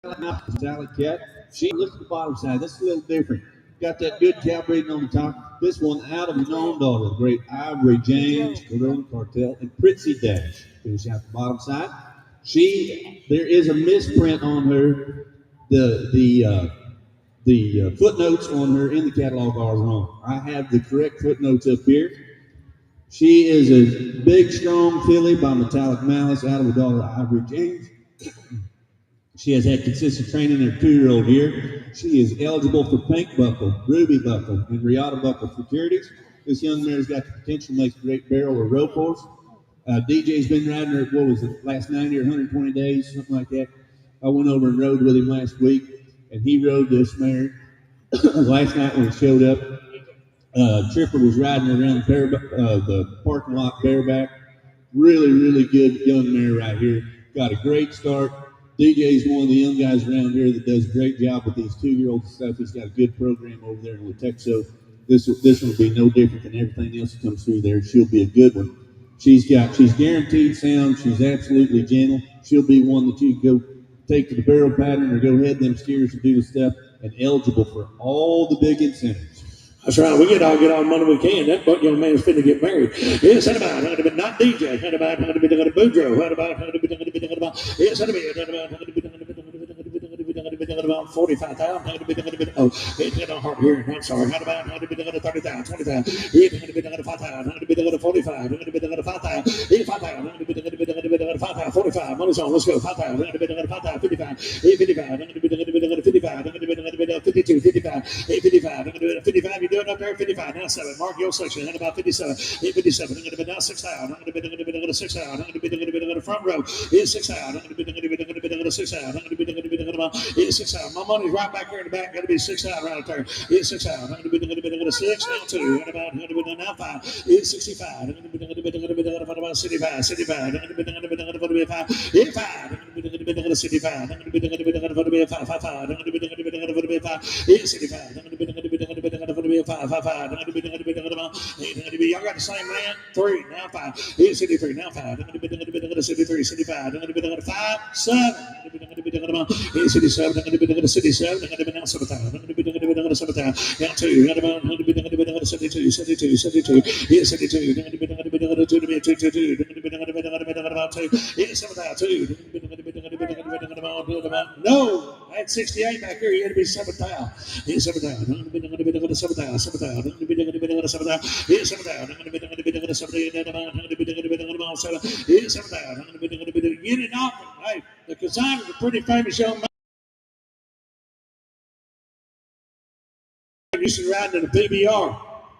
Metallic cat. She looks at the bottom side. This is a little different. Got that good cow breeding on the top. This one out of known daughter, the great Ivory James, Rerunning Cartel, and Pritzy Dash. Finish out the bottom side. There is a misprint on her. The footnotes on her in the catalog are wrong. I have the correct footnotes up here. She is a big, strong filly by Metallic Malice out of the daughter of Ivory James. She has had consistent training in her 2-year-old here. She is eligible for Pink Buckle, Ruby Buckle, and Riata Buckle securities. This young mare's got the potential to make a great barrel or rope horse. DJ's been riding her, what was it, last 90 or 120 days, something like that. I went over and rode with him last week, and he rode this mare last night when he showed up. Tripper was riding around the parking lot bareback. Really, really good young mare right here. Got a great start. DJ's one of the young guys around here that does a great job with these 2-year-olds and stuff. He's got a good program over there in Latexo. This one will be no different than everything else that comes through there. She'll be a good one. She's guaranteed sound. She's absolutely gentle. She'll be one that you can go take to the barrel pattern or go head them steers and do the stuff, and eligible for all the big incentives. That's right. We get all the money we can. That young man's finna get married. It's about not DJ. It's about Boudreaux. It's about 45,000. Oh, it's not hard here. I'm sorry. How about 30,000, 20,000? 5,000. 45. 5,000. 45. Money's on. Let's go. 5,000. 5,000. 55. 55. 52. 55. 55. You do it up there. 55. Now 7. Mark your section. And about 57. 57. I'm going to be now 6,000. I'm going to be 6,000. I'm going to be front row. It's 6,000. I'm going to be 6,000. I'm going to be 6,000. My money's right back here in the back. Got to be 6,000 right there. It's 6,000. I'm going to be 6. Now 2. And about now 5. It's 65. I'm going to be about 65. 65. I'm going to be 5. It's 5. I'm going to be 65. I'm going to be 5. 5. I'm going to be 5. It's 65. I'm going to be 5. 5. I'm going to be. Y'all got the same man. 3. Now 5. It's 63. Now 5. I'm going to be 63. 65. I'm going to be 5. 7. It's 67. I'm going to be 67. I'm going to be now 7,000. I'm going to be 7,000. Now 2. I'm going to be 72. 72. 72. It's 72. I'm going to be 2. To be 2. 2. I'm going to be about 2. It's 7,000. 2. No. I had 68 back here. You had to be 7,000. It's 7,000. I'm going to be 7,000. 7,000. I'm going to be 7,000. It's 7,000. I'm going to be 7,000. I'm going to be 7,000. It's 7,000. I'm going to be get it off. Hey, the Kazan is a pretty famous young man. Used to ride in the PBR.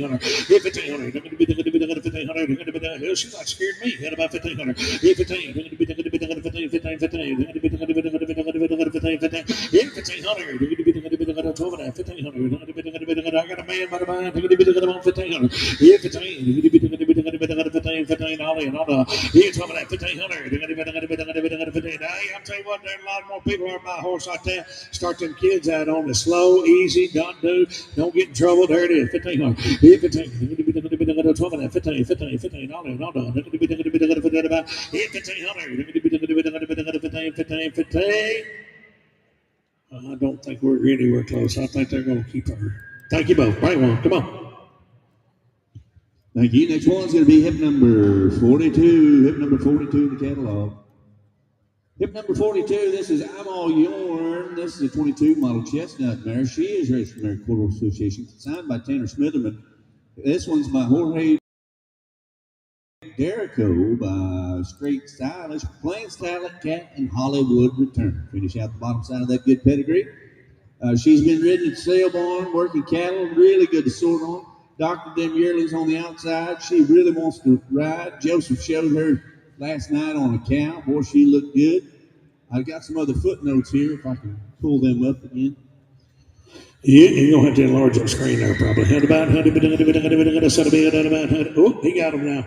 1500. Hit 1500. They're going to be 1500. They're going to be hell, she like scared me. Hit about 1500. Hit 15. They're going to be 15. They're going to be 15. They're going to be 15. Hit 1500. They're going to be 12 and a half. 1500. I got a man by the mind. They're going to be 1500. Hit 15. They're going to be 15. All in. All hit 12 and a half. 1500. They're going to be 15. Hey, I'm telling you what, there's a lot more people are by a horse like that. Start them kids out on the slow, easy, don't get in trouble. There it is, 1500. Hit 15. 12 and a half, 15, 15, 15, all in, all done. Hit 1500. 15, 15. I don't think we're anywhere close. I think they're going to keep her. Thank you both. Right one. Come on. Thank you. Next one's going to be hip number 42. Hip number 42 in the catalog. Hip number 42, this is I'm All Yourn. This is a 22 model chestnut mare. She is registered Mare Quarter Association, signed by Tanner Smitherman. This one's by Jorge Derrico, by Straight Stylish, Plain Style Cat, and Hollywood Return. Finish out the bottom side of that good pedigree. She's been ridden at sale barn, working cattle, really good to sort on. Doctored them yearlings on the outside. She really wants to ride. Joseph showed her last night on a cow. Boy, she looked good. I got some other footnotes here if I can pull them up again. Yeah, you're going to have to enlarge the screen there probably. Oh, he got him now.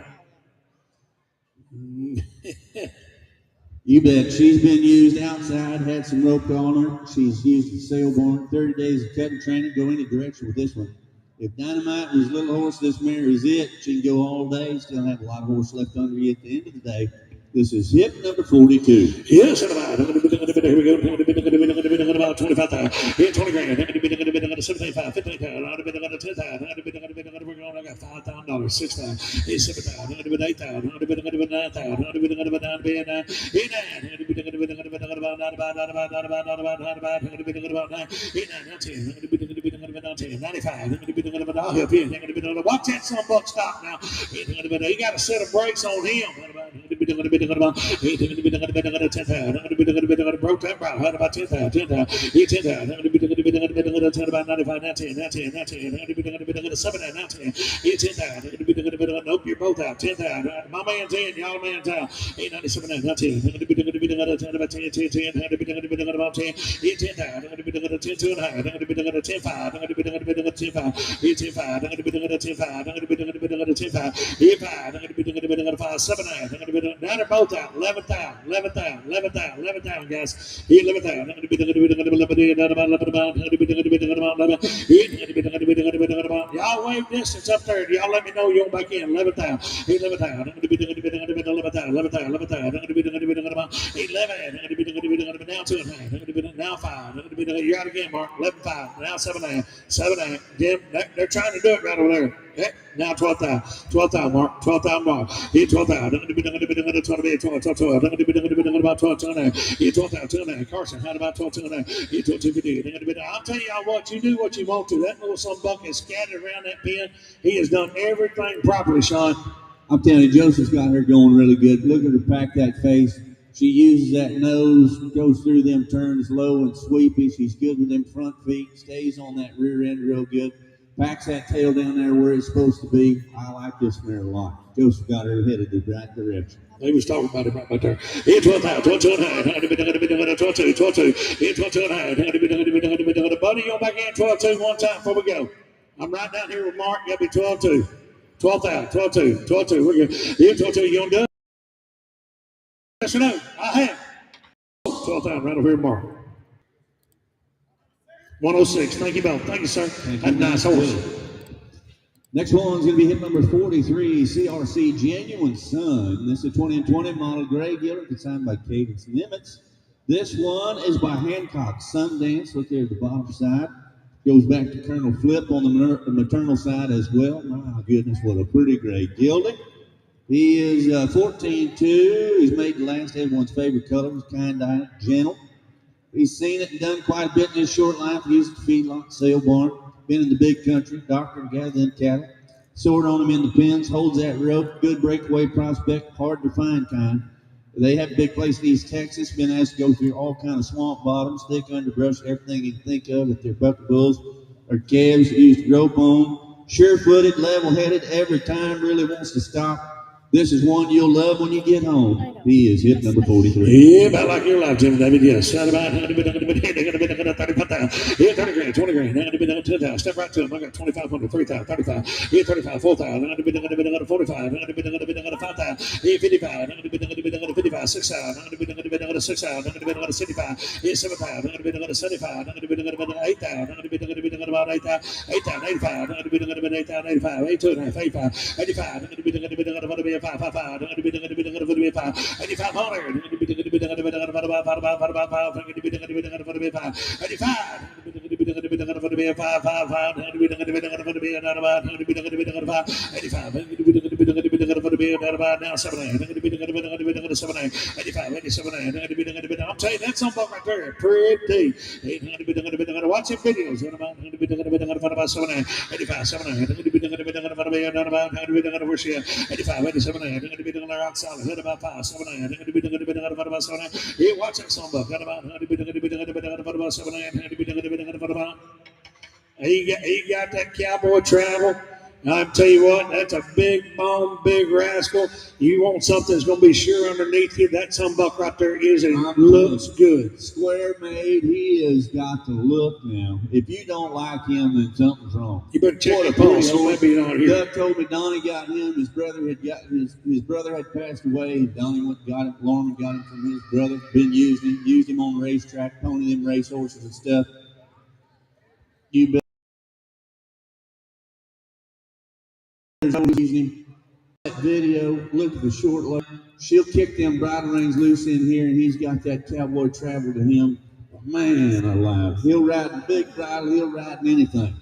You bet. She's been used outside, had some rope on her. She's used at sale barn. 30 days of cutting training. Go any direction with this one. If Dynamite was a little horse, this mare is it. She can go all day. Still have a lot of horse left under you at the end of the day. This is hip number 42. Yes, here we go. About 25,000. Here, 20 grand. 75, 15,000. 10,000. I got $5,000. 6,000. 7,000. 8,000. 9,000. I'll help you. Watch that son buck stop now. You got to set a brakes on him. Broke that route. Had about 10,000. 10,000. 10,000. About 95. 19. 7,000. 19. 10,000. Nope, you're both out. 10,000. My man's in. Y'all man's out. 97. 19. About 10. 10. 10. About 10. 10,000. 10. 2 and a half. 10. 5. 10. 5. 10. 5. 10. 5. 10. 5. 7. Now they're both out. 11,000. 11,000. 11,000. 11,000, guys. 11,000. Y'all wave distance up there. Y'all let me know you're back in. 11,000. 11,000. 11,000. 11,000. Now 2.5. Now 5. You're out again, Mark. 11,500. Now 7,500. 7,500. Jim, they're trying to do it right over there. Okay. Now 12,000. 12,000, Mark. 12,000, Mark. Here 12,000. 12,000. Carson, how about 12,200? I'll tell y'all what, you do what you want to. That little son buck is scattered around that pen. He has done everything properly, Sean. I'm telling you, Joseph's got her going really good. Look at her pack that face. She uses that nose, goes through them turns low and sweepy. She's good with them front feet, stays on that rear end real good. Packs that tail down there where it's supposed to be. I like this mare a lot. Joseph got her headed the right direction. They was talking about it right there. Here 12,000. 12,200. 12,200. 12,200. Here 12,200. Buddy, you back in 12,200 one time before we go. I'm right down here with Mark. You got to be 12,200. 12,000. 12,200. 12,200. We're good. Here 12,200. You on done? Yes or no? I have. 12,000 right over here, Mark. 106. Thank you both. Thank you, sir. That's a nice horse. Next one's going to be hit number 43, CRC Genuine Sun. This is a 20 and 20 model gray gelding consigned by Cadence Nimitz. This one is by Hancock Sundance. Look there at the bottom side. Goes back to Colonel Flip on the maternal side as well. My goodness, what a pretty gray gelding. He is 14'2". He's made the last everyone's favorite color. He's kind-eyed, gentle. He's seen it and done quite a bit in his short life. Used to feedlot, sale barn. Been in the big country, doctor, gather them cattle, sort on them in the pens, holds that rope, good breakaway prospect, hard to find kind. They have a big place in East Texas, been asked to go through all kind of swamp bottoms, thick underbrush, everything you can think of. If they're bucket bulls or calves, used rope on. Sure-footed, level-headed, every time, really wants to stop. This is one you'll love when you get home. He is hip number 43. Yeah, about like your life, Jim David. Yes. Shout about 35,000. Yeah, 30 grand, 20 grand. 10,000. Step right to him. I got 2,500, 3,000, 35. Yeah, 35, 4,000. 45. 5,000. Yeah, 55. 55, 6,000. 6,000. 65. Yeah, 7,000. 75. 8,000. 8,000. 85. 85. 82.5. 85. 85. 555, I'm telling you, that's something right there. Pretty. Watch your videos. 85, 79. Where's she at? 85, 87. Rock solid. Hit about 5, 7, 9. Yeah, watch that song. Got about 7, 9. He got that cowboy travel. I'm tell you what, that's a big bone, big rascal. You want something that's going to be sure underneath you. That sunbuck right there looks good. Square made. He has got the look now. If you don't like him, then something's wrong. You better check the pulse. Maybe not here. Doug told me Donnie got him. His brother had passed away. Donnie went got him. Lorman got him from his brother. Been used him on the racetrack, pony them race horses and stuff. You bet. Using him. That video, look at the short leg. She'll kick them bridle reins loose in here, and he's got that cowboy travel to him. Man alive. He'll ride the big bridle, he'll ride in anything.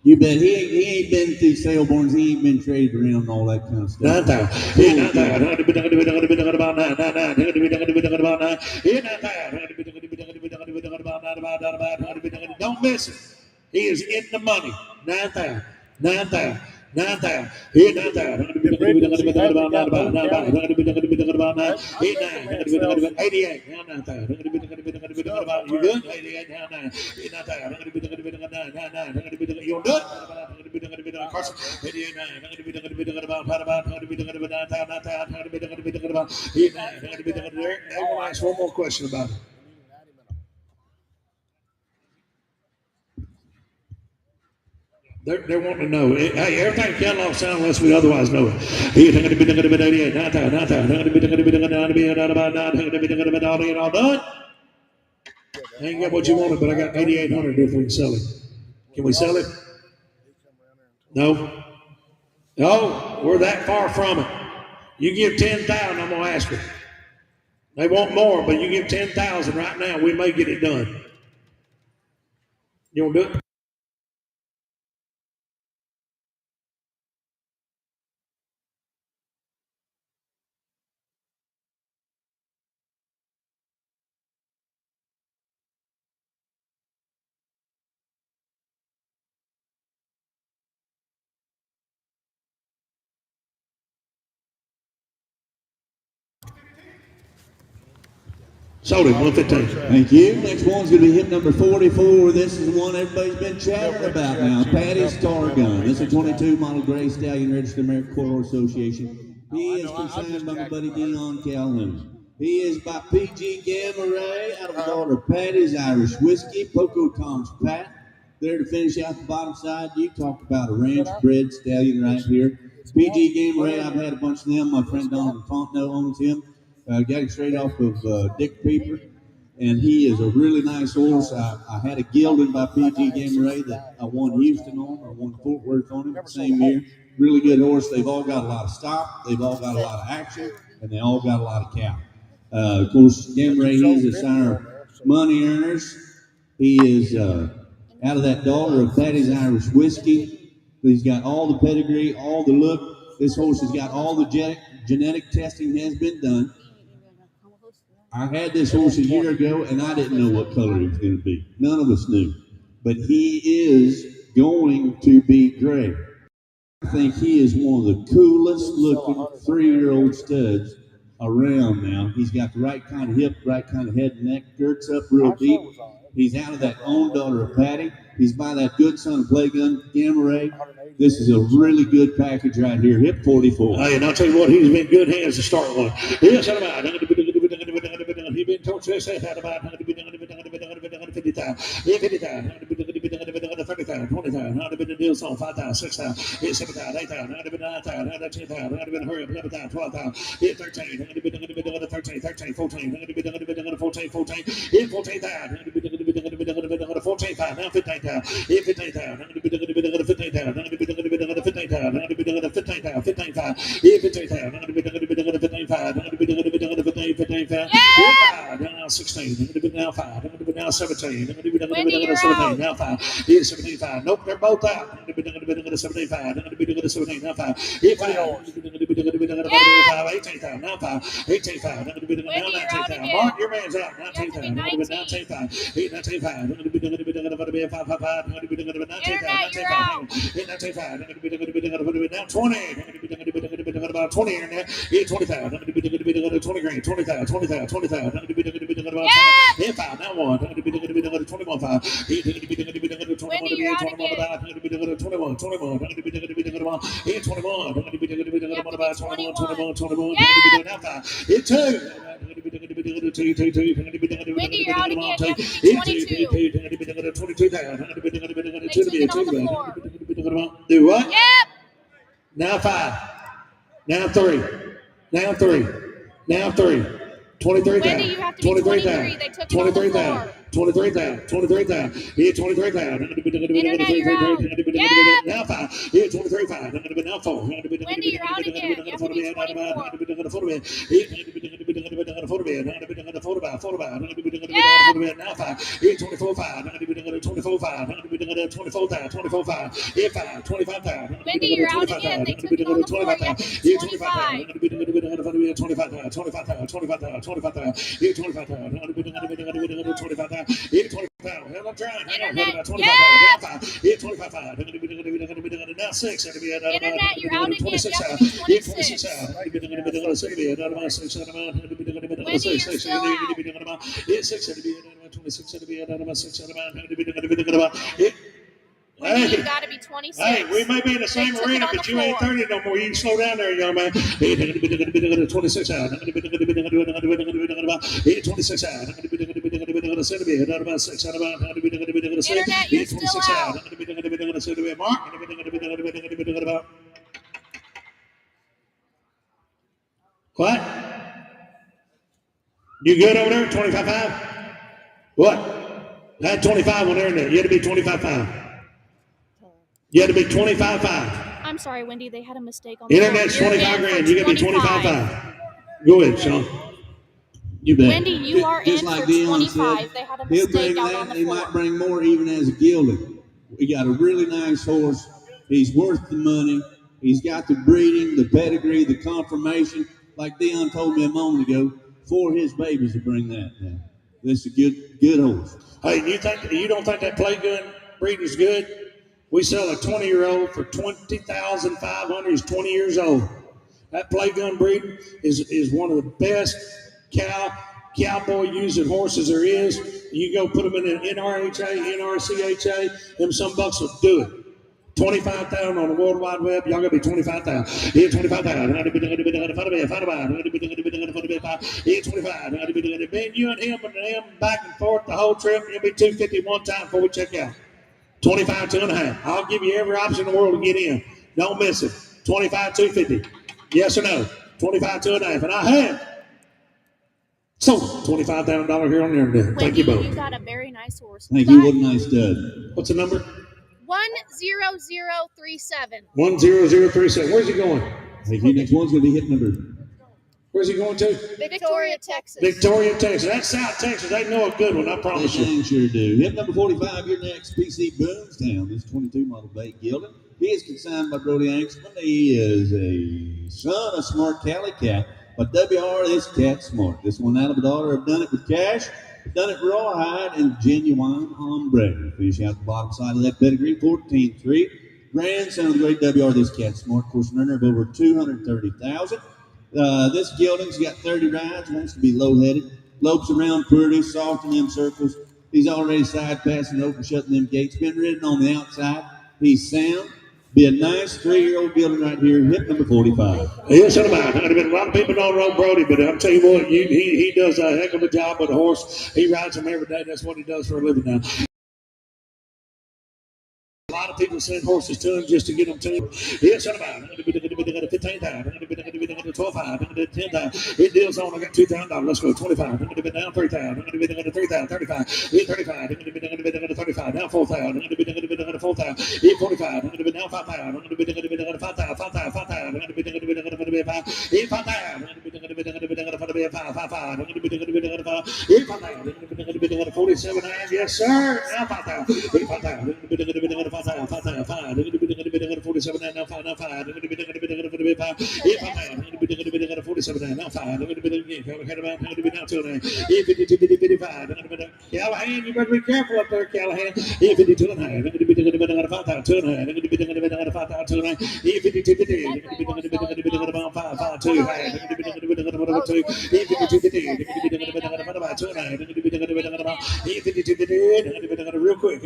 You bet he ain't been through Sailborns, he ain't been traded around and all that kind of stuff. Don't miss it. He is in the money. 9,000. 9,000. 9,000. Here 9,000. 88. Now 9,000. You good? 88. Now 9. 9,000. You do it? Carson. 88. 9. Ask one more question about it. They're wanting to know. Hey, everything catalog sound unless we otherwise know it. All done? I ain't got what you wanted, but I got 8,800 if we can sell it. Can we sell it? No. No, we're that far from it. You give 10,000, I'm gonna ask her. They want more, but you give 10,000 right now, we may get it done. You want to do it? Sold him, 115. Thank you. Next one's going to be hit number 44. This is the one everybody's been chattering about now. Patty's Star Gun. This is a 22 model gray stallion registered American Quarter Horse Association. He is consigned by my buddy Dion Calhoun. He is by P.G. Gamma Ray out of the daughter of Patty's Irish Whiskey, Poco Tom's Pat. There to finish out the bottom side, you talk about a ranch bred stallion right here. P.G. Gamma Ray, I've had a bunch of them. My friend Don Fontenot owns him. Got him straight off of Dick Peeper, and he is a really nice horse. I had a gelding by P.G. Gamma Ray that I won Houston on, I won Fort Worth on him the same year. Really good horse. They've all got a lot of stop, they've all got a lot of action, and they all got a lot of cow. Of course, Gamma Ray, he's a sign of money earners. He is out of that daughter of Patty's Irish Whiskey. He's got all the pedigree, all the look. This horse has got all the genetic testing has been done. I had this horse a year ago, and I didn't know what color he was going to be. None of us knew. But he is going to be gray. I think he is one of the coolest looking 3-year-old studs around now. He's got the right kind of hip, right kind of head and neck, girts up real deep. He's out of that own daughter of Patty. He's by that good son of Playgun, Gamma Ray. This is a really good package right here. Hip 44. Hey, and I'll tell you what, he's been good hands to start one. Yes, he's been torched this out about 50,000. 50,000. 30,000, 20,000, I'd have been the deal song, 5,000, 6,000, 7,000, 8,000, I'd have been 9,000, I'd have 10,000, I'd have been hurry up, 11,000, 12,000, 13, I'd have been 13, 13, 14, I'd have been 14, 14, 14,000, I'd have been 14,000, now 15,000, 15,000, I'd have been 15,000, I'd have been 15,000, I'd have been 15,000, 15,000, 15,000, I'd have been 15,000, I'd have been 15,000, now 16, I'd have been now 5, I'd have been now 17, I'd have been 17, now 5, 75. Nope, they're both out. I'm going to be 75. I'm going to be 17. Now 5. 18,000. Now 5. 18,000. I'm going to be now 19,000. Mark, your man's out. 19,000. I'm going to be 19,000. 19,000. I'm going to be 5. I'm going to be 19,000. 19,000. I'm going to be now 20. I'm going to be about 20 here now. 20,000. I'm going to be 20 grand. 20,000. 20,000. 20,000. I'm going to be about 20. 5. Now 1. I'm going to be 21. 5. 20, you're out again. 21, 21, 21, Wendy, you're out again. You have to be 22. Do what? Yep. Now 5. Now 3. Now 3. Now 3. 23,000. Wendy, you have to be 23. They took it on the floor. 23,000. 23,000. Here, 23,000. Internet, you're out. Yep. Now 5. Here, 23,000. I'm going to be now 4. Wendy, you're out again. You have to be 24. Now 5. Here, 24,000. I'm going to be 24,000. I'm going to be 24,000. Here, 5. 25,000. Wendy, you're out again. They took it on the floor. You have to be 25. 25,000. 25,000. 25,000. 25,000. Here, 25,000. I'm going to be 25,000. Here, 25,000. I'm trying. Internet, yeah. Here, 25,000. I'm going to be now 6. Internet, you're out again. You have to be 26. Wendy, you're still out. 6. Wendy, you got to be 26. Hey, we may be in the same arena, but you ain't 30 no more. You can slow down there, young man. 26 out. 26 out. Internet, you're still out. Mark. What? You good over there? 25.5? What? I had 25 on there. You had to be 25.5. You had to be 25.5. I'm sorry, Wendy. They had a mistake on the Internet's 25 grand. You got to be 25.5. Go ahead, Sean. You bet. Wendy, you are in like for Dion 25. said, They had a he'll bring mistake out that. on the He floor. might bring more even as a gelding. We got a really nice horse. He's worth the money. He's got the breeding, the pedigree, the confirmation. Like Dion told me a moment ago, 4 of his babies will bring that now. This is a good horse. Hey, you don't think that Playgun breed is good? We sell a 20-year-old for $20,500. He's 20 years old. That Playgun breed is one of the best cowboy using horses there is. You go put them in an NRHA, NRCHA, them some bucks will do it. 25,000 on the World Wide Web. Y'all gotta be 25,000. Here, 25,000. Here, 25. Man, you and him back and forth the whole trip. It'll be 250 one time before we check out. 25, 2.5. I'll give you every option in the world to get in. Don't miss it. 25, 250. Yes or no? 25, 2.5. And I have. So, $25,000 here on there today. Thank you both. You got a very nice horse. Thank you. What a nice stud. What's the number? 10037. 10037. Where's he going? Thank you. Next one's going to be hit number. Where's he going to? Victoria, Texas. Victoria, Texas. That's South Texas. They know a good one, I promise They you. sure do. Hit number 45, your next, PC Boomstown. This 22 model bait gelding. He is consigned by Brody Angstman. He is a son of Smart Cali Cat. But WR, this cat smart. This one out of a daughter have done it with cash, done it rawhide, and genuine hombre. Finish out the bottom side of that pedigree, 14-3. Grandson of the great WR, this cat smart. Of course, an earner of over $230,000. This gelding's got 30 rides, wants to be low-headed, lopes around pretty, soft in them circles. He's already side passing, open, shutting them gates. Been ridden on the outside. He's sound. Be a nice 3-year-old gelding right here. Hip number 45. Yes, sir. There have been a lot of people don't know Brody, but I'm tell you what, he does a heck of a job with a horse. He rides him every day. That's what he does for a living now. A lot of people send horses to him just to get them to him. Yes, sir. 15,000. 12,000. 10,000. It deals on. I got $2,000. Let's go. 25. Down 3,000. 3,000. 35. 35. 35. Down 4,000. 4,000. 45. Down 5,000. 5,000. 5,000. 5,000. 47. Yes, sir. Now 5,000. 47 now 5 now 5 47 now 5 Callahan, you better be careful up there, Callahan. 52 and a half. 5,000 and a half. 5,000 and a half. 52 real quick.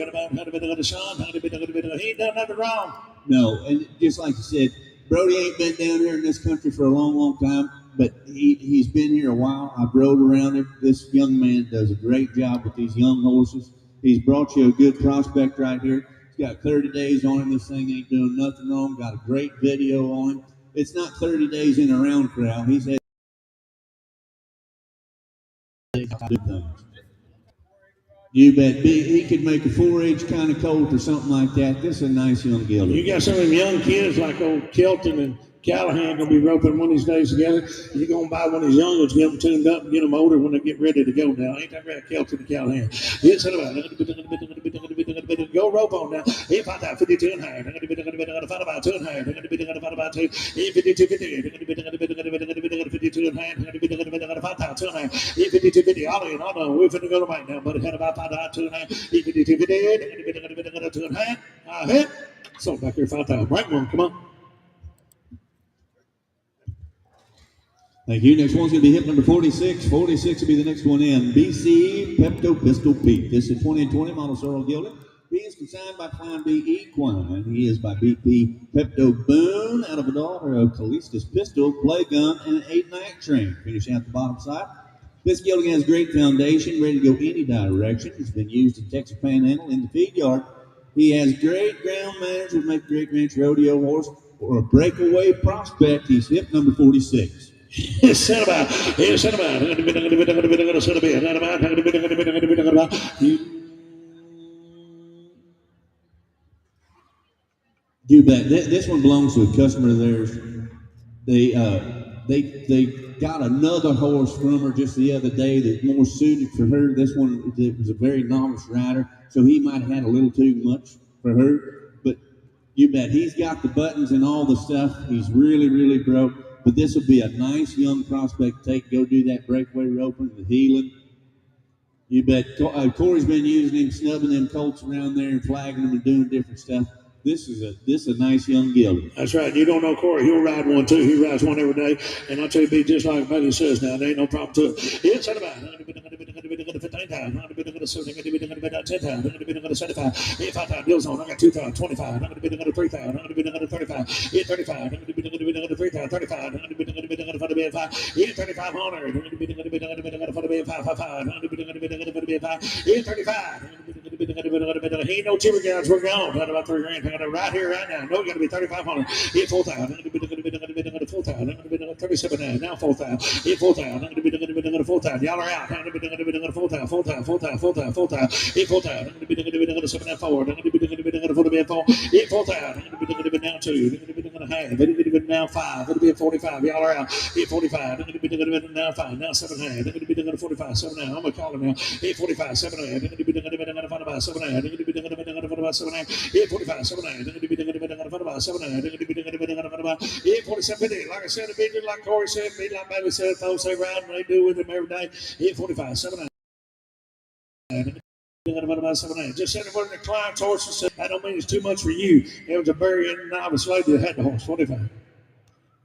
Sean, he ain't done nothing wrong. No, and just like you said, Brody ain't been down here in this country for a long, long time, but he's been here a while. I've rode around him. This young man does a great job with these young horses. He's brought you a good prospect right here. He's got 30 days on him. This thing ain't doing nothing wrong. Got a great video on him. It's not 30 days in a round crowd. He's had good things. You bet. He could make a 4-H kind of colt or something like that. This is a nice young gelding. You got some of them young kids like old Kelton and Callahan going to be roping one of these days together. You're going to buy one of these young ones, get them tuned up, and get them older when they get ready to go now. Ain't that right, Kelton and Callahan? Yes, go rope on now. 52 and a half. 5 about 2 and a half. 52 and a half. 52 and a half. 5 2 and a half. 52 50. Hold on. We're finna go to right now, but it had about 5 2 and a half. 52 50. 2 and a half. Hit. So back here 5,000. Right one. Come on. Thank you. Next one's going to be hip number 46. 46 will be the next one in. BC Pepto Pistol Pete. This is 2020 model Sorrel Gilded. He is consigned by Clown B Equine. He is by BP Pepto Boone out of a daughter of Callistus Pistol, Play Gun, and an 8-night train. Finish out the bottom side. This gelding has great foundation, ready to go any direction. It's been used in Texas Panhandle in the feed yard. He has great ground manners, would make a great ranch rodeo horse or a breakaway prospect. He's hip number 46. Set about. You bet. This one belongs to a customer of theirs. They got another horse from her just the other day that's more suited for her. This one was a very novice rider, so he might have had a little too much for her. But you bet he's got the buttons and all the stuff. He's really, really broke. But this will be a nice young prospect to go do that breakaway roping, the heeling. You bet. Corey's been using him, snubbing them colts around there and flagging them and doing different stuff. This is a nice young gelding. That's right. You don't know Corey. He'll ride one too. He rides one every day. And I'll tell you, be just like Buddy says now. There ain't no problem to it. It's at about 15,000. 10,000. 75. 5,000 deals on. I got 2,000. 25. 3,000. 35. 35. 3,000. 35. 35. He ain't no cheaper guys. We're gone. About $3,000. Right here, right now. No, got to be 3,500. Hit 4,000. 4,000. 37. Now 4,000. Hit 4,000. 4,000. Y'all are out. 4,000. 4,000. 4,000. 4,000. Hit 4,000. 7 forward. Hit 4,000. Now 2. Now 5. It'll be 45. Y'all are out. Hit 45. Now 5. Now 7. 45. 7. I'm gonna call him now. Hit 45. 7. 7. Hit 45. 7. Hit 47. Like I said, it be just like Corey said, be like Bailey said, folks they ride and they do with him every day. Hit 45. 7. Just said it wasn't a client's horse. That don't mean it's too much for you. It was a very novice lady that had the horse. 45.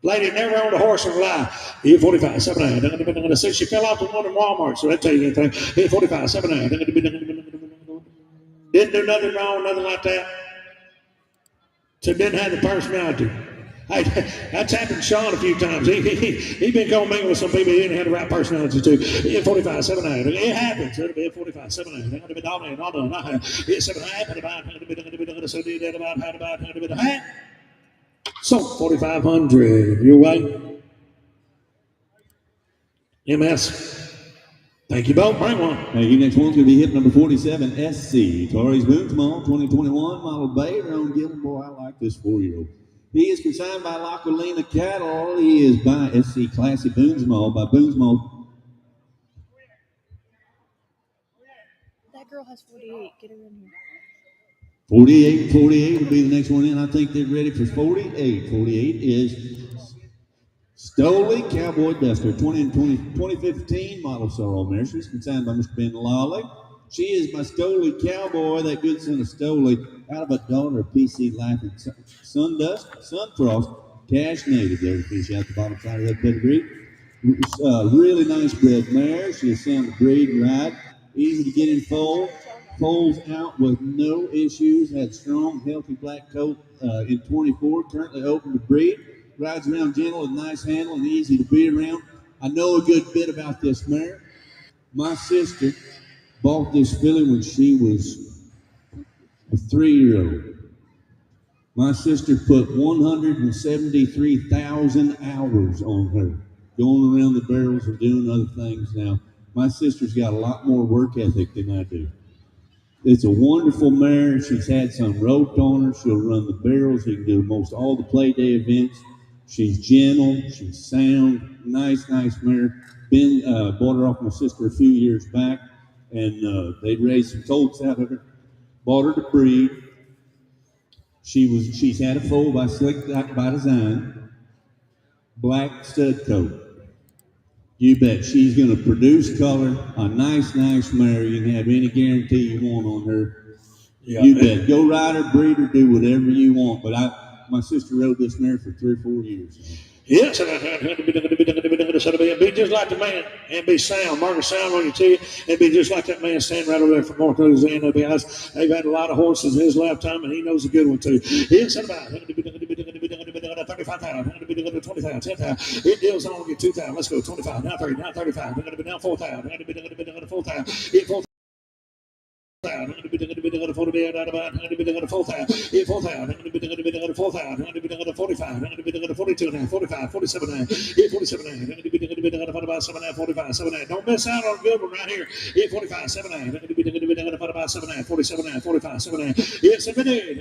Lady never owned a horse in her life. Hit 45. 7. She fell off the one in Walmart, so that tell you anything. Hit 45. 7. Didn't do nothing wrong, nothing like that. So didn't have the personality. Hey, that's happened to Sean a few times. He been going mingle with some people he didn't have the right personality too. 45, 7-9. It happens. It'll be 45, 7-9. They're going to be dominating all done. 7-9. So 4,500. Your way. MS. Thank you both. Bring one. Thank you. Next one's going to be hip number 47, SC. Torres Boonsmall, 2021, model Bayer on Gillen. Boy, I like this 4-year-old. He is consigned by Lacquelina Cattle. He is by SC Classy Boonsmall by Boonsmall. That girl has 48. Get her in here. 48 will be the next one in. I think they're ready for 48. 48 is Stoley Cowboy Duster, 2015 model sorrel mare. She's consigned by Mr. Ben Lawley. She is my Stoley Cowboy, that good son of Stoley, out of a daughter of PC Life and Sundust, Sunfrost, Cash Native. There's a fish out the bottom side of that pedigree. Really nice bred mare. She is sound to breed and ride. Easy to get in foal. Foals out with no issues. Had strong, healthy black coat in 24. Currently open to breed. Rides around gentle and nice handle and easy to be around. I know a good bit about this mare. My sister bought this filly when she was a 3-year-old. My sister put 173,000 hours on her, going around the barrels and doing other things. Now, my sister's got a lot more work ethic than I do. It's a wonderful mare. She's had some roped on her. She'll run the barrels. She can do most all the play day events. She's gentle. She's sound. Nice mare. Ben bought her off my sister a few years back, and they raised some colts out of her. Bought her to breed. She's had a foal by Slick by Design. Black stud coat. You bet she's going to produce color. A nice mare. You can have any guarantee you want on her. Yeah, you bet. Go ride her, breed her, do whatever you want. But my sister rode this mare for 3 or 4 years. Yes, be just like the man and be sound. Mark a sound on your teeth and be just like that man standing right over there from North Louisiana. They've had a lot of horses in his lifetime, and he knows a good one too. Yes, about 35,000. 20,000, 10,000. It deals on get 2,000. Let's go 25. Now 30. Now 35. Now 4,000. 4,000. 4,000. Don't miss out on a good one right here. 45, 79. 47, 45, 79. Yes, it is.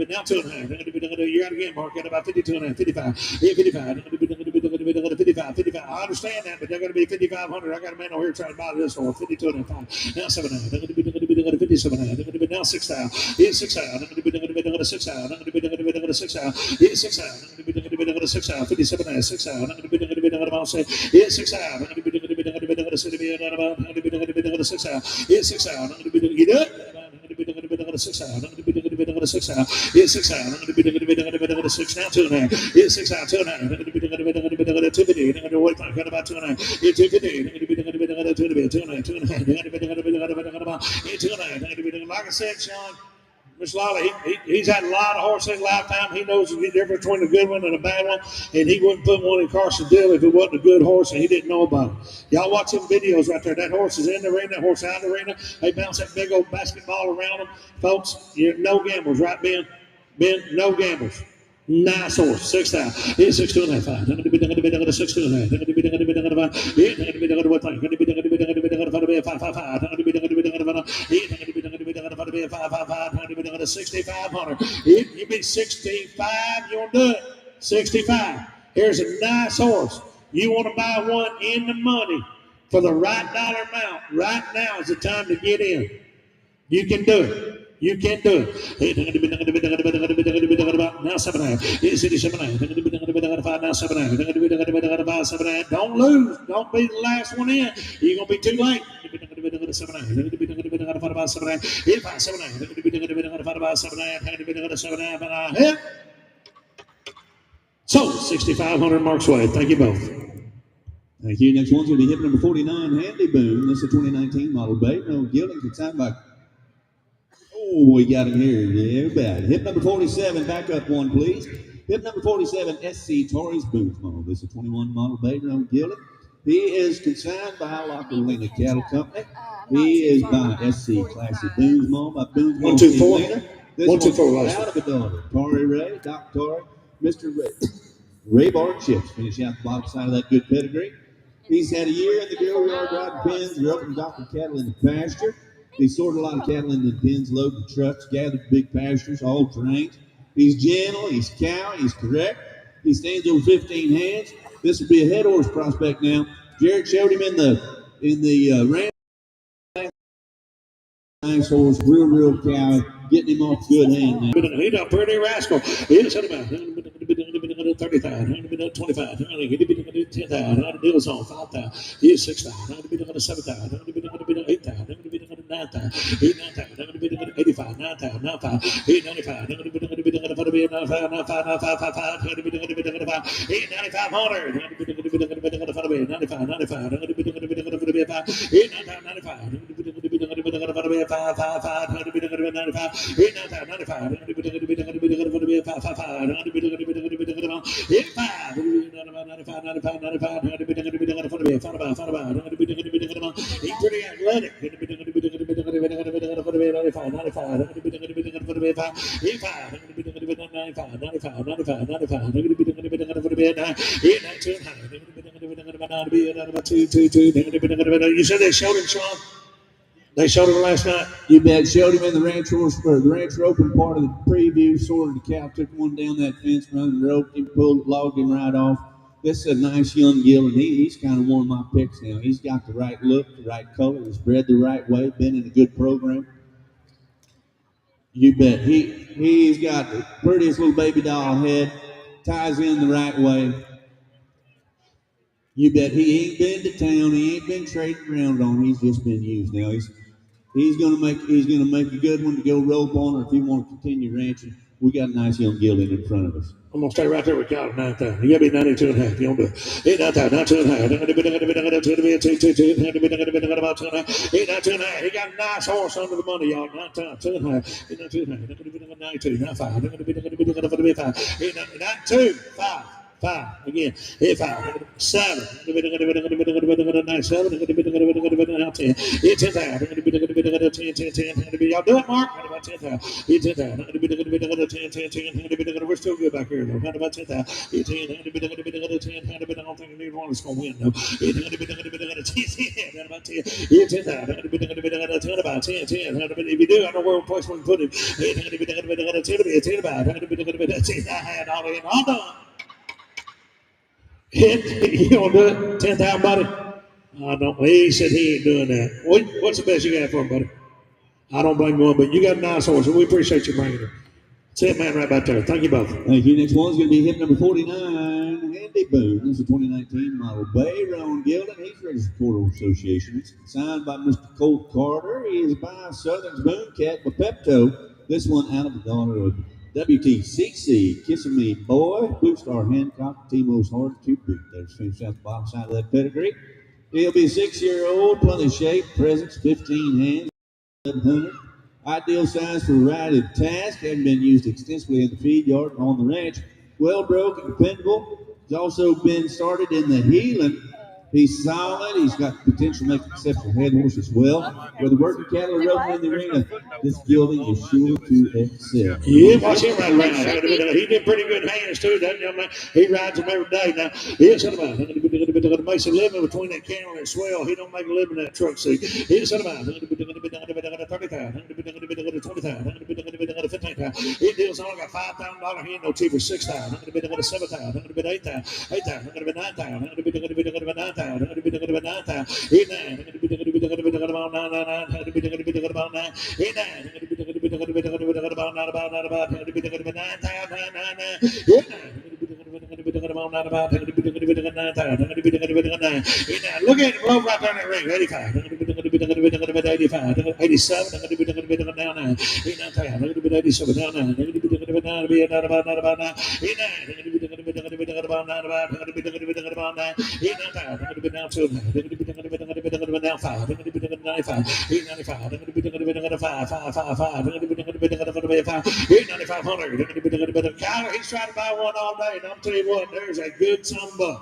Now 2.5. You're out again, Mark. At about 52.5, 55. 55. 55. I understand that, but they're going to be 5,500. I got a man over here trying to buy this for 52.5. Now 7,900. They're going to be 57,900. They're going to be now 6,000. It's 6,000. They're going to be 6,000. They're going to be 6,000. It's 6,000. They're going to be 6,000. 57,000. 6,000. They're going to be 6,000. It's 6,000. They're going to be 6,000. It's 6,000. You do it. 6,000. It's 6,000. It's 6,000. I'm going to be 6 now 2.5. It's 6,000. 2.5. I'm going to be 250. I'm going to wait for about 2.5. It's 250. I'm going to be 2.5. Like I said, Sean, Mr. Lawley, he's had a lot of horses in his lifetime. He knows the difference between a good one and a bad one, and he wouldn't put one in Carsonville if it wasn't a good horse and he didn't know about it. Y'all watch them videos right there. That horse is in the arena, that horse out of the arena. They bounce that big old basketball around them. Folks, no gambles, right, Ben? Ben, no gambles. Nice horse, 6,000. It's 6,2.5. They're going to be 6,2.5. They're going to be 5. They're going to be 5. They're going to be 5. They're going to be 6,500. You be 65, you want to do it? 65. Here's a nice horse. You want to buy one in the money for the right dollar amount. Right now is the time to get in. You can do it. You can do it. Now 7.5. It's 7.5. Now 7.5. Don't lose. Don't be the last one in. You're gonna be too late. 7.5. So 6,500 Mark's way. Thank you both. Thank you. Next one's going to be hip number 49, Handy Boom. This is a 2019 model bait. No gilding, consigned by. Oh, we got him here. Yeah, bad. Hip number 47, back up one, please. Hip number 47, SC Torres Booth model. This is a 21 model bait. No gilding. He is consigned by Lockerlina Cattle Company. He is by SC Classic Boone's Mall by Boone's Mall. 1, 2, 4. This 1, 2, 4. one's out of a daughter. Tori Ray, Doc Tori, Mr. Ray Bar Chips. Finish out the bottom side of that good pedigree. He's had a year in the grill yard riding pens, roping doctor cattle in the pasture. He sorted a lot of cattle into the pens, loaded the trucks, gathered big pastures, all terrains. He's gentle, he's cow, he's correct. He stands over 15 hands. This will be a head horse prospect now. Jared showed him in the ranch. Nice horse, real cow, getting him off good hand now. He done pretty rascal. He's at about 30,000, 25, 10,000, deals on 5,000, he's 6,000, 7,000, 8,000, 9,000, 85, 9,000, 95, 95, He's pretty athletic. You said they showed him, Sean? They showed him last night? You bet. Showed him in the ranch horse, or the ranch roping part of the preview. Sorted the cow, took one down that fence, run, roped him, logged him right off. This is a nice young gill, and he's kind of one of my picks now. He's got the right look, the right color, he's bred the right way, been in a good program. You bet. He's got the prettiest little baby doll head, ties in the right way. You bet. He ain't been to town. He ain't been trading around on. He's just been used now. He's gonna make a good one to go rope on, or if you want to continue ranching, we got a nice young gelding in front of us. I'm gonna stay right there with Cal at 9,000. You gotta be 92 and a half. You don't do it. 9,000, 92 and a half. 92 and a half. He got a nice horse under the money, y'all. 9,000, 2 and a half. 92 and a half. 92, 95. 92, 5. 5 again. 5, 7. 7. 10. 10. Y'all do it, Mark? What about 10,000? 10,000. 10. We're still good back here, though. What about 10,000? 10. I don't think neither one is going to win, though. 10. About 10. 10,000. 10 about 10. 10. If you do, I know where place we can put it. 10 about all done. You gonna do it? 10,000, buddy? I don't. He said he ain't doing that. What's the best you got for him, buddy? I don't blame you, but you got a nice horse, and we appreciate you bringing it. See that man right back there. Thank you both. Thank you. Next one's going to be hip number 49, Handy Boone. This is a 2019 model Bayron Gilding. He's registered Quarter Association. It's signed by Mr. Colt Carter. He is by Southern's Boone Cat by Pepto. This one out of the daughter of WTCC, Kissing Me Boy, Blue Star Hancock, Timo's Hard to Boot. There's finished out the bottom side of that pedigree. He'll be 6-year-old, plenty of shape, presence, 15 hands, 1100. Ideal size for variety of task. Hasn't been used extensively in the feed yard and on the ranch. Well broken, dependable. He's also been started in the heeling. He's solid. He's got potential to make an exceptional head horse as well. Whether working cattle or roping in the arena, this gelding is sure to excel. Yeah, watch him ride around. He did pretty good hands too, doesn't he? He rides them every day now. He's about makes a living between that camel and swell. He don't make a living in that truck seat. He's about 30,000, 20,000, 15,000. He deals only got $5,000. He ain't no cheaper. 6,000, 7,000, 8,000, 8,000, 9,000, 9,000. 9,000. Look at him blow right down that ring. 85, 85, 87, 89, 87, 9, Kyler, he's trying to buy one all day, and I'm telling you what, there's a good $1.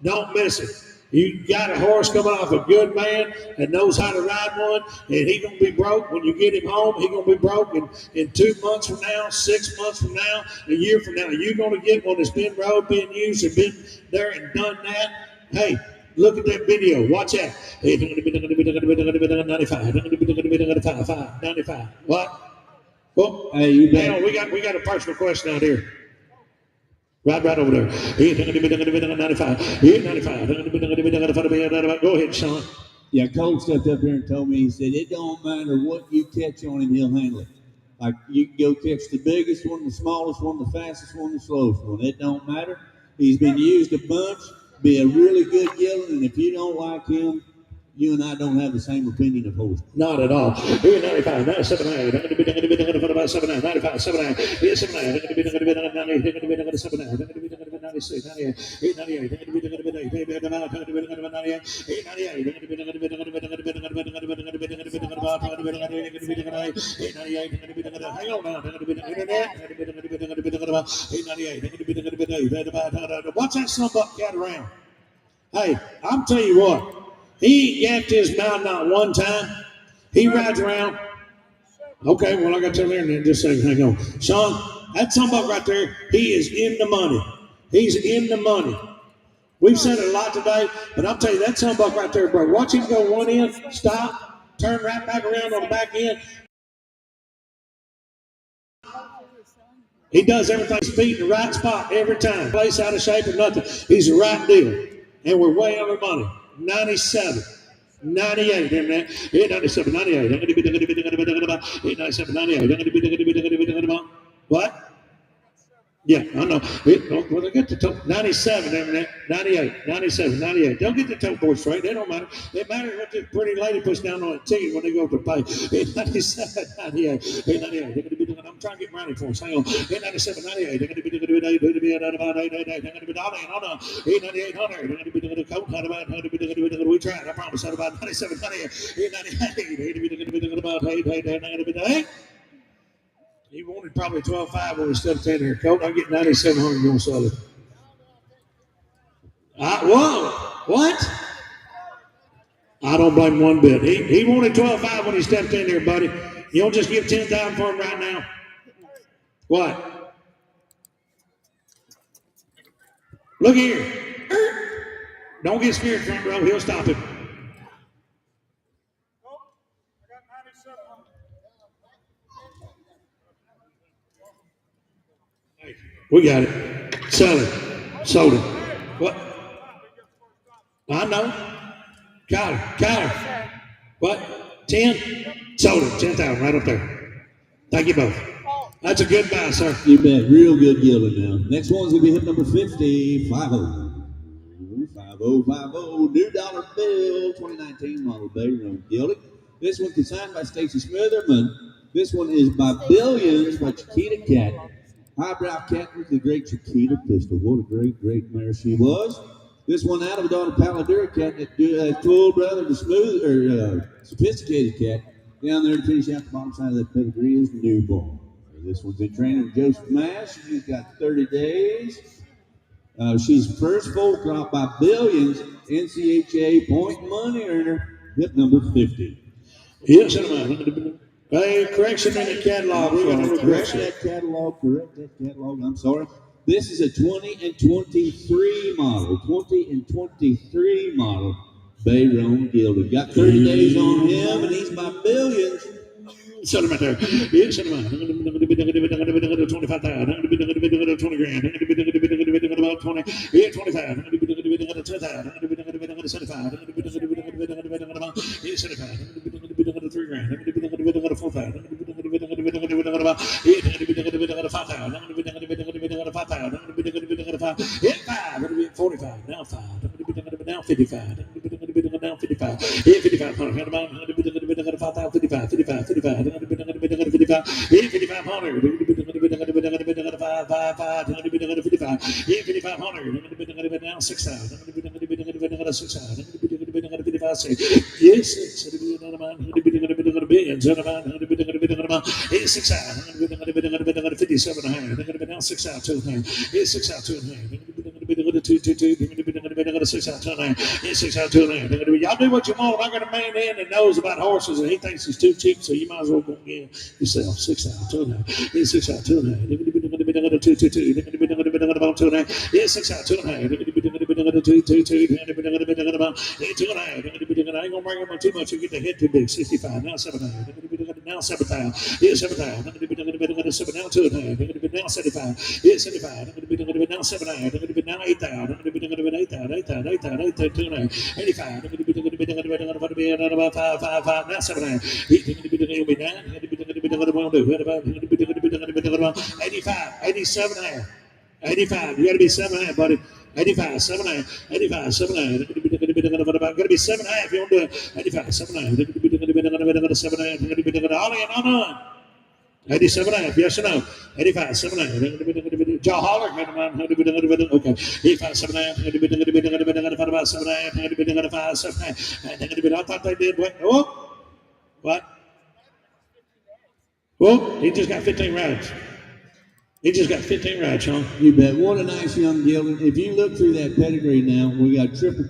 Don't miss it. You got a horse coming off a good man that knows how to ride one, and he's going to be broke when you get him home. He's going to be broke in 2 months from now, 6 months from now, a year from now. You're going to get one that's been rode, been used, and been there and done that. Hey, look at that video. Watch out. 95. What? Well, Hey, you hang bet. on, we got a personal question out here. Right over there. 95. Go ahead, Sean. Yeah, Cole stepped up here and told me, he said, it don't matter what you catch on him, he'll handle it. Like, you can go catch the biggest one, the smallest one, the fastest one, the slowest one. It don't matter. He's been used a bunch, be a really good gelding, and if you don't like him, you and I don't have the same opinion of horses. Not at all. 95, 97, 95, 79, 95, 79, 79, 96, 98, 98, hang on now. Watch that son buck cat around. Hey, I'm telling you what. He yapped his mouth not one time. He rides around. Okay, well, I got to tell you in just a second. Hang on. Sean, that sonbuck right there, he is in the money. He's in the money. We've said it a lot today, but I'll tell you, that sonbuck right there, bro, watch him go one end, stop, turn right back around on the back end. He does everything, his feet in the right spot every time. Place out of shape or nothing. He's the right deal. And we're way under money. 97, 98, isn't that? 97, 98. 97, 98. What? Yeah, I know. Well, they get the top 97, isn't that? 98, 97, 98. They'll get the top board straight. They don't matter. It matters what this pretty lady puts down on a ticket when they go to pay. 97, 98, 98. I'm trying to get ready for us. Hang on. 97, 98. They're going to be about 800. We tried. I promise. About 97, 98. 98. He wanted probably 12.5 when we stepped in here. Colt, I get 9,700 going to sell it. Whoa! What? I don't blame him one bit. He wanted 12.5 when he stepped in there, buddy. You don't just give 10,000 for him right now. What? Look here. Don't get scared, front row. He'll stop him. We got it. Sell it. Sold it. What? I know. Kyler. What? 10? Sold it. 10,000 right up there. Thank you both. That's a good buy, sir. You bet. Real good gelding now. Next one's going to be hip number 50. 50. 5050. New dollar bill. 2019 model Rerunning gelding. This one consigned by Stacy Smitherman. This one is by Billions by Chiquita Cat. Highbrow cat with the great Chiquita pistol. What a great mare she was. This one out of a daughter Paladura cat that full brother, the smooth or sophisticated cat down there to finish out the bottom side of that pedigree is newborn. This one's in training with Joseph Mash. She's got 30 days. She's first full crop by Billions, NCHA point money earner, hip number 50. Yes, hey, correction in the catalog. We got to correct that catalog. I'm sorry. This is a 20 and 23 model. 20 and 23 model Rerunning gelding. Got 30 days on him, and he's by Billions. Shut him right there. Yeah, shut him out. 25,000. 20 grand. About 20. Yeah, 25. 10,000. 75. 75. 3 grand. 4,000. 5,000. 45. Now 5. Now 55. Now 55. Yeah, 55. 55. 55. 55. 55. 55. 55. 55. 55. now 6,000. Yes, billions. 6 out. 57 and a half. They're going to be now 6 out 2 and a half. It's 6 out 2 and a half. They're going to be 2. They're going to be 6 out 2 and a half. It's 6 out 2 and a half. They're going to be, y'all do what you want. I got a man in that knows about horses and he thinks he's too cheap, so you might as well go get yourself 6 out 2 and a half. It's 6 out 2 and a half. They're going to be 2. They're going to be 2 about 2 and a half. It's 6 out 2 and a half. They're going to be 2. They're going to be 2 about 2 and a half. They're going to be I ain't gonna bring them on too much. You get the head too big. 65 now 7,000. They're going to be now 7,000. It's 7,000. They're going to be 7 now 2 and a half. They're going to be now 75. It's 75. They're going to be now 7 and a half. They're going to be now 8,000. They're going to be 8,000. 8,000. 2 and a half. 85. They're going to be about 5 now 7 and a half. He's going to be 9. They're going to be 85. 87 and a half. 85. You got to be 7 and a half, buddy. 85, 7 and a half, 85, 7 and a half. Going to be 7 and a half. You don't do it. 85, 7 and a half. Going to be 7 and a half. Going to be all in, on. 87 and a half. Yes or no? 85, 7 and a half. Jaw holler. Okay. 85, 7 and a half. Going to be about 7 and a half. Going to be 5, 7 and a half. And I thought they did. Oh, what? Well, he just got 15 rides. He just got 15 rides, huh? You bet. What a nice young gelding. If you look through that pedigree now, we got Triple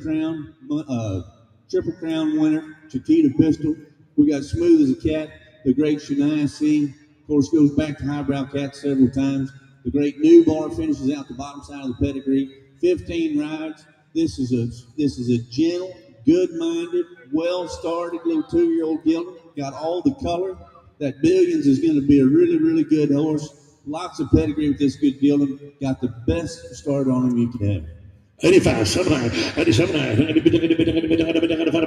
Crown winner, Chiquita Pistol. We got Smooth as a Cat, the great Shania C. Of course, goes back to Highbrow Cat several times. The great New Bar finishes out the bottom side of the pedigree. 15 rides. This is a gentle, good-minded, well-started little 2-year-old gelding. Got all the color. That Billions is going to be a really, really good horse. Lots of pedigree with this good gelding. Got the best start on him you can have. 85, 7 and a half, 87 and a half. They're going to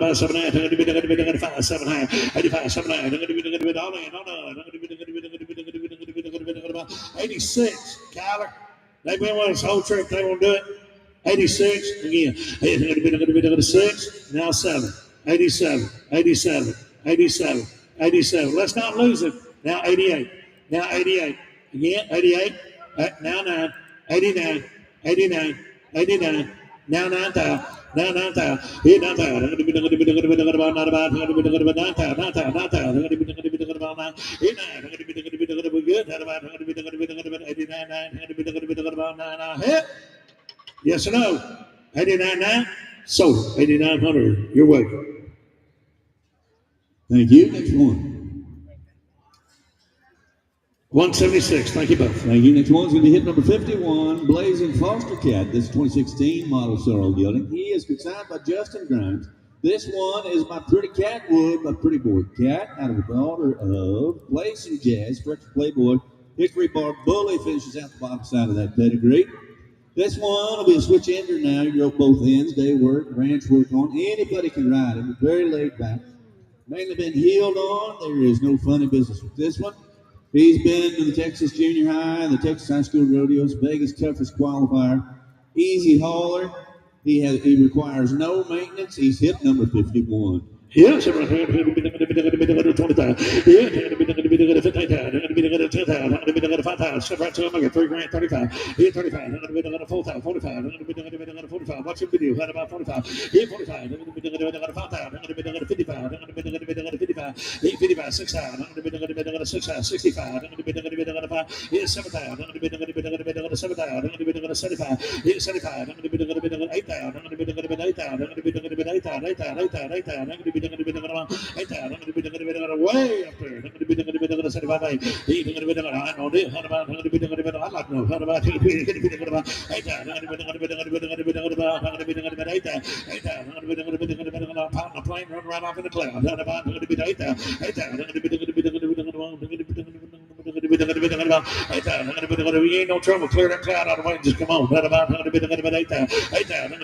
be 7 and a half. They're going to be 5, 7 and a half. 85, 7 and a half. They're going to be all in, on. 86, Kyler. They've been with us the whole trip. They won't do it. 86 again. They're going to be 6. Now 7. 87, 87, 87, 87. Let's not lose it. Now 88. Now 88. Again, 88, now 9, 89, 89, 89, now 9,000, now 9,000, here 9,000. They're going to be about 9,000, 9,000. They're going to be about 9, here 9. They're going to be good. They're going to be 89, 9. They're going to be about 9. Hit. Yes or no? 89, 9. Sold. 8,900. Your way. Thank you. Next one. 176. Thank you both. Thank you. Next one's going to be hit number 51, Blazing Foster Cat. This is 2016 model sorrel gelding. He is consigned by Justin Grimes. This one is my pretty cat wood, my pretty boy cat, out of the daughter of Blazing Jazz, Breakfast Playboy. Hickory Bar Bully finishes out the bottom side of that pedigree. This one will be a switch ender now. You rope both ends, day work, ranch work on. Anybody can ride him. Very laid back. Mainly been heeled on. There is no funny business with this one. He's been to the Texas Junior High, the Texas High School Rodeos, Vegas toughest qualifier, easy hauler. He requires no maintenance. He's hip number 51. Yes, going to be 20,000. Yeah, going to be 15,000. Going to be 10,000. Going to be 5,000. Step right to him. I got $3,000, 35. Here 35. Going to be 4,000, 45. Going to be 45. Watch your video. Had about 45. Here 45. Going to be 5,000. Going to be 55. Going to be 55. Here 55. 6,000. Going to be 6,000. 65. Going to be 5. Here 7,000. Going to be 7,000. Going to be 75. Here 75. Going to be 8,000. Going to be 8,000. Going to be 8,000. 8,000. Going to be way up there. I'm going to be 75. He's going to be I know this. I'd like to know. I'm going to be 8,000. A plane run right off in the cloud. I'm going to be 8,000. You ain't no trouble. Clear that cloud out of the way and just come on. I'm going to be 8,000. 8,000. They're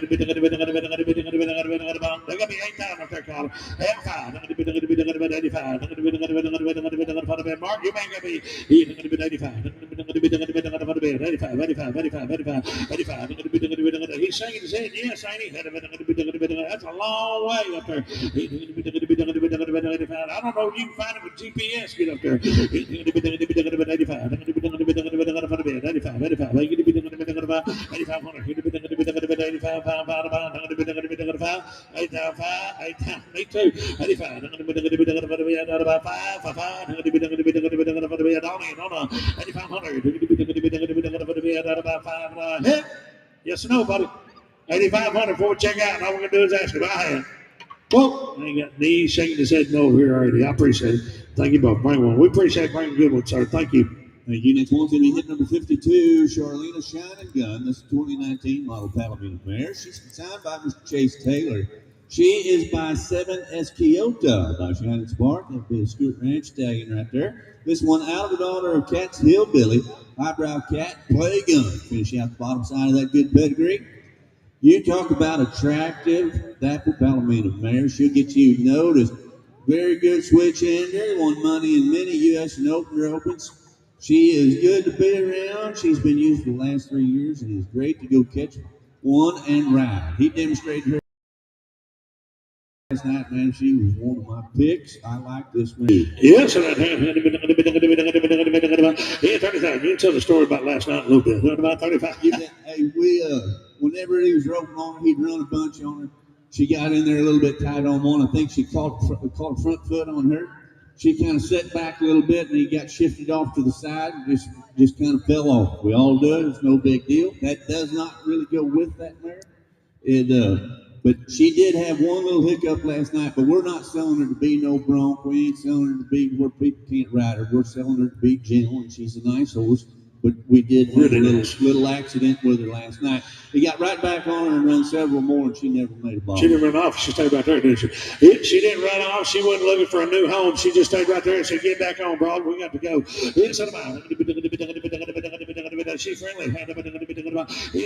going to be 8,000 up there, Colin. 5. I'm going to be 85. I'm going to be Mark. You may going to be 85. I'm going to be He's shaking his head, yes, ain't he? That's a long way up there. I don't know if you can find it with GPS. Get up there. 8500. Yes or no, buddy? 8,500 before we check out. All we're going to do is ask if I had. Whoa, I ain't got knees shaking his head no here already. I appreciate it. Thank you both. Bring one. We appreciate bringing good ones, sir. Thank you. Thank you. Next one's going to be hit number 52, Charlena Shining Gun. This is 2019 model Palomino mare. She's consigned by Mr. Chase Taylor. She is by 7S Kyoto by Shining Spark. That'd be a Stewart Ranch stallion right there. This one out of the daughter of Cat's Hillbilly, Highbrow Cat, Play Gun. Finishing out the bottom side of that good pedigree. You talk about attractive, dapple Palomino mare. She'll get you noticed. Very good switch ender. Won money in many U.S. and Opener Opens. She is good to be around. She's been used for the last 3 years and is great to go catch one and ride. He demonstrated her last night, man. She was one of my picks. I like this mare. Yes, sir. Yeah, 35. You can tell the story about last night a little bit. About 35. Hey, whenever he was roping on her, he'd run a bunch on her. She got in there a little bit tight on one. I think she caught a front foot on her. She kind of set back a little bit, and he got shifted off to the side and just kind of fell off. We all do it. It's no big deal. That does not really go with that mare. But she did have one little hiccup last night, but we're not selling her to be no bronc. We ain't selling her to be where people can't ride her. We're selling her to be gentle, and she's a nice horse. But we did have a little accident with her last night. He got right back on her and run several more, and she never made a ball. She didn't run off. She stayed right there, didn't she? She didn't run off. She wasn't looking for a new home. She just stayed right there and said, "Get back on, bro. We got to go." She's friendly.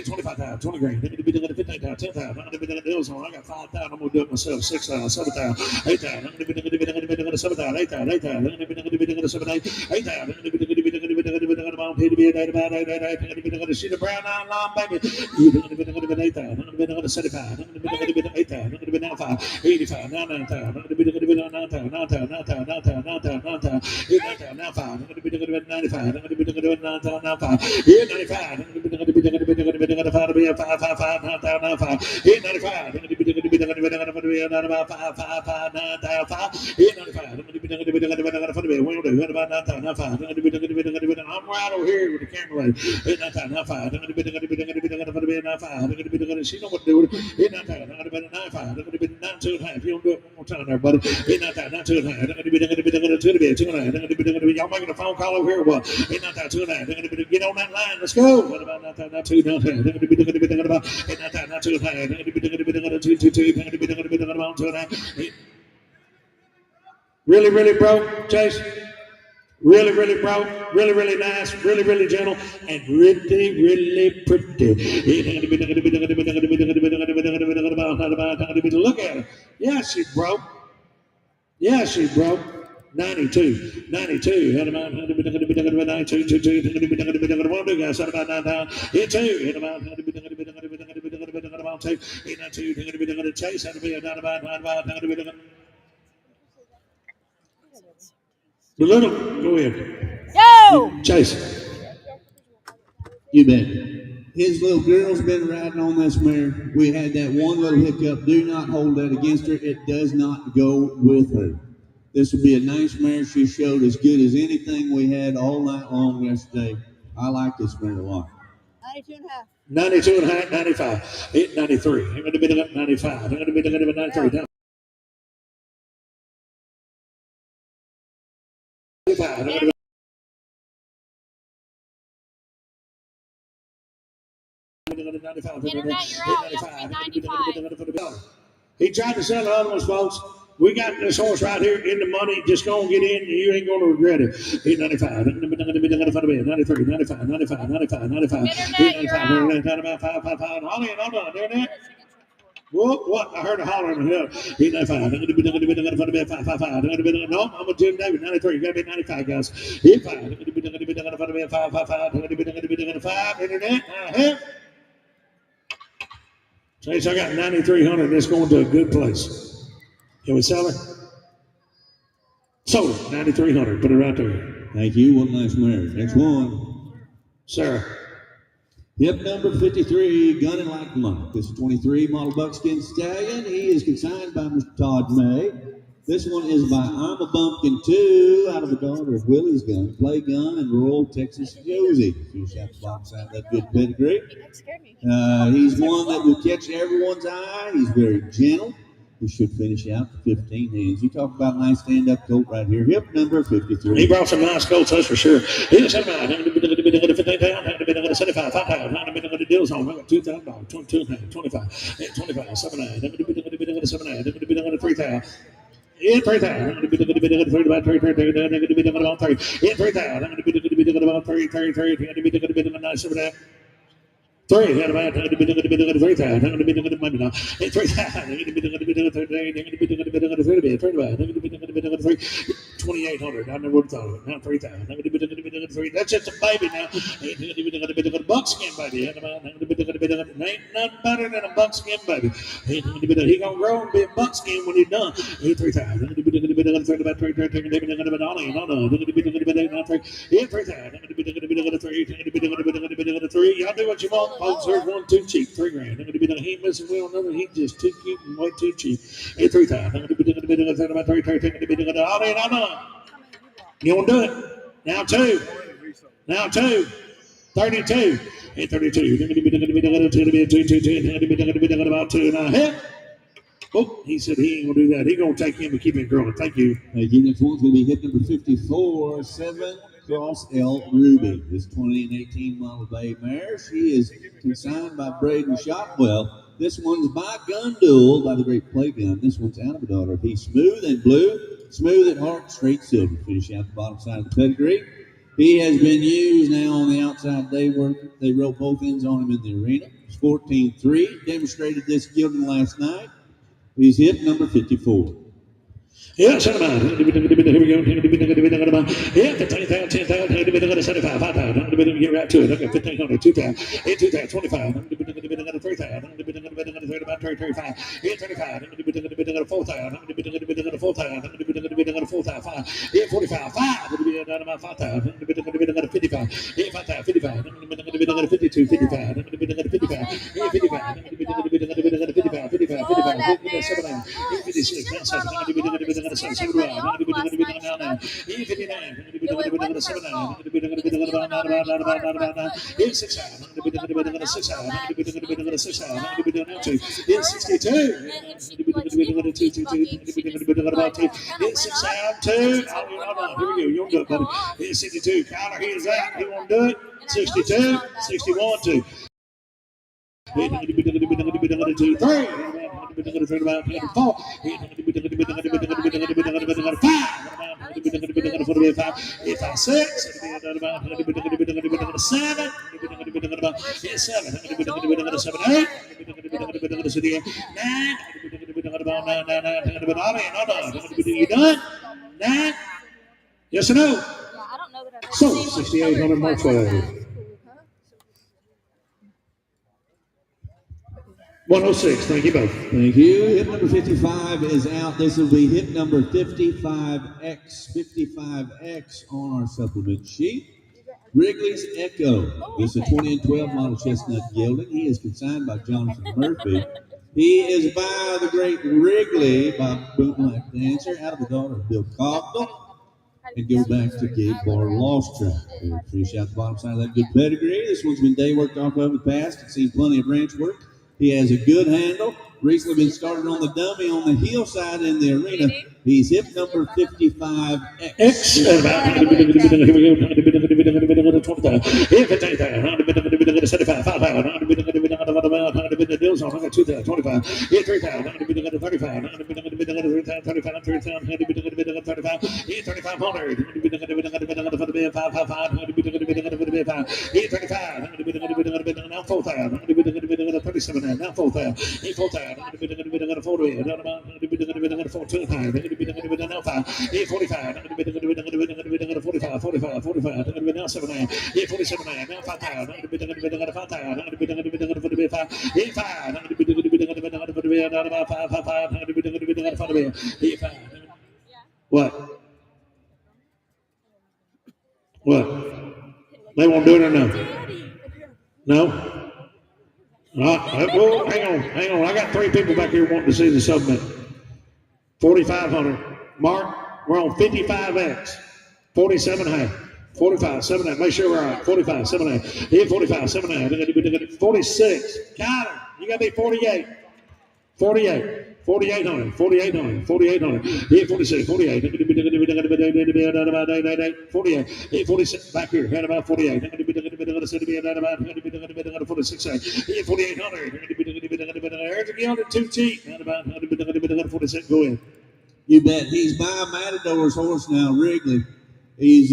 25,000, 20 grand, 15,000, 10,000. I got 5,000. I'm gonna do it myself. 6,000, 7,000, 8,000. 7,000, 8,000, 8,000. 8,000. She's a brown eye line, baby. 8,000. 75. 8,000. 85. 9,000. I'm right over here with the camera lady. She know what to do with it. 9.5. You don't do it one more time there, buddy. 9.5. Y'all making a phone call over here or what? 9.5. Get on that line. Let's go. What about 9.5? Really, really broke, Chase. Really, really broke, really, really nice, really, really gentle, and really, really pretty. Look at her. Yeah, she's broke. Yeah, she's broke. 92. 92. Had about 92. 2. One big guy said about 9,000. Hit 2. Hit about 2. 892. Chase had to be about the little, go ahead. Yo! Chase. You bet. His little girl's been riding on this mare. We had that one little hiccup. Do not hold that against her. It does not go with her. This would be a nice mare. She showed as good as anything we had all night long yesterday. I like this mare a lot. 92 and a half. 92 and a half, 95. 93. I'm going to be up 95. I'm going to be up 93. Down. 95. Internet, you're out. You have to be 95. He tried to sell the other ones, folks. We got this horse right here in the money. Just go and get in. You ain't going to regret it. 95. 93. 95. 95. 95. 95. 95. Internet, you're out. 95. Hold on. Internet. What? I heard a holler in the hill. 895. No, I'm a Jim David. 93. You got to be 95, guys. 85. 555. Internet. So I got 9,300. It's going to a good place. Can we sell it? Sold it. 9,300. Put it right there. Thank you. One nice mare. Next one. Sarah. Hip number 53, Gunning Like Monk. This is 23, model buckskin stallion. He is consigned by Mr. Todd May. This one is by I'm a Bumpkin 2, out of the daughter of Willie's Gun, Play Gun, and Rural Texas Josie. Fish out the box out of that good pedigree. He's one that will catch everyone's eye. He's very gentle. He should finish out to 15 hands. You talk about a nice stand-up colt right here. Hip number 53. He brought some nice colts, that's for sure. He's $15 down. 75, 5,000. Deals on. I got $2,000. 22, 25, 25, 79. 3,000. In 3,000. I'm going to be about 3,000. In 3,000. I'm going to be about 3,000. 3, had about 3,000. I'm going to be maybe not. 3,000. 2,800. I never would have thought of it. Now 3,000. I'm going to be 3. That's just a baby now. A buckskin baby. Ain't nothing better than a buckskin baby. He gonna grow and be a buckskin when he's done. 3,000. I'm going to be about 3. Y'all do what you want, folks. There's one too cheap, $3,000. He ain't missing wheel, another. He's just too cute and way too cheap. 3,000. I'm going to be about 3. You want to do it? Now 2. 32. 32. About 2 now. Oh, he said he ain't gonna do that. He gonna take him and keep him growing. Thank you. Thank you. Next one's gonna be hit number 54, 7 Cross L Ruby. This 2018 model bay mare. She is consigned by Braden Shotwell. This one's by Gun Duel by the great Play Gun. This one's out of a daughter. He's smooth and blue, smooth at heart, straight silver. Finish out the bottom side of the pedigree. He has been used now on the outside day work. They wrote both ends on him in the arena. It's 14-3. Demonstrated this gilding last night. He's hit number 54. Yeah, set him out. Here we go. Yeah, 10,000, 75, 5,000. Get right to it. Okay, 1,500, 2,000, 2,000, 25. 3,000. About 35. 35. 4,000. 4,000. 5. 45. 5. About 5,000. 55. 55. 55. 52. 55. 55. 56. 69. Kyler, he is out. He won't do it. 62, 61, 2. 3. You done? 9? Yes or no? So 6,800 marks away. 106. Thank you both. Thank you. Hip number 55 is out. This will be hip number 55X. 55X on our supplement sheet. Wrigley's Echo. This is a 2012 model chestnut gelding. He is consigned by Jonathan Murphy. He is by the great Wrigley by Bootleg Dancer, out of the daughter of Bill Cogdell. And go back to Gabe Bar Lost Track. We'll finish out the bottom side of that good pedigree. This one's been day worked off of in the past. It's seen plenty of ranch work. He has a good handle. Recently been started on the dummy on the heel side in the arena. He's hip number 55X. Here we go. 20,000. 75, 5,000. Deals on. I got 2,000. 25. 3,000. 35. 3,500. 35. Now 4,000. 37. Now 4,000. 4,000. 5. I'm going to be the 40. I'm going to be the 14 high. I'm going to be the now 5. 45. I'm going to be the 45. 45. 45. I'm going to be now 7. 47. Now 5. I'm going to be the 5. I'm going to be the 45. 5. I'm going to be the 5. 5. I'm going to be the 5. What? What? They won't do it or no? No? Well, hang on. I got 3 people back here wanting to see the submit. 4,500. Mark, we're on 55X. 47 half. 45, 7 half. Make sure we're all right. 45, 7 half. Hit 45, 7 half. 46. Got him. You got to be 48. 48. 4,800, 4,800, 4,800, 46, 48, 48, 46, back here, had about 48, 46, 4,800, too cheap, had about 46, go ahead. You bet. He's by Matador's horse now, Wrigley. He's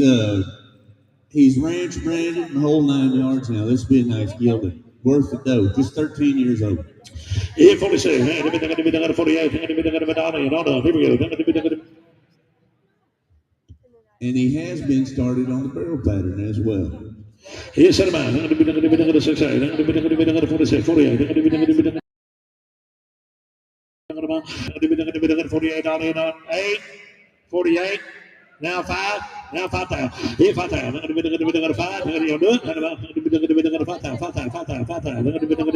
ranch branded and the whole 9 yards now. This will be a nice gelding. Worth the dough. Just 13 years old. 46, 48, here we go. And he has been started on the barrel pattern as well. Here's set about 46, 46, 48, 48, 8, 48. Now 5, now 5,000. Here 5,000. I'm going to be the 5. I'm going to do it. I'm going to be the 5,000. 5,000. 5,000. 5,000. I'm going to be the 5.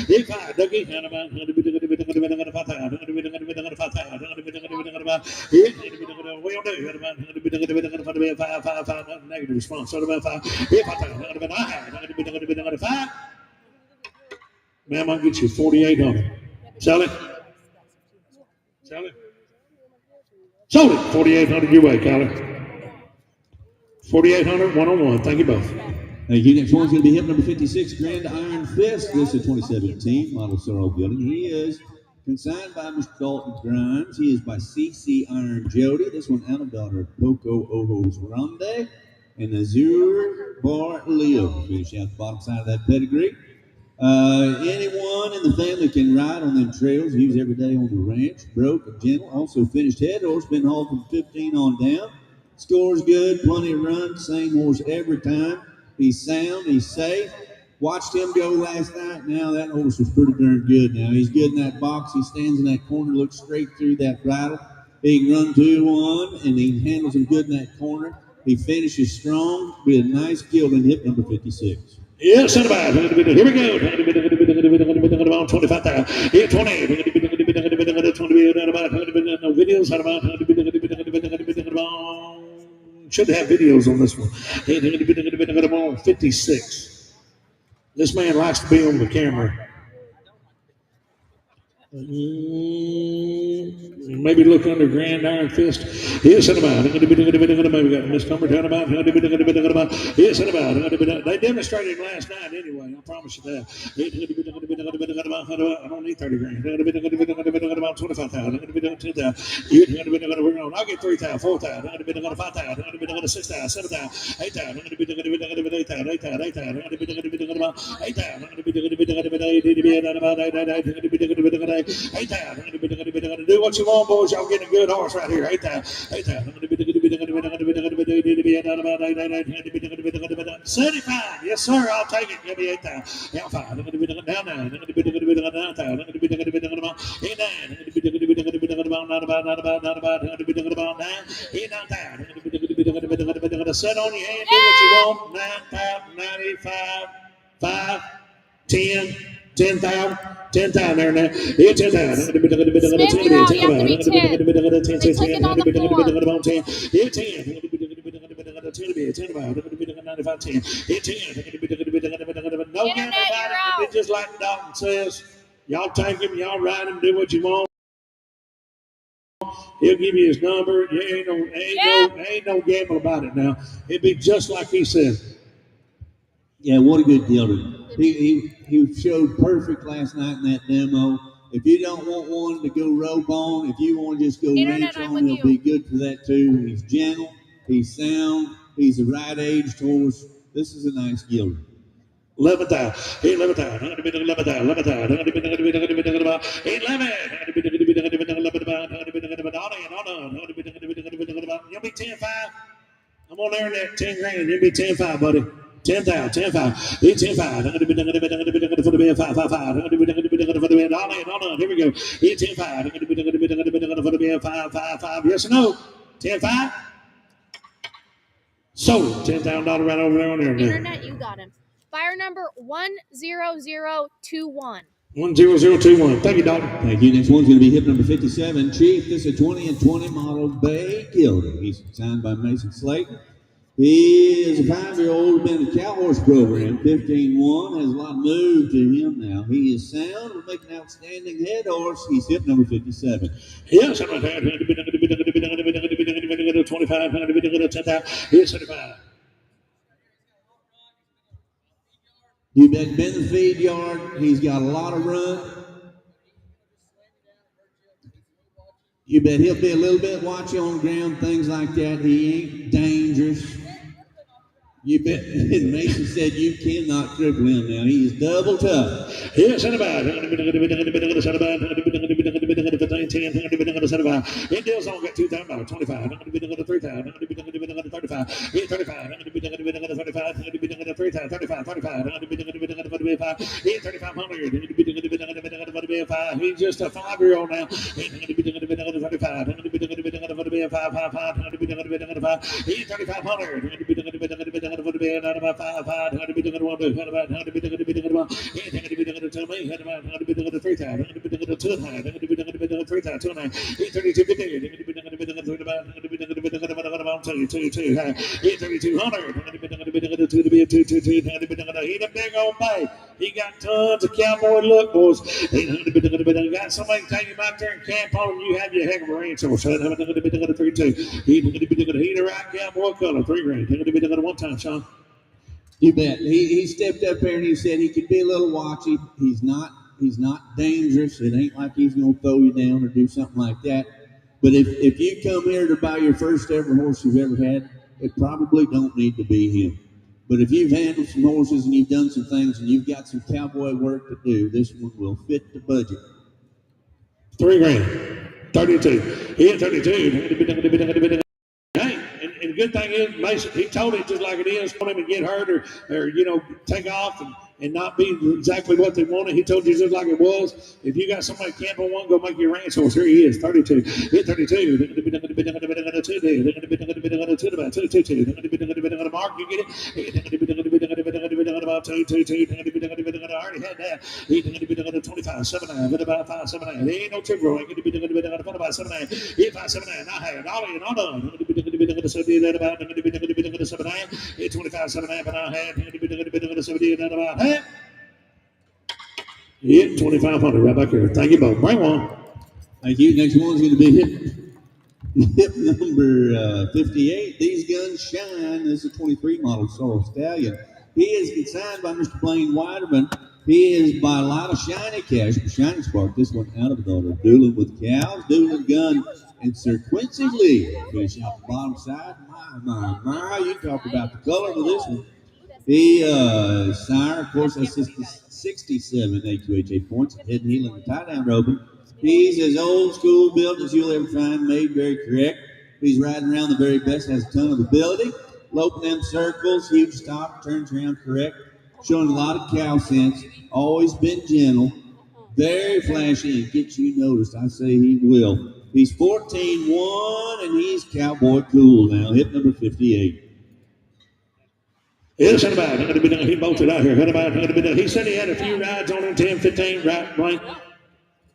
Here 5, Dougie. I'm going to be the 5,000. I'm going to be the 5,000. I'm going to be the 5. Here, we don't do. I'm going to be the 5, 5, 5. Negative response. So about 5. Here 5,000. I'm going to be the 5. I'm going to be the 5. Ma'am, I'm going to get you 4,800. Sell it. Sell it. Sold it. 4,800 your way, Kyler. 4,800, 1-on-1. Thank you both. Thank you. Next one's going to be hip number 56, Grand Iron Fist. This is 2017 model Sorrel Gelding. He is consigned by Mr. Dalton Grimes. He is by CC Iron Jody. This one out of daughter Poco Ojo's Ronde and Azure Bar Leo. Finish out the bottom side of that pedigree. Anyone in the family can ride on them trails, use every day on the ranch. Broke, a gentle, also finished head horse, been hauled from 15 on down. Scores good, plenty of runs, same horse every time. He's sound, he's safe. Watched him go last night. Now that horse was pretty darn good. Now he's good in that box. He stands in that corner, looks straight through that bridle. He can run 2-1, and he handles him good in that corner. He finishes strong. Be a nice gelding, hip number 56. Yes, here we go. 25,000. Here 20. No videos. Should have videos on this one. 56. This man likes to be on the camera. Maybe look under Grand Iron Fist. Here's about. We got misnumbered down about. Here's about. They demonstrated last night anyway. I promise you that. I don't need 30 grand. 25,000. 10,000. I'll get 3,000, 4,000. 5,000. 6,000, 7,000, 8,000. 8,000. 8,000. 8,000. Do what you want, boys. Y'all getting a good horse right here. 8,000. 8,000. 75. Yes, sir. I'll take it. Give me 8,000. Now 5. Now 9. 9,000. Set on your hand. Do what you want. 9,000. 95. 5. 10. 10,000. 10,000 there now. Here 10,000. Spin it out. You have to be 10. They took it on the floor. Here 10. 95, 10. Here 10. No Internet, gamble you're about out. it. It's just like Dalton says. Y'all take him, y'all ride him, do what you want. He'll give you his number. Ain't no gamble about it now. It'd be just like he said. Yeah, what a good gelding. He showed perfect last night in that demo. If you don't want one to go rope on, if you want to just go ranch on, he'll be good for that too. He's gentle, he's sound, he's the right aged horse. This is a nice gelding. 11,000. 11,000. 11,000. You'll be 10,500. I'm on there in that 10 grand. You'll be 10,500, buddy. 10,000, 10,500. He 10,500. For the bid 555. For the bid. All in. Here we go. He 10,500. For the bid 555. Yes or no? 10,500. Sold. $10,000 right over there on there. Internet, you got him. Fire number 10021. 10021. Thank you, Doctor. Thank you. Next one's going to be hip number 57. Chief, this is a 20 and 20 model Bay Gilder. He's signed by Mason Slayton. He is a 5-year-old, been in the cow horse program, 15-1, has a lot of move to him now. He is sound, will make an outstanding head horse. He's hip number 57. Yes, I'm right there. 25, 10,000. Here's 75. You bet Ben the feed yard. He's got a lot of run. You bet he'll be a little bit watchy on ground, things like that. He ain't dangerous. You bet Mason said you cannot cripple him now. He is double tough. Yes, 75. It deals on got $2,000, 25. 3,000. 35. 3,500. He's just a 5-year-old now. 3,500. For the band out of my 5, 5, how to be doing it 1, 2, how to be doing it 1, anything to be doing it to me, how to be doing it 3 times, how to be doing it 2 times, how to be doing it 3 times, 2 times, 32, 50, how to be doing it 3 times, how to be doing it 2, 3,200, how to be doing it 2 to be a 2, 2, 2, how to be doing it, he the big old bay. He got tons of cowboy look, boys. Got somebody take him out there and camp on him, you have your heck of a ranch horse. How to be doing it 3, 2. He the right cowboy color, 3 grand. How to be doing it 1 time, Sean. You bet. He stepped up there and he said he could be a little watchy. He's not dangerous. It ain't like he's gonna throw you down or do something like that. But if you come here to buy your first ever horse you've ever had, it probably don't need to be him. But if you've handled some horses and you've done some things and you've got some cowboy work to do, this one will fit the budget. 3 grand. 32. He had 32. Hey, and the good thing is, Mason, he told it just like it is. Want him to get hurt or take off and not be exactly what they wanted. He told you just like it was. If you got somebody camp on one, go make your ranch horse. Here he is, 32. Hit 32. Mark, you get it? About 2. I already had that. He 25, 7, about 5, 7. There ain't no trick roll. He about 7. He 5, 7. I had all in, all done. That about 25, 7, and I had 70 and about half. Yeah, 2,500 right back here. Thank you both. Bring one. Thank you. Next one's going to be hip number 58. These guns shine. This is a 23 model Sorrel Stallion. He is consigned by Mr. Blaine Weiderman. He is by a lot of shiny cash. Shiny Spark. This one out of the order. Dueling with cows. Dueling gun. And Sir Quincy Lee, finish out the bottom side. My, you talk about the color of this one. He, sire, of course, that's 67 A2HA points, head and heel in the tie-down roping. He's as old school built as you'll ever find, made very correct. He's riding around the very best, has a ton of ability. Loping them circles, huge stop, turns around correct. Showing a lot of cow sense, always been gentle, very flashy, and gets you noticed. I say he will. He's 14-1, and he's cowboy cool now. Hit number 58. Yes, about he bolted out here. He said he had a few rides on him, 10, 15, right, Blaine?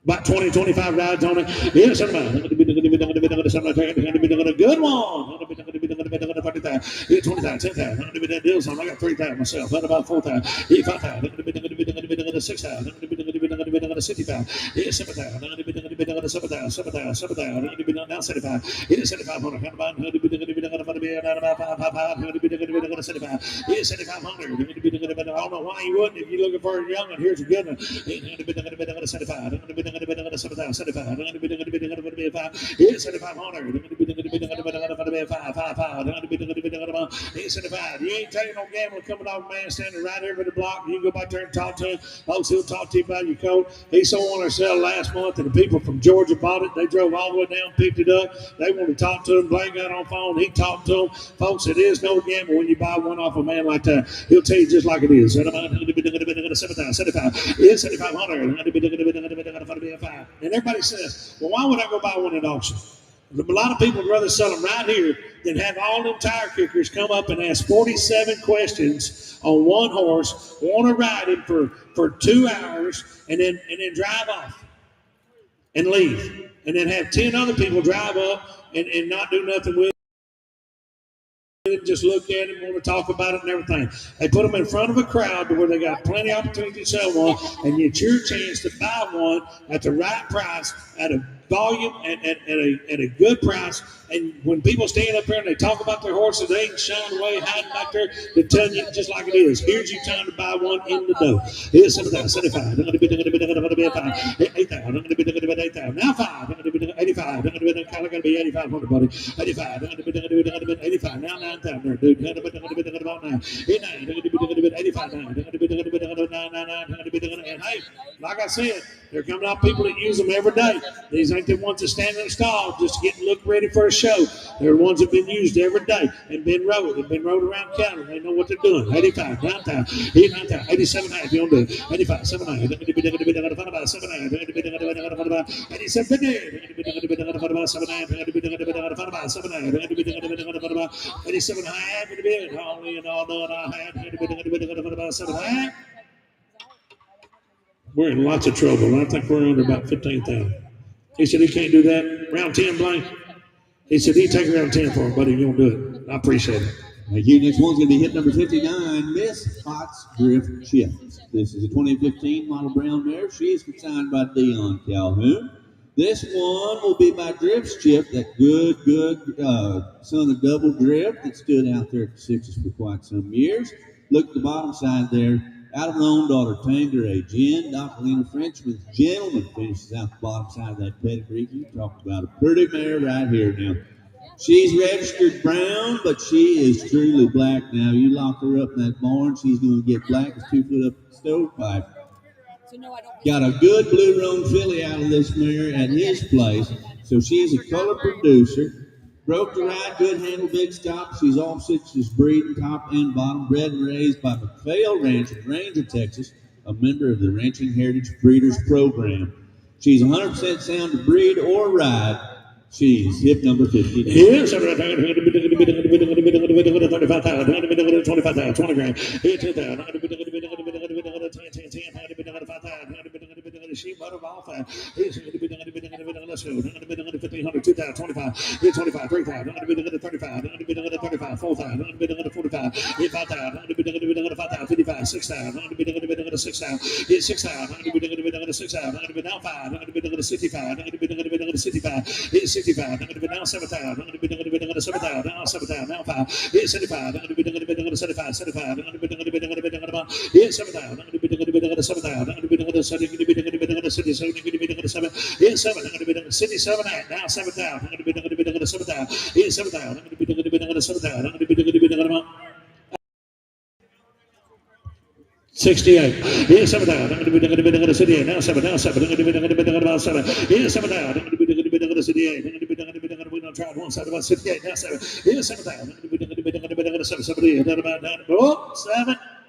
About 20, 25 rides on it. Yes, about a good one. 20,000, 10,000. I got 3,000 myself. About 4,000. 5,000. 6,000. now 75. It is 7,500. It is 7,500. I don't know why you wouldn't if you're looking for a young one. Here's a good one. 75. 75. It is 7,500. You ain't taking no gambler coming off man standing right here with the block. You can go back there and talk to him. Folks, he'll talk to you about your coat. He sold one ourselves last month, and the people from Georgia bought it. They drove all the way down, picked it up. They want to talk to him. Blaine got on phone. He talked to them. Folks, it is no gamble when you buy one off a man like that. He'll tell you just like it is. 75. It's 7,500. And everybody says, well, why would I go buy one at auction? A lot of people would rather sell them right here than have all them tire kickers come up and ask 47 questions on one horse, want to ride him for 2 hours, and then drive off and leave. And then have 10 other people drive up and not do nothing with it, just look at it, want to talk about it and everything. They put them in front of a crowd to where they got plenty of opportunity to sell one, and it's your chance to buy one at the right price, at a volume, at a good price. And when people stand up here and they talk about their horses, they ain't shying away, hiding back there. They're telling you just like it is. Here's your time to buy one in the dough. Here's 75. 8,000. Now 5. 85. Kind of going to be 8,500, buddy. 85. 85. Now 9,000, dude. 9. 85. 9. And hey, like I said, there coming out people that use them every day. These ain't the ones that stand in the stall just getting look ready for a show. They're the ones that have been used every day and been rode. They've been rode around county. They know what they're doing. 85, 9,000, 89,000, 87, if you don't do it. 85, 79, 87, 87 half in the bid. Only and all knowing I had 7 half. We're in lots of trouble. I think we're under about 15,000. He said he can't do that. Round 10, Blaine. He said he'd take round 10 for him, buddy. You won't do it. I appreciate it. Thank you. Next one's going to be hit number 59, Miss Potts Drift Chip. This is a 2015 model brown mare. She is consigned by Dion Calhoun. This one will be by Drift's Chip, that good son of Double Drift that stood out there at the sixes for quite some years. Look at the bottom side there. Out of her own daughter, Tangeray Jen, Dr. Lena Frenchman's Gentleman finishes out the bottom side of that pedigree. You talked about a pretty mare right here now. She's registered brown, but she is truly black now. You lock her up in that barn, she's going to get black as 2 foot up the stovepipe. Got a good blue roan filly out of this mare at his place, so she's a color producer. Broke the ride, good handle, big stop. She's all sixes breeding, top and bottom, bred and raised by McPhail Ranch in Ranger, Texas, a member of the Ranching Heritage Breeders Program. She's 100% sound to breed or ride. She's hip number 50. Yes, 35,000, 25,000, 20 grand. 10,000, she butter off. Let's go. 1,500, 2,000, 25, 25, 3,000, 35, 35, 4,000, 45, 5,000, 5,000, 55, 6,000, 6,000, 6,000, now 5, 65, 65, 65, now 7,000, now 7,000, now 5, 75, 75, 75, 77 at now 7,000. 68. Here's 7,000. Now 7. Now 7. Here's 7,000. We don't try one side about 68. Now 7. Here's 7,000.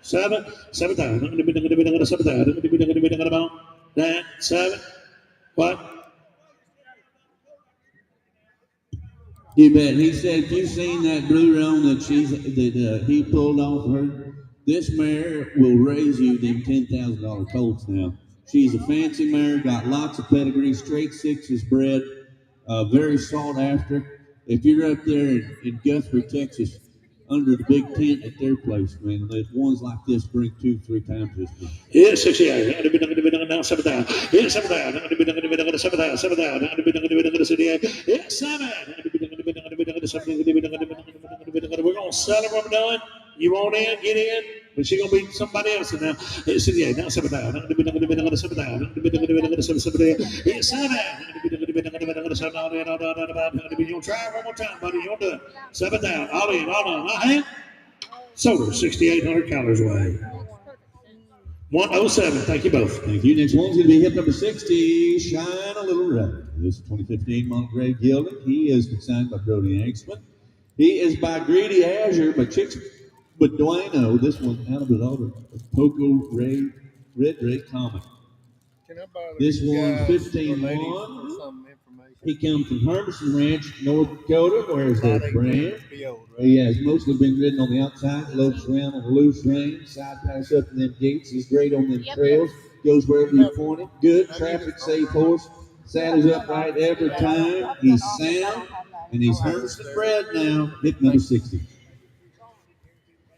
7,000. 7. What? You bet. He said, if you've seen that blue roan that he pulled off her, this mare will raise you them $10,000 colts now. She's a fancy mare, got lots of pedigree, straight sixes bred, very sought after. If you're up there in Guthrie, Texas, under the big tent at their place, man. The ones like this bring 2-3 times this big. Yeah, 68. Now 7 down. Yeah, 7 down. 7 down. 7 down. Yeah, 7. We're going to sell it when we're done. You want in, get in. But she's going to be somebody else now. Yeah, 68. Now 7 down. 7 down. 7 down. Yeah, 7. You're going to try it one more time, buddy. You're going to do it. 7 down. All in. All on. My hand. Sold 6,800 calories away. 107. Thank you both. Thank you. Next one's going to be hip number 60, Shine a Little Red. This is 2015 Monterey Gilding. He is consigned by Brody Axman. He is by Greedy Azure, by Chicks Beduino. This one out of his order. Poco Red Ray Comic. This one's 15-1. He comes from Hermiston Ranch, North Dakota, where is their brand. He has mostly been ridden on the outside, lopes around on the loose rein, side pass up to them gates. He's great on them trails, goes wherever you point him. Good, traffic safe horse, saddles upright every time. He's sound, and he's Hermiston bred now, hip number 60.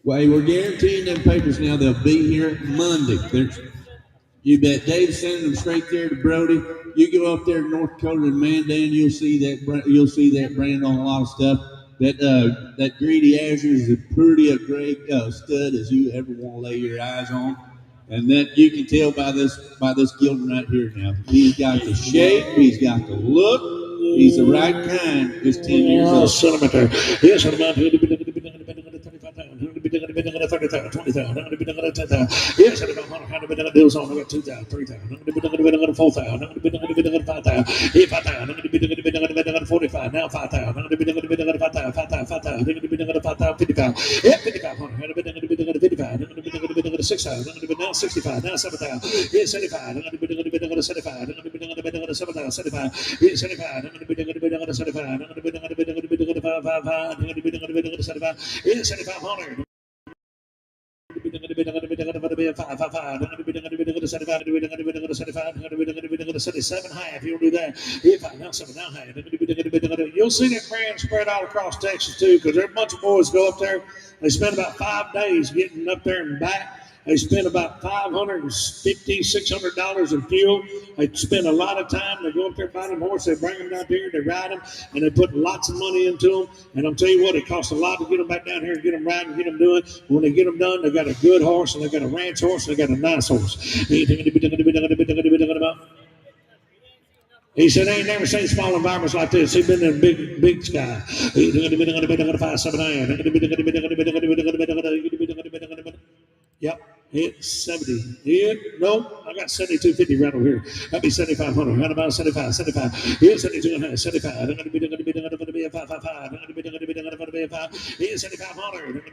Well, we're guaranteeing them papers now. They'll be here Monday. You bet Dave's sending them straight there to Brody. You go up there to North Dakota and Mandan, you'll see that brand on a lot of stuff. That Greedy Azure is as pretty a great stud as you ever want to lay your eyes on, and that you can tell by this gilding right here. Now he's got the shape, he's got the look, he's the right kind. Just 10 years old. Yes, I'm about to 30,000, 20,000, 10,000. Yes, I'm about deals on. I got 2,000, 3,000. 4,000. 5,000. 5,000. 45. Now 5,000. 5,000. 5,000. 55. Yeah, 5,500. 55. 6,000. Now 65. Now 7,000. Yeah, 75. 75. 75. 75. 75. 7,500. 77 half. You'll do that. If I now 7 down half. You'll see that brand spread all across Texas too, because there's a bunch of boys go up there. They spend about 5 days getting up there and back. They spend about $550, $600 in fuel. They spend a lot of time. They go up there, buy them horses. They bring them down here. They ride them, and they put lots of money into them. And I'm telling you what, it costs a lot to get them back down here and get them riding, get them doing. When they get them done, they got a good horse, and they got a ranch horse, and they got a nice horse. He said, I ain't never seen small environments like this. He's been in a big sky. Yep, hit 70. Hit, no, I got 72.50 right over here. That'd be 7,500. Right about 75. Hit 72.5. 75. I'm going to be a 5. Hit 7,500.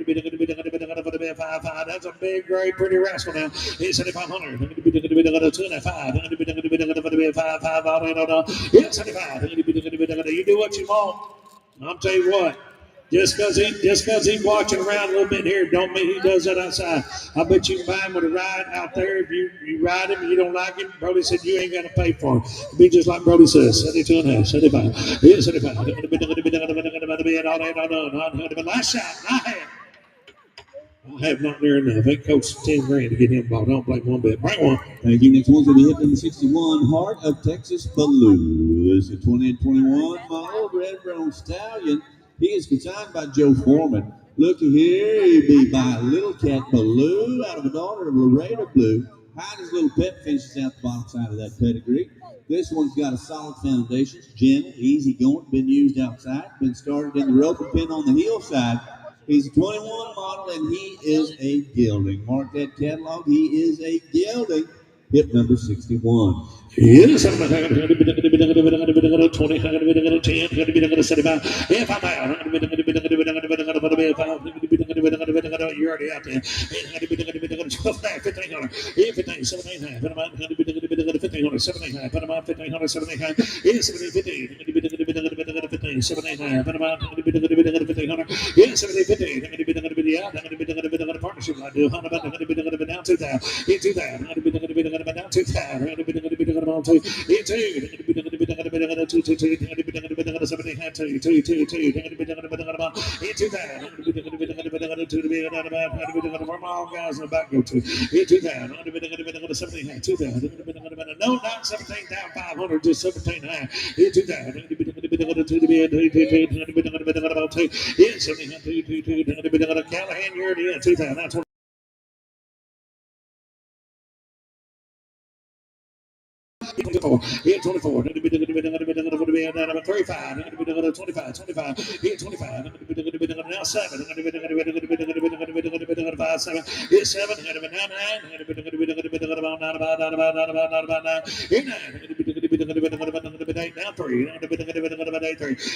That's a big, great, pretty rascal now. Hit 7,500. I'm going to be 2.5. I'm going to be a 5. Hit 75. You do what you want. I'll tell you what. Just because he's watching around a little bit here, don't mean he does that outside. I bet you can buy him with a ride out there. If you ride him and you don't like him, Brody said you ain't got to pay for him. It'll be just like Brody says, 72.5, 75. Yeah, 75. Last shot, I have not near enough. It costs $10,000 to get him bought. I don't blame one bit. Bring one. Thank you. Next one's going to be hip number 61, Heart of Texas Baloo. This is a 2021 model red brown stallion. He is consigned by Joe Foreman. Looky here, he be by Little Cat Baloo out of a daughter of Laredo Blue. Hide his little pet finishes out the bottom side of that pedigree. This one's got a solid foundation, gentle, easy going, been used outside, been started in the rope and pin on the hillside. He's a 21 model and he is a gelding. Mark that catalog, he is a gelding. Hip number 61. Yes, I'm going to be 20, 10, 75. If I'm out, you're already out there. 1,500. If 17, 1,500, 17, 1,500, 17, 17, 17, yes, 17, partnership I do. Down 2,000. 2,000. Down 2,000. guys in the back go to. Hit 2,000. No, not 17 down 500, just 17 high. Hit 2,000. Hit 17. Callahan, you're at the end. 2,000. Hit 24. Hit 24. 35. 25. Hit 25. Now 7. 5, 7. Hit 7. 9. Hit 9. Now 3.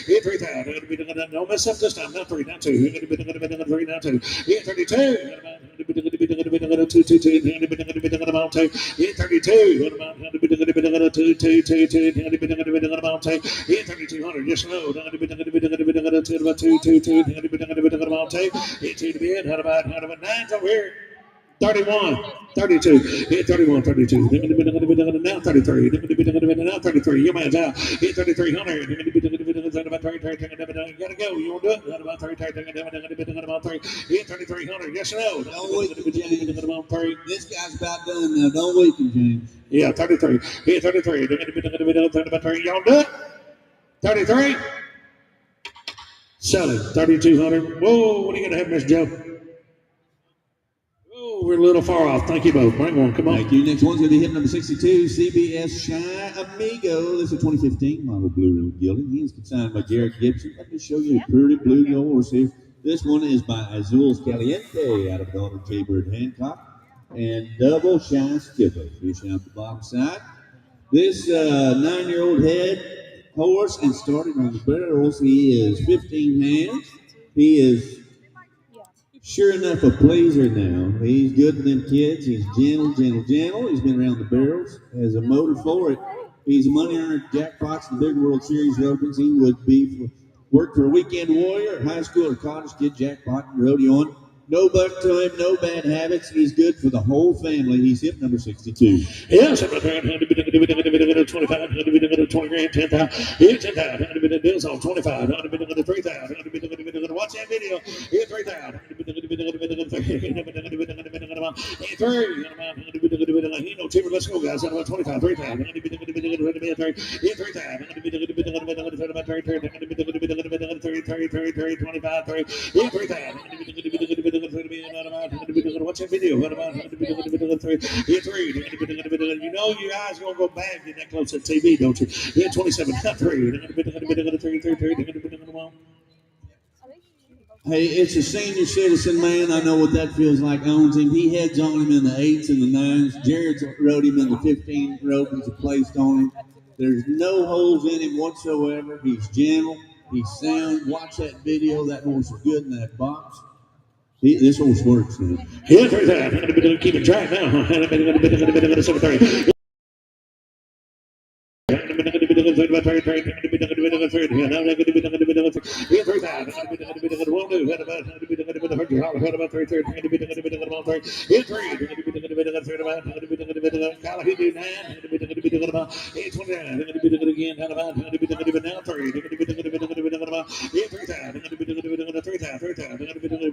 Hit 3,000. Don't mess up this time. Now 3. Now 2. 3. Now 2. Hit 32. Hit 32. Hit 3,200. Yes, no. Hit 2 to bid. How about 9's over here? 31, 32, hit 31, 32, now 33, now 33, your man's out, hit 3,300, you gotta go, you want to do it? Hit 3,300, yes or no? Don't weaken, James. This guy's about done now, don't weaken, James. Yeah, 33, hit 33, y'all do it? 33, selling, 3,200, whoa, what are you gonna have, Miss Joe? We're a little far off. Thank you both. Bring one. Come on. Thank you. Next one's going to be hit number 62, CBS Shy Amigo. This is a 2015 model Blue Road Gelding. He is consigned by Garrett Gibson. Let me show you a pretty blue horse here. This one is by Azul's Caliente out of daughter Jaybird Hancock and Double Shy Skipper. Fish out the bottom side. This 9-year-old head horse and started on the barrels. He is 15 hands. He is sure enough a pleaser now. He's good to them kids. He's gentle. He's been around the barrels. Has a motor for it. He's a money earner, jackpots and big World Series ropings. He would be work for a weekend warrior, high school or college kid, jackpot and rodeoing. No buck to him, no bad habits. He's good for the whole family. He's hip number 62. Yes, 25, 20 grand, 10,000. Here's 10,000. Deals on 25, 3,000. Watch that video. Here's 3,000. He no cheaper. Let's go, guys. 25, 3,000. Here's 3,000. 25, 3. Here's 3,000. Watch that video. What about hit 3? You know your eyes gonna go bad getting that close to TV, don't you? Hit 27, not 3. Hey, it's a senior citizen man. I know what that feels like. Owns him. He heads on him in the 8s and the 9s. Jared's rode him in the 15 ropings are placed on him. There's no holes in him whatsoever. He's gentle. He's sound. Watch that video. That horse is good in that box. This horse works, man. Yeah, keep it track now.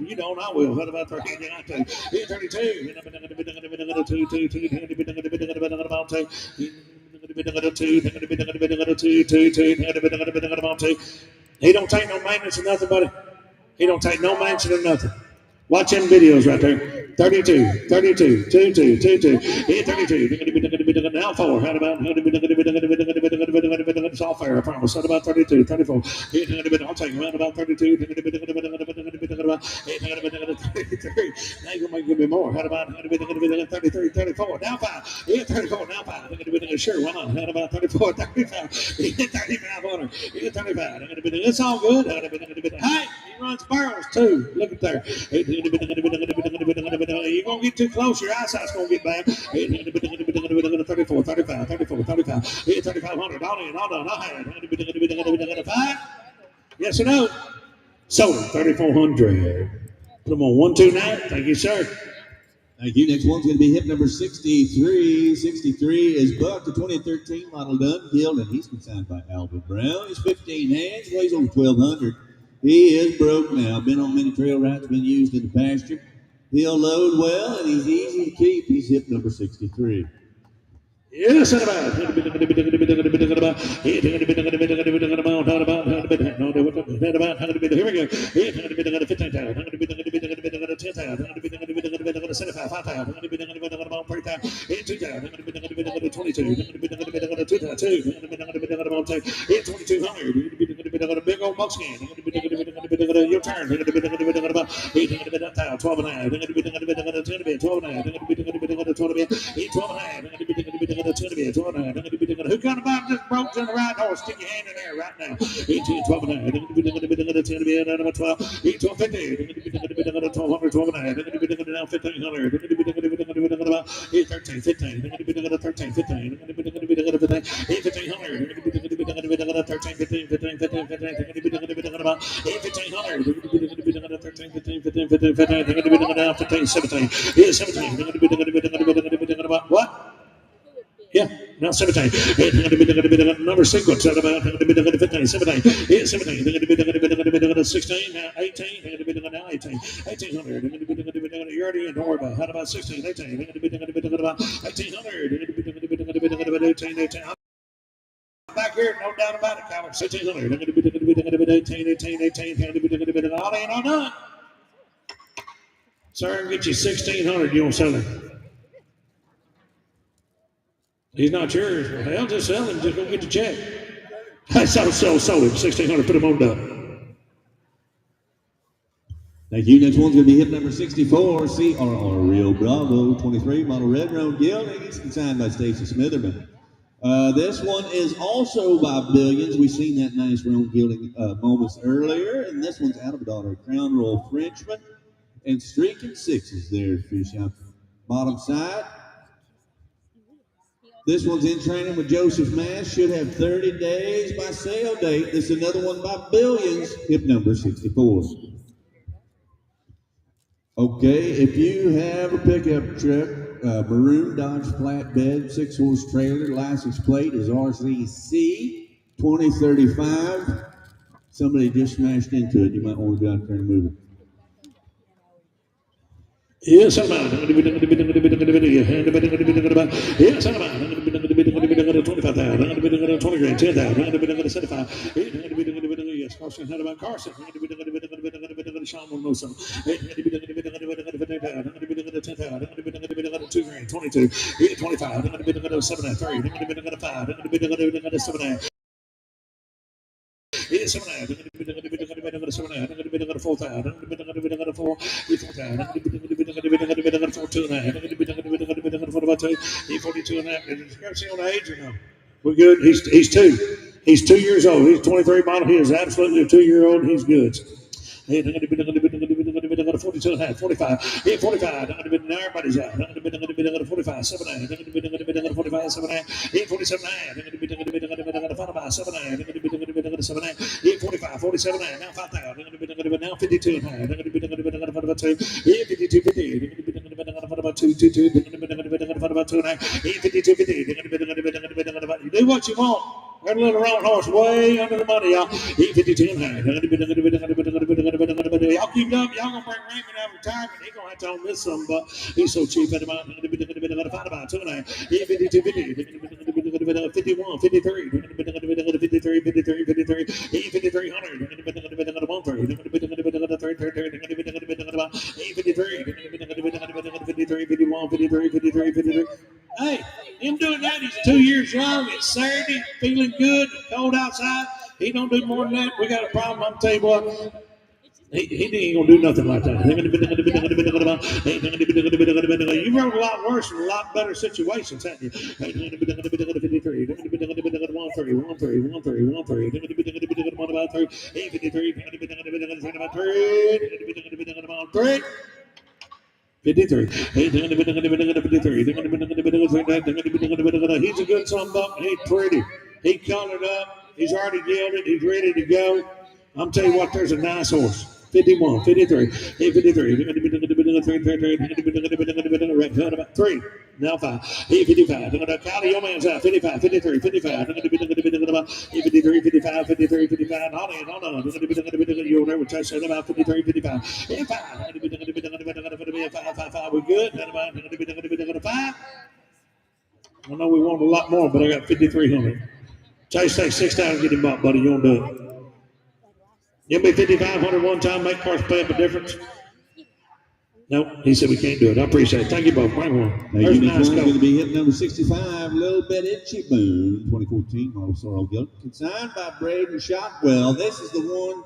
You don't, I will. What about 32? He don't take no maintenance or nothing, buddy. He don't take no maintenance or nothing. Watch them videos right there. 32, 32, 22, 22. Hit 32. Now 4. How about it's all fair, I promise. How about 32, 34? I'll take him out about 32. Now you're going to give me more. How about 33, 34? Now 5. Hit 34, now 5. Sure, why not? How about 34, 35? Hit 3,500. Hit 35. It's all good. Hey, he runs barrels too. Look at there. You're going to get too close, your eyesight's going to get bad. 34, 35, 34, 35. Hit 3,500. All in, all done. I'll have it. 5? Yes or no? Sold him, 3,400. Put them on 129. Thank you, sir. Thank you. Next one's going to be hip number 63. 63 is Buck, the 2013 model done, killed, and he's consigned by Alvin Brown. He's 15 hands, weighs over 1,200. He is broke now. Been on many trail rides, been used in the pasture. He'll load well, and he's easy to keep. He's hip number 63. Yes, and about. Here we go. Big old buckskin. Your turn. 12 and a half. 12 and a half. Who got about this broke on the right horse? Stick your hand in there right now. 18, 12 and a half. 12, 12, 50. 1200, 12 and a half. 1500. 13, 15. 13, 15. 1500. 13, 15, 15, 15, 15. 1500. 13, 15, 15, 15, 15, 17. Yeah, 17. What? Yeah, now 17. Number sequence at about 15, 17. Yeah, 17. 16, now 18. Now 18. 1800. You're already in, don't worry about it. How about 16, 18? 1800. 18. Back here, no doubt about it, Coward. 1600. 18. All ain't all done. Sir, get you 1600. You won't sell it. He's not yours. Well, hell, just sell him. Just go get the check. Sold him. 1600. Put him on up. Thank you. Next one's going to be hip number 64. CRR Real Bravo 23 model Rerunning gelding. He's consigned by Stacy Smitherman. This one is also by Billions. We've seen that nice round gelding moments earlier, and this one's out of daughter Crown Royal Frenchman and streaking sixes there, fish out bottom side. This one's in training with Joseph Mass. Should have 30 days by sale date. This is another one by Billions, hip number 64. Okay, if you have a pickup truck, maroon Dodge flatbed, 6-horse trailer, license plate is RCC 2035. Somebody just smashed into it. You might want to go out there and move it. Yes, I'm out. Yes, I'm out. 25,000. 20 grand. 10,000. 75. Yes, Carson. How about Carson? Sean will know something. 2 grand. 22. 25. 7. 3. 5. 7. Yes, 7. 4,000. 42 and a half. Is he on the age or no? We're good. He's 2. He's 2 years old. He's 23 model. He is absolutely a 2-year-old. He's good. 42 and a half. 45. 45. Now everybody's out. 45. 7. 45. 7. 47 and a half. 7. 45. 47 and a half. Now 5,000. Now 52 and a half. 52. 50. 2. 52. 50. You do what you want. Got a little round horse way under the money, y'all. 52 and a half. Y'all keep up. Y'all gonna bring Raymond out of retirement. He gonna have to own this some, but he's so cheap at about 2 and a half. 52, 50. 51, 53. 53, 53, 53. 5,300. 53. Hey, him doing that, he's 2 years young, it's Saturday, feeling good, cold outside. He don't do more than that. We got a problem. I'm tell you what, he ain't gonna do nothing like that. You rode a lot worse in a lot better situations, haven't you? 53. 53. He's a good son buck. He's pretty. He colored up. He's already gelded. He's ready to go. I'm telling you what, there's a nice horse. 51, 53, 53. red, about 3. Now 5. 55. I'm going to count your man's out. 55, 53, 55. I'm going to be about 53, 55, 53, 55. Hold on. I'm going to be you over there with touch about 53, 55. 55. I'm going to be 5, 5, 5. We're good. I'm going to be 5. I know we want a lot more, but I got 5,300. Chase takes 6 down and get him up, buddy. You won't do it. Give me 5,500 one time. Make parts pay up a difference. Nope, he said we can't do it. I appreciate it. Thank you both. Bring one. There's nice going to be hit number 65, Little Bit Itchy Boom, 2014 model Sorrel Gilt. Consigned by Braden Shotwell. This is the one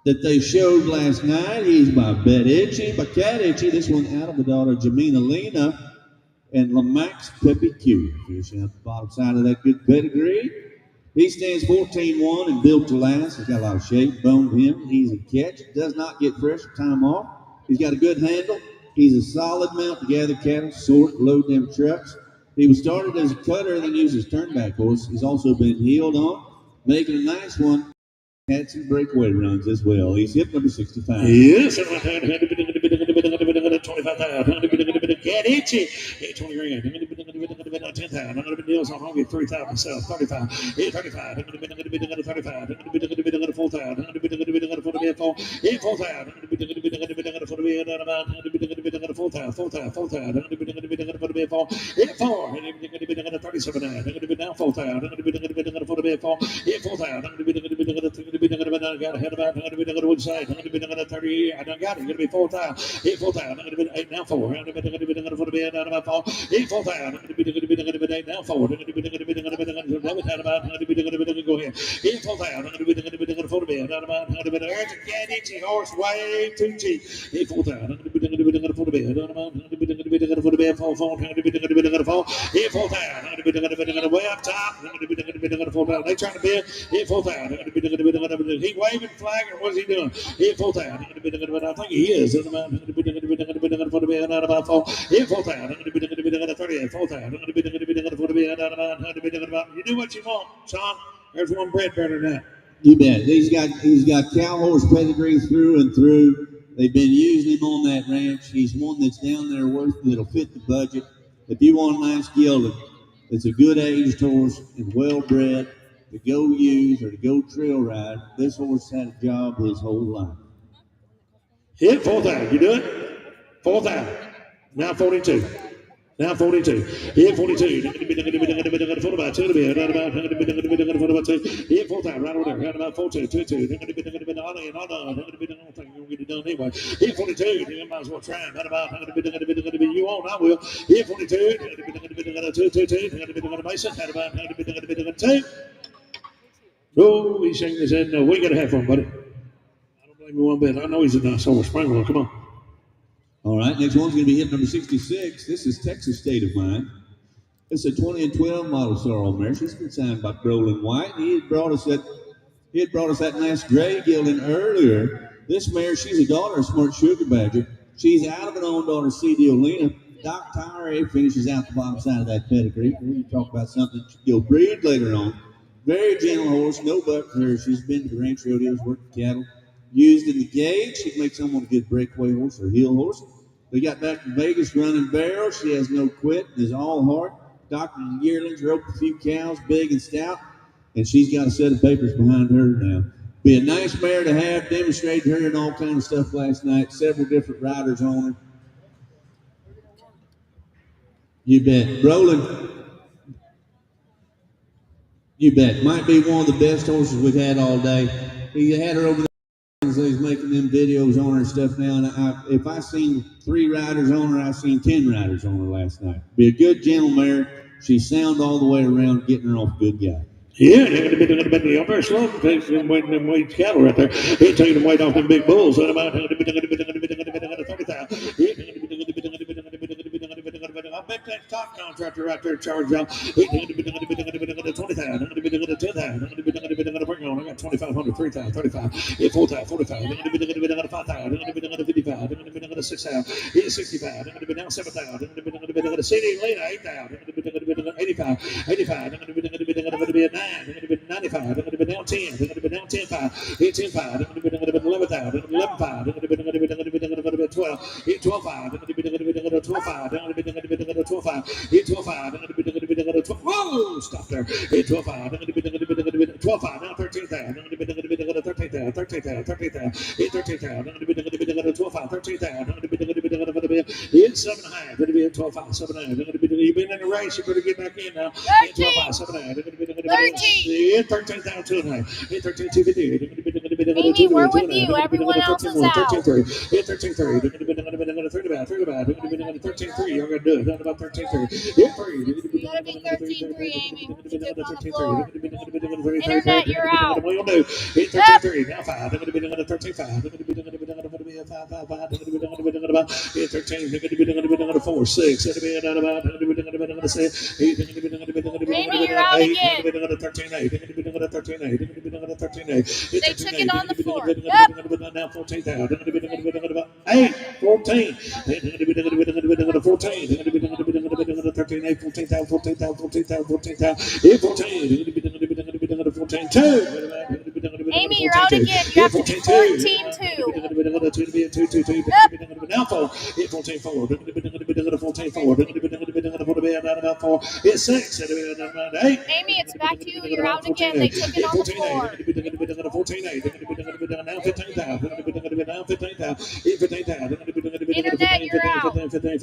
that they showed last night. He's by Bet Itchy, by Cat Itchy. This one out of the daughter Jamina Lena and Lamax Peppy Q. Fish out the bottom side of that good pedigree. He stands 14-1 and built to last. He's got a lot of shape, bone to him. He's a catch. Does not get fresh or time off. He's got a good handle. He's a solid mount to gather cattle, sort, load them trucks. He was started as a cutter, then used as turnback horse. He's also been heeled on, making a nice one. Had some breakaway runs as well. He's hip number 65. Yes, 25,000. Get itchy. 20 grand. 10,000. I'm going to be deals. I'm going to get 3,000 myself. 35. 35. I'm going to be 35. I'm going to be 4,000. I'm going to be 4,000. 4,000. Got ahead about. I'm going to be the good side. I'm going to be the 30. I don't got it. You're going to be 4,000. 4,000. I'm going to be 8 now 4. I'm going to be the 4,000 out about 4. 4,000. I'm going to be the 8 now 4. I'm going to be the go ahead. 4,000. I'm going to be the 4,000 out about. I'm going to be the cat itchy horse way too cheap. 4,000. I'm going to be the 4,000 out about. I'm going to be the 4,000 I'm going to be the 4,000 I'm going to be the way up top. I'm going to be the 4,000. They trying to bid. 4,000. I'm going to be the he waving flag or what's he doing? 4,000. I think he is. I'm going to be the 4,000. I'm going to be the 38. 4,000. I'm going to be the 4,000. You do what you want, son. There's one bread better than that. You bet. He's got cow horse pedigree through and through. They've been using him on that ranch. He's one that's down there worth that'll fit the budget. If you want a nice gelding, it's a good aged horse and well bred to go use or to go trail ride. This horse had a job his whole life. Hit 4,000. You do it? 4,000. Now 42. Now 42. Hit 42. Hit 4,000 right over there. Right about 42. 22. Hit 42. You might as well try him. You won't. I will. Hit 42. Oh, he's shaking his head. No, we got to have fun, buddy. I don't blame you one bit. I know he's a nice horse. Spring, come on. All right, next one's going to be hit number 66. This is Texas State of Mind. It's a 20 and 12 model sorrel mare. She's been signed by Brolin White. He had brought us that nice gray gelding earlier. This mare, she's a daughter of Smart Sugar Badger. She's out of an own daughter, C.D. Olena. Doc Tyree finishes out the bottom side of that pedigree. We're going to talk about something she'll breed later on. Very gentle horse, no buck to her. She's been to the ranch rodeos, worked cattle. Used in the gauge, she'd make someone a good breakaway horse or heel horse. They got back to Vegas running barrels. She has no quit, is all heart. Doctored the yearlings, roped a few cows, big and stout, and she's got a set of papers behind her now. Be a nice mare to have. Demonstrated her and all kinds of stuff last night. Several different riders on her. You bet. Roland. You bet. Might be one of the best horses we've had all day. He had her over there. He's making them videos on her and stuff now. And if I seen 3 riders on her, I seen 10 riders on her last night. Be a good gentle mare. She's sound all the way around, getting her off a good guy. Yeah, they're going to be the upper slope. Takes them waiting them weight cattle right there. He's taking them weight off them big bulls. What about 30,000? I bet that top contractor right there charged out. He's going to be 20,000. I'm going to be 10,000. I'm going to be bring on. I got 2,500, 3,000, 35, 4,000, 45. I'm going to be 5,000. I'm going to be 55. I'm going to be 6,000. He's 65. I'm going to be down 7,000. I'm going to be CD Lena 8,000. I'm going to be 85. 85. I'm going to be 9. I'm going to be 95. They're going to be down 10. They're going to be down 10-5. Hit 10-5. They're going to be 11,000. 11-5. They're going to be 12. Hit 12-5. They're going to be 12-5. They're going to be 12-5. Hit 12-5. They're going to be 12. Whoa! Stop there. Hit 12-5. They're going to be 12-5. Now 13,000. They're going to be 13,000. 13,000. 13,000. Hit 13,000. They're going to be 12-5. 13,000. They're going to be hit 7.5. They're going to be at 12-5. 7.5. They're going to be. You've been in the race. You better get back in now. 12-5. 7.5. They're going to be 13,000. 2.5. Hit 13,250. They're going to be Amy, we're with you. Everyone else is out. 13.3. Hit 13.3. They're going to be 35. 35. They're going to be 13.3. You're going to do it. Not about 13.3. Hit 3. You gotta be 13.3, Amy. Keep it on the floor. Internet, you're out. Hit 13.3. Now 5. They're going to be 13.5. They're going to be 5. They're going to be about hit 13. They're going to be 4. 6. They're going to be about 6. Amy, you're out again. 13.8. They're going to be 13.8. They're going to be 13.8. They took it on the floor. Yep. Now 14,000. They're going to be 8. 14. They're going to be 14. They're going to be 13, 8, 14,000, 14,000, 14,000, 14,000, 14. They're going to be 14, 2. Amy, you're out again. You have to be 14-2. Now 4. Hit 14, 4. They're going to be 14, 4. They're going to be about 4. Hit 6. 8. Amy, it's back to you. You're out again. They took it on the floor. 14, 8. They're going to be now 15,000. They're going to be now 15,000. Hit 15,000. Internet, you're out. 15.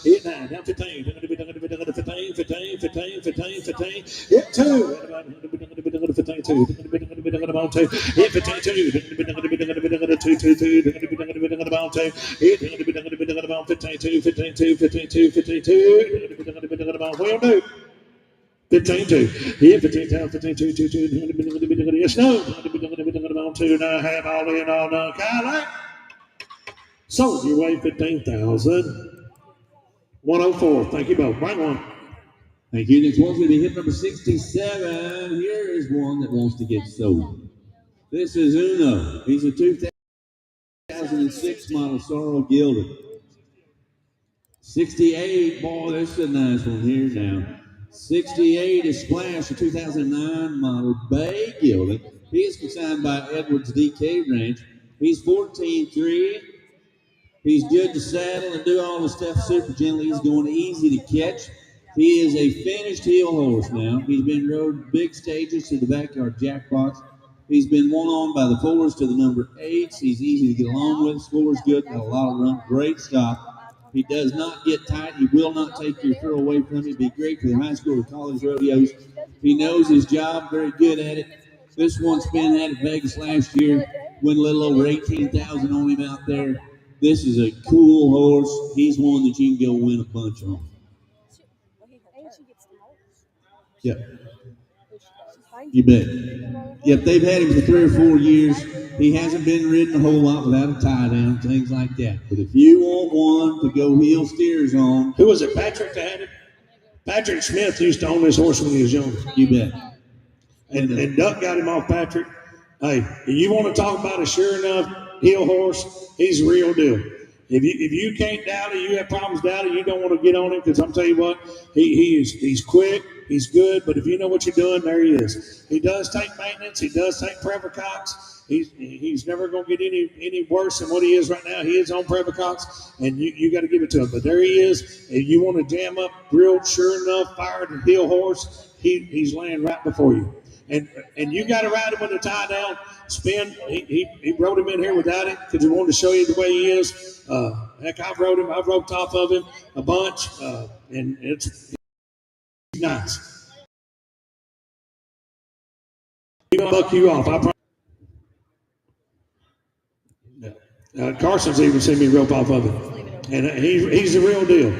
Hit 9. Now 15. They're going to be 15. Hit 2. 15, 2. Hit 15, 2. Hit 2. Hit 15-2. Hit 15,000, 15-2. Yes, no. 2.5. All in, all done. Kyle, sold your way 15,104. Thank you both. Right one. Thank you. Next one's going to be hit number 67. Here is one that wants to get sold. This is Uno. He's a 2006 model Sorrel Gilded. 68. Boy, this is a nice one here now. 68 is Splash, a 2009 model Bay Gilded. He is consigned by Edwards DK Ranch. He's 14-3. He's good to saddle and do all the stuff super gently. He's going easy to catch. He is a finished heel horse now. He's been rode big stages to the backyard jackpots. He's been won on by the 4s to the number 8s. He's easy to get along with. Scores good, got a lot of run. Great stop. He does not get tight. He will not take your throw away from him. He'd be great for the high school or college rodeos. He knows his job, very good at it. This one's been at Vegas last year. Went a little over 18,000 on him out there. This is a cool horse. He's one that you can go win a bunch on. Yep. You bet. Yep, they've had him for 3 or 4 years. He hasn't been ridden a whole lot without a tie down, things like that. But if you want one to go heel steers on. Who was it, Patrick that had it? Patrick Smith used to own this horse when he was younger. You bet. And Duck got him off Patrick. Hey, you want to talk about a sure enough heel horse? He's the real deal. If you can't doubt it, you have problems doubting, you don't want to get on him, because I'm telling you what, he's quick, he's good, but if you know what you're doing, there he is. He does take maintenance, he does take Prevocox. He's never going to get any worse than what he is right now. He is on Prevocox, and you got to give it to him. But there he is. If you want to jam up, real sure enough, fired heel horse, he's laying right before you. And you got to ride him with a tie down spin. He rode him in here without it because he wanted to show you the way he is. Heck, I've rode top of him a bunch, and it's nice. He will buck you off. I promise. Carson's even seen me rope off of him, and he's the real deal.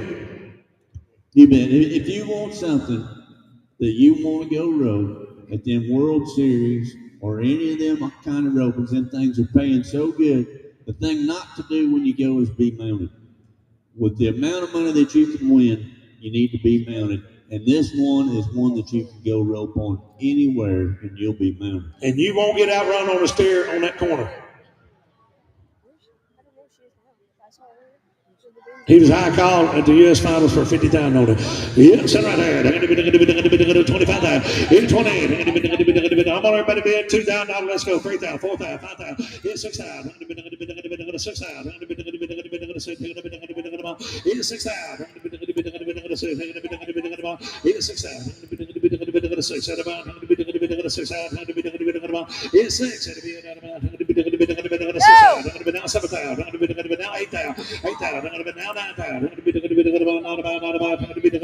You bet. If you want something that you want to go rope at them World Series or any of them kind of ropings, them things are paying so good. The thing not to do when you go is be mounted. With the amount of money that you can win, you need to be mounted. And this one is one that you can go rope on anywhere and you'll be mounted. And you won't get outrun on a stair on that corner. He was high call at the U.S. Finals for 50,000 on it. Yeah, sitting right there. 25,000. 20. I'm on everybody bid. $2,000. Let's go. 3,000, 4,000, 5,000. Yeah, 6,000. 6,000.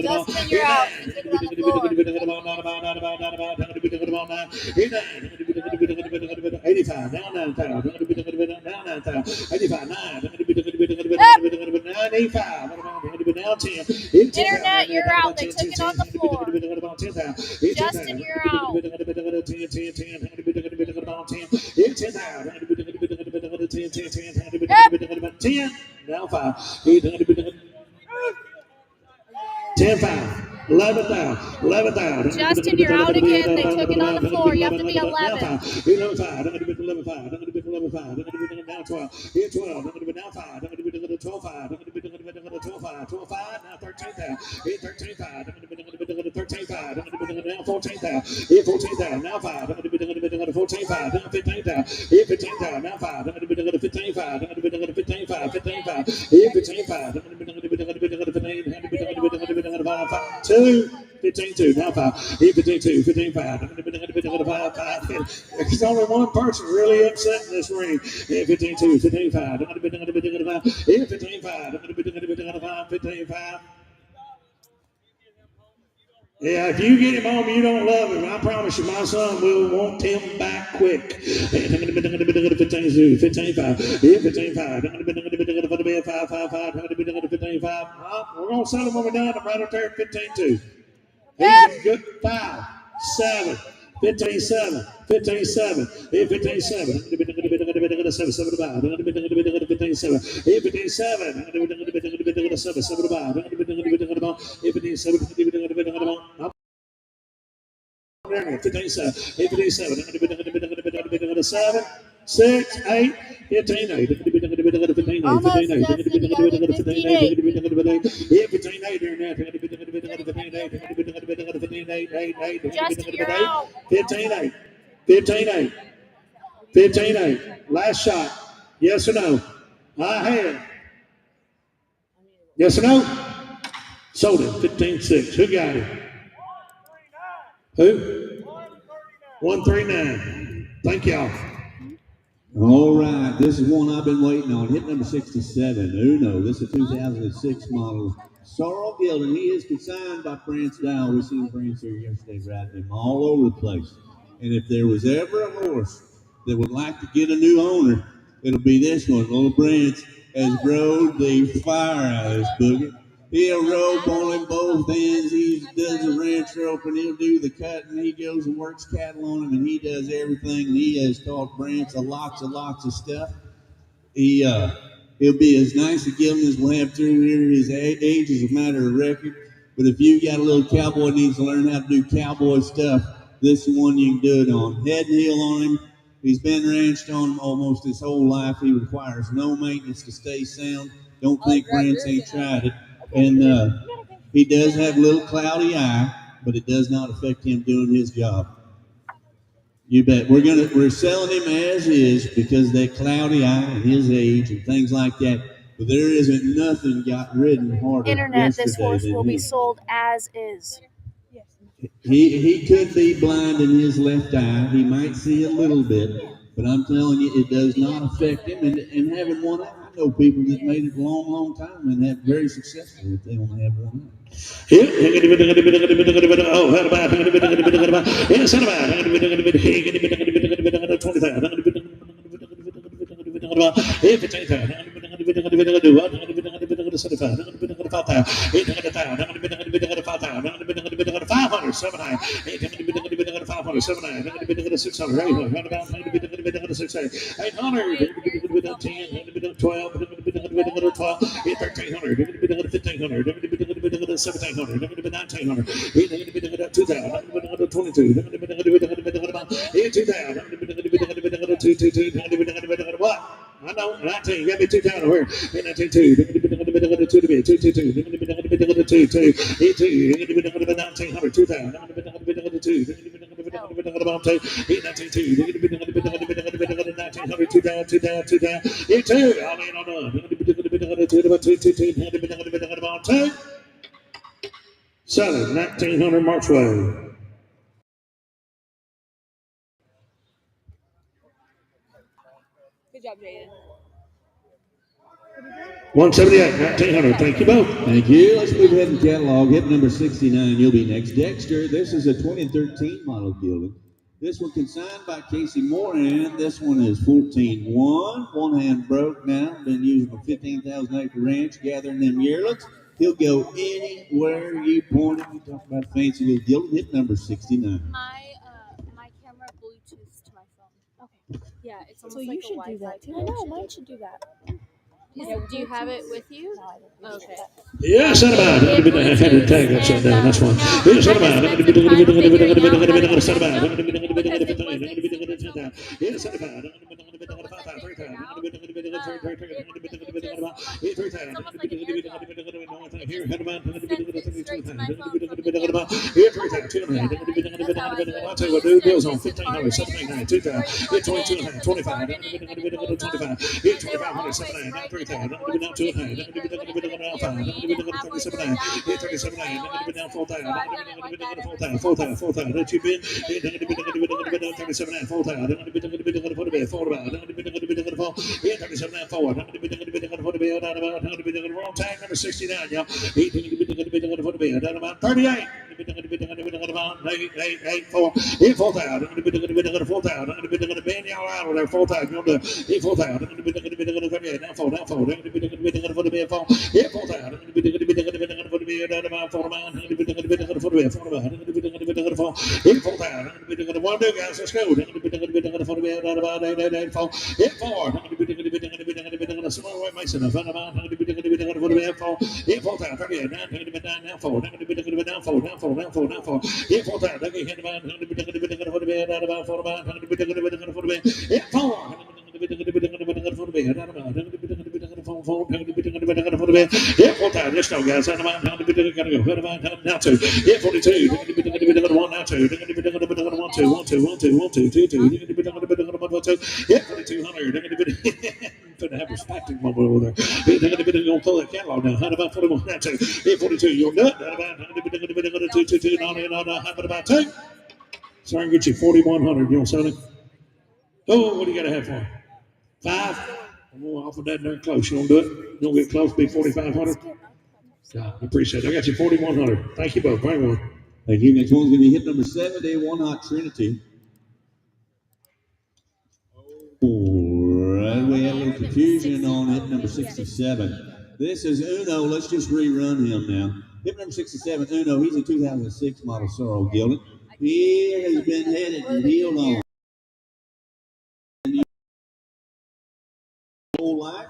Justin, you're out. You took it on the floor. 85, now 9,000. Now 9,000. 85, 9. 95. Now 10. Internet, you're out. They took it on the floor. Justin, you're out. 10. Now 5. 10, 5. 11,000. 11,000. Justin, you're out again. They took it on the floor. You have to be 11. 11, 5. 11, 5. Now 12. 12. Now 5. 12, 5. 12, 5. 12, 5. Now 13,000. 13, 5. 13, 5. Now 14,000. 14,000. Now 5. 14, 5. Now 15,000. 15,000. Now 5. 15, 5. 15, 5. 15, 5. 15, 5. 2, 15, 2, now 5, 15, 2, 15, 5, 5, 5. There's only one person really upset in this ring. 15, 2, 15, 5, 15, 5, 15, 5. Yeah, if you get him home, you don't love him. I promise you, my son will want him back quick. 15, 2, 15, 5, 15, 5, 5, 5, 5, 15, 5. We're going to settle him when we're done. I'm right up there at 15, 2. He's a good 5, 7, 15, 7, 15, 7, 15, 7, 7, 7, 5, 15, 7, 15, 7, 7, 7, 5, 15, 7, 15, 7, 15, 7, 7, 6, 8, 15, 8, 15, 8, Almost, 15, 8, Justin. You gotta get 15, 8. 15, 8, 15, 8, Justin, you're out. 15, 8, 15, 8, 15, 8. Last shot. Yes or no? I have. Yes or no? Sold it. 15, 6. Who got it? Who? 139. Thank y'all. All right, this is one I've been waiting on. Hit number 67, Uno. This is a 2006 model. Sorrel Gilding. He is consigned by Prince Dow. We seen Prince here yesterday riding him all over the place. And if there was ever a horse that would like to get a new owner, it'll be this one. Little Prince has rode the fire out of this boogie. He'll rope on him both ends. He does the ranch rope and he'll do the cutting. He goes and works cattle on him and he does everything. And he has taught Brance lots of stuff. He'll be as nice a Gilding as we'll have through here. His age is a matter of record. But if you got a little cowboy that needs to learn how to do cowboy stuff, this is one you can do it on. Head and heel on him. He's been ranched on almost his whole life. He requires no maintenance to stay sound. Don't think Brance ain't tried it. And he does have a little cloudy eye, but it does not affect him doing his job. You bet. We're selling him as is because that cloudy eye and his age and things like that. But there isn't nothing got ridden harder. Internet, this horse will be sold as is. He could be blind in his left eye. He might see a little bit, but I'm telling you, it does not affect him. And having one eye, I know people that made it a long time and have very successful if they only have one eye. Oh, how about yes, how about 1,700. What? I I know, 19. You got me 2 down over here. 19, 2. 2 to be 2, 2, 2. 2, 2, 2. 1900, 2 down. 2. 19, 2. 1900, 2 down, 2 down, 2 down. 2. I'll be on done. 2. 7, 1900 March Way. Good job, Jaden. 178, 1900. Thank you both. Thank you. Let's move ahead and catalog. Hip number 69, you'll be next. Dexter, this is a 2013 model building. This one consigned by Casey Moran. This one is 14-1. One hand broke now. Been using a 15,000 acre ranch, gathering them yearlings. He'll go anywhere you point him. You talk about fancy little gilded. Hip number 69. My camera Bluetooth to my phone. Okay. Yeah, it's almost So like you a should do Wi-Fi. that too. I know, mine should do that. Do you have it with you? No, I don't. Okay. Yeah, set about. I had to tag upside down. That's one. Yeah, set about. Set about. Yeah, set about. I'll tell you what, dude, deals on 1500, 789, 2000, 22, 25, 25, 2500, 79, 3000, down to a high, down 5, 37, 37, down 4,000, 4,000, that you've been, 37, 4,000, 37, 4, wrong tag number 69, y'all. 18, down about 38. 8, 4, 4,000. 4,000. Bend y'all out of there. 4,000. You'll do 4,000. Down 4, down 4. 4,000. One do, guys. Let's go. 4. Small white Mason. 4. 4,000. 38. Down 4. Down 4. Down 4. Down 4. Down 4. 4,000. Okay, hit about 4. Yeah, 4,000. Let's go, guys. Gotta go. Now 2. Yeah, 42. 1, now 2. 1, 2, 1, 2, 1, 2, 1, 2, 2, 2. Yeah, 4,200. Couldn't have perspective moment over there. You're gonna pull that catalog now. How about 41? Now 2. Yeah, 42. You'll do it. How about 2, 2, 2, how about 2? So I can get you 4,100. You want something? Oh, what do you got to have for 5? I'm going off of that there close. You don't do it? You don't get close, be 4,500? Yeah, I appreciate it. I got you 4,100. Thank you both. Bring one. Thank you. Next one's going to be hip number 70, One Hot Trinity. All right, we had a little confusion on hip number 67. This is Uno. Let's just rerun him now. Hip number 67, Uno. He's a 2006 model Sorrel Gilded. He has been headed and healed on. Whole life.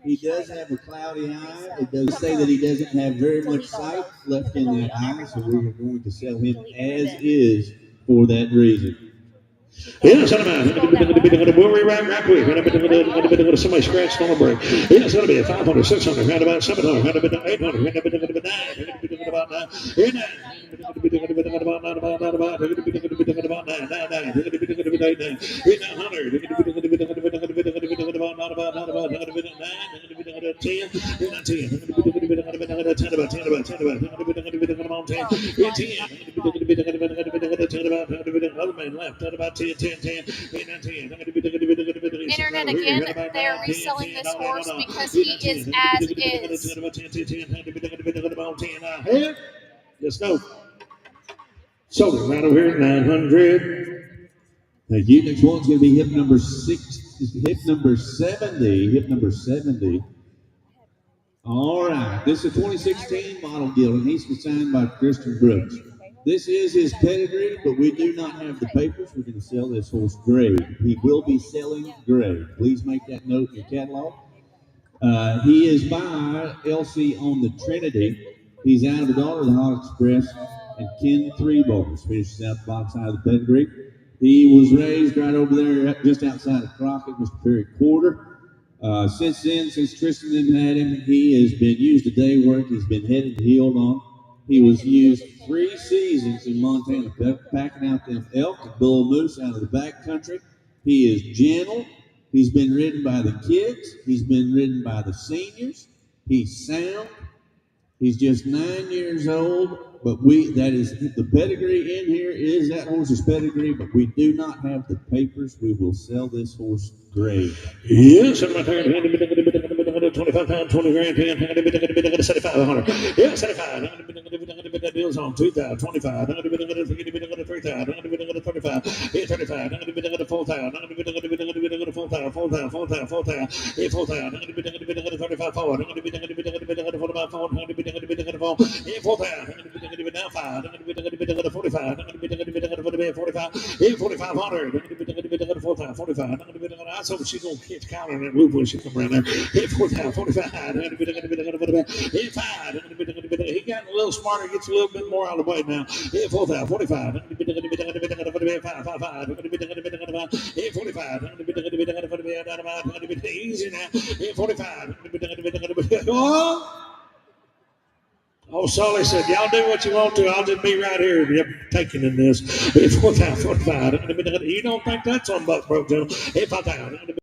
He does have a cloudy eye. It does say that he doesn't have very much sight left in that eye, so we're going to sell him as is for that reason. Yeah, son of mine. We'll rewrite right quick. Somebody scratched on a break. Yeah, it's going to be a 500, 600, right about 700, right about 800, right about 9, about 9, 10. Internet again, they're reselling this horse because he is as is. Let's go. So right over here, 900. Thank you. Next one's going to be hip number 70. Hip number 70. All right. This is a 2016 model deal, and he's consigned by Christian Brooks. This is his pedigree, but we do not have the papers. We're going to sell this horse grade. He will be selling grade. Please make that note in your catalog. He is by LC on the Trinity. He's out of the daughter of the Hot Express and Ken Three Bars. Finishes out the bottom side of the pedigree. He was raised right over there just outside of Crockett, Mr. Perry Quarter. Since then, since Tristan had him, he has been used a day work. He's been head and heeled on. He was used 3 seasons in Montana, packing out them elk and bull moose out of the back country. He is gentle. He's been ridden by the kids. He's been ridden by the seniors. He's sound. He's just 9 years old, but that is the pedigree in here is that horse's pedigree, but we do not have the papers. We will sell this horse grade. Yes, 25 pounds, 20 grand, 10, 7,500. Yeah, 75. Deals on 2,000, 25. 3,000. 35. 35. 4,000. 4,000. 4,000. 4,000. 35 forward. 45 forward. 45. I hope she's gonna catch Collar in that loop when she come around there. 45. 45. He got a little smarter, gets a little bit more out of the way now. 45. 45. 45. Easy now. 45. Oh, Sully said, y'all do what you want to. I'll just be right here. Yep, taking in this. 45. 45. You don't think that's on buck broke, gentlemen? 5,000.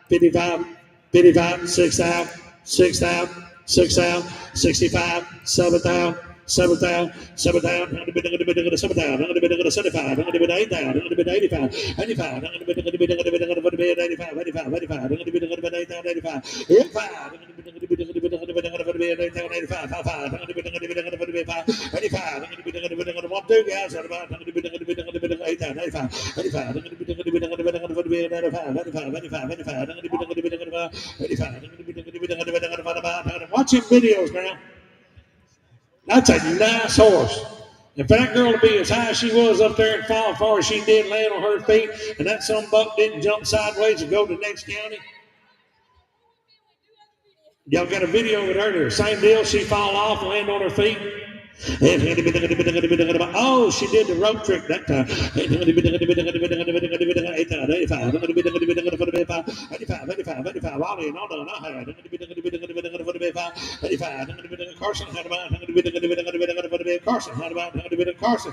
55, 55, 6,000, 6,000, 6,000, 65, 7,000. 7,000, 7,000, 7,000, 7,000, 75, 8,000, 85, 85, 85, 85. Watching videos now. That's a nice horse. If that girl to be as high as she was up there and fall far as she did, land on her feet, and that some buck didn't jump sideways and go to the next county. Y'all got a video with her there. Same deal. She fall off and land on her feet. Oh, she did the rope trick that time. 85, 85, Ollie and all done. I had 85, Carson had about Carson had about Carson.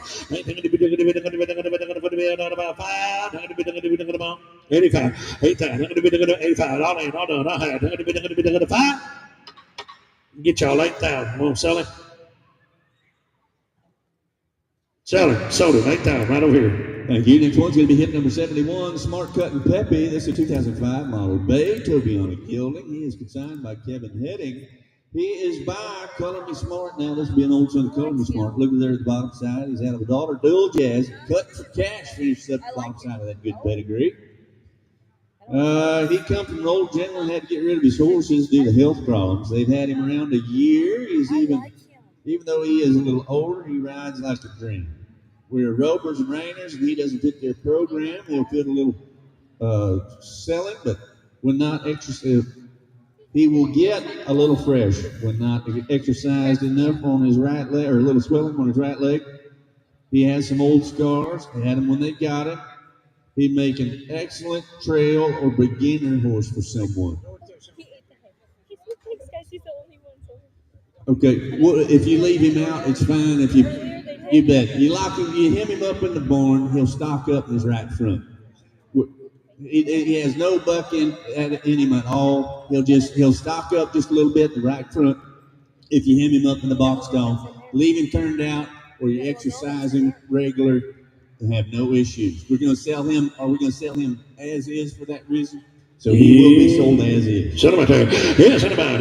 85, 85, Ollie and all done. I had 5. Get y'all 8,000. Won't sell it. Selling, sold it, 8,000 right over here. Thank you. Next one's going to be hit number 71, Smart Cut and Peppy. This is a 2005 model bay. Tobiana Gilding. He is consigned by Kevin Heading. He is by Color Me Smart. Now, this will be an old son of Color Me Smart. Look there at the bottom side. He's out of a daughter, Dual Jazz. Cut for Cash finishes up the bottom side of that good pedigree. He come from an old gentleman, had to get rid of his horses due to health problems. They've had him around a year. He's even though he is a little older, he rides like a dream. We're ropers and reiners, and he doesn't fit their program. He'll fit a little selling, but when not exercise, he will get a little fresh when not exercised enough on his right leg, or a little swelling on his right leg. He has some old scars. They had him when they got him. He'd make an excellent trail or beginner horse for someone. Okay, well, if you leave him out, it's fine. If you bet. You lock him, you hem him up in the barn, he'll stock up in his right front. He has no buck in him at all. He'll stock up just a little bit in the right front. If you hem him up in the box stall, leave him turned out, or you exercise him regular, and have no issues. We're going to sell him. Are we going to sell him as is for that reason? So he will be sold as is. Send him out there. Yeah, send him out.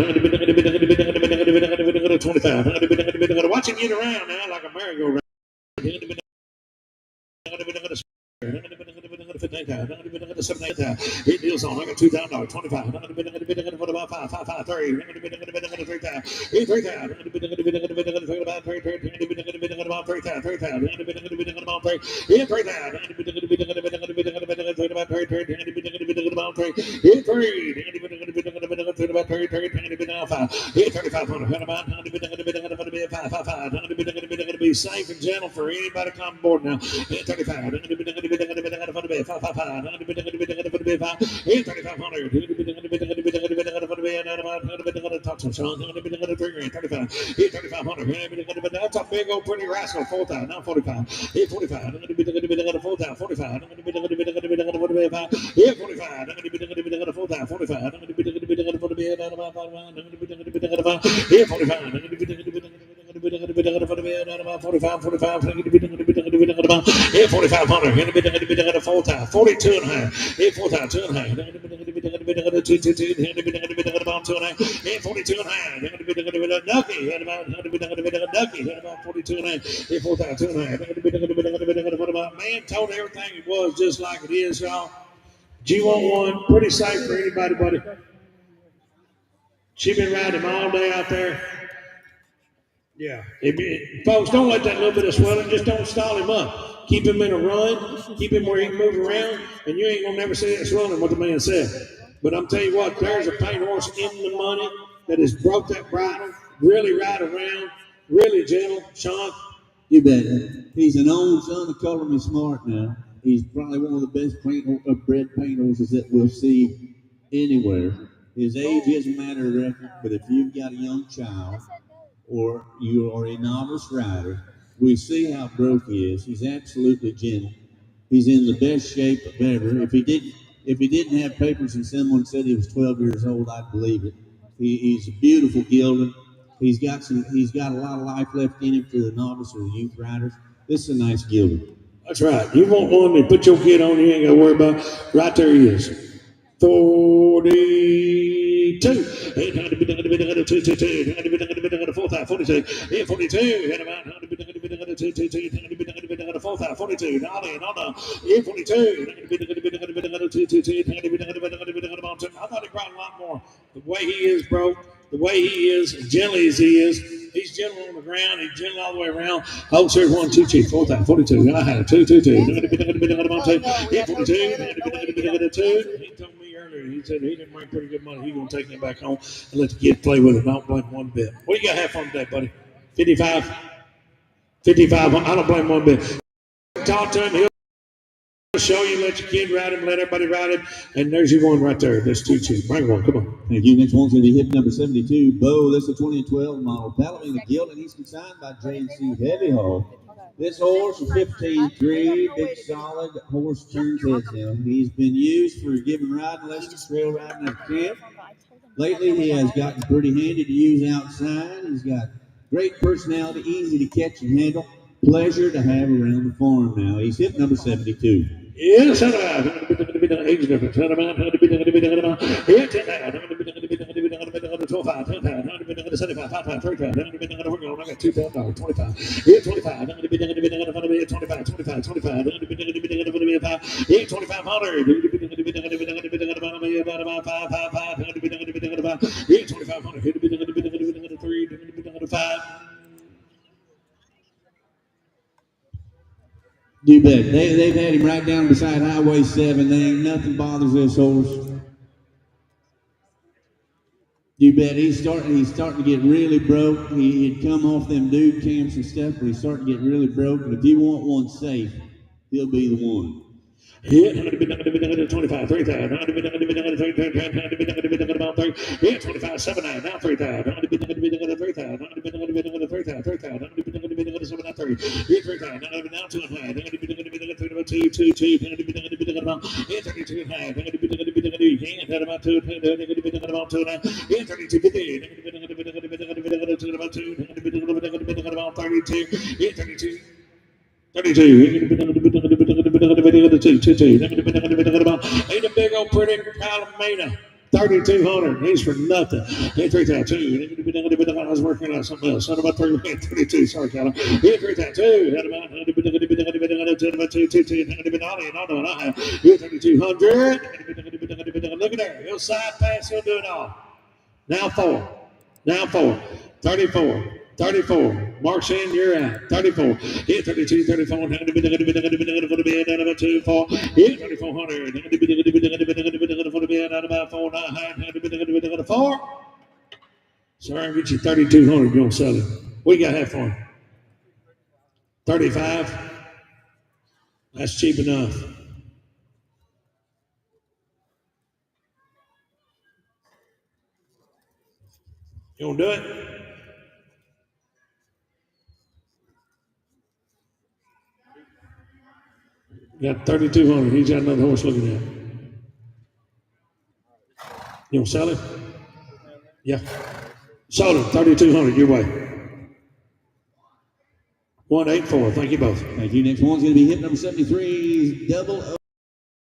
25. Watch him get around now like a merry-go-round. He deals on. I got $2,000. 25. 5, 3. 3500. to be safe and gentle for anybody come aboard now. 35. That's a big old pretty rascal. 4,000. Now 45. 45. 4,000. 45. 42 and a half. 42 and a half. 42 and a half. Nucky had about 42 and a half. 4,000 and a half. Man told everything it was just like it is, y'all. G11, pretty safe for anybody, buddy. She been riding him all day out there. Yeah. Folks, don't let that little bit of swelling, just don't stall him up. Keep him in a run, keep him where he can move around, and you ain't gonna never see that swelling, what the man said. But I'm telling you what, there's a paint horse in the money that has broke that bridle, really ride around, really gentle. Sean? You bet. He's an old son of Color Me Smart now. He's probably one of the best bred paint horses that we'll see anywhere. His age isn't a matter of record, but if you've got a young child or you are a novice rider, we see how broke he is. He's absolutely gentle. He's in the best shape of ever. If he didn't have papers and someone said he was 12 years old, I'd believe it. He's a beautiful gelding. He's got a lot of life left in him for the novice or the youth riders. This is a nice gelding. That's right. You want one to put your kid on, you ain't got to worry about. Right there he is. 42. 42. 42. Nolly, no. 42. I thought he brought a lot more. The way he is, bro. The way he is, as gentle as he is, he's gentle on the ground, he's gentle all the way around. Oh, sir, 1, 2, 2, 4, 42. I had a 2, 2, 2. 42. He told me earlier, he said he didn't make pretty good money. He's going to take him back home and let the kid play with it. Don't blame one bit. What do you got to have fun today, buddy? 55? 55. I don't blame one bit. Talk to him. He'll show you, let your kid ride him, let everybody ride him, and there's your one right there. That's 2-2. Bring one, come on. Thank you. Next one's going to be hip number 72, Bo. This is a 2012 model Palomino Gilt, and he's consigned by J&C Heavy Haul. This horse is 15-3, big solid horse, turns heads down. He's been used for giving riding lessons, trail riding at camp. Lately, he has gotten pretty handy to use outside. He's got great personality, easy to catch and handle. Pleasure to have around the farm now. He's hip number 72. Yes, age difference. We're going to You bet. They've had him right down beside Highway 7. Nothing bothers this horse. You bet. He's starting to get really broke. He had come off them dude camps and stuff, but he's starting to get really broke. And if you want one safe, he'll be the one. Yeah, 25, 3,000. Yeah, 25, 7,000. Now 3,000. 3,000. 3,000. Now 2,500. 2, 2, 2. 32. You can't have about 2. 32. 32. Ain't a big old pretty Palomino. 3,200. He's for nothing. 3,200. I was working on something else. About 32. Sorry, Callum. 3,200. Had about 3,200. Look at there. He'll side pass. He'll do it all. Now 4. 34. 34. Mark Shane, you're out. 34. Hit 32, 34. Hit 2, 4. Hit 3,400. Hit 4. Sorry, I'll get you 3,200. You don't sell it. What you got half for him? 35. That's cheap enough. You want to do it? Got 3,200. He's got another horse looking at. You want to sell it? Yeah. Sold him. 3,200. Your way. 184. Thank you both. Thank you. Next one's going to be hit number 73, Double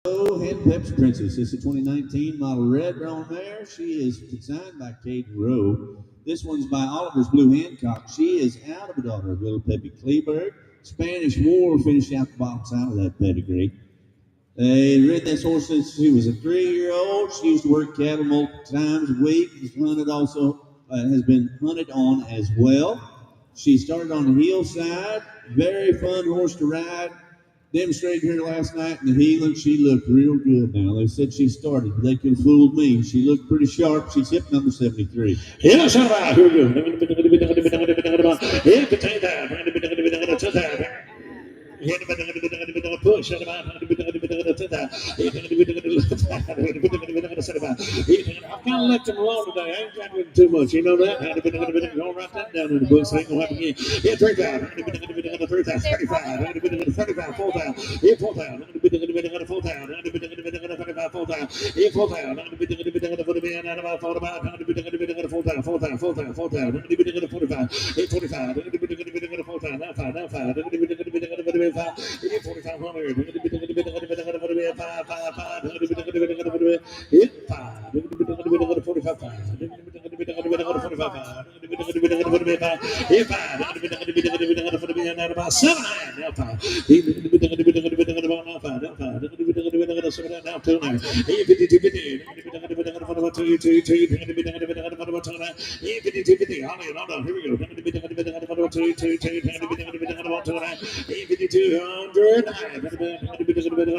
O Head Peps Princess. This is a 2019 model red brown mare. She is consigned by Caden Rowe. This one's by Oliver's Blue Hancock. She is out of a daughter of Little Peppy Kleberg. Spanish War finished out the bottom side of that pedigree. They ridden this horse since she was a 3-year-old. She used to work cattle multiple times a week. Has been hunted on as well. She started on the hillside. Very fun horse to ride. Demonstrated her last night in the heeling. She looked real good now. They said she started, but they could have fooled me. She looked pretty sharp. She's hip number 73. Yeah, shut up. Here we go. Push. I've kind of left him alone today. I ain't got with him too much. You know that? Don't write that down in the books. It ain't going to happen again. Yeah, 3,000. 3,000. 35. 35. 4,000. Yeah, 4,000. 4,000. 4,000. Yeah, 4,000.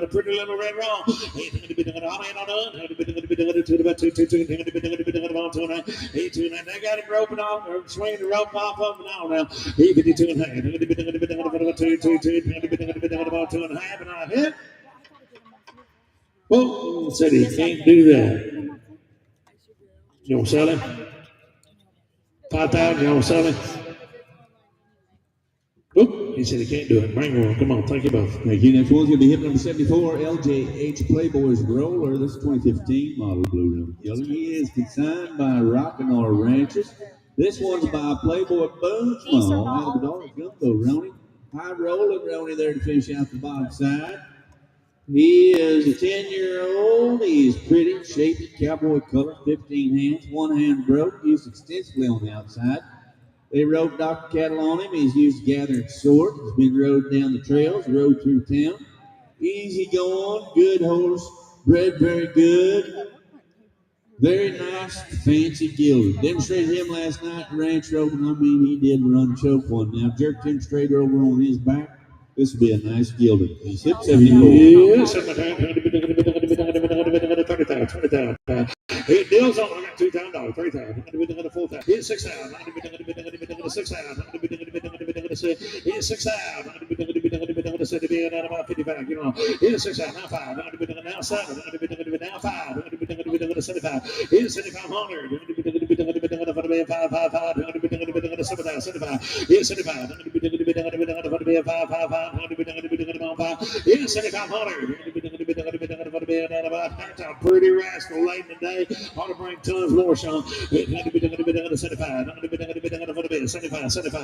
Pretty little red wrong. They got him roping off or swinging the rope off of him now. 52 and a half. 2.5 and a hit. Oh, said he can't do that. You want to sell him? 5,000. You want to sell him? Oop, he said he can't do it. Bring him on. Come on, thank you both. Thank you. Next one's going to be hit number 74, LJH Playboy's Roller. This is 2015 model Blue Room Yellow. He is consigned by Rockin' R Ranches. This one's by Playboy Boone Small out of the daughter Gumbo Rony. High rolling Rony there to finish out the bottom side. He is a 10-year-old. He is pretty, shaped, cowboy color, 15 hands, one hand broke, used extensively on the outside. They rode Dr. Cattle on him. He's used to gather and sort. He's been rode down the trails, rode through town. Easy going, good horse, bred very good. Very nice, fancy gilded. Demonstrated him last night at the ranch roping. I mean, he did run choke one. Now jerked him straight over on his back. This will be a nice gilded. He's hip 74. Yes, 20,000. He deals on. I got $2,000, 3,000. 4,000. Here's 6,000. 6,000. Here's 6,000. About 55. You know. Here's 6,000. Now 5. Now 7. Now 5. 75. Here's 7,500. 75. Here's 75. Here's 7,500. That's a pretty rascal late in the day. Ought to bring tons more, Sean. 75. 75. 7,500.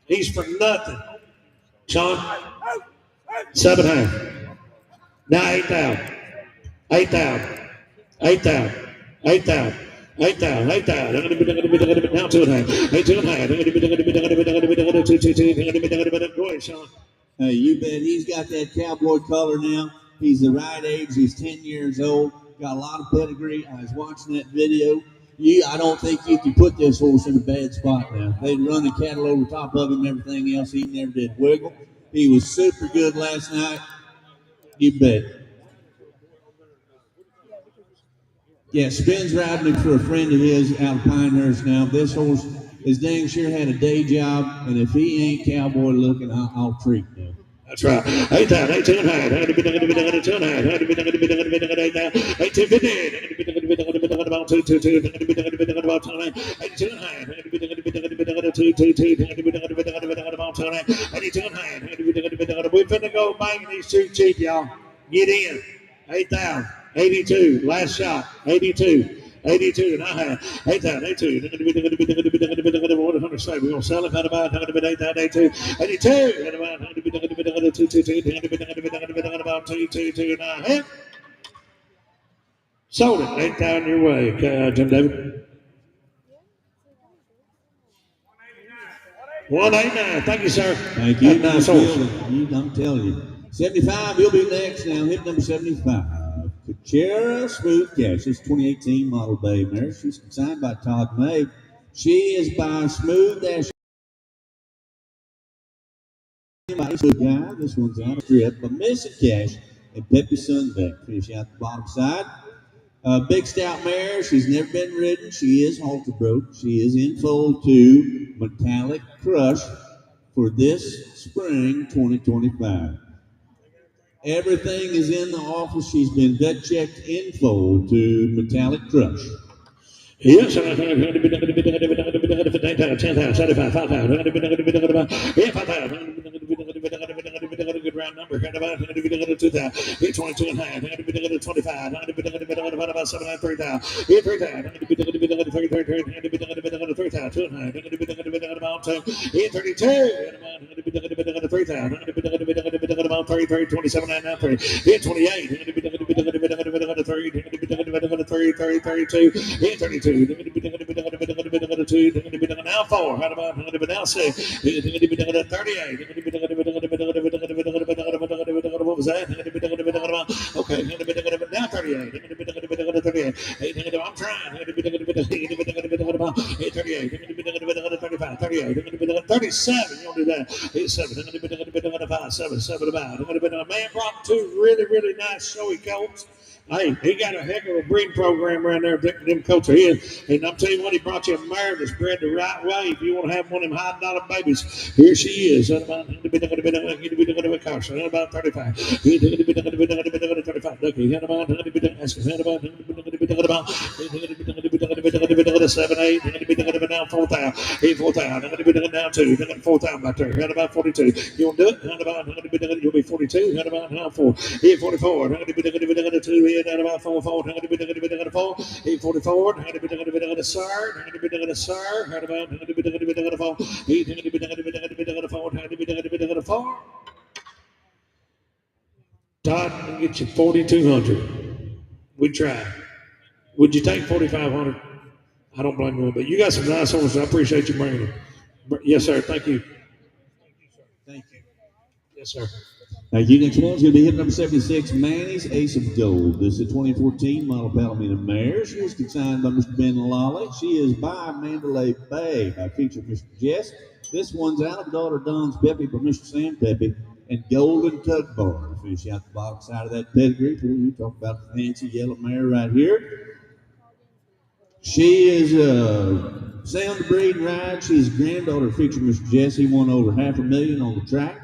He's for nothing. Sean, 7,500. Now 8,000. 8,000. 8,000. 8,000. 8,000. 8,000. Now 2,500. 2,500. Go ahead, Sean. Hey, you bet he's got that cowboy color now. He's the right age. He's 10 years old. Got a lot of pedigree. I was watching that video. I don't think you can put this horse in a bad spot now. They'd run the cattle over top of him, everything else. He never did wiggle. He was super good last night. You bet. Yeah, Spin's riding him for a friend of his out of Pinehurst now. This horse is dang sure had a day job, and if he ain't cowboy looking, I'll treat him. That's right. 8,000, 8,200. How to be done, to be done, 200. How to be done, to be done, to be done, 8,000, 8,250. How to be done, to be done, to be done, about 222. How to be done, to be done, about 200. 8,200. How to be done, to be done, to be done, 222. How to be done, to be done, to be done, about 200. 8,200. How to be done, to be done. We're finna go banging these two cheap, y'all. Get in. 8,000, 82. Last shot. 82. 82 and I have 8,000, 82. We're going to say we're going to sell it. How about 8,000, 82, 82. How about 222. About 222 and I have sold it. 8,000 your way, Jim David. 189. Thank you, sir. Thank you. Nice I'm telling you. 75, you'll be next now. Hit number 75. Kachera Smooth Cash. This 2018 Model Bay mare. She's consigned by Todd May. She is by Smooth Dash. Guy. This one's out of trip. But Missing Cash and Peppy Sunbeck. Finish out the bottom side. Big stout mare. She's never been ridden. She is halter broke. She is in foal to Metallic Crush for this spring 2025. Everything is in the office. She's been vet checked in full to Metallic Crush. Yes, 10,000, 75, 5,000, good round number. 2,000, 22 and a half, 25, about 7,000, 3,000, 3,000, 32. Now 4. How about now 6? 38. What was that? Okay. Now 38. I'm trying. 38. 35. 38. 37. You don't do that. 7. 7 about. A man brought 2 really, really nice showy colts. Hey, he got a heck of a breeding program right there. Them coats are his. And I'm telling you what, he brought you a mare that's bred the right way. If you want to have one of them $100 babies, here she is. About 35. 7, 8. Now 4,000. 4,000. Now 2. 4,000 back there. About 42. You want to do it? You'll be 42. About 4. 44. 2. Down about 4, 4, 4, 844, sir, had about 4. Todd, I'll get you 4,200. We tried. Would you take 4,500? I don't blame you, but you got some nice horses. I appreciate you bringing them. Yes, sir. Thank you. Thank you. Yes, sir. Next one's going to be hit number 76, Manny's Ace of Gold. This is a 2014 model Palomino mare. She is consigned by Mr. Ben Lolly. She is by Mandalay Bay. I feature Mr. Jess. This one's out of daughter Don's Peppy by Mr. Sam Peppy and Golden Tug Bar. Finish out the bottom side of that pedigree. You talk about the fancy yellow mare right here. She is sound to breed and ride. She's granddaughter of feature Mr. Jess. He won over $500,000 on the track.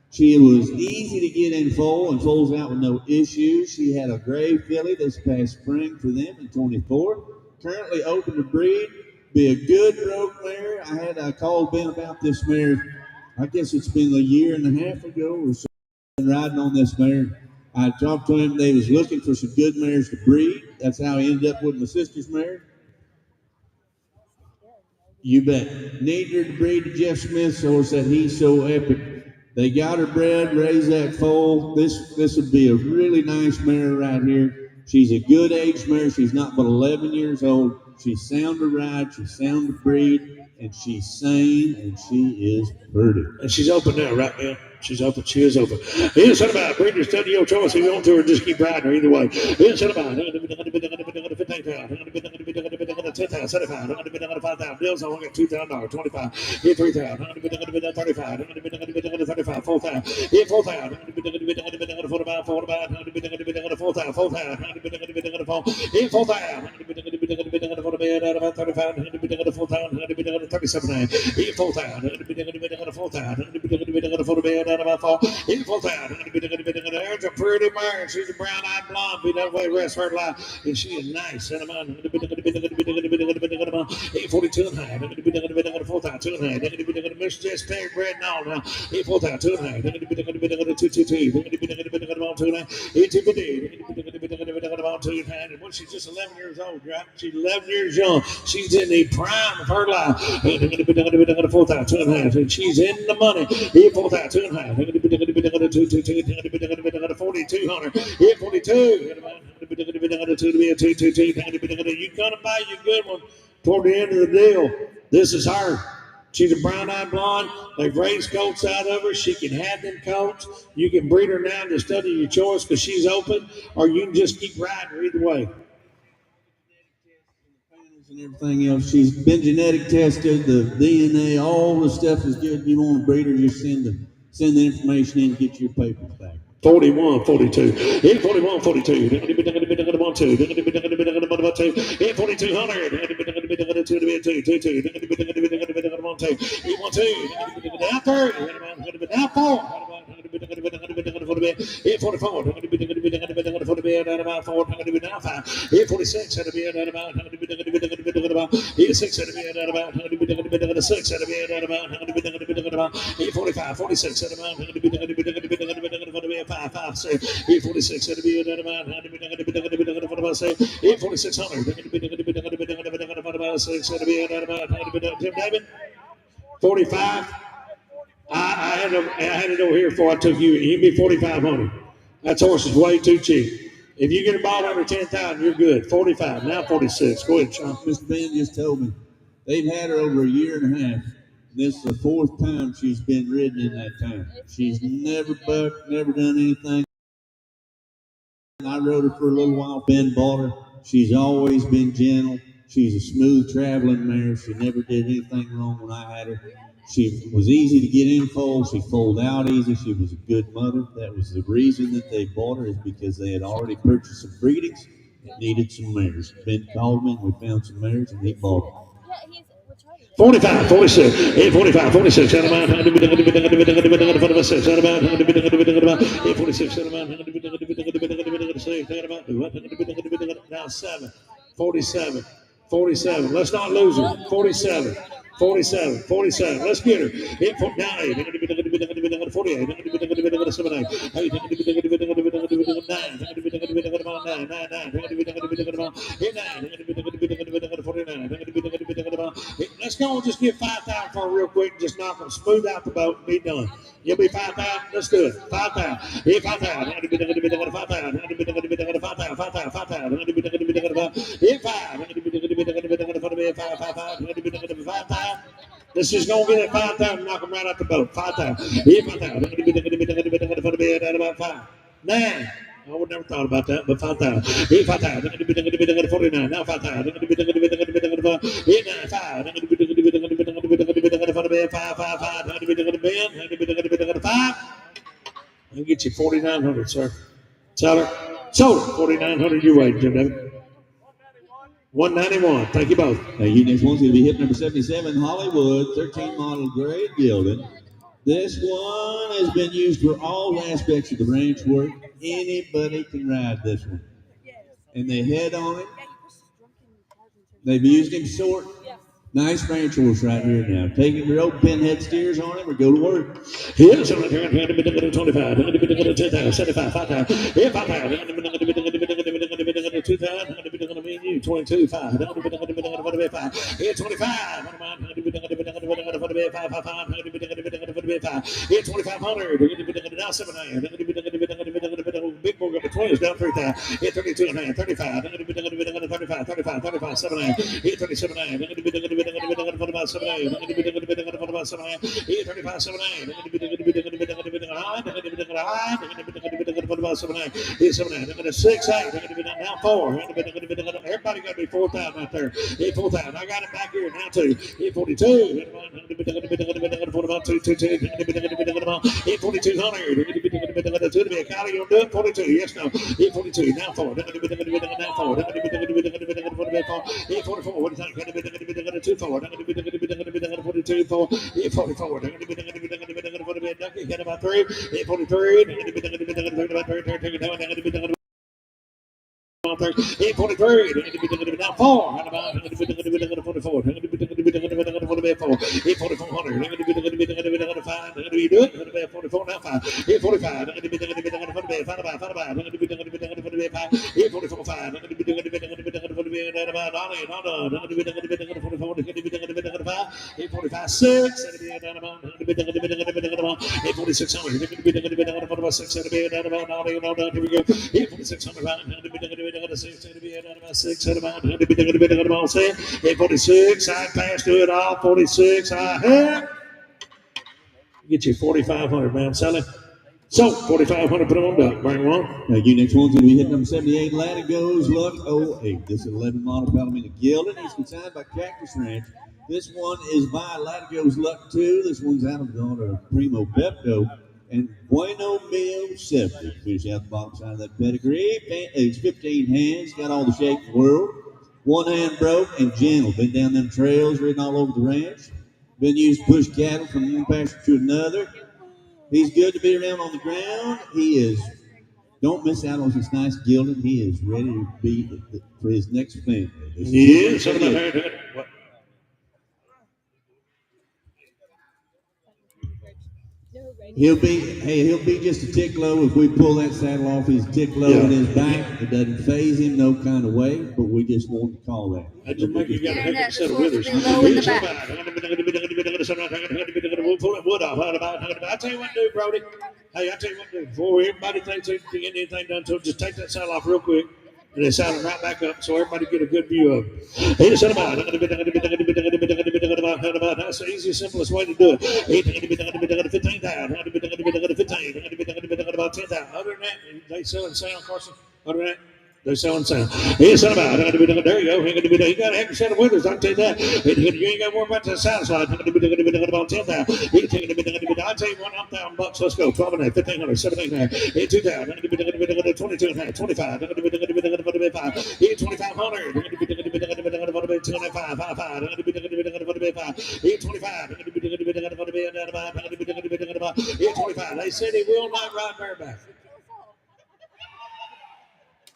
She was easy to get in foal and foals out with no issues. She had a gray filly this past spring for them in 24. Currently open to breed. Be a good broke mare. I had called Ben about this mare. I guess it's been a year and a half ago or so. Riding on this mare. I talked to him. They was looking for some good mares to breed. That's how he ended up with my sister's mare. You bet. Need her to breed to Jeff Smith's horse that he's so epic. They got her bred, raised that foal. This would be a really nice mare right here. She's a good age mare. She's not but 11 years old. She's sound to ride. She's sound to breed. And she's sane. And she is pretty. And she's open now, right now. She's open. She is open. It's about breeder study your choice. If you want to, or just keep riding her either way. It's about 15,000. $10,000, $75, $5,000. Bills on get $2,000, $25. Hit $3,000, $35, $35, $4,000. Hit $4,000, $45, $45, $4,000, $4,000. Hit $4,000, for the bed out of 35, $37. Hit $4,000, for the bed out of 4. Hit $4,000. There's a pretty mare. She's a brown-eyed blonde. Be that way the rest of her life. And she is nice. And I'm on 842 and a half. 4,000 and a half. Mr. Jess Perry bread and all now. 842 and a half. 222. 850. When she's just 11 years old, right? She's 11 years young. She's in the prime of her life. 4,000 and a half. And she's in the money. 4,000 and a half. 4,200. 42. You're gonna buy you a good one toward the end of the deal. This is her. She's a brown-eyed blonde. They've raised colts out of her. She can have them colts. You can breed her now to study your choice because she's open, or you can just keep riding her either way. And everything else. She's been genetic tested. The DNA, all the stuff is good. You want to breed her, just send the information in and get your papers back. 41, 42. 41, 42. 4,200. Now 30. Now 4. 44. For the bed out of about 4. Now 5. 46. 6 out of about 6 out of about 6 out of about 45, 46 out of about 5, 5, 6, 46 out of about 4,600. Jim David, 45. I had it over here before I took you. You'd be 4,500. That horse is way too cheap. If you get a ball under 10,000, you're good. 45, now 46. Go ahead, Sean. Mr. Ben just told me they've had her over a year and a half. This is the 4th time she's been ridden in that time. She's never bucked, never done anything. I rode her for a little while. Ben bought her. She's always been gentle. She's a smooth traveling mare. She never did anything wrong when I had her. She was easy to get in foal. She foaled out easy. She was a good mother. That was the reason that they bought her, is because they had already purchased some breedings and needed some mares. Ben called me and we found some mares and he bought her. 45, 46, 45, 46, out of mind, 46, out of mind, 46, out of mind, now 7, 47, 47, let's not lose her, 47, 47, 47, let's get her, now 8, 48, 7, 8, let's go and just get 5,000 for her real quick and just knock them smooth out the boat and be done. You'll be 5,000. Let's do it. 5,000. Hit 5,000. 5,000. Hit 5,000. Let's just go get it 5,000. Knock them right out the boat. 5,000. Hit 5,000. For the bed out about 5. 9. I would never thought about that, but 5,000. 5,000. 49. Now 5,000. 9, 5. For the bed 5, 5, 5. 5. I'll get you 4,900, sir. Seller. Sold 4,900. You're waiting, Jim David. 191. Thank you both. Thank you. Next one's going to be hip number 77, Hollywood, 13 model grade gilded. This one has been used for all aspects of the ranch work. Anybody can ride this one. And they head on it. They've used him short. Nice ranch horse right here now. Take him to open pinhead steers on him or go to work. Here's 25, 10,000, 75, 5,000. Here 5,000. 2,000. 22, 5. Here 25. Here 2,500. Now 7,000. Big boy got the 20s down 3,000. Hit 32 and a half, 35. 35, 7 and a half. Hit 37 and a half. 45, 7 and a half. 45, 7 and a half. Hit 35, 7 and a half. 45, 7 and a half. Hit 7 and a half. 6, 8. Now 4. Everybody got to be 4,000 out there. Hit 4,000. I got it back here now 2. Hit 42. 4,200. To be a collie, you'll do it. 42. Yes, no. 42. Now 4. Now 4. 44. What do you think? 2 4. 42. 4. 44. Ducky. Get about 3. 43. 43. Now 4. 44. 4,400. You do it. 44. Now 5. 45. 45. 6. 46, side pass to it all. 46, I have. Get you 4,500, man, Sally. So 4,500, put them on duck. Bring one. Thank you. Next one's going to be hit number 78. Latigo's Luck 08. This is 11 model Palomino Gilded. It's consigned by Cactus Ranch. This one is by Latigo's Luck 2. This one's out of the order of Primo Pepto and Bueno Mio 70. Finish out the bottom side of that pedigree. It's 15 hands. Got all the shape in the world. One hand broke and gentle. Been down them trails, ridden all over the ranch. Been used to push cattle from one pasture to another. He's good to be around on the ground. He is, don't miss out on his nice gilding. He is ready to be for his next family. Yeah, what? He'll be just a tick low if we pull that saddle off. He's tick low in his back. It doesn't phase him no kind of way, but we just want to call that. I just make you got a heck of a set of withers. We'll pull that wood off. I tell you what to do, Brody. Hey, I tell you what to do. Before everybody thinks they can get anything done to them, just take that saddle off real quick. And they saddle right back up so everybody get a good view of it. That's the easiest, simplest way to do it. 15,000. About 10,000. Other than that, they selling sound, Carson. Other than that, they're selling sound. There you go. You got a heck of a set of withers, I'll tell you that. You ain't got to worry about that sound slide. About 10,000. I'll tell you $1,000. Let's go. 12 and a half, 1,500, 17 and a half, 2,000, 22 and a half, 25, 2,500, 2,500, 25. They said he will not ride bareback.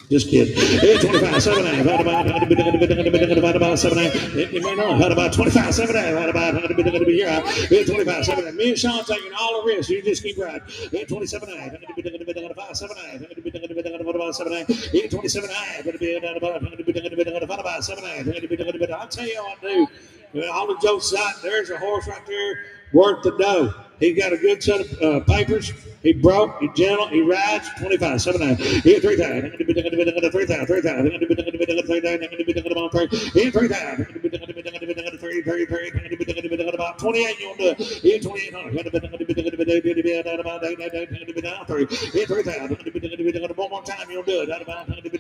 Just kidding. 25, 7 and a half. About 7 and a half. It may not. About 25, 7 and a half. About 25, 7 and a half. Me and Sean taking all the risks. You just keep riding. 27 and a half. 7 and a half. About 7 and a half. 27 and a half. About 7 and a half. I'll tell you what, dude. All the jokes aside, there's a horse right there worth the dough. He got a good set of papers. He broke, he's gentle, he rides, 25, 7 and a half. He 3,000. 3,000. About 28, you'll do it. He 2,800. He 3,000. One more time, you'll do it. About 3,000.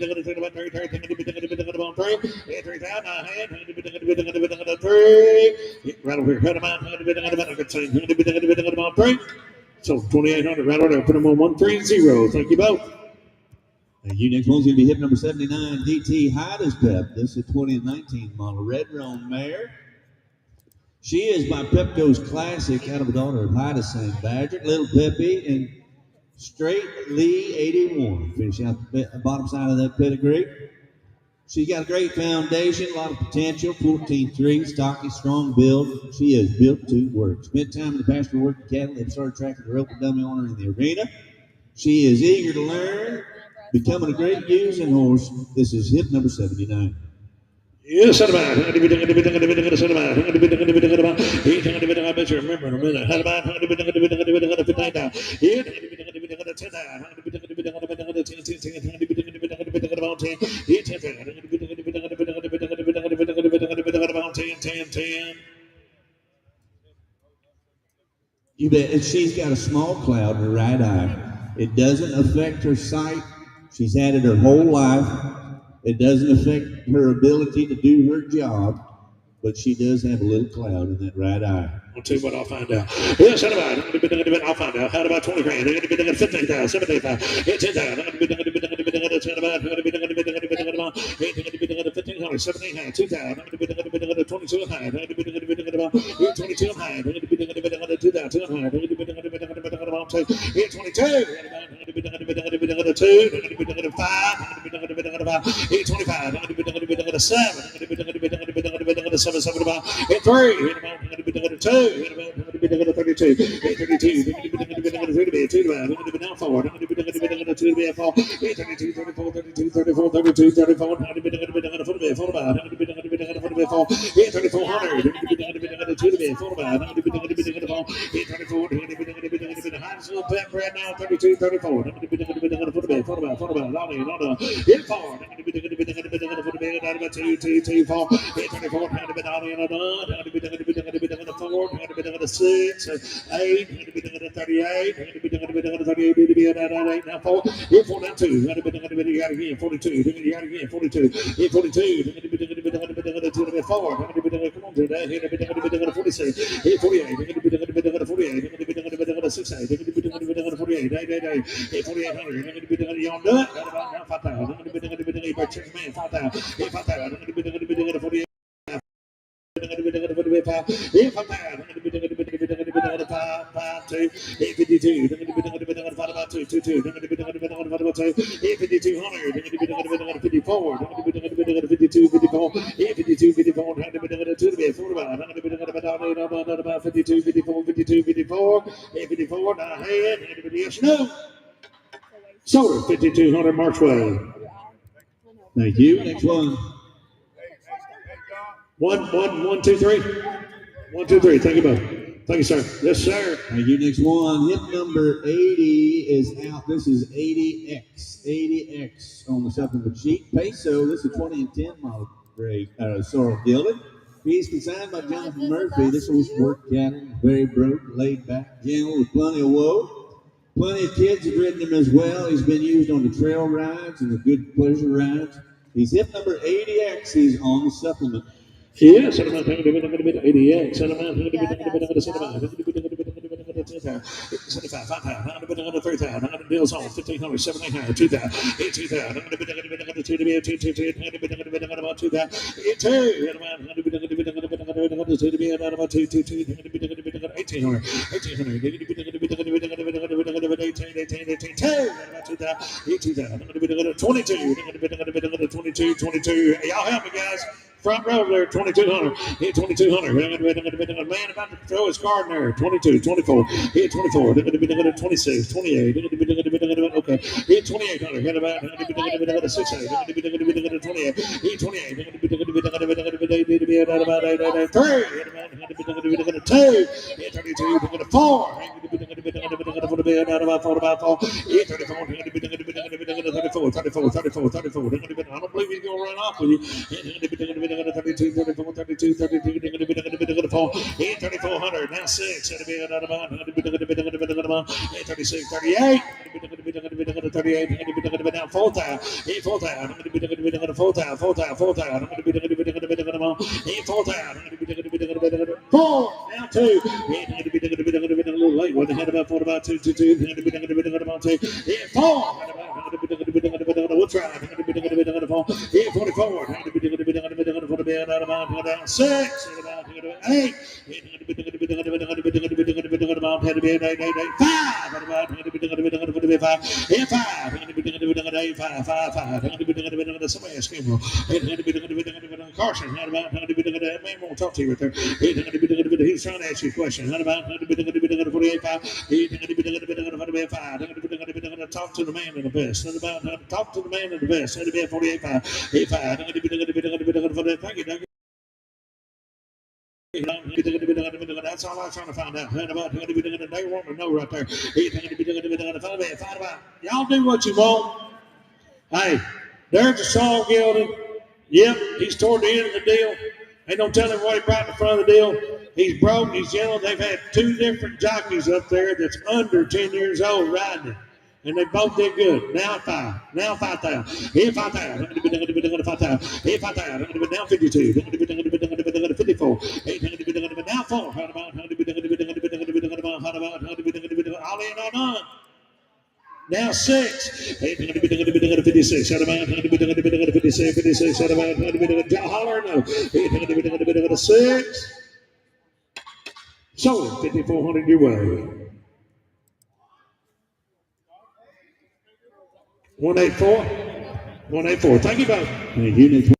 Right over here. About 3. So 2,800 right over there. Put them on 130. Thank you both. Thank you. Next one's going to be hit number 79, DT Hyda's Pep. This is a 2019 model Rerunning mare. She is by Pepco's Classic out of a daughter of Hyda St. Badger, Little Peppy, and Straight Lee 81. Finish out the bottom side of that pedigree. She's got a great foundation, a lot of potential, 14-3, stocky, strong build. She is built to work. Spent time in the pasture working cattle and started tracking the rope and dummy on her in the arena. She is eager to learn, becoming a great using horse. This is hit number 79. Yes, I bet you remember in a minute. You bet. She's got a small cloud in her right eye. It doesn't affect her sight. She's had it her whole life. It doesn't affect her ability to do her job, but she does have a little cloud in that right eye. I'll tell you what, I'll find out. Yes, I'll find out. How about 20 grand? 15,000, 75, 10,000, 1,500, 17, 2,000, 22 high, 22 high, 5,200 Marchway. Thank you. Next one. 1, 2, 3. 1, 2, 3. Thank you both. Thank you, sir. Yes, sir. Thank you. Next one. Hip number 80 is out. This is 80X. 80X on the supplement sheet. Peso. This is 20 and 10 model grade. Sorrel gilded. He's consigned by Jonathan Murphy. This one's work cattle. Very broke, laid back, gentle, with plenty of woe. Plenty of kids have ridden him as well. He's been used on the trail rides and the good pleasure rides. He's hip number 80X. He's on the supplement. Yes, 80X. 75, 5,000, 3,000, deals on 1,500, 1,700, 2,000, 2,000, 22. Y'all help me, guys. Front row there, 2,200. Hit 2,200. Man about to throw his card in there. 22, 24. Hit 24. 26, 28. Okay. Hit 2,800. Hit about 6, 8. 28. Hit 28. 3. 2. Hit 32. 4. Hit 34. 34. I don't believe he's going to run off with you. 32, 34, 32, 32, 34, 3,400, now 6, 36, 38, 38, now 4,000, 4,000, 4, now 2, a little late, wasn't it? About 4, about 2, 2, 2, 4, we'll try, 44, 6, 8, 5, Carson, man won't talk to you right there. He's trying to ask you a question. How about 48, 5? Talk to the man in the best. Talk to the man in the best. 48, 5. Thank you, Doug. That's all I was trying to find out. They want to know right there. Y'all do what you want. Hey, there's a song gelding. Yep, he's toward the end of the deal. Ain't no telling what he brought in front of the deal. He's broke, he's yellow. They've had two different jockeys up there that's under 10 years old riding it. And they both did good. Now 5. Now 5,000. Here 5,000. Here 5,000. Here 5,000. Now 52. 54. Now 4. All in on none. Now 6. 56. 56. Holler no. 6. So 5,400 your way. 184. 184. Thank you both. Thank you.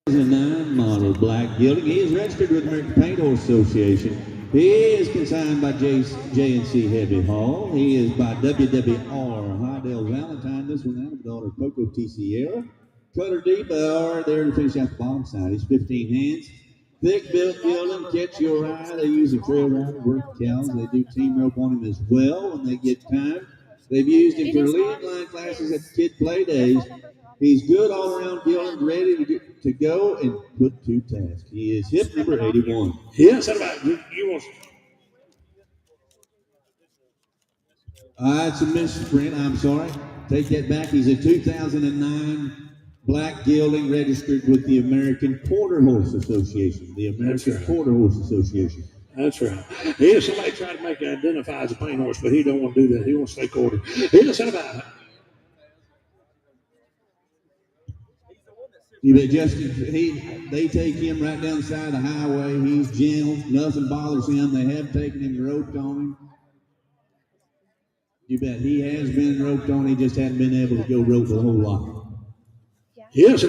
2009 model black gelding. He is registered with the American Paint Horse Association. He is consigned by J&C Heavy Hall. He is by WWR Hydell Valentine. This one out of daughter Poco T. Sierra. Cutter deep are there to finish out the bottom side. He's 15 hands. Thick built gelding, catch your eye. They use a trail rider, work cows. They do team rope on him as well when they get time. They've used him for lead line classes at kid play days. He's good all around gelding, ready to go and put to task. He is hip number 81. Yes, that's about you want. It's a misprint. I'm sorry. Take that back. He's a 2009 black gelding registered with the American Quarter Horse Association. The American Quarter Horse Association. That's right. Yeah, somebody tried to make it identify as a paint horse, but he don't want to do that. He wants to stay quarter. Yes, that's about it. You bet Justin, they take him right down the side of the highway. He's gentle. Nothing bothers him. They have taken him roped on him. You bet he has been roped on. He just hadn't been able to go rope a whole lot. Yes,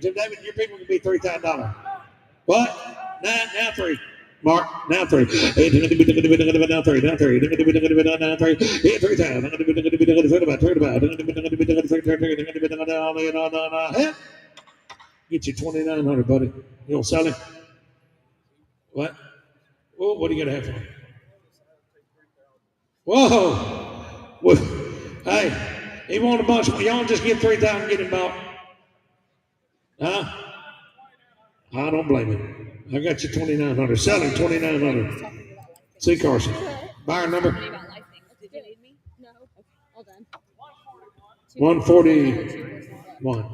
Jim David, your people can be $3,000. What? Now 3. Mark, now 3. Now 3. Now 3. Now 3. 3,000. Get you 2,900, buddy. You don't sell it? What? Well, what are you gonna have for him? Whoa! Hey, he want a bunch. Y'all just get 3,000, get him bought. Huh? I don't blame him. I got you 2,900. Sell him 2,900. See Carson. Buyer number. 141.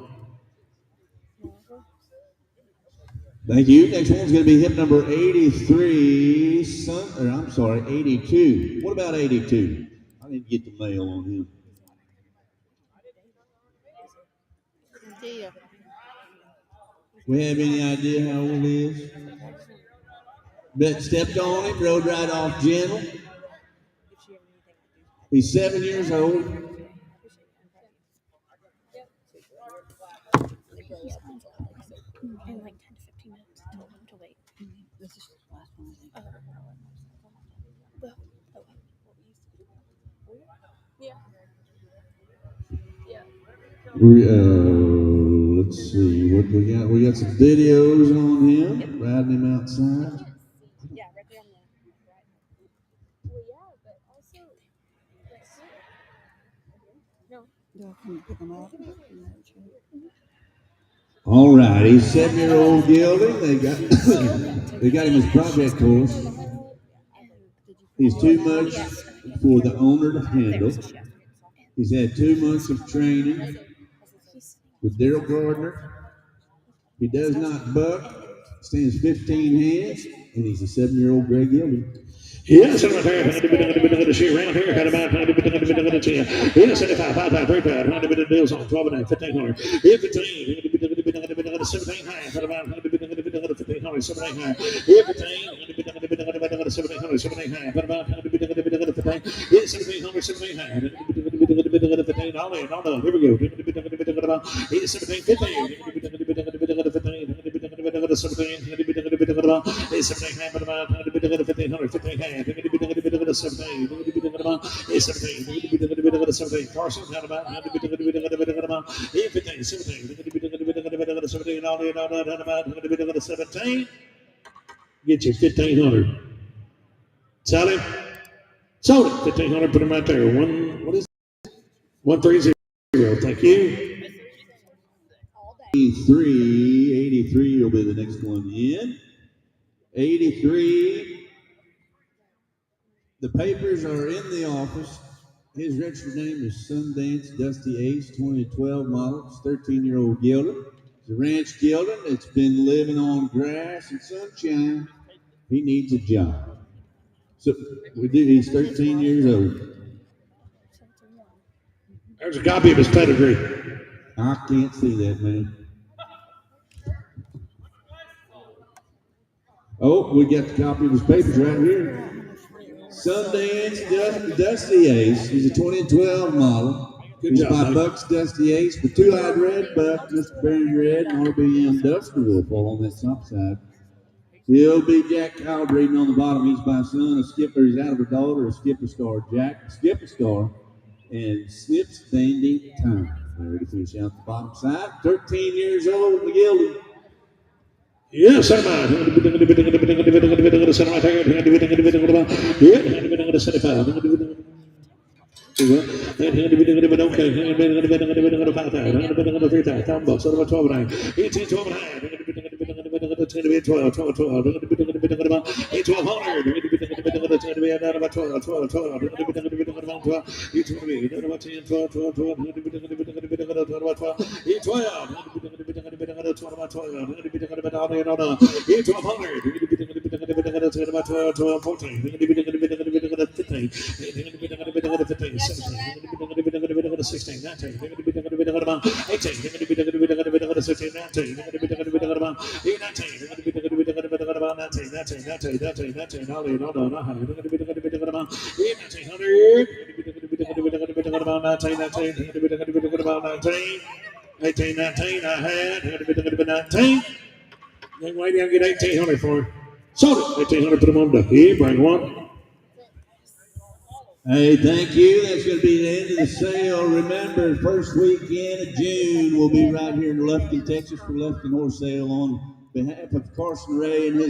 Thank you. Next one's going to be hip number 83. 82. What about 82? I didn't get the mail on him. We have any idea how old he is? Bet stepped on him, rode right off gentle. He's 7 years old. In like 10 to 15 minutes, tell them to wait. This is the last one, I think. Let's see what we got. We got some videos on him, riding him outside. Yeah, right there on the right. Well, yeah, but also, no. They'll come pick them up. All right, he's 7-year-old gelding. They got him his project horse. He's too much for the owner to handle. He's had 2 months of training with Daryl Gardner. He does not buck, stands 15 hands, and he's a 7-year-old Greg Gilden. Yes, right there. Had to be done to shoot around here. Had about 100 been to 10. Yes, 75, 5, 5, 3, 5. 100 been deals on 12 and 1500. 15. Had to be done to 17 high. Had about 100 been to 1500. 17 high. 15. Had to be done to 1700. 17 high. Had about 100 been to 15. Yes, 1700. 17 high. Had to be done to 15. All in, all done. Here we go. Had to be done to 17, 15. Had to be done to 15. Had to be done to 17. Had to be done to 17. Had to be done to 17 high. Had about 100 been to 1500. 15 high. 17. 17. Carson had about 15. 17. All in, all that had about 17. Get you 1500. Sally, sold it. 1500. Put him right there. What is it? 130. Thank you. 83 will be the next one in. 83. The papers are in the office. His registered name is Sundance Dusty Ace, 2012 model. It's 13-year-old Gilden. It's a ranch Gilden. It's been living on grass and sunshine. He needs a job. So he's 13 years old. There's a copy of his pedigree. I can't see that, man. Oh, we got the copy of his papers right here. Sundance Dusty Ace. He's a 2012 model. He's by Buck's Dusty Ace with Two-Eyed Red Buck, Mr. Barry Red, and RBM Duster Wolf all on that top side. He'll be Jack Coward reading on the bottom. He's by son, a skipper. He's out of a daughter, a skipper star. Jack, skipper star, and Snip Standing Time. Ready to finish out the bottom side. 13 years old, McGildy. Yes, sir, man. Young lady, I'll get 1800 for her. Sold it. 1800, put them on the here, bring one. Hey, thank you. That's going to be the end of the sale. Remember, first weekend of June, we'll be right here in Lufkin, Texas for Lufkin Horse Sale on behalf of Carson Ray and his